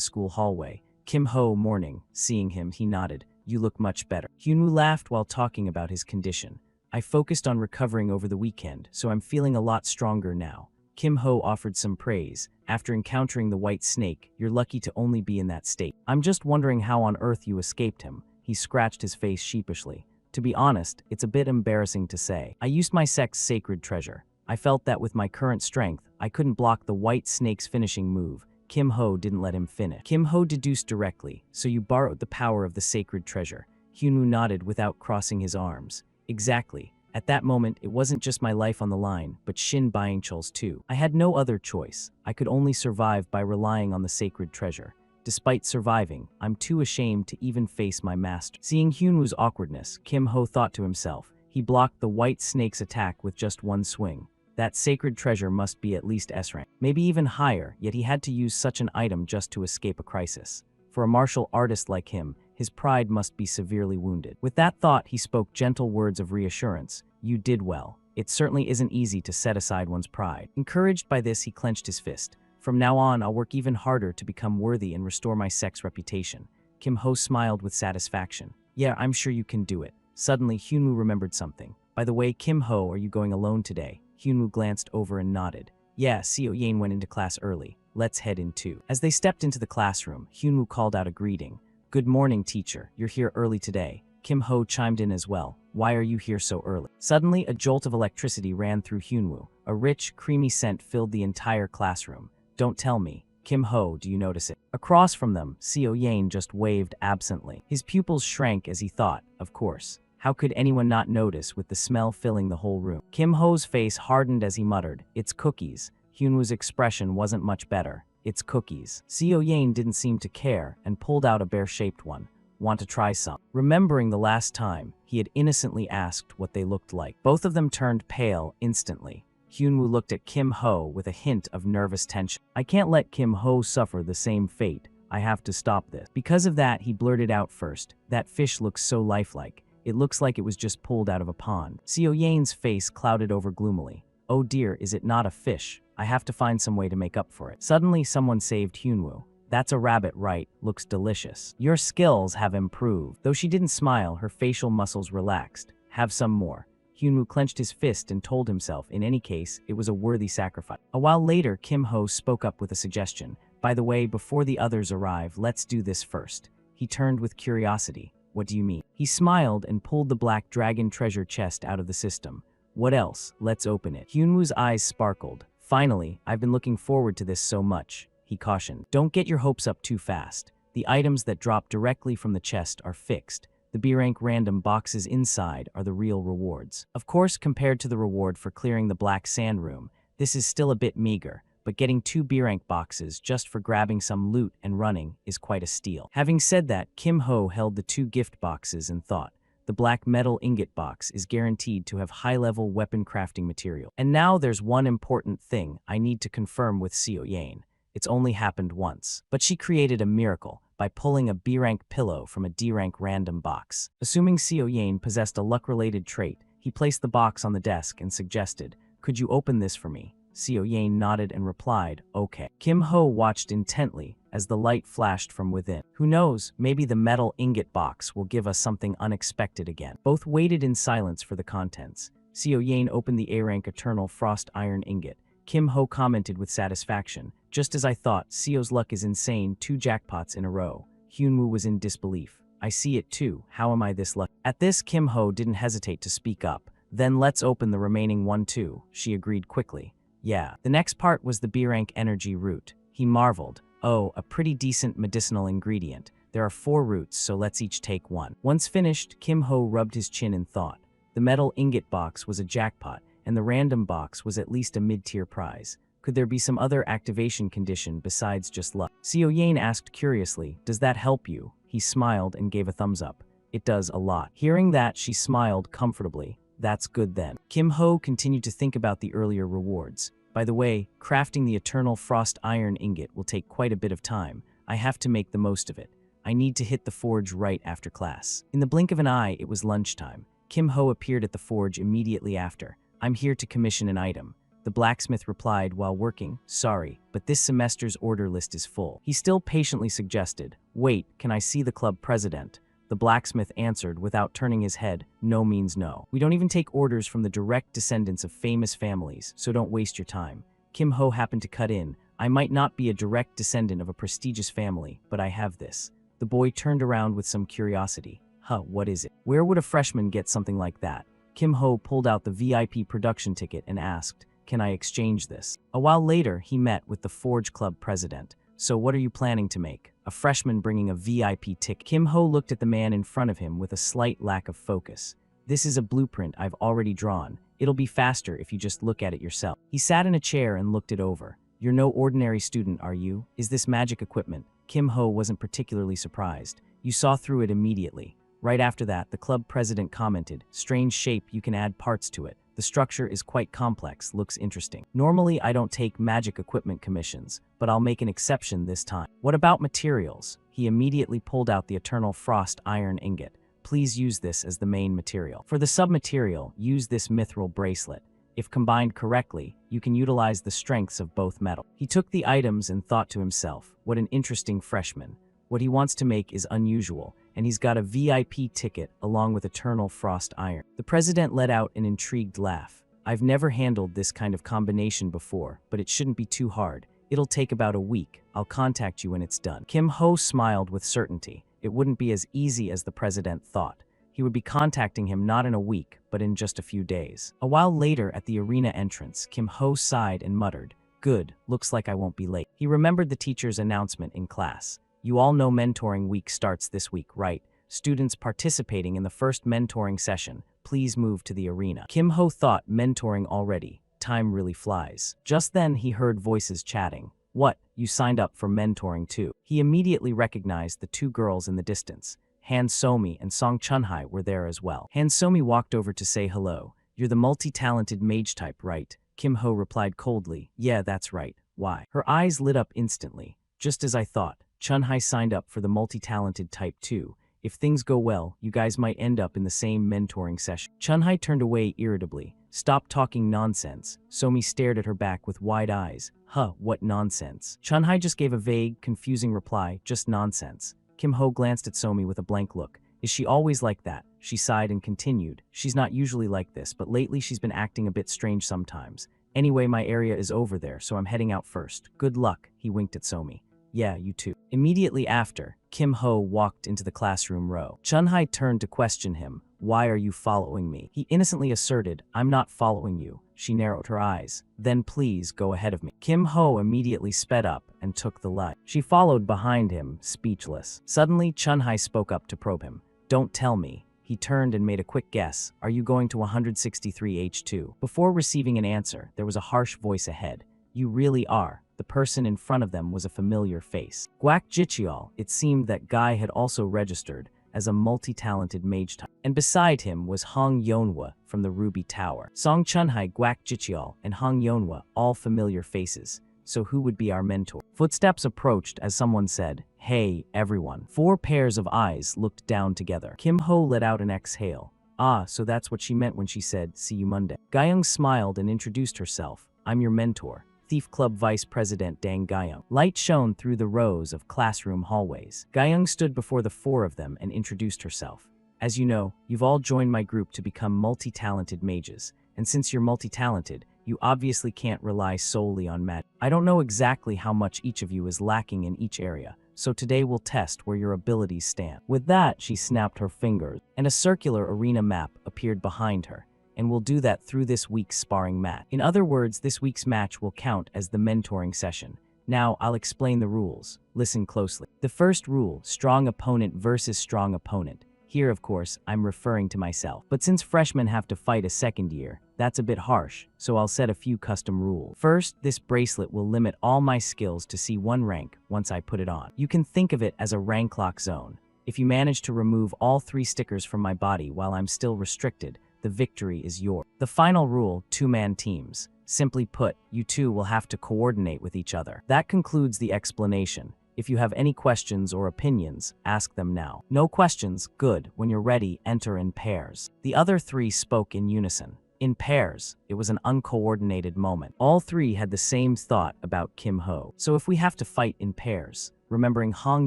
school hallway. Kim Ho morning. Seeing him, he nodded. You look much better. Hyunwoo laughed while talking about his condition. I focused on recovering over the weekend, so I'm feeling a lot stronger now. Kim Ho offered some praise. After encountering the white snake, you're lucky to only be in that state. I'm just wondering how on earth you escaped him. He scratched his face sheepishly. To be honest, it's a bit embarrassing to say. I used my sex's sacred treasure. I felt that with my current strength, I couldn't block the white snake's finishing move. Kim Ho didn't let him finish. Kim Ho deduced directly, so you borrowed the power of the sacred treasure. Hyunwoo nodded without crossing his arms. Exactly. At that moment, it wasn't just my life on the line, but Shin Byung-chul's too. I had no other choice. I could only survive by relying on the sacred treasure. Despite surviving, I'm too ashamed to even face my master. Seeing Hyunwoo's awkwardness, Kim Ho thought to himself, he blocked the white snake's attack with just one swing. That sacred treasure must be at least S rank, maybe even higher, yet he had to use such an item just to escape a crisis. For a martial artist like him, his pride must be severely wounded. With that thought, he spoke gentle words of reassurance. You did well. It certainly isn't easy to set aside one's pride. Encouraged by this, he clenched his fist. From now on, I'll work even harder to become worthy and restore my sex reputation. Kim Ho smiled with satisfaction. Yeah, I'm sure you can do it. Suddenly, Hyunwoo remembered something. By the way, Kim Ho, are you going alone today? Hyunwoo glanced over and nodded. Yeah, Seo Yain went into class early. Let's head in too. As they stepped into the classroom, Hyunwoo called out a greeting. Good morning, teacher. You're here early today. Kim Ho chimed in as well. Why are you here so early? Suddenly, a jolt of electricity ran through Hyunwoo. A rich, creamy scent filled the entire classroom. Don't tell me. Kim Ho, do you notice it? Across from them, Seo Yain just waved absently. His pupils shrank as he thought, of course. How could anyone not notice with the smell filling the whole room? Kim Ho's face hardened as he muttered, it's cookies. Hyunwoo's expression wasn't much better. It's cookies. Seo Yain didn't seem to care and pulled out a bear-shaped one. Want to try some? Remembering the last time, he had innocently asked what they looked like. Both of them turned pale instantly. Hyunwoo looked at Kim Ho with a hint of nervous tension. I can't let Kim Ho suffer the same fate. I have to stop this. Because of that, he blurted out first. That fish looks so lifelike. It looks like it was just pulled out of a pond. Seo Yain's face clouded over gloomily. Oh dear, is it not a fish? I have to find some way to make up for it. Suddenly, someone saved Hyunwoo. That's a rabbit, right? Looks delicious. Your skills have improved. Though she didn't smile, her facial muscles relaxed. Have some more. Hyunwoo clenched his fist and told himself, in any case, it was a worthy sacrifice. A while later, Kim Ho spoke up with a suggestion. By the way, before the others arrive, let's do this first. He turned with curiosity. What do you mean? He smiled and pulled the black dragon treasure chest out of the system. What else? Let's open it. Hyunwoo's eyes sparkled. Finally, I've been looking forward to this so much, he cautioned. Don't get your hopes up too fast. The items that drop directly from the chest are fixed. The B-rank random boxes inside are the real rewards. Of course, compared to the reward for clearing the black sand room, this is still a bit meager, but getting 2 B-rank boxes just for grabbing some loot and running is quite a steal. Having said that, Kim Ho held the 2 gift boxes and thought, the black metal ingot box is guaranteed to have high-level weapon crafting material. And now there's one important thing I need to confirm with Seo Yain. It's only happened once. But she created a miracle by pulling a B-rank pillow from a D-rank random box. Assuming Seo Yain possessed a luck-related trait, he placed the box on the desk and suggested, could you open this for me? Seo Yain nodded and replied, okay. Kim Ho watched intently as the light flashed from within. Who knows, maybe the metal ingot box will give us something unexpected again. Both waited in silence for the contents. Seo Yain opened the A-rank Eternal Frost Iron Ingot. Kim Ho commented with satisfaction, just as I thought, Seo's luck is insane, 2 jackpots in a row. Hyunwoo was in disbelief. I see it too, how am I this lucky? At this, Kim Ho didn't hesitate to speak up. Then let's open the remaining one too, she agreed quickly. Yeah. The next part was the B-rank energy root. He marveled. Oh, a pretty decent medicinal ingredient. There are 4 roots, so let's each take one. Once finished, Kim Ho rubbed his chin in thought. The metal ingot box was a jackpot, and the random box was at least a mid-tier prize. Could there be some other activation condition besides just luck? Seo Yane asked curiously, does that help you? He smiled and gave a thumbs up. It does a lot. Hearing that, she smiled comfortably. That's good then. Kim Ho continued to think about the earlier rewards. By the way, crafting the eternal frost iron ingot will take quite a bit of time. I have to make the most of it. I need to hit the forge right after class. In the blink of an eye, it was lunchtime. Kim Ho appeared at the forge immediately after. I'm here to commission an item. The blacksmith replied while working, sorry, but this semester's order list is full. He still patiently suggested, wait, can I see the club president? The blacksmith answered without turning his head, no means no. We don't even take orders from the direct descendants of famous families, so don't waste your time. Kim Ho happened to cut in, I might not be a direct descendant of a prestigious family, but I have this. The boy turned around with some curiosity. What is it? Where would a freshman get something like that? Kim Ho pulled out the VIP production ticket and asked, can I exchange this? A while later, he met with the Forge Club president. So what are you planning to make? A freshman bringing a VIP ticket. Kim Ho looked at the man in front of him with a slight lack of focus. This is a blueprint I've already drawn. It'll be faster if you just look at it yourself. He sat in a chair and looked it over. You're no ordinary student, are you? Is this magic equipment? Kim Ho wasn't particularly surprised. You saw through it immediately. Right after that, the club president commented, strange shape, you can add parts to it. The structure is quite complex, looks interesting. Normally, I don't take magic equipment commissions, but I'll make an exception this time. What about materials? He immediately pulled out the Eternal Frost Iron Ingot. Please use this as the main material. For the sub-material, use this mithril bracelet. If combined correctly, you can utilize the strengths of both metal. He took the items and thought to himself, what an interesting freshman. What he wants to make is unusual, and he's got a VIP ticket along with Eternal Frost Iron. The president let out an intrigued laugh. I've never handled this kind of combination before, but it shouldn't be too hard. It'll take about a week. I'll contact you when it's done. Kim Ho smiled with certainty. It wouldn't be as easy as the president thought. He would be contacting him not in a week, but in just a few days. A while later at the arena entrance, Kim Ho sighed and muttered, good, looks like I won't be late. He remembered the teacher's announcement in class. You all know mentoring week starts this week, right? Students participating in the first mentoring session, please move to the arena. Kim Ho thought mentoring already. Time really flies. Just then he heard voices chatting. What, you signed up for mentoring too? He immediately recognized the two girls in the distance. Han Somi and Song Chunhai were there as well. Han Somi walked over to say hello. You're the multi-talented mage type, right? Kim Ho replied coldly, yeah, that's right. Why? Her eyes lit up instantly. Just as I thought. Chunhai signed up for the multi-talented type too. If things go well, you guys might end up in the same mentoring session. Chunhai turned away irritably. Stop talking nonsense. Somi stared at her back with wide eyes. What nonsense? Chunhai just gave a vague, confusing reply, just nonsense. Kim Ho glanced at Somi with a blank look. Is she always like that? She sighed and continued. She's not usually like this, but lately she's been acting a bit strange sometimes. Anyway, my area is over there, so I'm heading out first. Good luck, he winked at Somi. Yeah, you too. Immediately after, Kim Ho walked into the classroom row. Chunhai turned to question him. Why are you following me? He innocently asserted, I'm not following you. She narrowed her eyes. Then please go ahead of me. Kim Ho immediately sped up and took the light. She followed behind him, speechless. Suddenly, Chunhai spoke up to probe him. Don't tell me. He turned and made a quick guess. Are you going to 163H2? Before receiving an answer, there was a harsh voice ahead. You really are. The person in front of them was a familiar face. Guak Jichiol, it seemed that Guy had also registered as a multi-talented mage type. And beside him was Hong Yonhwa from the Ruby Tower. Song Chunhai, Guak Jichiol, and Hong Yonhwa, all familiar faces. So who would be our mentor? Footsteps approached as someone said, hey, everyone. 4 pairs of eyes looked down together. Kim Ho let out an exhale. Ah, so that's what she meant when she said, see you Monday. Gayung smiled and introduced herself. I'm your mentor. Thief Club Vice President Dang Gayung. Light shone through the rows of classroom hallways. Gayung stood before the 4 of them and introduced herself. As you know, you've all joined my group to become multi-talented mages, and since you're multi-talented, you obviously can't rely solely on magic. I don't know exactly how much each of you is lacking in each area, so today we'll test where your abilities stand. With that, she snapped her fingers, and a circular arena map appeared behind her. And we'll do that through this week's sparring match. In other words, this week's match will count as the mentoring session. Now, I'll explain the rules. Listen closely. The first rule, strong opponent versus strong opponent. Here, of course, I'm referring to myself. But since freshmen have to fight a second year, That's a bit harsh, so I'll set a few custom rules. First, this bracelet will limit all my skills to C1 rank once I put it on. You can think of it as a rank lock zone. If you manage to remove all 3 stickers from my body while I'm still restricted, the victory is yours. The final rule, 2-man teams. Simply put, you two will have to coordinate with each other. That concludes the explanation. If you have any questions or opinions, ask them now. No questions? Good. When you're ready, enter in pairs. The other 3 spoke in unison. In pairs, it was an uncoordinated moment. All 3 had the same thought about Kim Ho. So if we have to fight in pairs, remembering Hong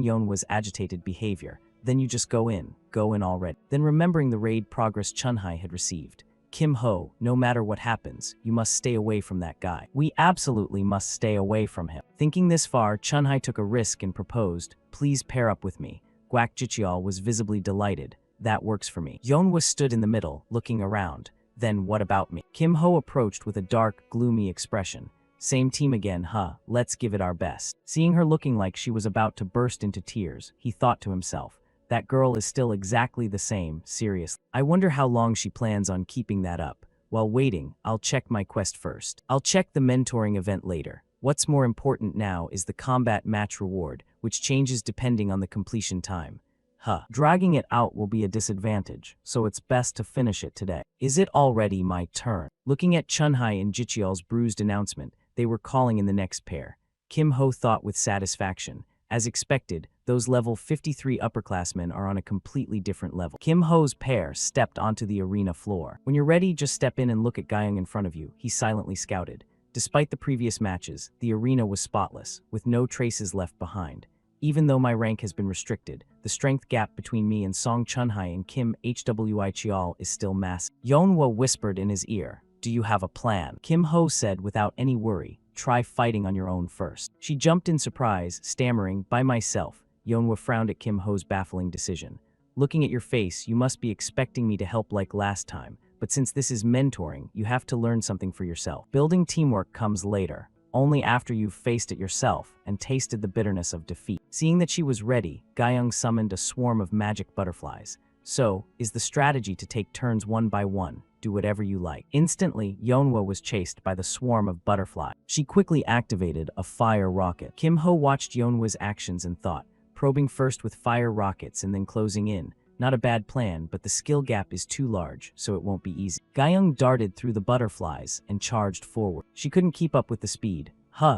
Yeonhwa's agitated behavior, then you just go in already. Then remembering the raid progress Chunhai had received. Kim Ho, no matter what happens, you must stay away from that guy. We absolutely must stay away from him. Thinking this far, Chunhai took a risk and proposed, please pair up with me. Guak Jicheol was visibly delighted. That works for me. Yeonhwa stood in the middle, looking around. Then what about me? Kim Ho approached with a dark, gloomy expression. Same team again, huh? Let's give it our best. Seeing her looking like she was about to burst into tears, he thought to himself, that girl is still exactly the same, seriously. I wonder how long she plans on keeping that up. While waiting, I'll check my quest first. I'll check the mentoring event later. What's more important now is the combat match reward, which changes depending on the completion time. Dragging it out will be a disadvantage, so it's best to finish it today. Is it already my turn? Looking at Chunhai and Jicheol's bruised announcement, they were calling in the next pair. Kim Ho thought with satisfaction. As expected, those level 53 upperclassmen are on a completely different level. Kim Ho's pair stepped onto the arena floor. When you're ready, just step in and look at Gyeong in front of you, he silently scouted. Despite the previous matches, the arena was spotless, with no traces left behind. Even though my rank has been restricted, the strength gap between me and Song Chunhai and Kim Hwi Cheol is still massive. Yeonhwa whispered in his ear, do you have a plan? Kim Ho said without any worry, try fighting on your own first. She jumped in surprise, stammering, by myself. Yeonhwa frowned at Kim Ho's baffling decision. Looking at your face, you must be expecting me to help like last time, but since this is mentoring, you have to learn something for yourself. Building teamwork comes later, only after you've faced it yourself and tasted the bitterness of defeat. Seeing that she was ready, Gyeong summoned a swarm of magic butterflies. So, is the strategy to take turns one by one, do whatever you like. Instantly, Yeonhwa was chased by the swarm of butterflies. She quickly activated a fire rocket. Kim Ho watched Yeonhwa's actions and thought, probing first with fire rockets and then closing in. Not a bad plan, but the skill gap is too large, so it won't be easy. Gyeong darted through the butterflies and charged forward. She couldn't keep up with the speed.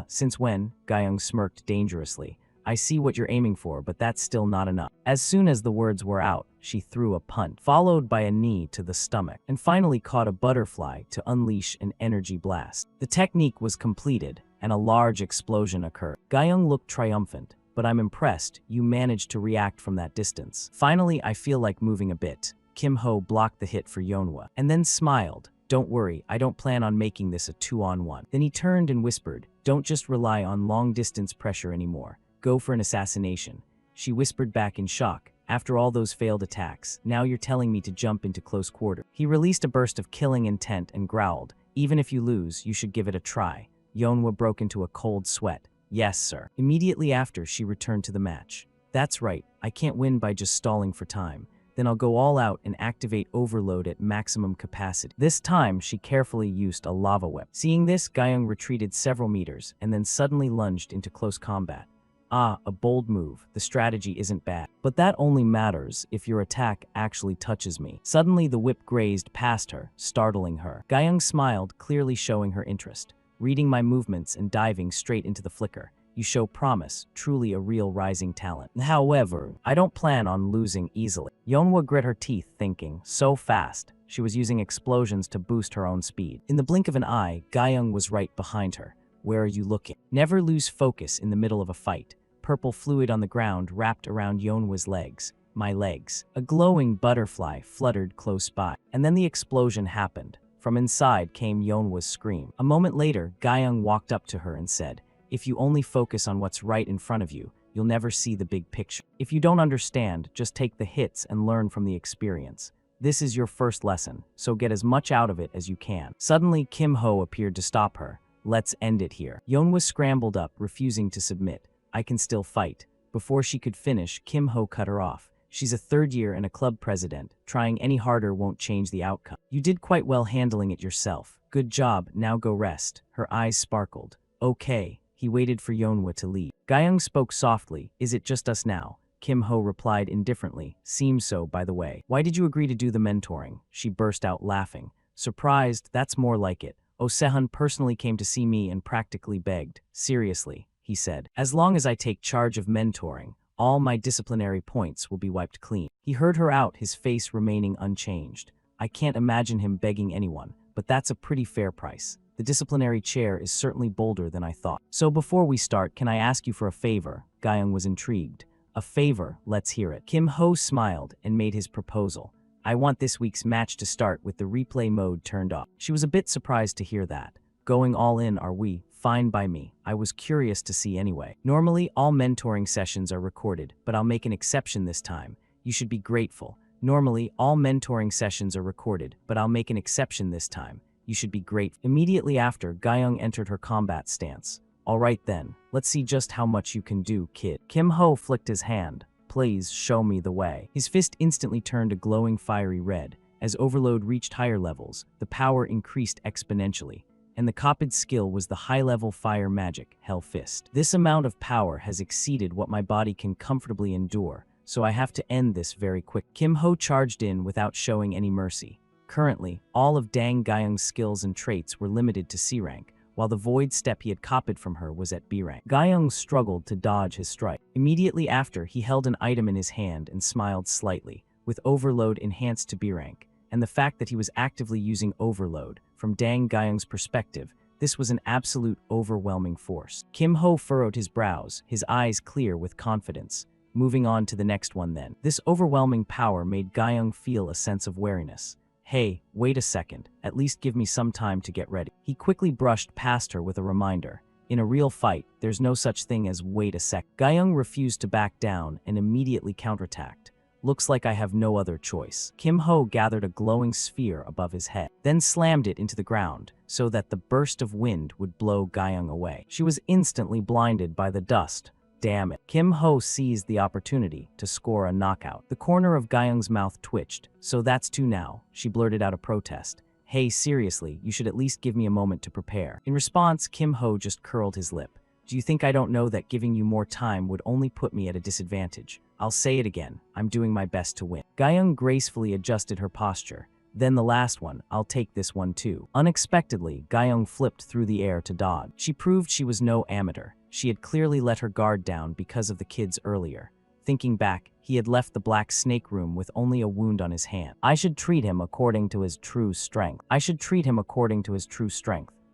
Since when? Gyeong smirked dangerously. I see what you're aiming for, but that's still not enough. As soon as the words were out, she threw a punt, followed by a knee to the stomach, and finally caught a butterfly to unleash an energy blast. The technique was completed, and a large explosion occurred. Gyeong looked triumphant, but I'm impressed you managed to react from that distance. Finally, I feel like moving a bit. Kim Ho blocked the hit for Yeonhwa, and then smiled. Don't worry, I don't plan on making this a 2-on-1. Then he turned and whispered, don't just rely on long-distance pressure anymore. Go for an assassination. She whispered back in shock. After all those failed attacks, now you're telling me to jump into close quarter. He released a burst of killing intent and growled, even if you lose, you should give it a try. Yeonhwa broke into a cold sweat. Yes, sir. Immediately after, she returned to the match. That's right, I can't win by just stalling for time. Then I'll go all out and activate overload at maximum capacity. This time, she carefully used a lava whip. Seeing this, Gyeong retreated several meters and then suddenly lunged into close combat. A bold move. The strategy isn't bad. But that only matters if your attack actually touches me. Suddenly, the whip grazed past her, startling her. Gyeong smiled, clearly showing her interest. Reading my movements and diving straight into the flicker. You show promise, truly a real rising talent. However, I don't plan on losing easily. Yeonhwa grit her teeth, thinking, so fast. She was using explosions to boost her own speed. In the blink of an eye, Gyeong was right behind her. Where are you looking? Never lose focus in the middle of a fight. Purple fluid on the ground wrapped around Yeonhwa's legs. My legs. A glowing butterfly fluttered close by. And then the explosion happened. From inside came Yeonhwa's scream. A moment later, Gyeong walked up to her and said, if you only focus on what's right in front of you, you'll never see the big picture. If you don't understand, just take the hits and learn from the experience. This is your first lesson, so get as much out of it as you can. Suddenly, Kim Ho appeared to stop her. Let's end it here. Yeonhwa scrambled up, refusing to submit. I can still fight. Before she could finish, Kim Ho cut her off. She's a third year and a club president. Trying any harder won't change the outcome. You did quite well handling it yourself. Good job, now go rest. Her eyes sparkled. Okay. He waited for Yeonwoo to leave. Gyeong spoke softly. Is it just us now? Kim Ho replied indifferently. Seems so, by the way. Why did you agree to do the mentoring? She burst out laughing. Surprised, that's more like it. Oh Sehun personally came to see me and practically begged. Seriously, he said. As long as I take charge of mentoring, all my disciplinary points will be wiped clean. He heard her out, his face remaining unchanged. I can't imagine him begging anyone, but that's a pretty fair price. The disciplinary chair is certainly bolder than I thought. So before we start, can I ask you for a favor? Gyeong was intrigued. A favor, let's hear it. Kim Ho smiled and made his proposal. I want this week's match to start with the replay mode turned off. She was a bit surprised to hear that. Going all in, are we? Fine by me. I was curious to see anyway. Normally, all mentoring sessions are recorded, but I'll make an exception this time. You should be grateful. Normally, all mentoring sessions are recorded, but I'll make an exception this time. You should be grateful. Immediately after, Gyeong entered her combat stance. All right then, let's see just how much you can do, kid. Kim Ho flicked his hand. Please show me the way. His fist instantly turned a glowing fiery red. As overload reached higher levels, the power increased exponentially, and the copied skill was the high-level fire magic, Hell Fist. This amount of power has exceeded what my body can comfortably endure, so I have to end this very quick. Kim Ho charged in without showing any mercy. Currently, all of Dang Gyeong's skills and traits were limited to C rank, while the void step he had copied from her was at B rank. Gyeong struggled to dodge his strike. Immediately after, he held an item in his hand and smiled slightly, with overload enhanced to B rank, and the fact that he was actively using overload. From Dang Gyeong's perspective, this was an absolute overwhelming force. Kim Ho furrowed his brows, his eyes clear with confidence. Moving on to the next one then. This overwhelming power made Gyeong feel a sense of wariness. Hey, wait a second, at least give me some time to get ready. He quickly brushed past her with a reminder. In a real fight, there's no such thing as wait a sec. Gyeong refused to back down and immediately counterattacked. Looks like I have no other choice. Kim Ho gathered a glowing sphere above his head, then slammed it into the ground so that the burst of wind would blow Gyeong away. She was instantly blinded by the dust. Damn it. Kim Ho seized the opportunity to score a knockout. The corner of Gyeong's mouth twitched. So that's two now, she blurted out a protest. Hey, seriously, you should at least give me a moment to prepare. In response, Kim Ho just curled his lip. Do you think I don't know that giving you more time would only put me at a disadvantage? I'll say it again, I'm doing my best to win. Gyeong gracefully adjusted her posture. Then the last one, I'll take this one too. Unexpectedly, Gyeong flipped through the air to dodge. She proved she was no amateur. She had clearly let her guard down because of the kids earlier. Thinking back, he had left the black snake room with only a wound on his hand. I should treat him according to his true strength.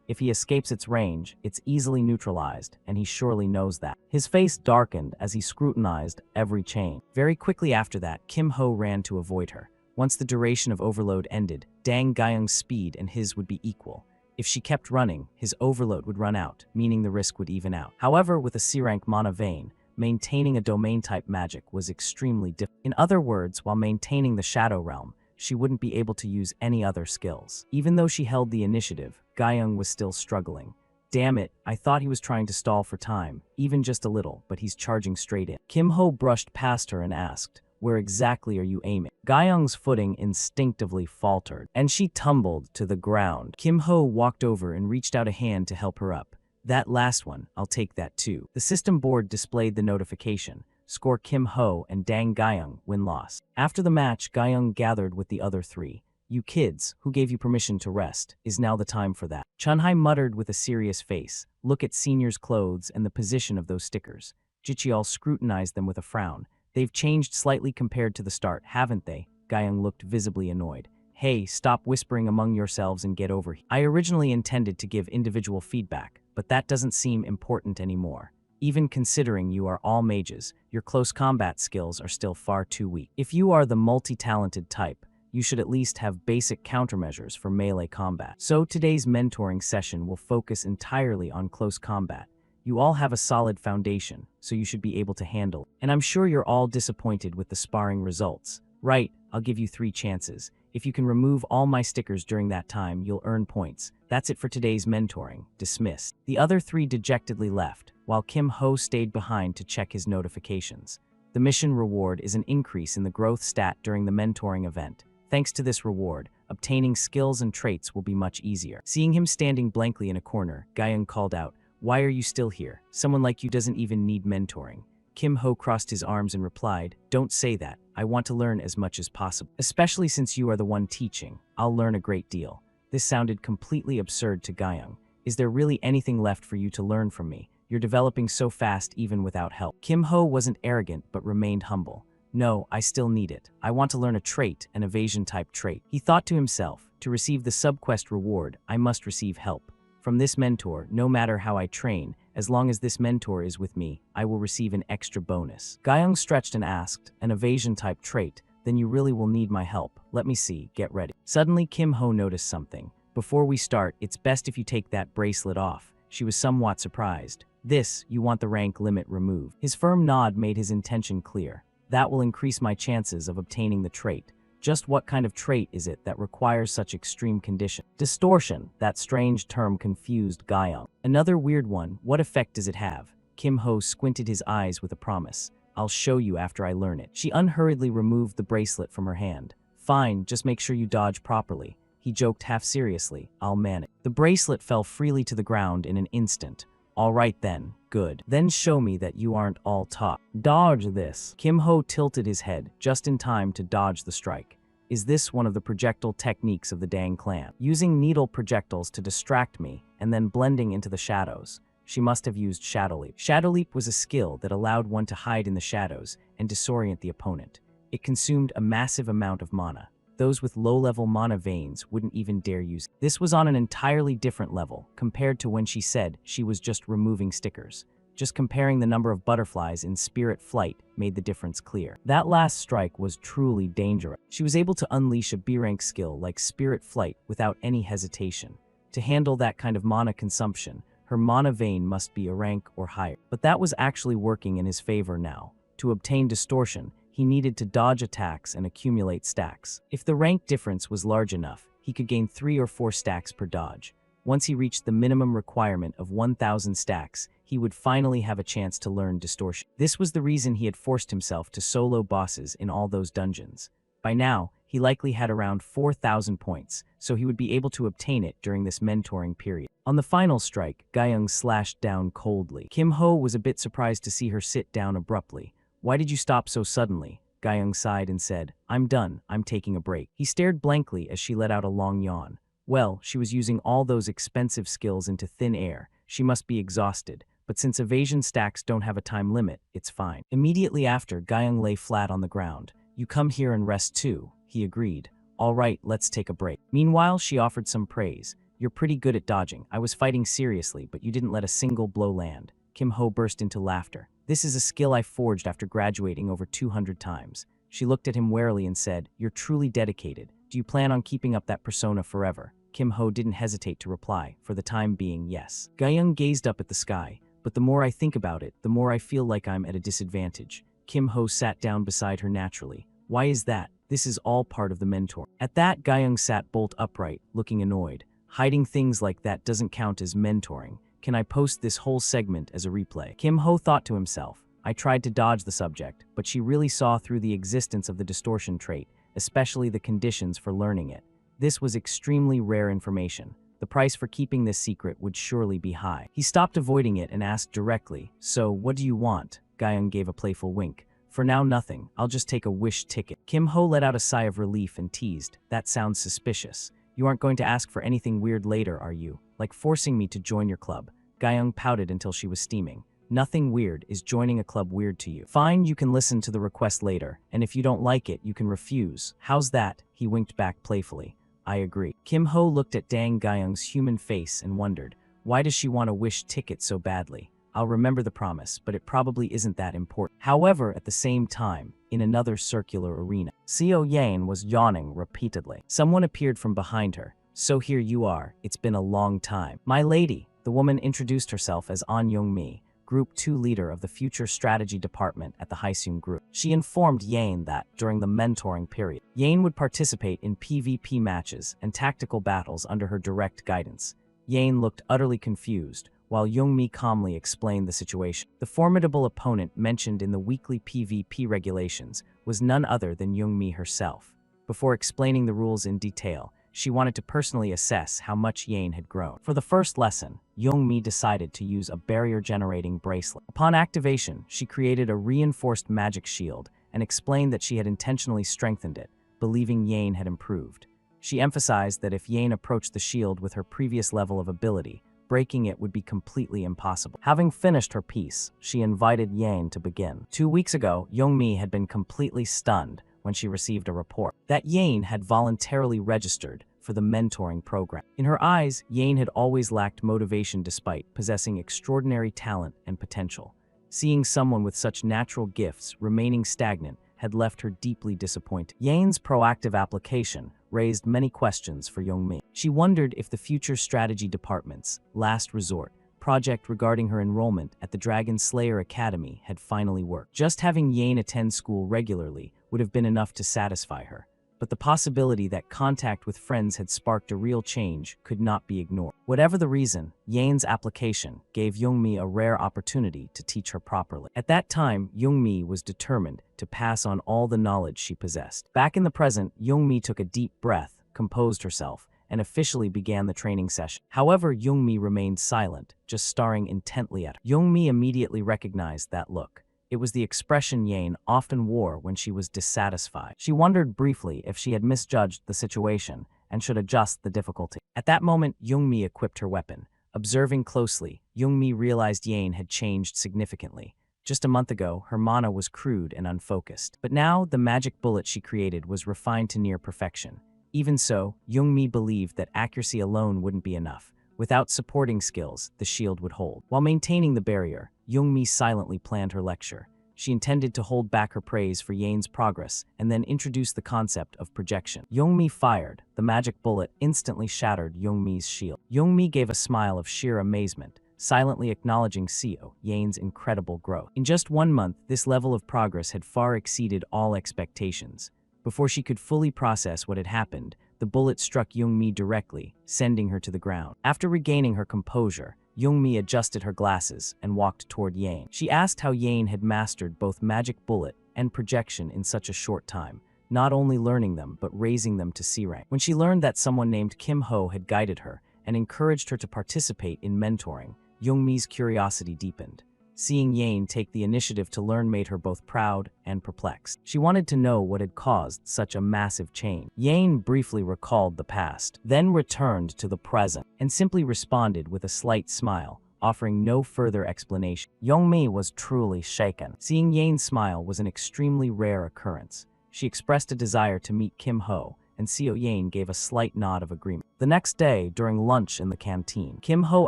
If he escapes its range, it's easily neutralized, and he surely knows that. His face darkened as he scrutinized every chain. Very quickly after that, Kim Ho ran to avoid her. Once the duration of overload ended, Dang Gyeong's speed and his would be equal. If she kept running, his overload would run out, meaning the risk would even out. However, with a C-rank mana vein, maintaining a domain-type magic was extremely difficult. In other words, while maintaining the Shadow Realm, she wouldn't be able to use any other skills. Even though she held the initiative, Gyeong was still struggling. Damn it, I thought he was trying to stall for time, even just a little, but he's charging straight in. Kim Ho brushed past her and asked, where exactly are you aiming? Gyeong's footing instinctively faltered, and she tumbled to the ground. Kim Ho walked over and reached out a hand to help her up. That last one, I'll take that too. The system board displayed the notification. Score Kim Ho and Dang Gyeong, win-loss. After the match, Gyeong gathered with the other three. You kids, who gave you permission to rest, is now the time for that. Chunhai muttered with a serious face. Look at Senior's clothes and the position of those stickers. Jicheol scrutinized them with a frown. They've changed slightly compared to the start, haven't they? Gyeong looked visibly annoyed. Hey, stop whispering among yourselves and get over here. I originally intended to give individual feedback, but that doesn't seem important anymore. Even considering you are all mages, your close combat skills are still far too weak. If you are the multi-talented type, you should at least have basic countermeasures for melee combat. So today's mentoring session will focus entirely on close combat. You all have a solid foundation, so you should be able to handle it. And I'm sure you're all disappointed with the sparring results. Right, I'll give you 3 chances. If you can remove all my stickers during that time, you'll earn points. That's it for today's mentoring. Dismissed. The other 3 dejectedly left, while Kim Ho stayed behind to check his notifications. The mission reward is an increase in the growth stat during the mentoring event. Thanks to this reward, obtaining skills and traits will be much easier. Seeing him standing blankly in a corner, Guyung called out, "Why are you still here? Someone like you doesn't even need mentoring." Kim Ho crossed his arms and replied, "Don't say that. I want to learn as much as possible. Especially since you are the one teaching. I'll learn a great deal." This sounded completely absurd to Guyung. "Is there really anything left for you to learn from me? You're developing so fast even without help." Kim Ho wasn't arrogant but remained humble. "No, I still need it. I want to learn a trait, an evasion-type trait." He thought to himself, "To receive the subquest reward, I must receive help. From this mentor, no matter how I train, as long as this mentor is with me, I will receive an extra bonus." Guyung stretched and asked, "An evasion-type trait? Then you really will need my help. Let me see, get ready." Suddenly, Kim Ho noticed something. "Before we start, it's best if you take that bracelet off." She was somewhat surprised. "This, you want the rank limit removed." His firm nod made his intention clear. "That will increase my chances of obtaining the trait." Just what kind of trait is it that requires such extreme condition? Distortion, that strange term confused Guyung. Another weird one, what effect does it have? Kim Ho squinted his eyes with a promise. "I'll show you after I learn it." She unhurriedly removed the bracelet from her hand. "Fine, just make sure you dodge properly." He joked half seriously, "I'll manage." The bracelet fell freely to the ground in an instant. "All right then, good. Then show me that you aren't all talk. Dodge this." Kim Ho tilted his head just in time to dodge the strike. Is this one of the projectile techniques of the Dang clan? Using needle projectiles to distract me and then blending into the shadows. She must have used Shadow Leap. Shadow Leap was a skill that allowed one to hide in the shadows and disorient the opponent. It consumed a massive amount of mana. Those with low-level mana veins wouldn't even dare use it. This was on an entirely different level compared to when she said she was just removing stickers. Just comparing the number of butterflies in Spirit Flight made the difference clear. That last strike was truly dangerous. She was able to unleash a B-rank skill like Spirit Flight without any hesitation. To handle that kind of mana consumption, her mana vein must be a rank or higher. But that was actually working in his favor now. To obtain distortion, he needed to dodge attacks and accumulate stacks. If the rank difference was large enough, he could gain 3 or 4 stacks per dodge. Once he reached the minimum requirement of 1,000 stacks, he would finally have a chance to learn distortion. This was the reason he had forced himself to solo bosses in all those dungeons. By now, he likely had around 4,000 points, so he would be able to obtain it during this mentoring period. On the final strike, Guyung slashed down coldly. Kim Ho was a bit surprised to see her sit down abruptly. "Why did you stop so suddenly?" Guyung sighed and said, "I'm done, I'm taking a break." He stared blankly as she let out a long yawn. Well, she was using all those expensive skills into thin air. She must be exhausted, but since evasion stacks don't have a time limit, it's fine. Immediately after, Guyung lay flat on the ground. "You come here and rest too," he agreed. "All right, let's take a break." Meanwhile, she offered some praise. "You're pretty good at dodging. I was fighting seriously, but you didn't let a single blow land." Kim Ho burst into laughter. "This is a skill I forged after graduating over 200 times. She looked at him warily and said, "You're truly dedicated. Do you plan on keeping up that persona forever?" Kim Ho didn't hesitate to reply, for the time being, yes. Guyung gazed up at the sky. "But the more I think about it, the more I feel like I'm at a disadvantage." Kim Ho sat down beside her naturally. "Why is that? This is all part of the mentor." At that, Guyung sat bolt upright, looking annoyed. "Hiding things like that doesn't count as mentoring. Can I post this whole segment as a replay?" Kim Ho thought to himself. I tried to dodge the subject, but she really saw through the existence of the distortion trait, especially the conditions for learning it. This was extremely rare information. The price for keeping this secret would surely be high. He stopped avoiding it and asked directly, "So, what do you want?" Guyung gave a playful wink. "For now, nothing. I'll just take a wish ticket." Kim Ho let out a sigh of relief and teased, "That sounds suspicious. You aren't going to ask for anything weird later, are you? Like forcing me to join your club?" Guyung pouted until she was steaming. "Nothing weird. Is joining a club weird to you?" "Fine, you can listen to the request later, and if you don't like it, you can refuse. How's that?" He winked back playfully. "I agree." Kim Ho looked at Dang Guyung's human face and wondered, why does she want a wish ticket so badly? I'll remember the promise, but it probably isn't that important. However, at the same time, in another circular arena, Seo Yan was yawning repeatedly. Someone appeared from behind her. "So here you are. It's been a long time." "My lady," the woman introduced herself as An Young-mi, Group 2 leader of the Future Strategy Department at the Haeseung Group. She informed Yane that, during the mentoring period, Yane would participate in PvP matches and tactical battles under her direct guidance. Yane looked utterly confused. while Youngmi calmly explained the situation. The formidable opponent mentioned in the weekly PvP regulations was none other than Youngmi herself. Before explaining the rules in detail, she wanted to personally assess how much Yane had grown. For the first lesson, Youngmi decided to use a barrier-generating bracelet. Upon activation, she created a reinforced magic shield and explained that she had intentionally strengthened it, believing Yane had improved. She emphasized that if Yane approached the shield with her previous level of ability, breaking it would be completely impossible. Having finished her piece, she invited Yane to begin. 2 weeks ago, Youngmi had been completely stunned when she received a report that Yane had voluntarily registered for the mentoring program. In her eyes, Yane had always lacked motivation despite possessing extraordinary talent and potential. Seeing someone with such natural gifts remaining stagnant had left her deeply disappointed. Yane's proactive application raised many questions for Youngmi. She wondered if the future strategy department's last resort project regarding her enrollment at the Dragon Slayer Academy had finally worked. Just having Yane attend school regularly would have been enough to satisfy her, but the possibility that contact with friends had sparked a real change could not be ignored. Whatever the reason, Yane's application gave Youngmi a rare opportunity to teach her properly. At that time, Youngmi was determined to pass on all the knowledge she possessed. Back in the present, Youngmi took a deep breath, composed herself, and officially began the training session. However, Youngmi remained silent, just staring intently at her. Youngmi immediately recognized that look. It was the expression Yane often wore when she was dissatisfied. She wondered briefly if she had misjudged the situation and should adjust the difficulty. At that moment, Youngmi equipped her weapon. Observing closely, Youngmi realized Yane had changed significantly. Just a month ago, her mana was crude and unfocused. But now, the magic bullet she created was refined to near perfection. Even so, Youngmi believed that accuracy alone wouldn't be enough. Without supporting skills, the shield would hold. While maintaining the barrier, Youngmi silently planned her lecture. She intended to hold back her praise for Yane's progress and then introduce the concept of projection. Youngmi fired. The magic bullet instantly shattered Youngmi's shield. Youngmi gave a smile of sheer amazement, silently acknowledging Yane's incredible growth. In just 1 month, this level of progress had far exceeded all expectations. Before she could fully process what had happened, the bullet struck Youngmi directly, sending her to the ground. After regaining her composure, Youngmi adjusted her glasses and walked toward Yane. She asked how Yane had mastered both magic bullet and projection in such a short time, not only learning them but raising them to C rank. When she learned that someone named Kim Ho had guided her and encouraged her to participate in mentoring, Youngmi's curiosity deepened. Seeing Yane take the initiative to learn made her both proud and perplexed. She wanted to know what had caused such a massive change. Yane briefly recalled the past, then returned to the present, and simply responded with a slight smile, offering no further explanation. Youngmi was truly shaken. Seeing Yane's smile was an extremely rare occurrence. She expressed a desire to meet Kim Ho, and Yane gave a slight nod of agreement. The next day, during lunch in the canteen, Kim Ho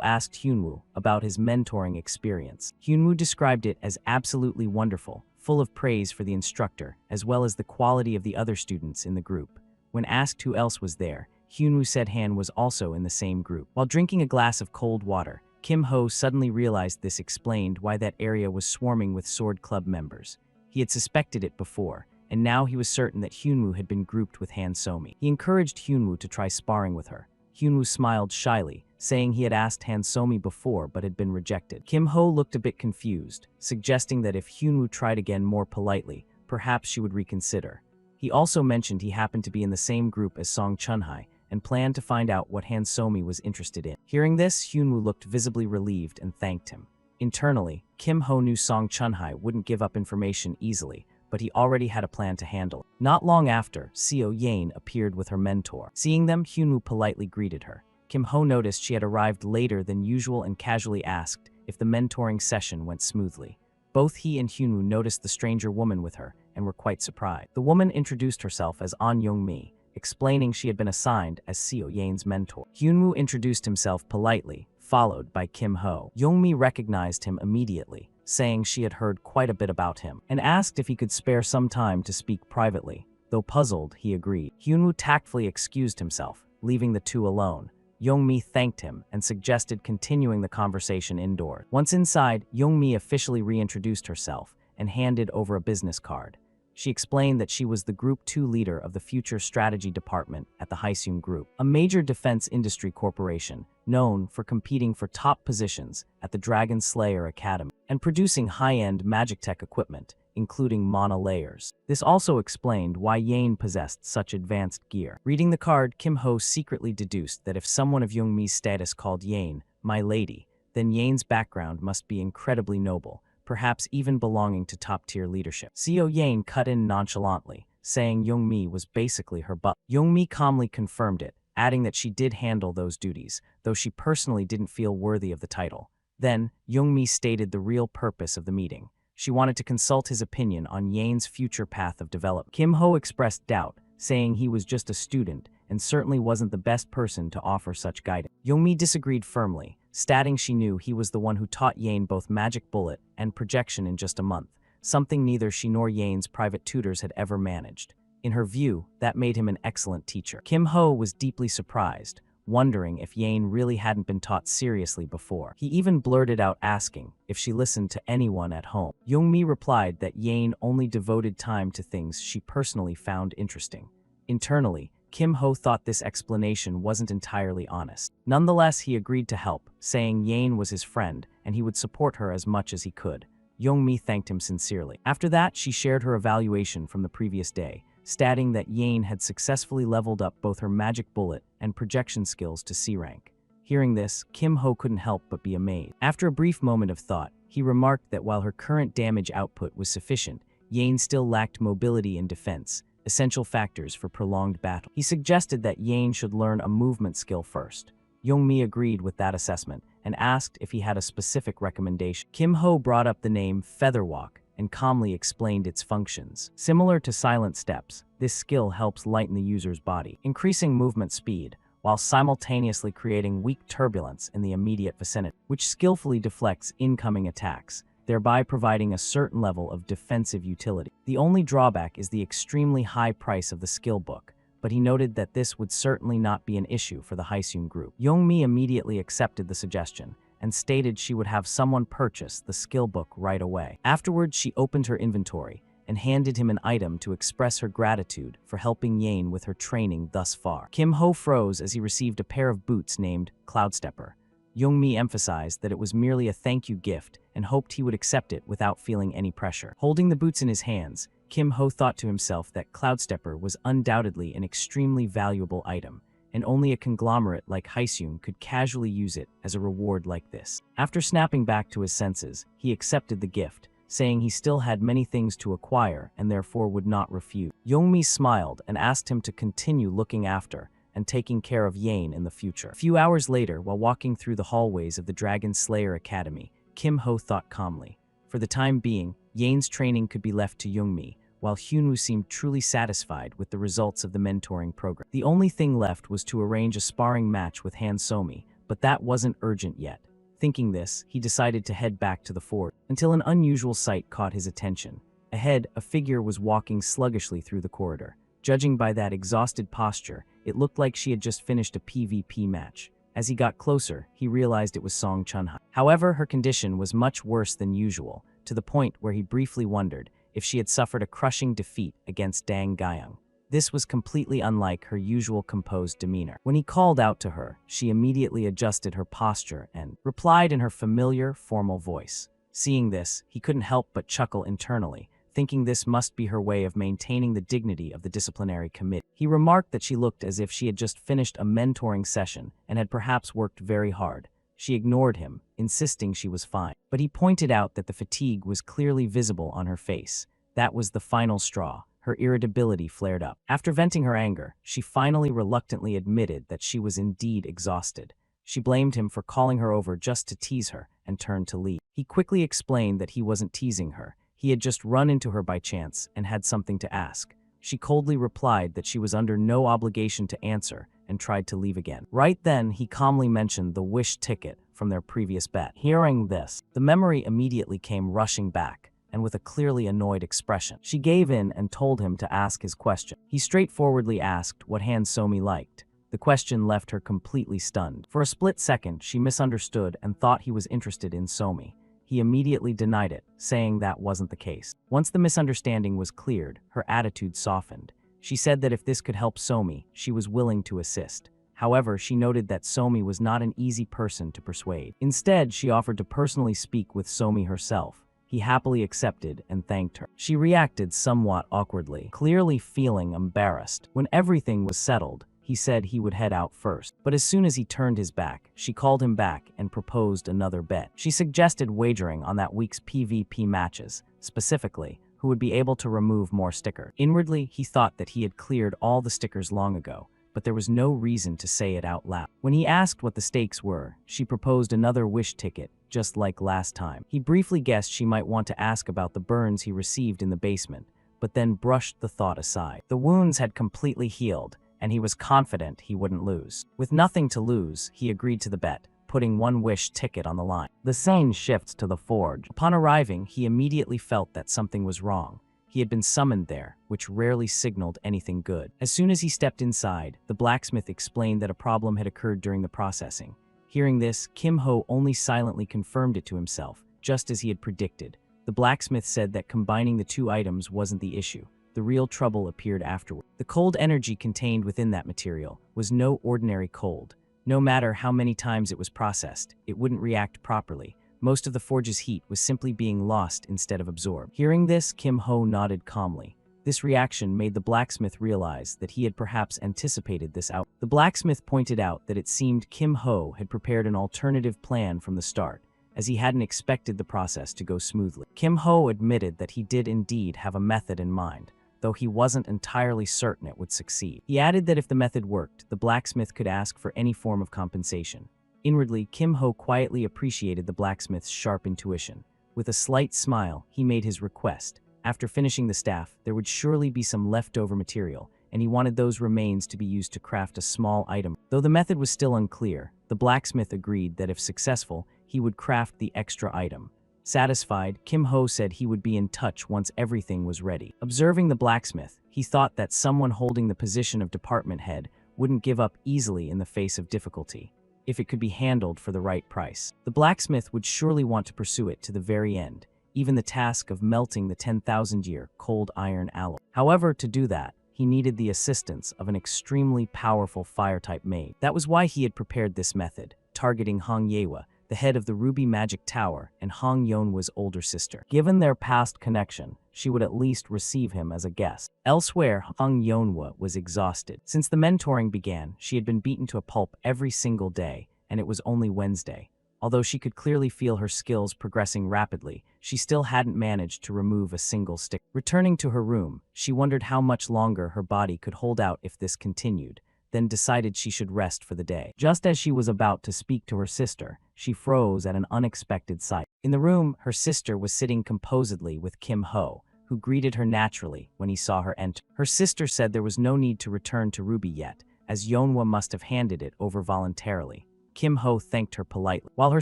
asked Hyunwoo about his mentoring experience. Hyunwoo described it as absolutely wonderful, full of praise for the instructor, as well as the quality of the other students in the group. When asked who else was there, Hyunwoo said Han was also in the same group. While drinking a glass of cold water, Kim Ho suddenly realized this explained why that area was swarming with Sword Club members. He had suspected it before, and now he was certain that Hyunwoo had been grouped with Han Somi. He encouraged Hyunwoo to try sparring with her. Hyunwoo smiled shyly, saying he had asked Han Somi before but had been rejected. Kim Ho looked a bit confused, suggesting that if Hyunwoo tried again more politely, perhaps she would reconsider. He also mentioned he happened to be in the same group as Song Chunhai and planned to find out what Han Somi was interested in. Hearing this, Hyunwoo looked visibly relieved and thanked him. Internally, Kim Ho knew Song Chunhai wouldn't give up information easily, but he already had a plan to handle it. Not long after, Yane appeared with her mentor. Seeing them, Hyunwoo politely greeted her. Kim Ho noticed she had arrived later than usual and casually asked if the mentoring session went smoothly. Both he and Hyunwoo noticed the stranger woman with her and were quite surprised. The woman introduced herself as An Youngmi, explaining she had been assigned as Yane's mentor. Hyunwoo introduced himself politely, followed by Kim Ho. Youngmi recognized him immediately, saying she had heard quite a bit about him, and asked if he could spare some time to speak privately. Though puzzled, he agreed. Hyunwoo tactfully excused himself, leaving the two alone. Youngmi thanked him and suggested continuing the conversation indoors. Once inside, Youngmi officially reintroduced herself and handed over a business card. She explained that she was the Group 2 leader of the Future Strategy Department at the Hyseum Group, a major defense industry corporation known for competing for top positions at the Dragon Slayer Academy and producing high-end magic tech equipment, including mana layers. This also explained why Yane possessed such advanced gear. Reading the card, Kim Ho secretly deduced that if someone of Youngmi's status called Yane "my lady," then Yane's background must be incredibly noble, perhaps even belonging to top-tier leadership. Seo Yane cut in nonchalantly, saying Youngmi was basically her butt. Youngmi calmly confirmed it, adding that she did handle those duties, though she personally didn't feel worthy of the title. Then, Youngmi stated the real purpose of the meeting. She wanted to consult his opinion on Yane's future path of development. Kim Ho expressed doubt, saying he was just a student and certainly wasn't the best person to offer such guidance. Youngmi disagreed firmly, stating she knew he was the one who taught Yane both magic bullet and projection in just a month, something neither she nor Yane's private tutors had ever managed. In her view, that made him an excellent teacher. Kim Ho was deeply surprised, wondering if Yane really hadn't been taught seriously before. He even blurted out asking if she listened to anyone at home. Youngmi replied that Yane only devoted time to things she personally found interesting. Internally, Kim Ho thought this explanation wasn't entirely honest. Nonetheless, he agreed to help, saying Yane was his friend and he would support her as much as he could. Youngmi thanked him sincerely. After that, she shared her evaluation from the previous day, stating that Yane had successfully leveled up both her magic bullet and projection skills to C rank. Hearing this, Kim Ho couldn't help but be amazed. After a brief moment of thought, he remarked that while her current damage output was sufficient, Yane still lacked mobility and defense, essential factors for prolonged battle. He suggested that Yane should learn a movement skill first. Youngmi agreed with that assessment and asked if he had a specific recommendation. Kim Ho brought up the name Featherwalk and calmly explained its functions. Similar to silent steps, this skill helps lighten the user's body, increasing movement speed, while simultaneously creating weak turbulence in the immediate vicinity, which skillfully deflects incoming attacks, thereby providing a certain level of defensive utility. The only drawback is the extremely high price of the skill book, but he noted that this would certainly not be an issue for the Hyseum Group. Youngmi immediately accepted the suggestion and stated she would have someone purchase the skill book right away. Afterwards, she opened her inventory and handed him an item to express her gratitude for helping Yane with her training thus far. Kim Ho froze as he received a pair of boots named Cloudstepper. Youngmi emphasized that it was merely a thank you gift and hoped he would accept it without feeling any pressure. Holding the boots in his hands, Kim Ho thought to himself that Cloudstepper was undoubtedly an extremely valuable item, and only a conglomerate like Hyseum could casually use it as a reward like this. After snapping back to his senses, he accepted the gift, saying he still had many things to acquire and therefore would not refuse. Youngmi smiled and asked him to continue looking after and taking care of Yane in the future. A few hours later, while walking through the hallways of the Dragon Slayer Academy, Kim Ho thought calmly. For the time being, Yane's training could be left to Youngmi, while Hyunwoo seemed truly satisfied with the results of the mentoring program. The only thing left was to arrange a sparring match with Han Somi, but that wasn't urgent yet. Thinking this, he decided to head back to the fort, until an unusual sight caught his attention. Ahead, a figure was walking sluggishly through the corridor. Judging by that exhausted posture, it looked like she had just finished a PvP match. As he got closer, he realized it was Song Chunhai. However, her condition was much worse than usual, to the point where he briefly wondered if she had suffered a crushing defeat against Dang Gyeong. This was completely unlike her usual composed demeanor. When he called out to her, she immediately adjusted her posture and replied in her familiar, formal voice. Seeing this, he couldn't help but chuckle internally, thinking this must be her way of maintaining the dignity of the disciplinary committee. He remarked that she looked as if she had just finished a mentoring session and had perhaps worked very hard. She ignored him, insisting she was fine. But he pointed out that the fatigue was clearly visible on her face. That was the final straw. Her irritability flared up. After venting her anger, she finally reluctantly admitted that she was indeed exhausted. She blamed him for calling her over just to tease her and turned to leave. He quickly explained that he wasn't teasing her. He had just run into her by chance and had something to ask. She coldly replied that she was under no obligation to answer and tried to leave again. Right then, he calmly mentioned the wish ticket from their previous bet. Hearing this, the memory immediately came rushing back, and with a clearly annoyed expression. She gave in and told him to ask his question. He straightforwardly asked what Han Somi liked. The question left her completely stunned. For a split second, she misunderstood and thought he was interested in Somi. he immediately denied it, saying that wasn't the case. Once the misunderstanding was cleared, her attitude softened. She said that if this could help Somi, she was willing to assist. However, she noted that Somi was not an easy person to persuade. Instead, she offered to personally speak with Somi herself. He happily accepted and thanked her. She reacted somewhat awkwardly, clearly feeling embarrassed. When everything was settled, he said he would head out first. But as soon as he turned his back, she called him back and proposed another bet. She suggested wagering on that week's PvP matches, specifically, who would be able to remove more stickers. Inwardly, he thought that he had cleared all the stickers long ago, but there was no reason to say it out loud. When he asked what the stakes were, she proposed another wish ticket, just like last time. He briefly guessed she might want to ask about the burns he received in the basement, but then brushed the thought aside. The wounds had completely healed, and he was confident he wouldn't lose. With nothing to lose, he agreed to the bet, putting one wish ticket on the line. The scene shifts to the forge. Upon arriving, he immediately felt that something was wrong. He had been summoned there, which rarely signaled anything good. As soon as he stepped inside, the blacksmith explained that a problem had occurred during the processing. Hearing this, Kim Ho only silently confirmed it to himself, just as he had predicted. The blacksmith said that combining the two items wasn't the issue. The real trouble appeared afterward. The cold energy contained within that material was no ordinary cold. No matter how many times it was processed, it wouldn't react properly. Most of the forge's heat was simply being lost instead of absorbed. Hearing this, Kim Ho nodded calmly. This reaction made the blacksmith realize that he had perhaps anticipated this out. The blacksmith pointed out that it seemed Kim Ho had prepared an alternative plan from the start, as he hadn't expected the process to go smoothly. Kim Ho admitted that he did indeed have a method in mind, though he wasn't entirely certain it would succeed. He added that if the method worked, the blacksmith could ask for any form of compensation. Inwardly, Kim Ho quietly appreciated the blacksmith's sharp intuition. With a slight smile, he made his request. After finishing the staff, there would surely be some leftover material, and he wanted those remains to be used to craft a small item. Though the method was still unclear, the blacksmith agreed that if successful, he would craft the extra item. Satisfied, Kim Ho said he would be in touch once everything was ready. Observing the blacksmith, he thought that someone holding the position of department head wouldn't give up easily in the face of difficulty, if it could be handled for the right price. The blacksmith would surely want to pursue it to the very end, even the task of melting the 10,000-year cold iron alloy. However, to do that, he needed the assistance of an extremely powerful fire-type maid. That was why he had prepared this method, targeting Hong Yewa, the head of the Ruby Magic Tower, and Hong Yonhwa's older sister. Given their past connection, she would at least receive him as a guest. Elsewhere, Hong Yonhwa was exhausted. Since the mentoring began, she had been beaten to a pulp every single day, and it was only Wednesday. Although she could clearly feel her skills progressing rapidly, she still hadn't managed to remove a single stick. Returning to her room, she wondered how much longer her body could hold out if this continued, then decided she should rest for the day. Just as she was about to speak to her sister, she froze at an unexpected sight. In the room, her sister was sitting composedly with Kim Ho, who greeted her naturally when he saw her enter. Her sister said there was no need to return to Ruby yet, as Yonhwa must have handed it over voluntarily. Kim Ho thanked her politely. While her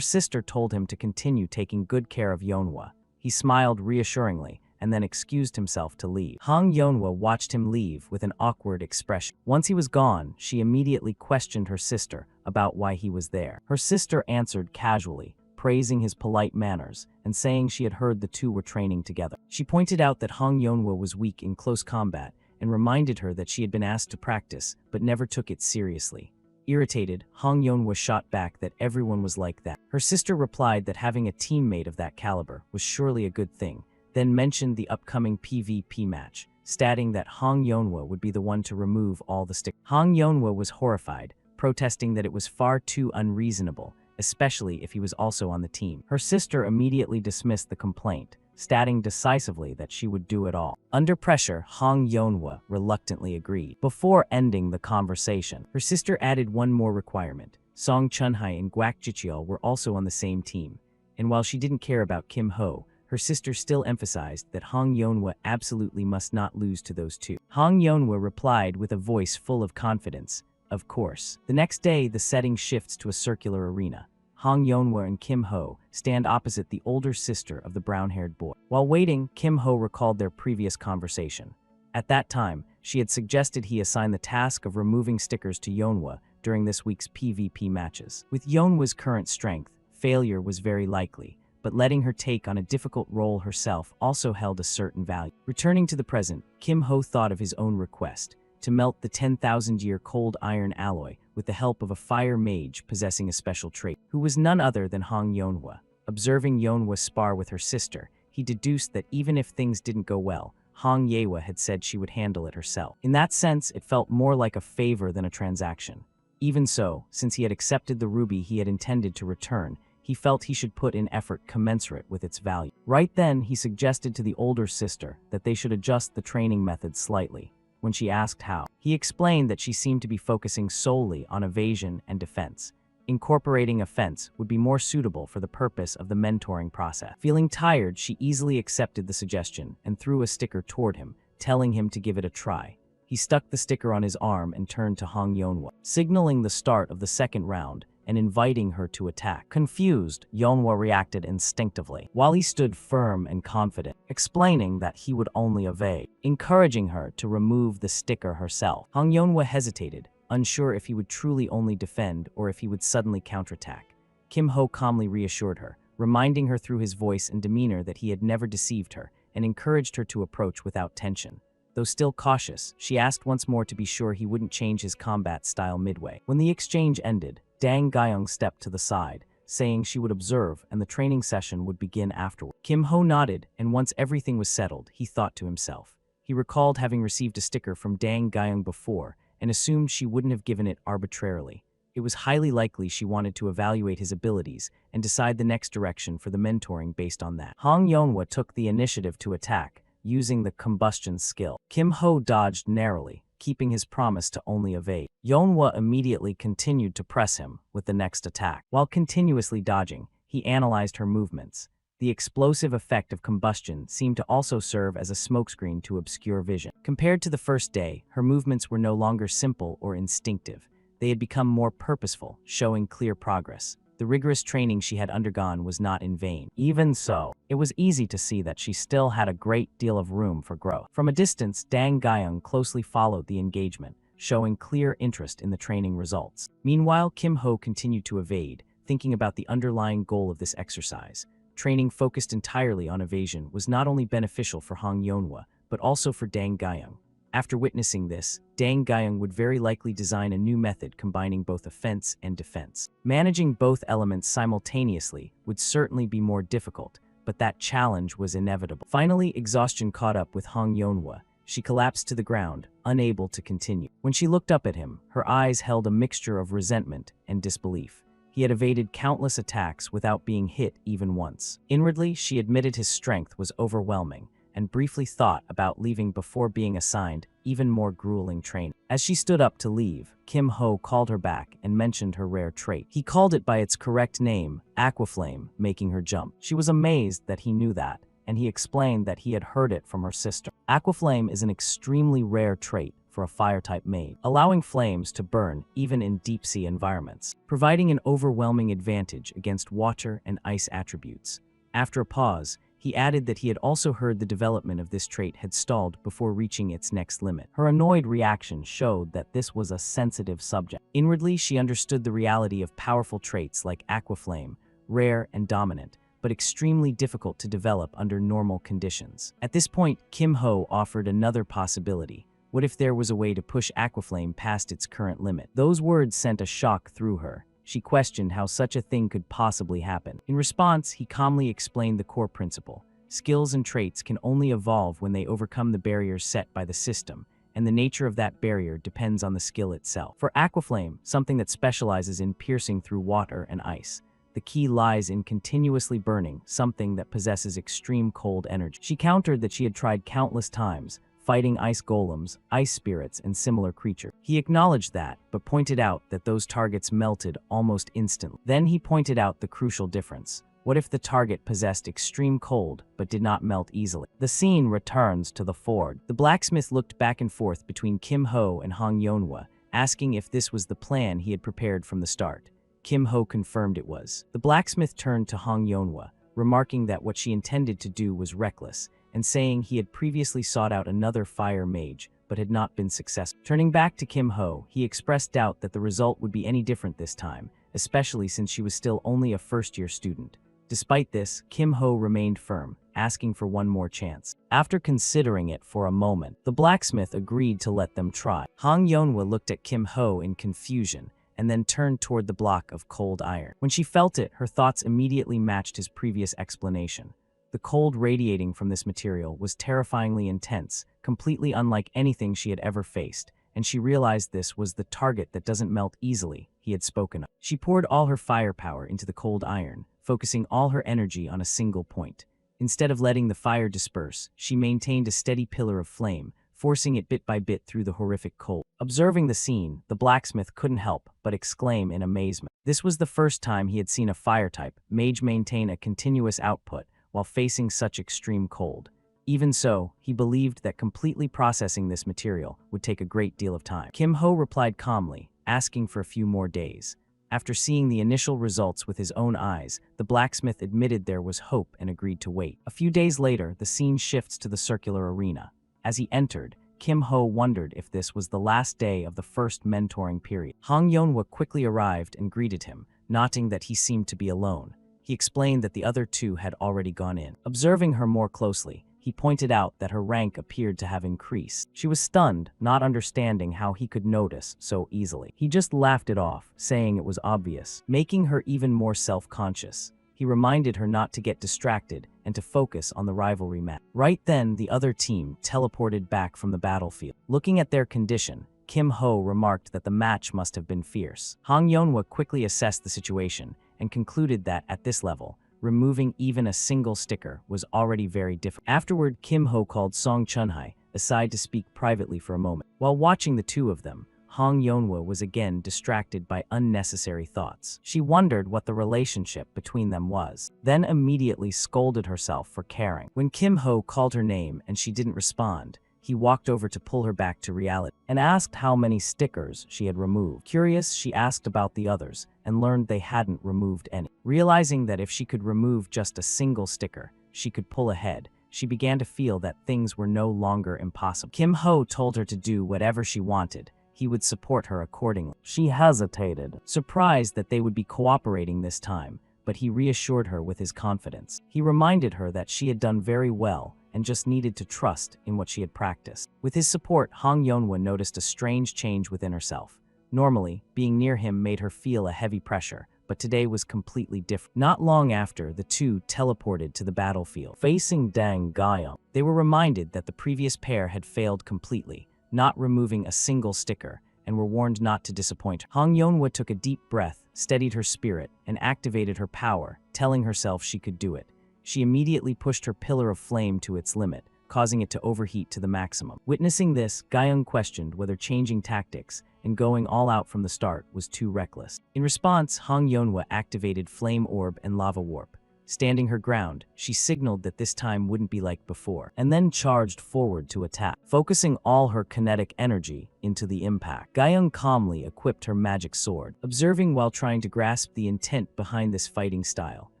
sister told him to continue taking good care of Yonhwa, he smiled reassuringly and then excused himself to leave. Hong Yonhwa watched him leave with an awkward expression. Once he was gone, she immediately questioned her sister about why he was there. Her sister answered casually, praising his polite manners and saying she had heard the two were training together. She pointed out that Hong Yonhwa was weak in close combat and reminded her that she had been asked to practice but never took it seriously. Irritated, Hong Yonhwa shot back that everyone was like that. Her sister replied that having a teammate of that caliber was surely a good thing, then mentioned the upcoming PvP match, stating that Hong Yonhwa would be the one to remove all the stickers. Hong Yonhwa was horrified, protesting that it was far too unreasonable, especially if he was also on the team. Her sister immediately dismissed the complaint, stating decisively that she would do it all. Under pressure, Hong Yonhwa reluctantly agreed. Before ending the conversation, her sister added one more requirement. Song Chunhai and Guak Jichiol were also on the same team, and while she didn't care about Kim Ho, her sister still emphasized that Hong Yonhwa absolutely must not lose to those two. Hong Yonhwa replied with a voice full of confidence, "Of course." The next day, the setting shifts to a circular arena. Hong Yonhwa and Kim Ho stand opposite the older sister of the brown-haired boy. While waiting, Kim Ho recalled their previous conversation. At that time, she had suggested he assign the task of removing stickers to Yonhwa during this week's PvP matches. With Yonhwa's current strength, failure was very likely, but letting her take on a difficult role herself also held a certain value. Returning to the present, Kim Ho thought of his own request, to melt the 10,000-year cold iron alloy with the help of a fire mage possessing a special trait, who was none other than Hong Yonhwa. Observing Yonhwa spar with her sister, he deduced that even if things didn't go well, Hong Yewa had said she would handle it herself. In that sense, it felt more like a favor than a transaction. Even so, since he had accepted the ruby he had intended to return, he felt he should put in effort commensurate with its value. Right then, he suggested to the older sister that they should adjust the training method slightly. When she asked how, he explained that she seemed to be focusing solely on evasion and defense. Incorporating offense would be more suitable for the purpose of the mentoring process. Feeling tired, she easily accepted the suggestion and threw a sticker toward him, telling him to give it a try. He stuck the sticker on his arm and turned to Hong Yonhwa, signaling the start of the second round and inviting her to attack. Confused, Yonhwa reacted instinctively, while he stood firm and confident, explaining that he would only evade, encouraging her to remove the sticker herself. Hong Yonhwa hesitated, unsure if he would truly only defend or if he would suddenly counterattack. Kim Ho calmly reassured her, reminding her through his voice and demeanor that he had never deceived her, and encouraged her to approach without tension. Though still cautious, she asked once more to be sure he wouldn't change his combat style midway. When the exchange ended, Dang Gyeong stepped to the side, saying she would observe and the training session would begin afterward. Kim Ho nodded, and once everything was settled, he thought to himself. He recalled having received a sticker from Dang Gyeong before, and assumed she wouldn't have given it arbitrarily. It was highly likely she wanted to evaluate his abilities and decide the next direction for the mentoring based on that. Hong Yonhwa took the initiative to attack, using the combustion skill. Kim Ho dodged narrowly, keeping his promise to only evade. Yonhwa immediately continued to press him with the next attack. While continuously dodging, he analyzed her movements. The explosive effect of combustion seemed to also serve as a smokescreen to obscure vision. Compared to the first day, her movements were no longer simple or instinctive. They had become more purposeful, showing clear progress. The rigorous training she had undergone was not in vain. Even so, it was easy to see that she still had a great deal of room for growth. From a distance, Dang Gyeong closely followed the engagement, showing clear interest in the training results. Meanwhile, Kim Ho continued to evade, thinking about the underlying goal of this exercise. Training focused entirely on evasion was not only beneficial for Hong Yonhwa, but also for Dang Gyeong. After witnessing this, Dang Gyeong would very likely design a new method combining both offense and defense. Managing both elements simultaneously would certainly be more difficult, but that challenge was inevitable. Finally, exhaustion caught up with Hong Yonhwa. She collapsed to the ground, unable to continue. When she looked up at him, her eyes held a mixture of resentment and disbelief. He had evaded countless attacks without being hit even once. Inwardly, she admitted his strength was overwhelming, and briefly thought about leaving before being assigned even more grueling training. As she stood up to leave, Kim Ho called her back and mentioned her rare trait. He called it by its correct name, Aquaflame, making her jump. She was amazed that he knew that, and he explained that he had heard it from her sister. Aquaflame is an extremely rare trait for a fire-type mage, allowing flames to burn even in deep-sea environments, providing an overwhelming advantage against water and ice attributes. After a pause, he added that he had also heard the development of this trait had stalled before reaching its next limit. Her annoyed reaction showed that this was a sensitive subject. Inwardly, she understood the reality of powerful traits like Aquaflame, rare and dominant, but extremely difficult to develop under normal conditions. At this point, Kim Ho offered another possibility. What if there was a way to push Aquaflame past its current limit? Those words sent a shock through her. She questioned how such a thing could possibly happen. In response, he calmly explained the core principle. Skills and traits can only evolve when they overcome the barriers set by the system, and the nature of that barrier depends on the skill itself. For Aquaflame, something that specializes in piercing through water and ice, the key lies in continuously burning something that possesses extreme cold energy. She countered that she had tried countless times, fighting ice golems, ice spirits, and similar creatures. He acknowledged that, but pointed out that those targets melted almost instantly. Then he pointed out the crucial difference. What if the target possessed extreme cold, but did not melt easily? The scene returns to the ford. The blacksmith looked back and forth between Kim Ho and Hong Yonhwa, asking if this was the plan he had prepared from the start. Kim Ho confirmed it was. The blacksmith turned to Hong Yonhwa, remarking that what she intended to do was reckless, and saying he had previously sought out another fire mage, but had not been successful. Turning back to Kim Ho, he expressed doubt that the result would be any different this time, especially since she was still only a first-year student. Despite this, Kim Ho remained firm, asking for one more chance. After considering it for a moment, the blacksmith agreed to let them try. Han Yonhwa looked at Kim Ho in confusion and then turned toward the block of cold iron. When she felt it, her thoughts immediately matched his previous explanation. The cold radiating from this material was terrifyingly intense, completely unlike anything she had ever faced, and she realized this was the target that doesn't melt easily he had spoken of. She poured all her firepower into the cold iron, focusing all her energy on a single point. Instead of letting the fire disperse, she maintained a steady pillar of flame, forcing it bit by bit through the horrific cold. Observing the scene, the blacksmith couldn't help but exclaim in amazement. This was the first time he had seen a fire-type mage maintain a continuous output while facing such extreme cold. Even so, he believed that completely processing this material would take a great deal of time. Kim Ho replied calmly, asking for a few more days. After seeing the initial results with his own eyes, the blacksmith admitted there was hope and agreed to wait. A few days later, the scene shifts to the circular arena. As he entered, Kim Ho wondered if this was the last day of the first mentoring period. Han Yonhwa quickly arrived and greeted him, noting that he seemed to be alone. He explained that the other two had already gone in. Observing her more closely, he pointed out that her rank appeared to have increased. She was stunned, not understanding how he could notice so easily. He just laughed it off, saying it was obvious, making her even more self-conscious. He reminded her not to get distracted and to focus on the rivalry match. Right then, the other team teleported back from the battlefield. Looking at their condition, Kim Ho remarked that the match must have been fierce. Han Yonhwa quickly assessed the situation and concluded that, at this level, removing even a single sticker was already very difficult. Afterward, Kim Ho called Song Chunhai aside to speak privately for a moment. While watching the two of them, Han Yonhwa was again distracted by unnecessary thoughts. She wondered what the relationship between them was, then immediately scolded herself for caring. When Kim Ho called her name and she didn't respond, he walked over to pull her back to reality and asked how many stickers she had removed. Curious, she asked about the others and learned they hadn't removed any. Realizing that if she could remove just a single sticker, she could pull ahead, she began to feel that things were no longer impossible. Kim Ho told her to do whatever she wanted. He would support her accordingly. She hesitated, surprised that they would be cooperating this time, but he reassured her with his confidence. He reminded her that she had done very well and just needed to trust in what she had practiced. With his support, Han Yonhwa noticed a strange change within herself. Normally, being near him made her feel a heavy pressure, but today was completely different. Not long after, the two teleported to the battlefield, facing Dang Gyeong. They were reminded that the previous pair had failed completely, not removing a single sticker, and were warned not to disappoint her. Han Yonhwa took a deep breath, steadied her spirit, and activated her power, telling herself she could do it. She immediately pushed her pillar of flame to its limit, causing it to overheat to the maximum. Witnessing this, Gyeong questioned whether changing tactics and going all out from the start was too reckless. In response, Han Yonhwa activated Flame Orb and Lava Warp. Standing her ground, she signaled that this time wouldn't be like before, and then charged forward to attack, focusing all her kinetic energy into the impact. Gyeong calmly equipped her magic sword, observing while trying to grasp the intent behind this fighting style.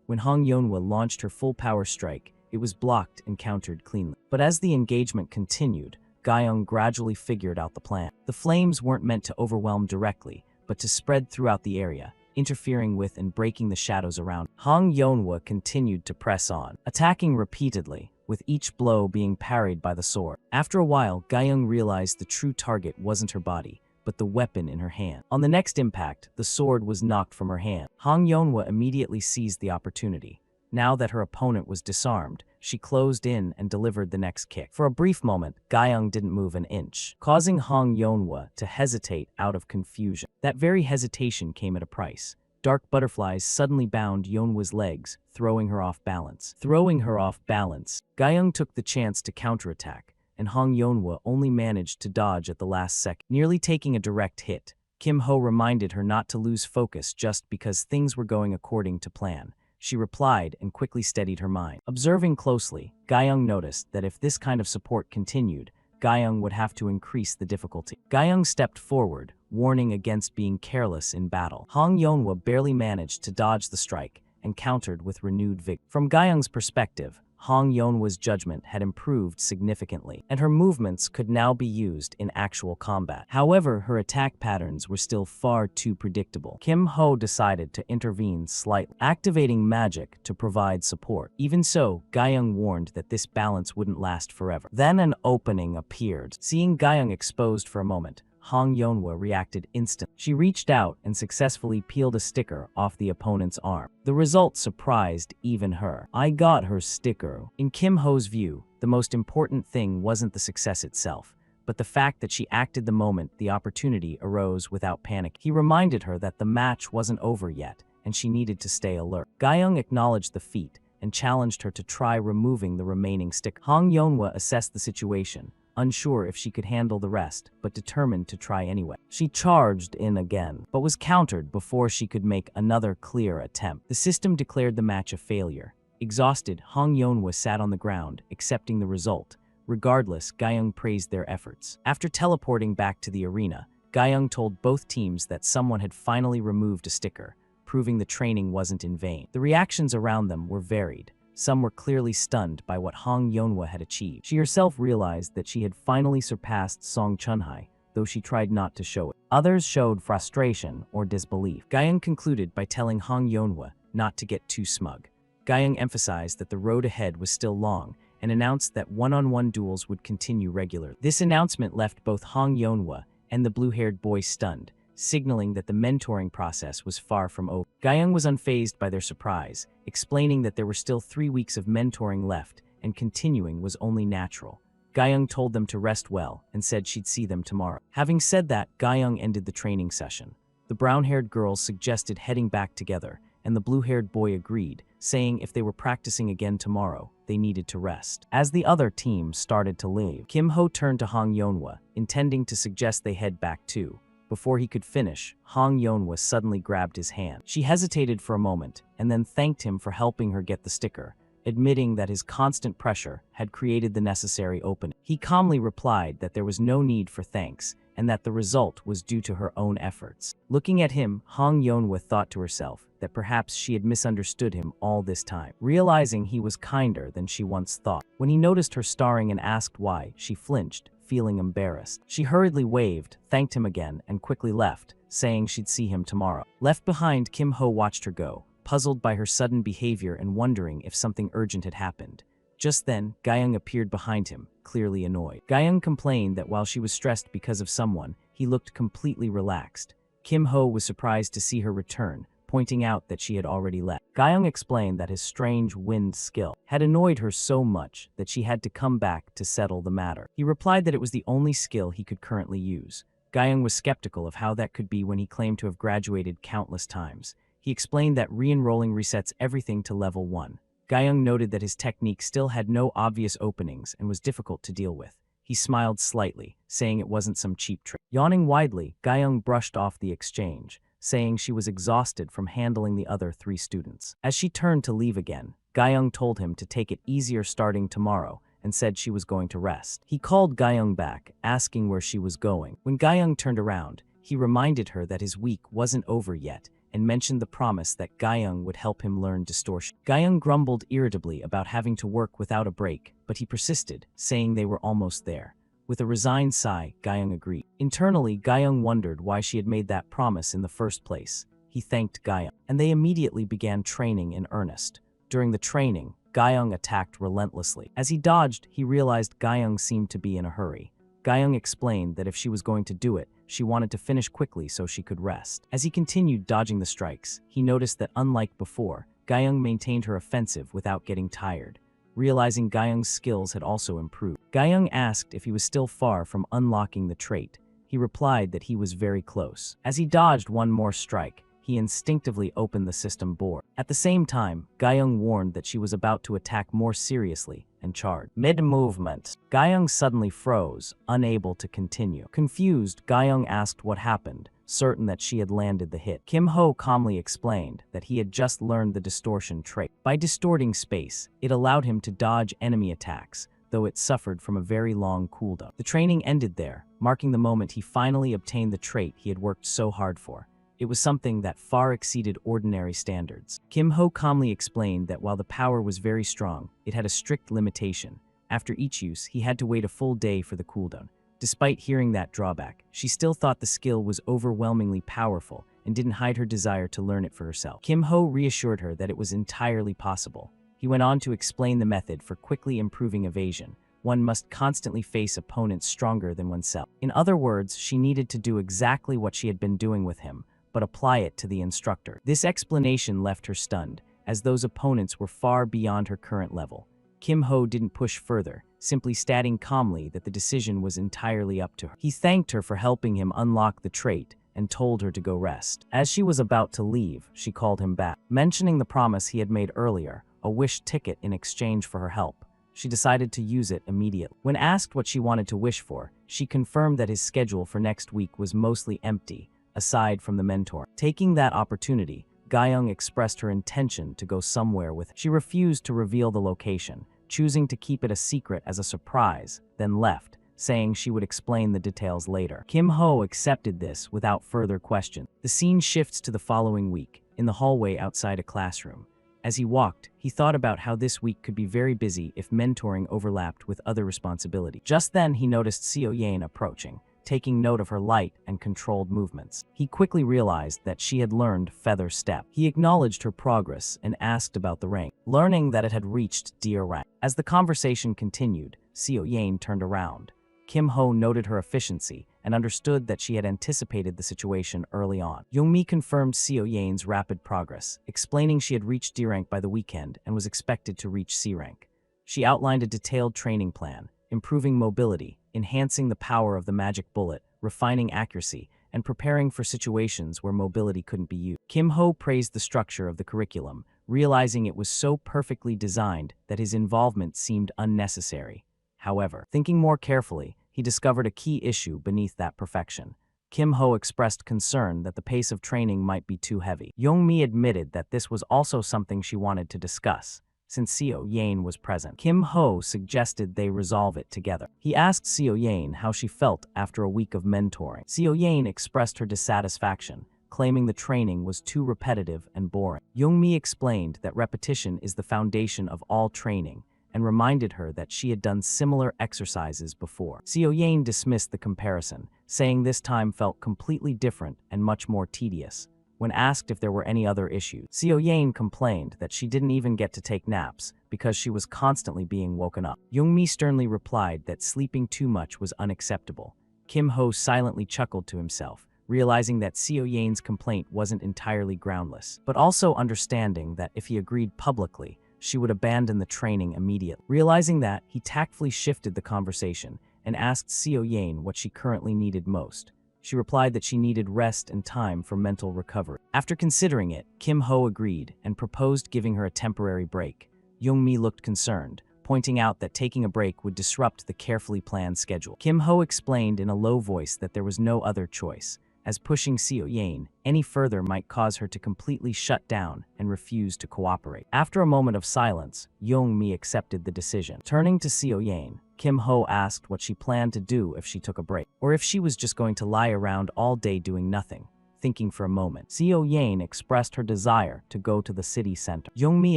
When Han Yonhwa launched her full power strike, it was blocked and countered cleanly. But as the engagement continued, Gyeong gradually figured out the plan. The flames weren't meant to overwhelm directly, but to spread throughout the area, interfering with and breaking the shadows around. Han Yonhwa continued to press on, attacking repeatedly, with each blow being parried by the sword. After a while, Gyeong realized the true target wasn't her body, but the weapon in her hand. On the next impact, the sword was knocked from her hand. Han Yonhwa immediately seized the opportunity. Now that her opponent was disarmed, she closed in and delivered the next kick. For a brief moment, Gyeong didn't move an inch, causing Han Yonhwa to hesitate out of confusion. That very hesitation came at a price. Dark butterflies suddenly bound Yonhwa's legs, throwing her off balance. Gyeong took the chance to counterattack, and Han Yonhwa only managed to dodge at the last second, nearly taking a direct hit. Kim Ho reminded her not to lose focus just because things were going according to plan. She replied and quickly steadied her mind. Observing closely, Gyeong noticed that if this kind of support continued, Gyeong would have to increase the difficulty. Gyeong stepped forward, warning against being careless in battle. Han Yonhwa barely managed to dodge the strike and countered with renewed vigor. From Gyeong's perspective, Hong Yonhwa's judgment had improved significantly, and her movements could now be used in actual combat. However, her attack patterns were still far too predictable. Kim Ho decided to intervene slightly, activating magic to provide support. Even so, Gyeong warned that this balance wouldn't last forever. Then an opening appeared. Seeing Gyeong exposed for a moment, Hong Yonhwa reacted instantly. She reached out and successfully peeled a sticker off the opponent's arm. The result surprised even her. I got her sticker. In Kim Ho's view, the most important thing wasn't the success itself, but the fact that she acted the moment the opportunity arose without panic. He reminded her that the match wasn't over yet, and she needed to stay alert. Gyeong acknowledged the feat and challenged her to try removing the remaining sticker. Hong Yonhwa assessed the situation, unsure if she could handle the rest, but determined to try anyway. She charged in again, but was countered before she could make another clear attempt. The system declared the match a failure. Exhausted, Hong Yonhwa sat on the ground, accepting the result. Regardless, Gyeong praised their efforts. After teleporting back to the arena, Gyeong told both teams that someone had finally removed a sticker, proving the training wasn't in vain. The reactions around them were varied. Some were clearly stunned by what Hong Yonhwa had achieved. She herself realized that she had finally surpassed Song Chunhai, though she tried not to show it. Others showed frustration or disbelief. Gyeong concluded by telling Hong Yonhwa not to get too smug. Gyeong emphasized that the road ahead was still long and announced that one-on-one duels would continue regularly. This announcement left both Hong Yonhwa and the blue-haired boy stunned, signaling that the mentoring process was far from over. Gyeong was unfazed by their surprise, explaining that there were still 3 weeks of mentoring left and continuing was only natural. Gyeong told them to rest well and said she'd see them tomorrow. Having said that, Gyeong ended the training session. The brown-haired girls suggested heading back together, and the blue-haired boy agreed, saying if they were practicing again tomorrow, they needed to rest. As the other team started to leave, Kim Ho turned to Hong Yonhwa, intending to suggest they head back too. Before he could finish, Hong Yonhwa suddenly grabbed his hand. She hesitated for a moment and then thanked him for helping her get the sticker, admitting that his constant pressure had created the necessary opening. He calmly replied that there was no need for thanks and that the result was due to her own efforts. Looking at him, Hong Yonhwa thought to herself that perhaps she had misunderstood him all this time, realizing he was kinder than she once thought. When he noticed her staring and asked why, she flinched, feeling embarrassed. She hurriedly waved, thanked him again, and quickly left, saying she'd see him tomorrow. Left behind, Kim Ho watched her go, puzzled by her sudden behavior and wondering if something urgent had happened. Just then, Gyeong appeared behind him, clearly annoyed. Gyeong complained that while she was stressed because of someone, he looked completely relaxed. Kim Ho was surprised to see her return, pointing out that she had already left. Gyeong explained that his strange wind skill had annoyed her so much that she had to come back to settle the matter. He replied that it was the only skill he could currently use. Gyeong was skeptical of how that could be when he claimed to have graduated countless times. He explained that re-enrolling resets everything to level 1. Gyeong noted that his technique still had no obvious openings and was difficult to deal with. He smiled slightly, saying it wasn't some cheap trick. Yawning widely, Gyeong brushed off the exchange, saying she was exhausted from handling the other 3 students. As she turned to leave again, Gyeong told him to take it easier starting tomorrow and said she was going to rest. He called Gyeong back, asking where she was going. When Gyeong turned around, he reminded her that his week wasn't over yet and mentioned the promise that Gyeong would help him learn distortion. Gyeong grumbled irritably about having to work without a break, but he persisted, saying they were almost there. With a resigned sigh, Gyeong agreed. Internally, Gyeong wondered why she had made that promise in the first place. He thanked Gyeong, and they immediately began training in earnest. During the training, Gyeong attacked relentlessly. As he dodged, he realized Gyeong seemed to be in a hurry. Gyeong explained that if she was going to do it, she wanted to finish quickly so she could rest. As he continued dodging the strikes, he noticed that unlike before, Gyeong maintained her offensive without getting tired. Realizing Gyeong's skills had also improved, Gyeong asked if he was still far from unlocking the trait. He replied that he was very close. As he dodged one more strike, he instinctively opened the system board. At the same time, Gyeong warned that she was about to attack more seriously and charged. Mid-movement, Gyeong suddenly froze, unable to continue. Confused, Gyeong asked what happened, certain that she had landed the hit. Kim Ho calmly explained that he had just learned the distortion trait. By distorting space, it allowed him to dodge enemy attacks, though it suffered from a very long cooldown. The training ended there, marking the moment he finally obtained the trait he had worked so hard for. It was something that far exceeded ordinary standards. Kim Ho calmly explained that while the power was very strong, it had a strict limitation. After each use, he had to wait a full day for the cooldown. Despite hearing that drawback, she still thought the skill was overwhelmingly powerful and didn't hide her desire to learn it for herself. Kim Ho reassured her that it was entirely possible. He went on to explain the method for quickly improving evasion. One must constantly face opponents stronger than oneself. In other words, she needed to do exactly what she had been doing with him, but apply it to the instructor. This explanation left her stunned, as those opponents were far beyond her current level. Kim Ho didn't push further, simply stating calmly that the decision was entirely up to her. He thanked her for helping him unlock the trait and told her to go rest. As she was about to leave, she called him back, mentioning the promise he had made earlier, a wish ticket in exchange for her help. She decided to use it immediately. When asked what she wanted to wish for, she confirmed that his schedule for next week was mostly empty, aside from the mentor. Taking that opportunity, Gyeong expressed her intention to go somewhere with him. She refused to reveal the location, choosing to keep it a secret as a surprise, then left, saying she would explain the details later. Kim Ho accepted this without further question. The scene shifts to the following week, in the hallway outside a classroom. As he walked, he thought about how this week could be very busy if mentoring overlapped with other responsibilities. Just then, he noticed Seo Yain approaching, taking note of her light and controlled movements. He quickly realized that she had learned Feather Step. He acknowledged her progress and asked about the rank, learning that it had reached Deer rank. As the conversation continued, Seo Yain turned around. Kim Ho noted her efficiency and understood that she had anticipated the situation early on. Youngmi confirmed Seo Yain's rapid progress, explaining she had reached D rank by the weekend and was expected to reach C rank. She outlined a detailed training plan, improving mobility, enhancing the power of the magic bullet, refining accuracy, and preparing for situations where mobility couldn't be used. Kim Ho praised the structure of the curriculum, realizing it was so perfectly designed that his involvement seemed unnecessary. However, thinking more carefully, he discovered a key issue beneath that perfection. Kim Ho expressed concern that the pace of training might be too heavy. Youngmi admitted that this was also something she wanted to discuss. Since Seo Yain was present, Kim Ho suggested they resolve it together. He asked Seo Yain how she felt after a week of mentoring. Seo Yain expressed her dissatisfaction, claiming the training was too repetitive and boring. Youngmi explained that repetition is the foundation of all training, and reminded her that she had done similar exercises before. Seo Yain dismissed the comparison, saying this time felt completely different and much more tedious. When asked if there were any other issues, Seo Yain complained that she didn't even get to take naps because she was constantly being woken up. Youngmi sternly replied that sleeping too much was unacceptable. Kim Ho silently chuckled to himself, realizing that Seo Yain's complaint wasn't entirely groundless, but also understanding that if he agreed publicly, she would abandon the training immediately. Realizing that, he tactfully shifted the conversation and asked Seo Yain what she currently needed most. She replied that she needed rest and time for mental recovery. After considering it, Kim Ho agreed and proposed giving her a temporary break. Youngmi looked concerned, pointing out that taking a break would disrupt the carefully planned schedule. Kim Ho explained in a low voice that there was no other choice, as pushing Seo Yain any further might cause her to completely shut down and refuse to cooperate. After a moment of silence, Youngmi accepted the decision. Turning to Seo Yain, Kim Ho asked what she planned to do if she took a break, or if she was just going to lie around all day doing nothing. Thinking for a moment, Seo Yain expressed her desire to go to the city center. Youngmi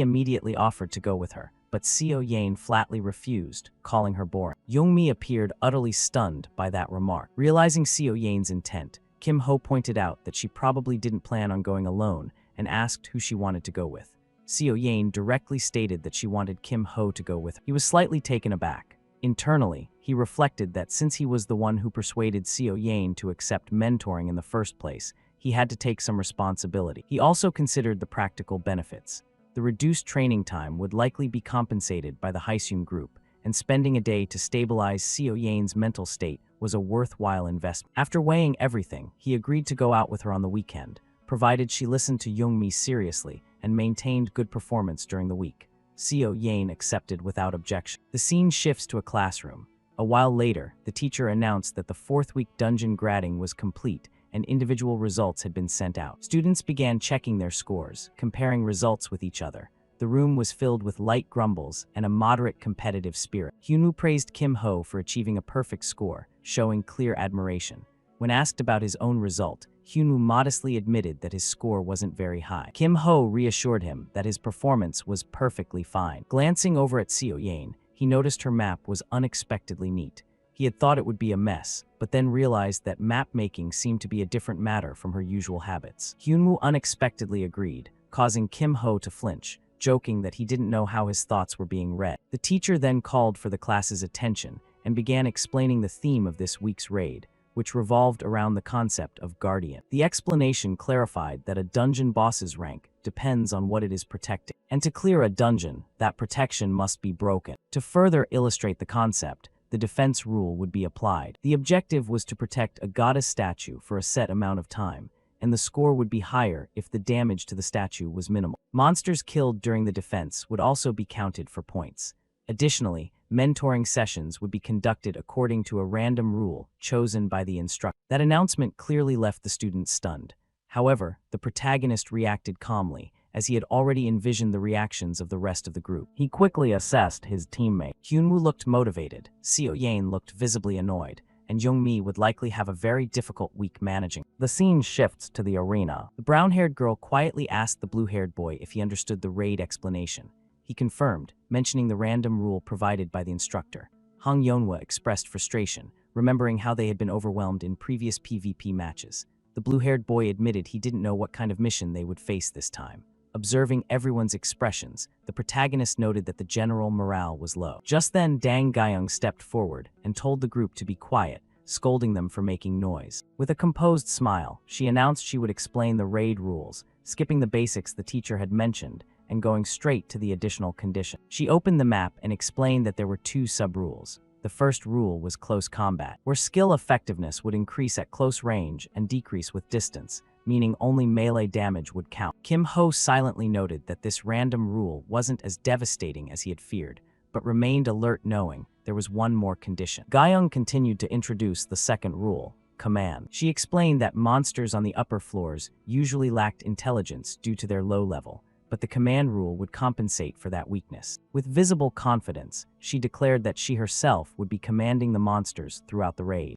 immediately offered to go with her, but Seo Yain flatly refused, calling her boring. Youngmi appeared utterly stunned by that remark. Realizing Seo Yain's intent, Kim Ho pointed out that she probably didn't plan on going alone and asked who she wanted to go with. Seo Yain directly stated that she wanted Kim Ho to go with her. He was slightly taken aback. Internally, he reflected that since he was the one who persuaded Seo Yain to accept mentoring in the first place, he had to take some responsibility. He also considered the practical benefits. The reduced training time would likely be compensated by the Haeseum group, and spending a day to stabilize Seo Yain's mental state was a worthwhile investment. After weighing everything, he agreed to go out with her on the weekend, provided she listened to Youngmi seriously and maintained good performance during the week. Seo Yain accepted without objection. The scene shifts to a classroom. A while later, the teacher announced that the fourth-week dungeon grading was complete and individual results had been sent out. Students began checking their scores, comparing results with each other. The room was filled with light grumbles and a moderate competitive spirit. Hyunwoo praised Kim Ho for achieving a perfect score, showing clear admiration. When asked about his own result, Hyunwoo modestly admitted that his score wasn't very high. Kim Ho reassured him that his performance was perfectly fine. Glancing over at Seo Yain, he noticed her map was unexpectedly neat. He had thought it would be a mess, but then realized that map making seemed to be a different matter from her usual habits. Hyunwoo unexpectedly agreed, causing Kim Ho to flinch, joking that he didn't know how his thoughts were being read. The teacher then called for the class's attention and began explaining the theme of this week's raid, which revolved around the concept of guardian. The explanation clarified that a dungeon boss's rank depends on what it is protecting, and to clear a dungeon, that protection must be broken. To further illustrate the concept, the defense rule would be applied. The objective was to protect a goddess statue for a set amount of time, and the score would be higher if the damage to the statue was minimal. Monsters killed during the defense would also be counted for points. Additionally, mentoring sessions would be conducted according to a random rule chosen by the instructor. That announcement clearly left the students stunned. However, the protagonist reacted calmly, as he had already envisioned the reactions of the rest of the group. He quickly assessed his teammate. Hyunwoo looked motivated, Seo Yain looked visibly annoyed, and Youngmi would likely have a very difficult week managing. The scene shifts to the arena. The brown-haired girl quietly asked the blue-haired boy if he understood the raid explanation. He confirmed, mentioning the random rule provided by the instructor. Hong Yeonhwa expressed frustration, remembering how they had been overwhelmed in previous PvP matches. The blue-haired boy admitted he didn't know what kind of mission they would face this time. Observing everyone's expressions, the protagonist noted that the general morale was low. Just then, Dang Gyeong stepped forward and told the group to be quiet, scolding them for making noise. With a composed smile, she announced she would explain the raid rules, skipping the basics the teacher had mentioned, and going straight to the additional condition. She opened the map and explained that there were two sub-rules. The first rule was close combat, where skill effectiveness would increase at close range and decrease with distance, meaning only melee damage would count. Kim Ho silently noted that this random rule wasn't as devastating as he had feared, but remained alert knowing there was one more condition. Gyeong continued to introduce the second rule, command. She explained that monsters on the upper floors usually lacked intelligence due to their low level, but the command rule would compensate for that weakness. With visible confidence, she declared that she herself would be commanding the monsters throughout the raid.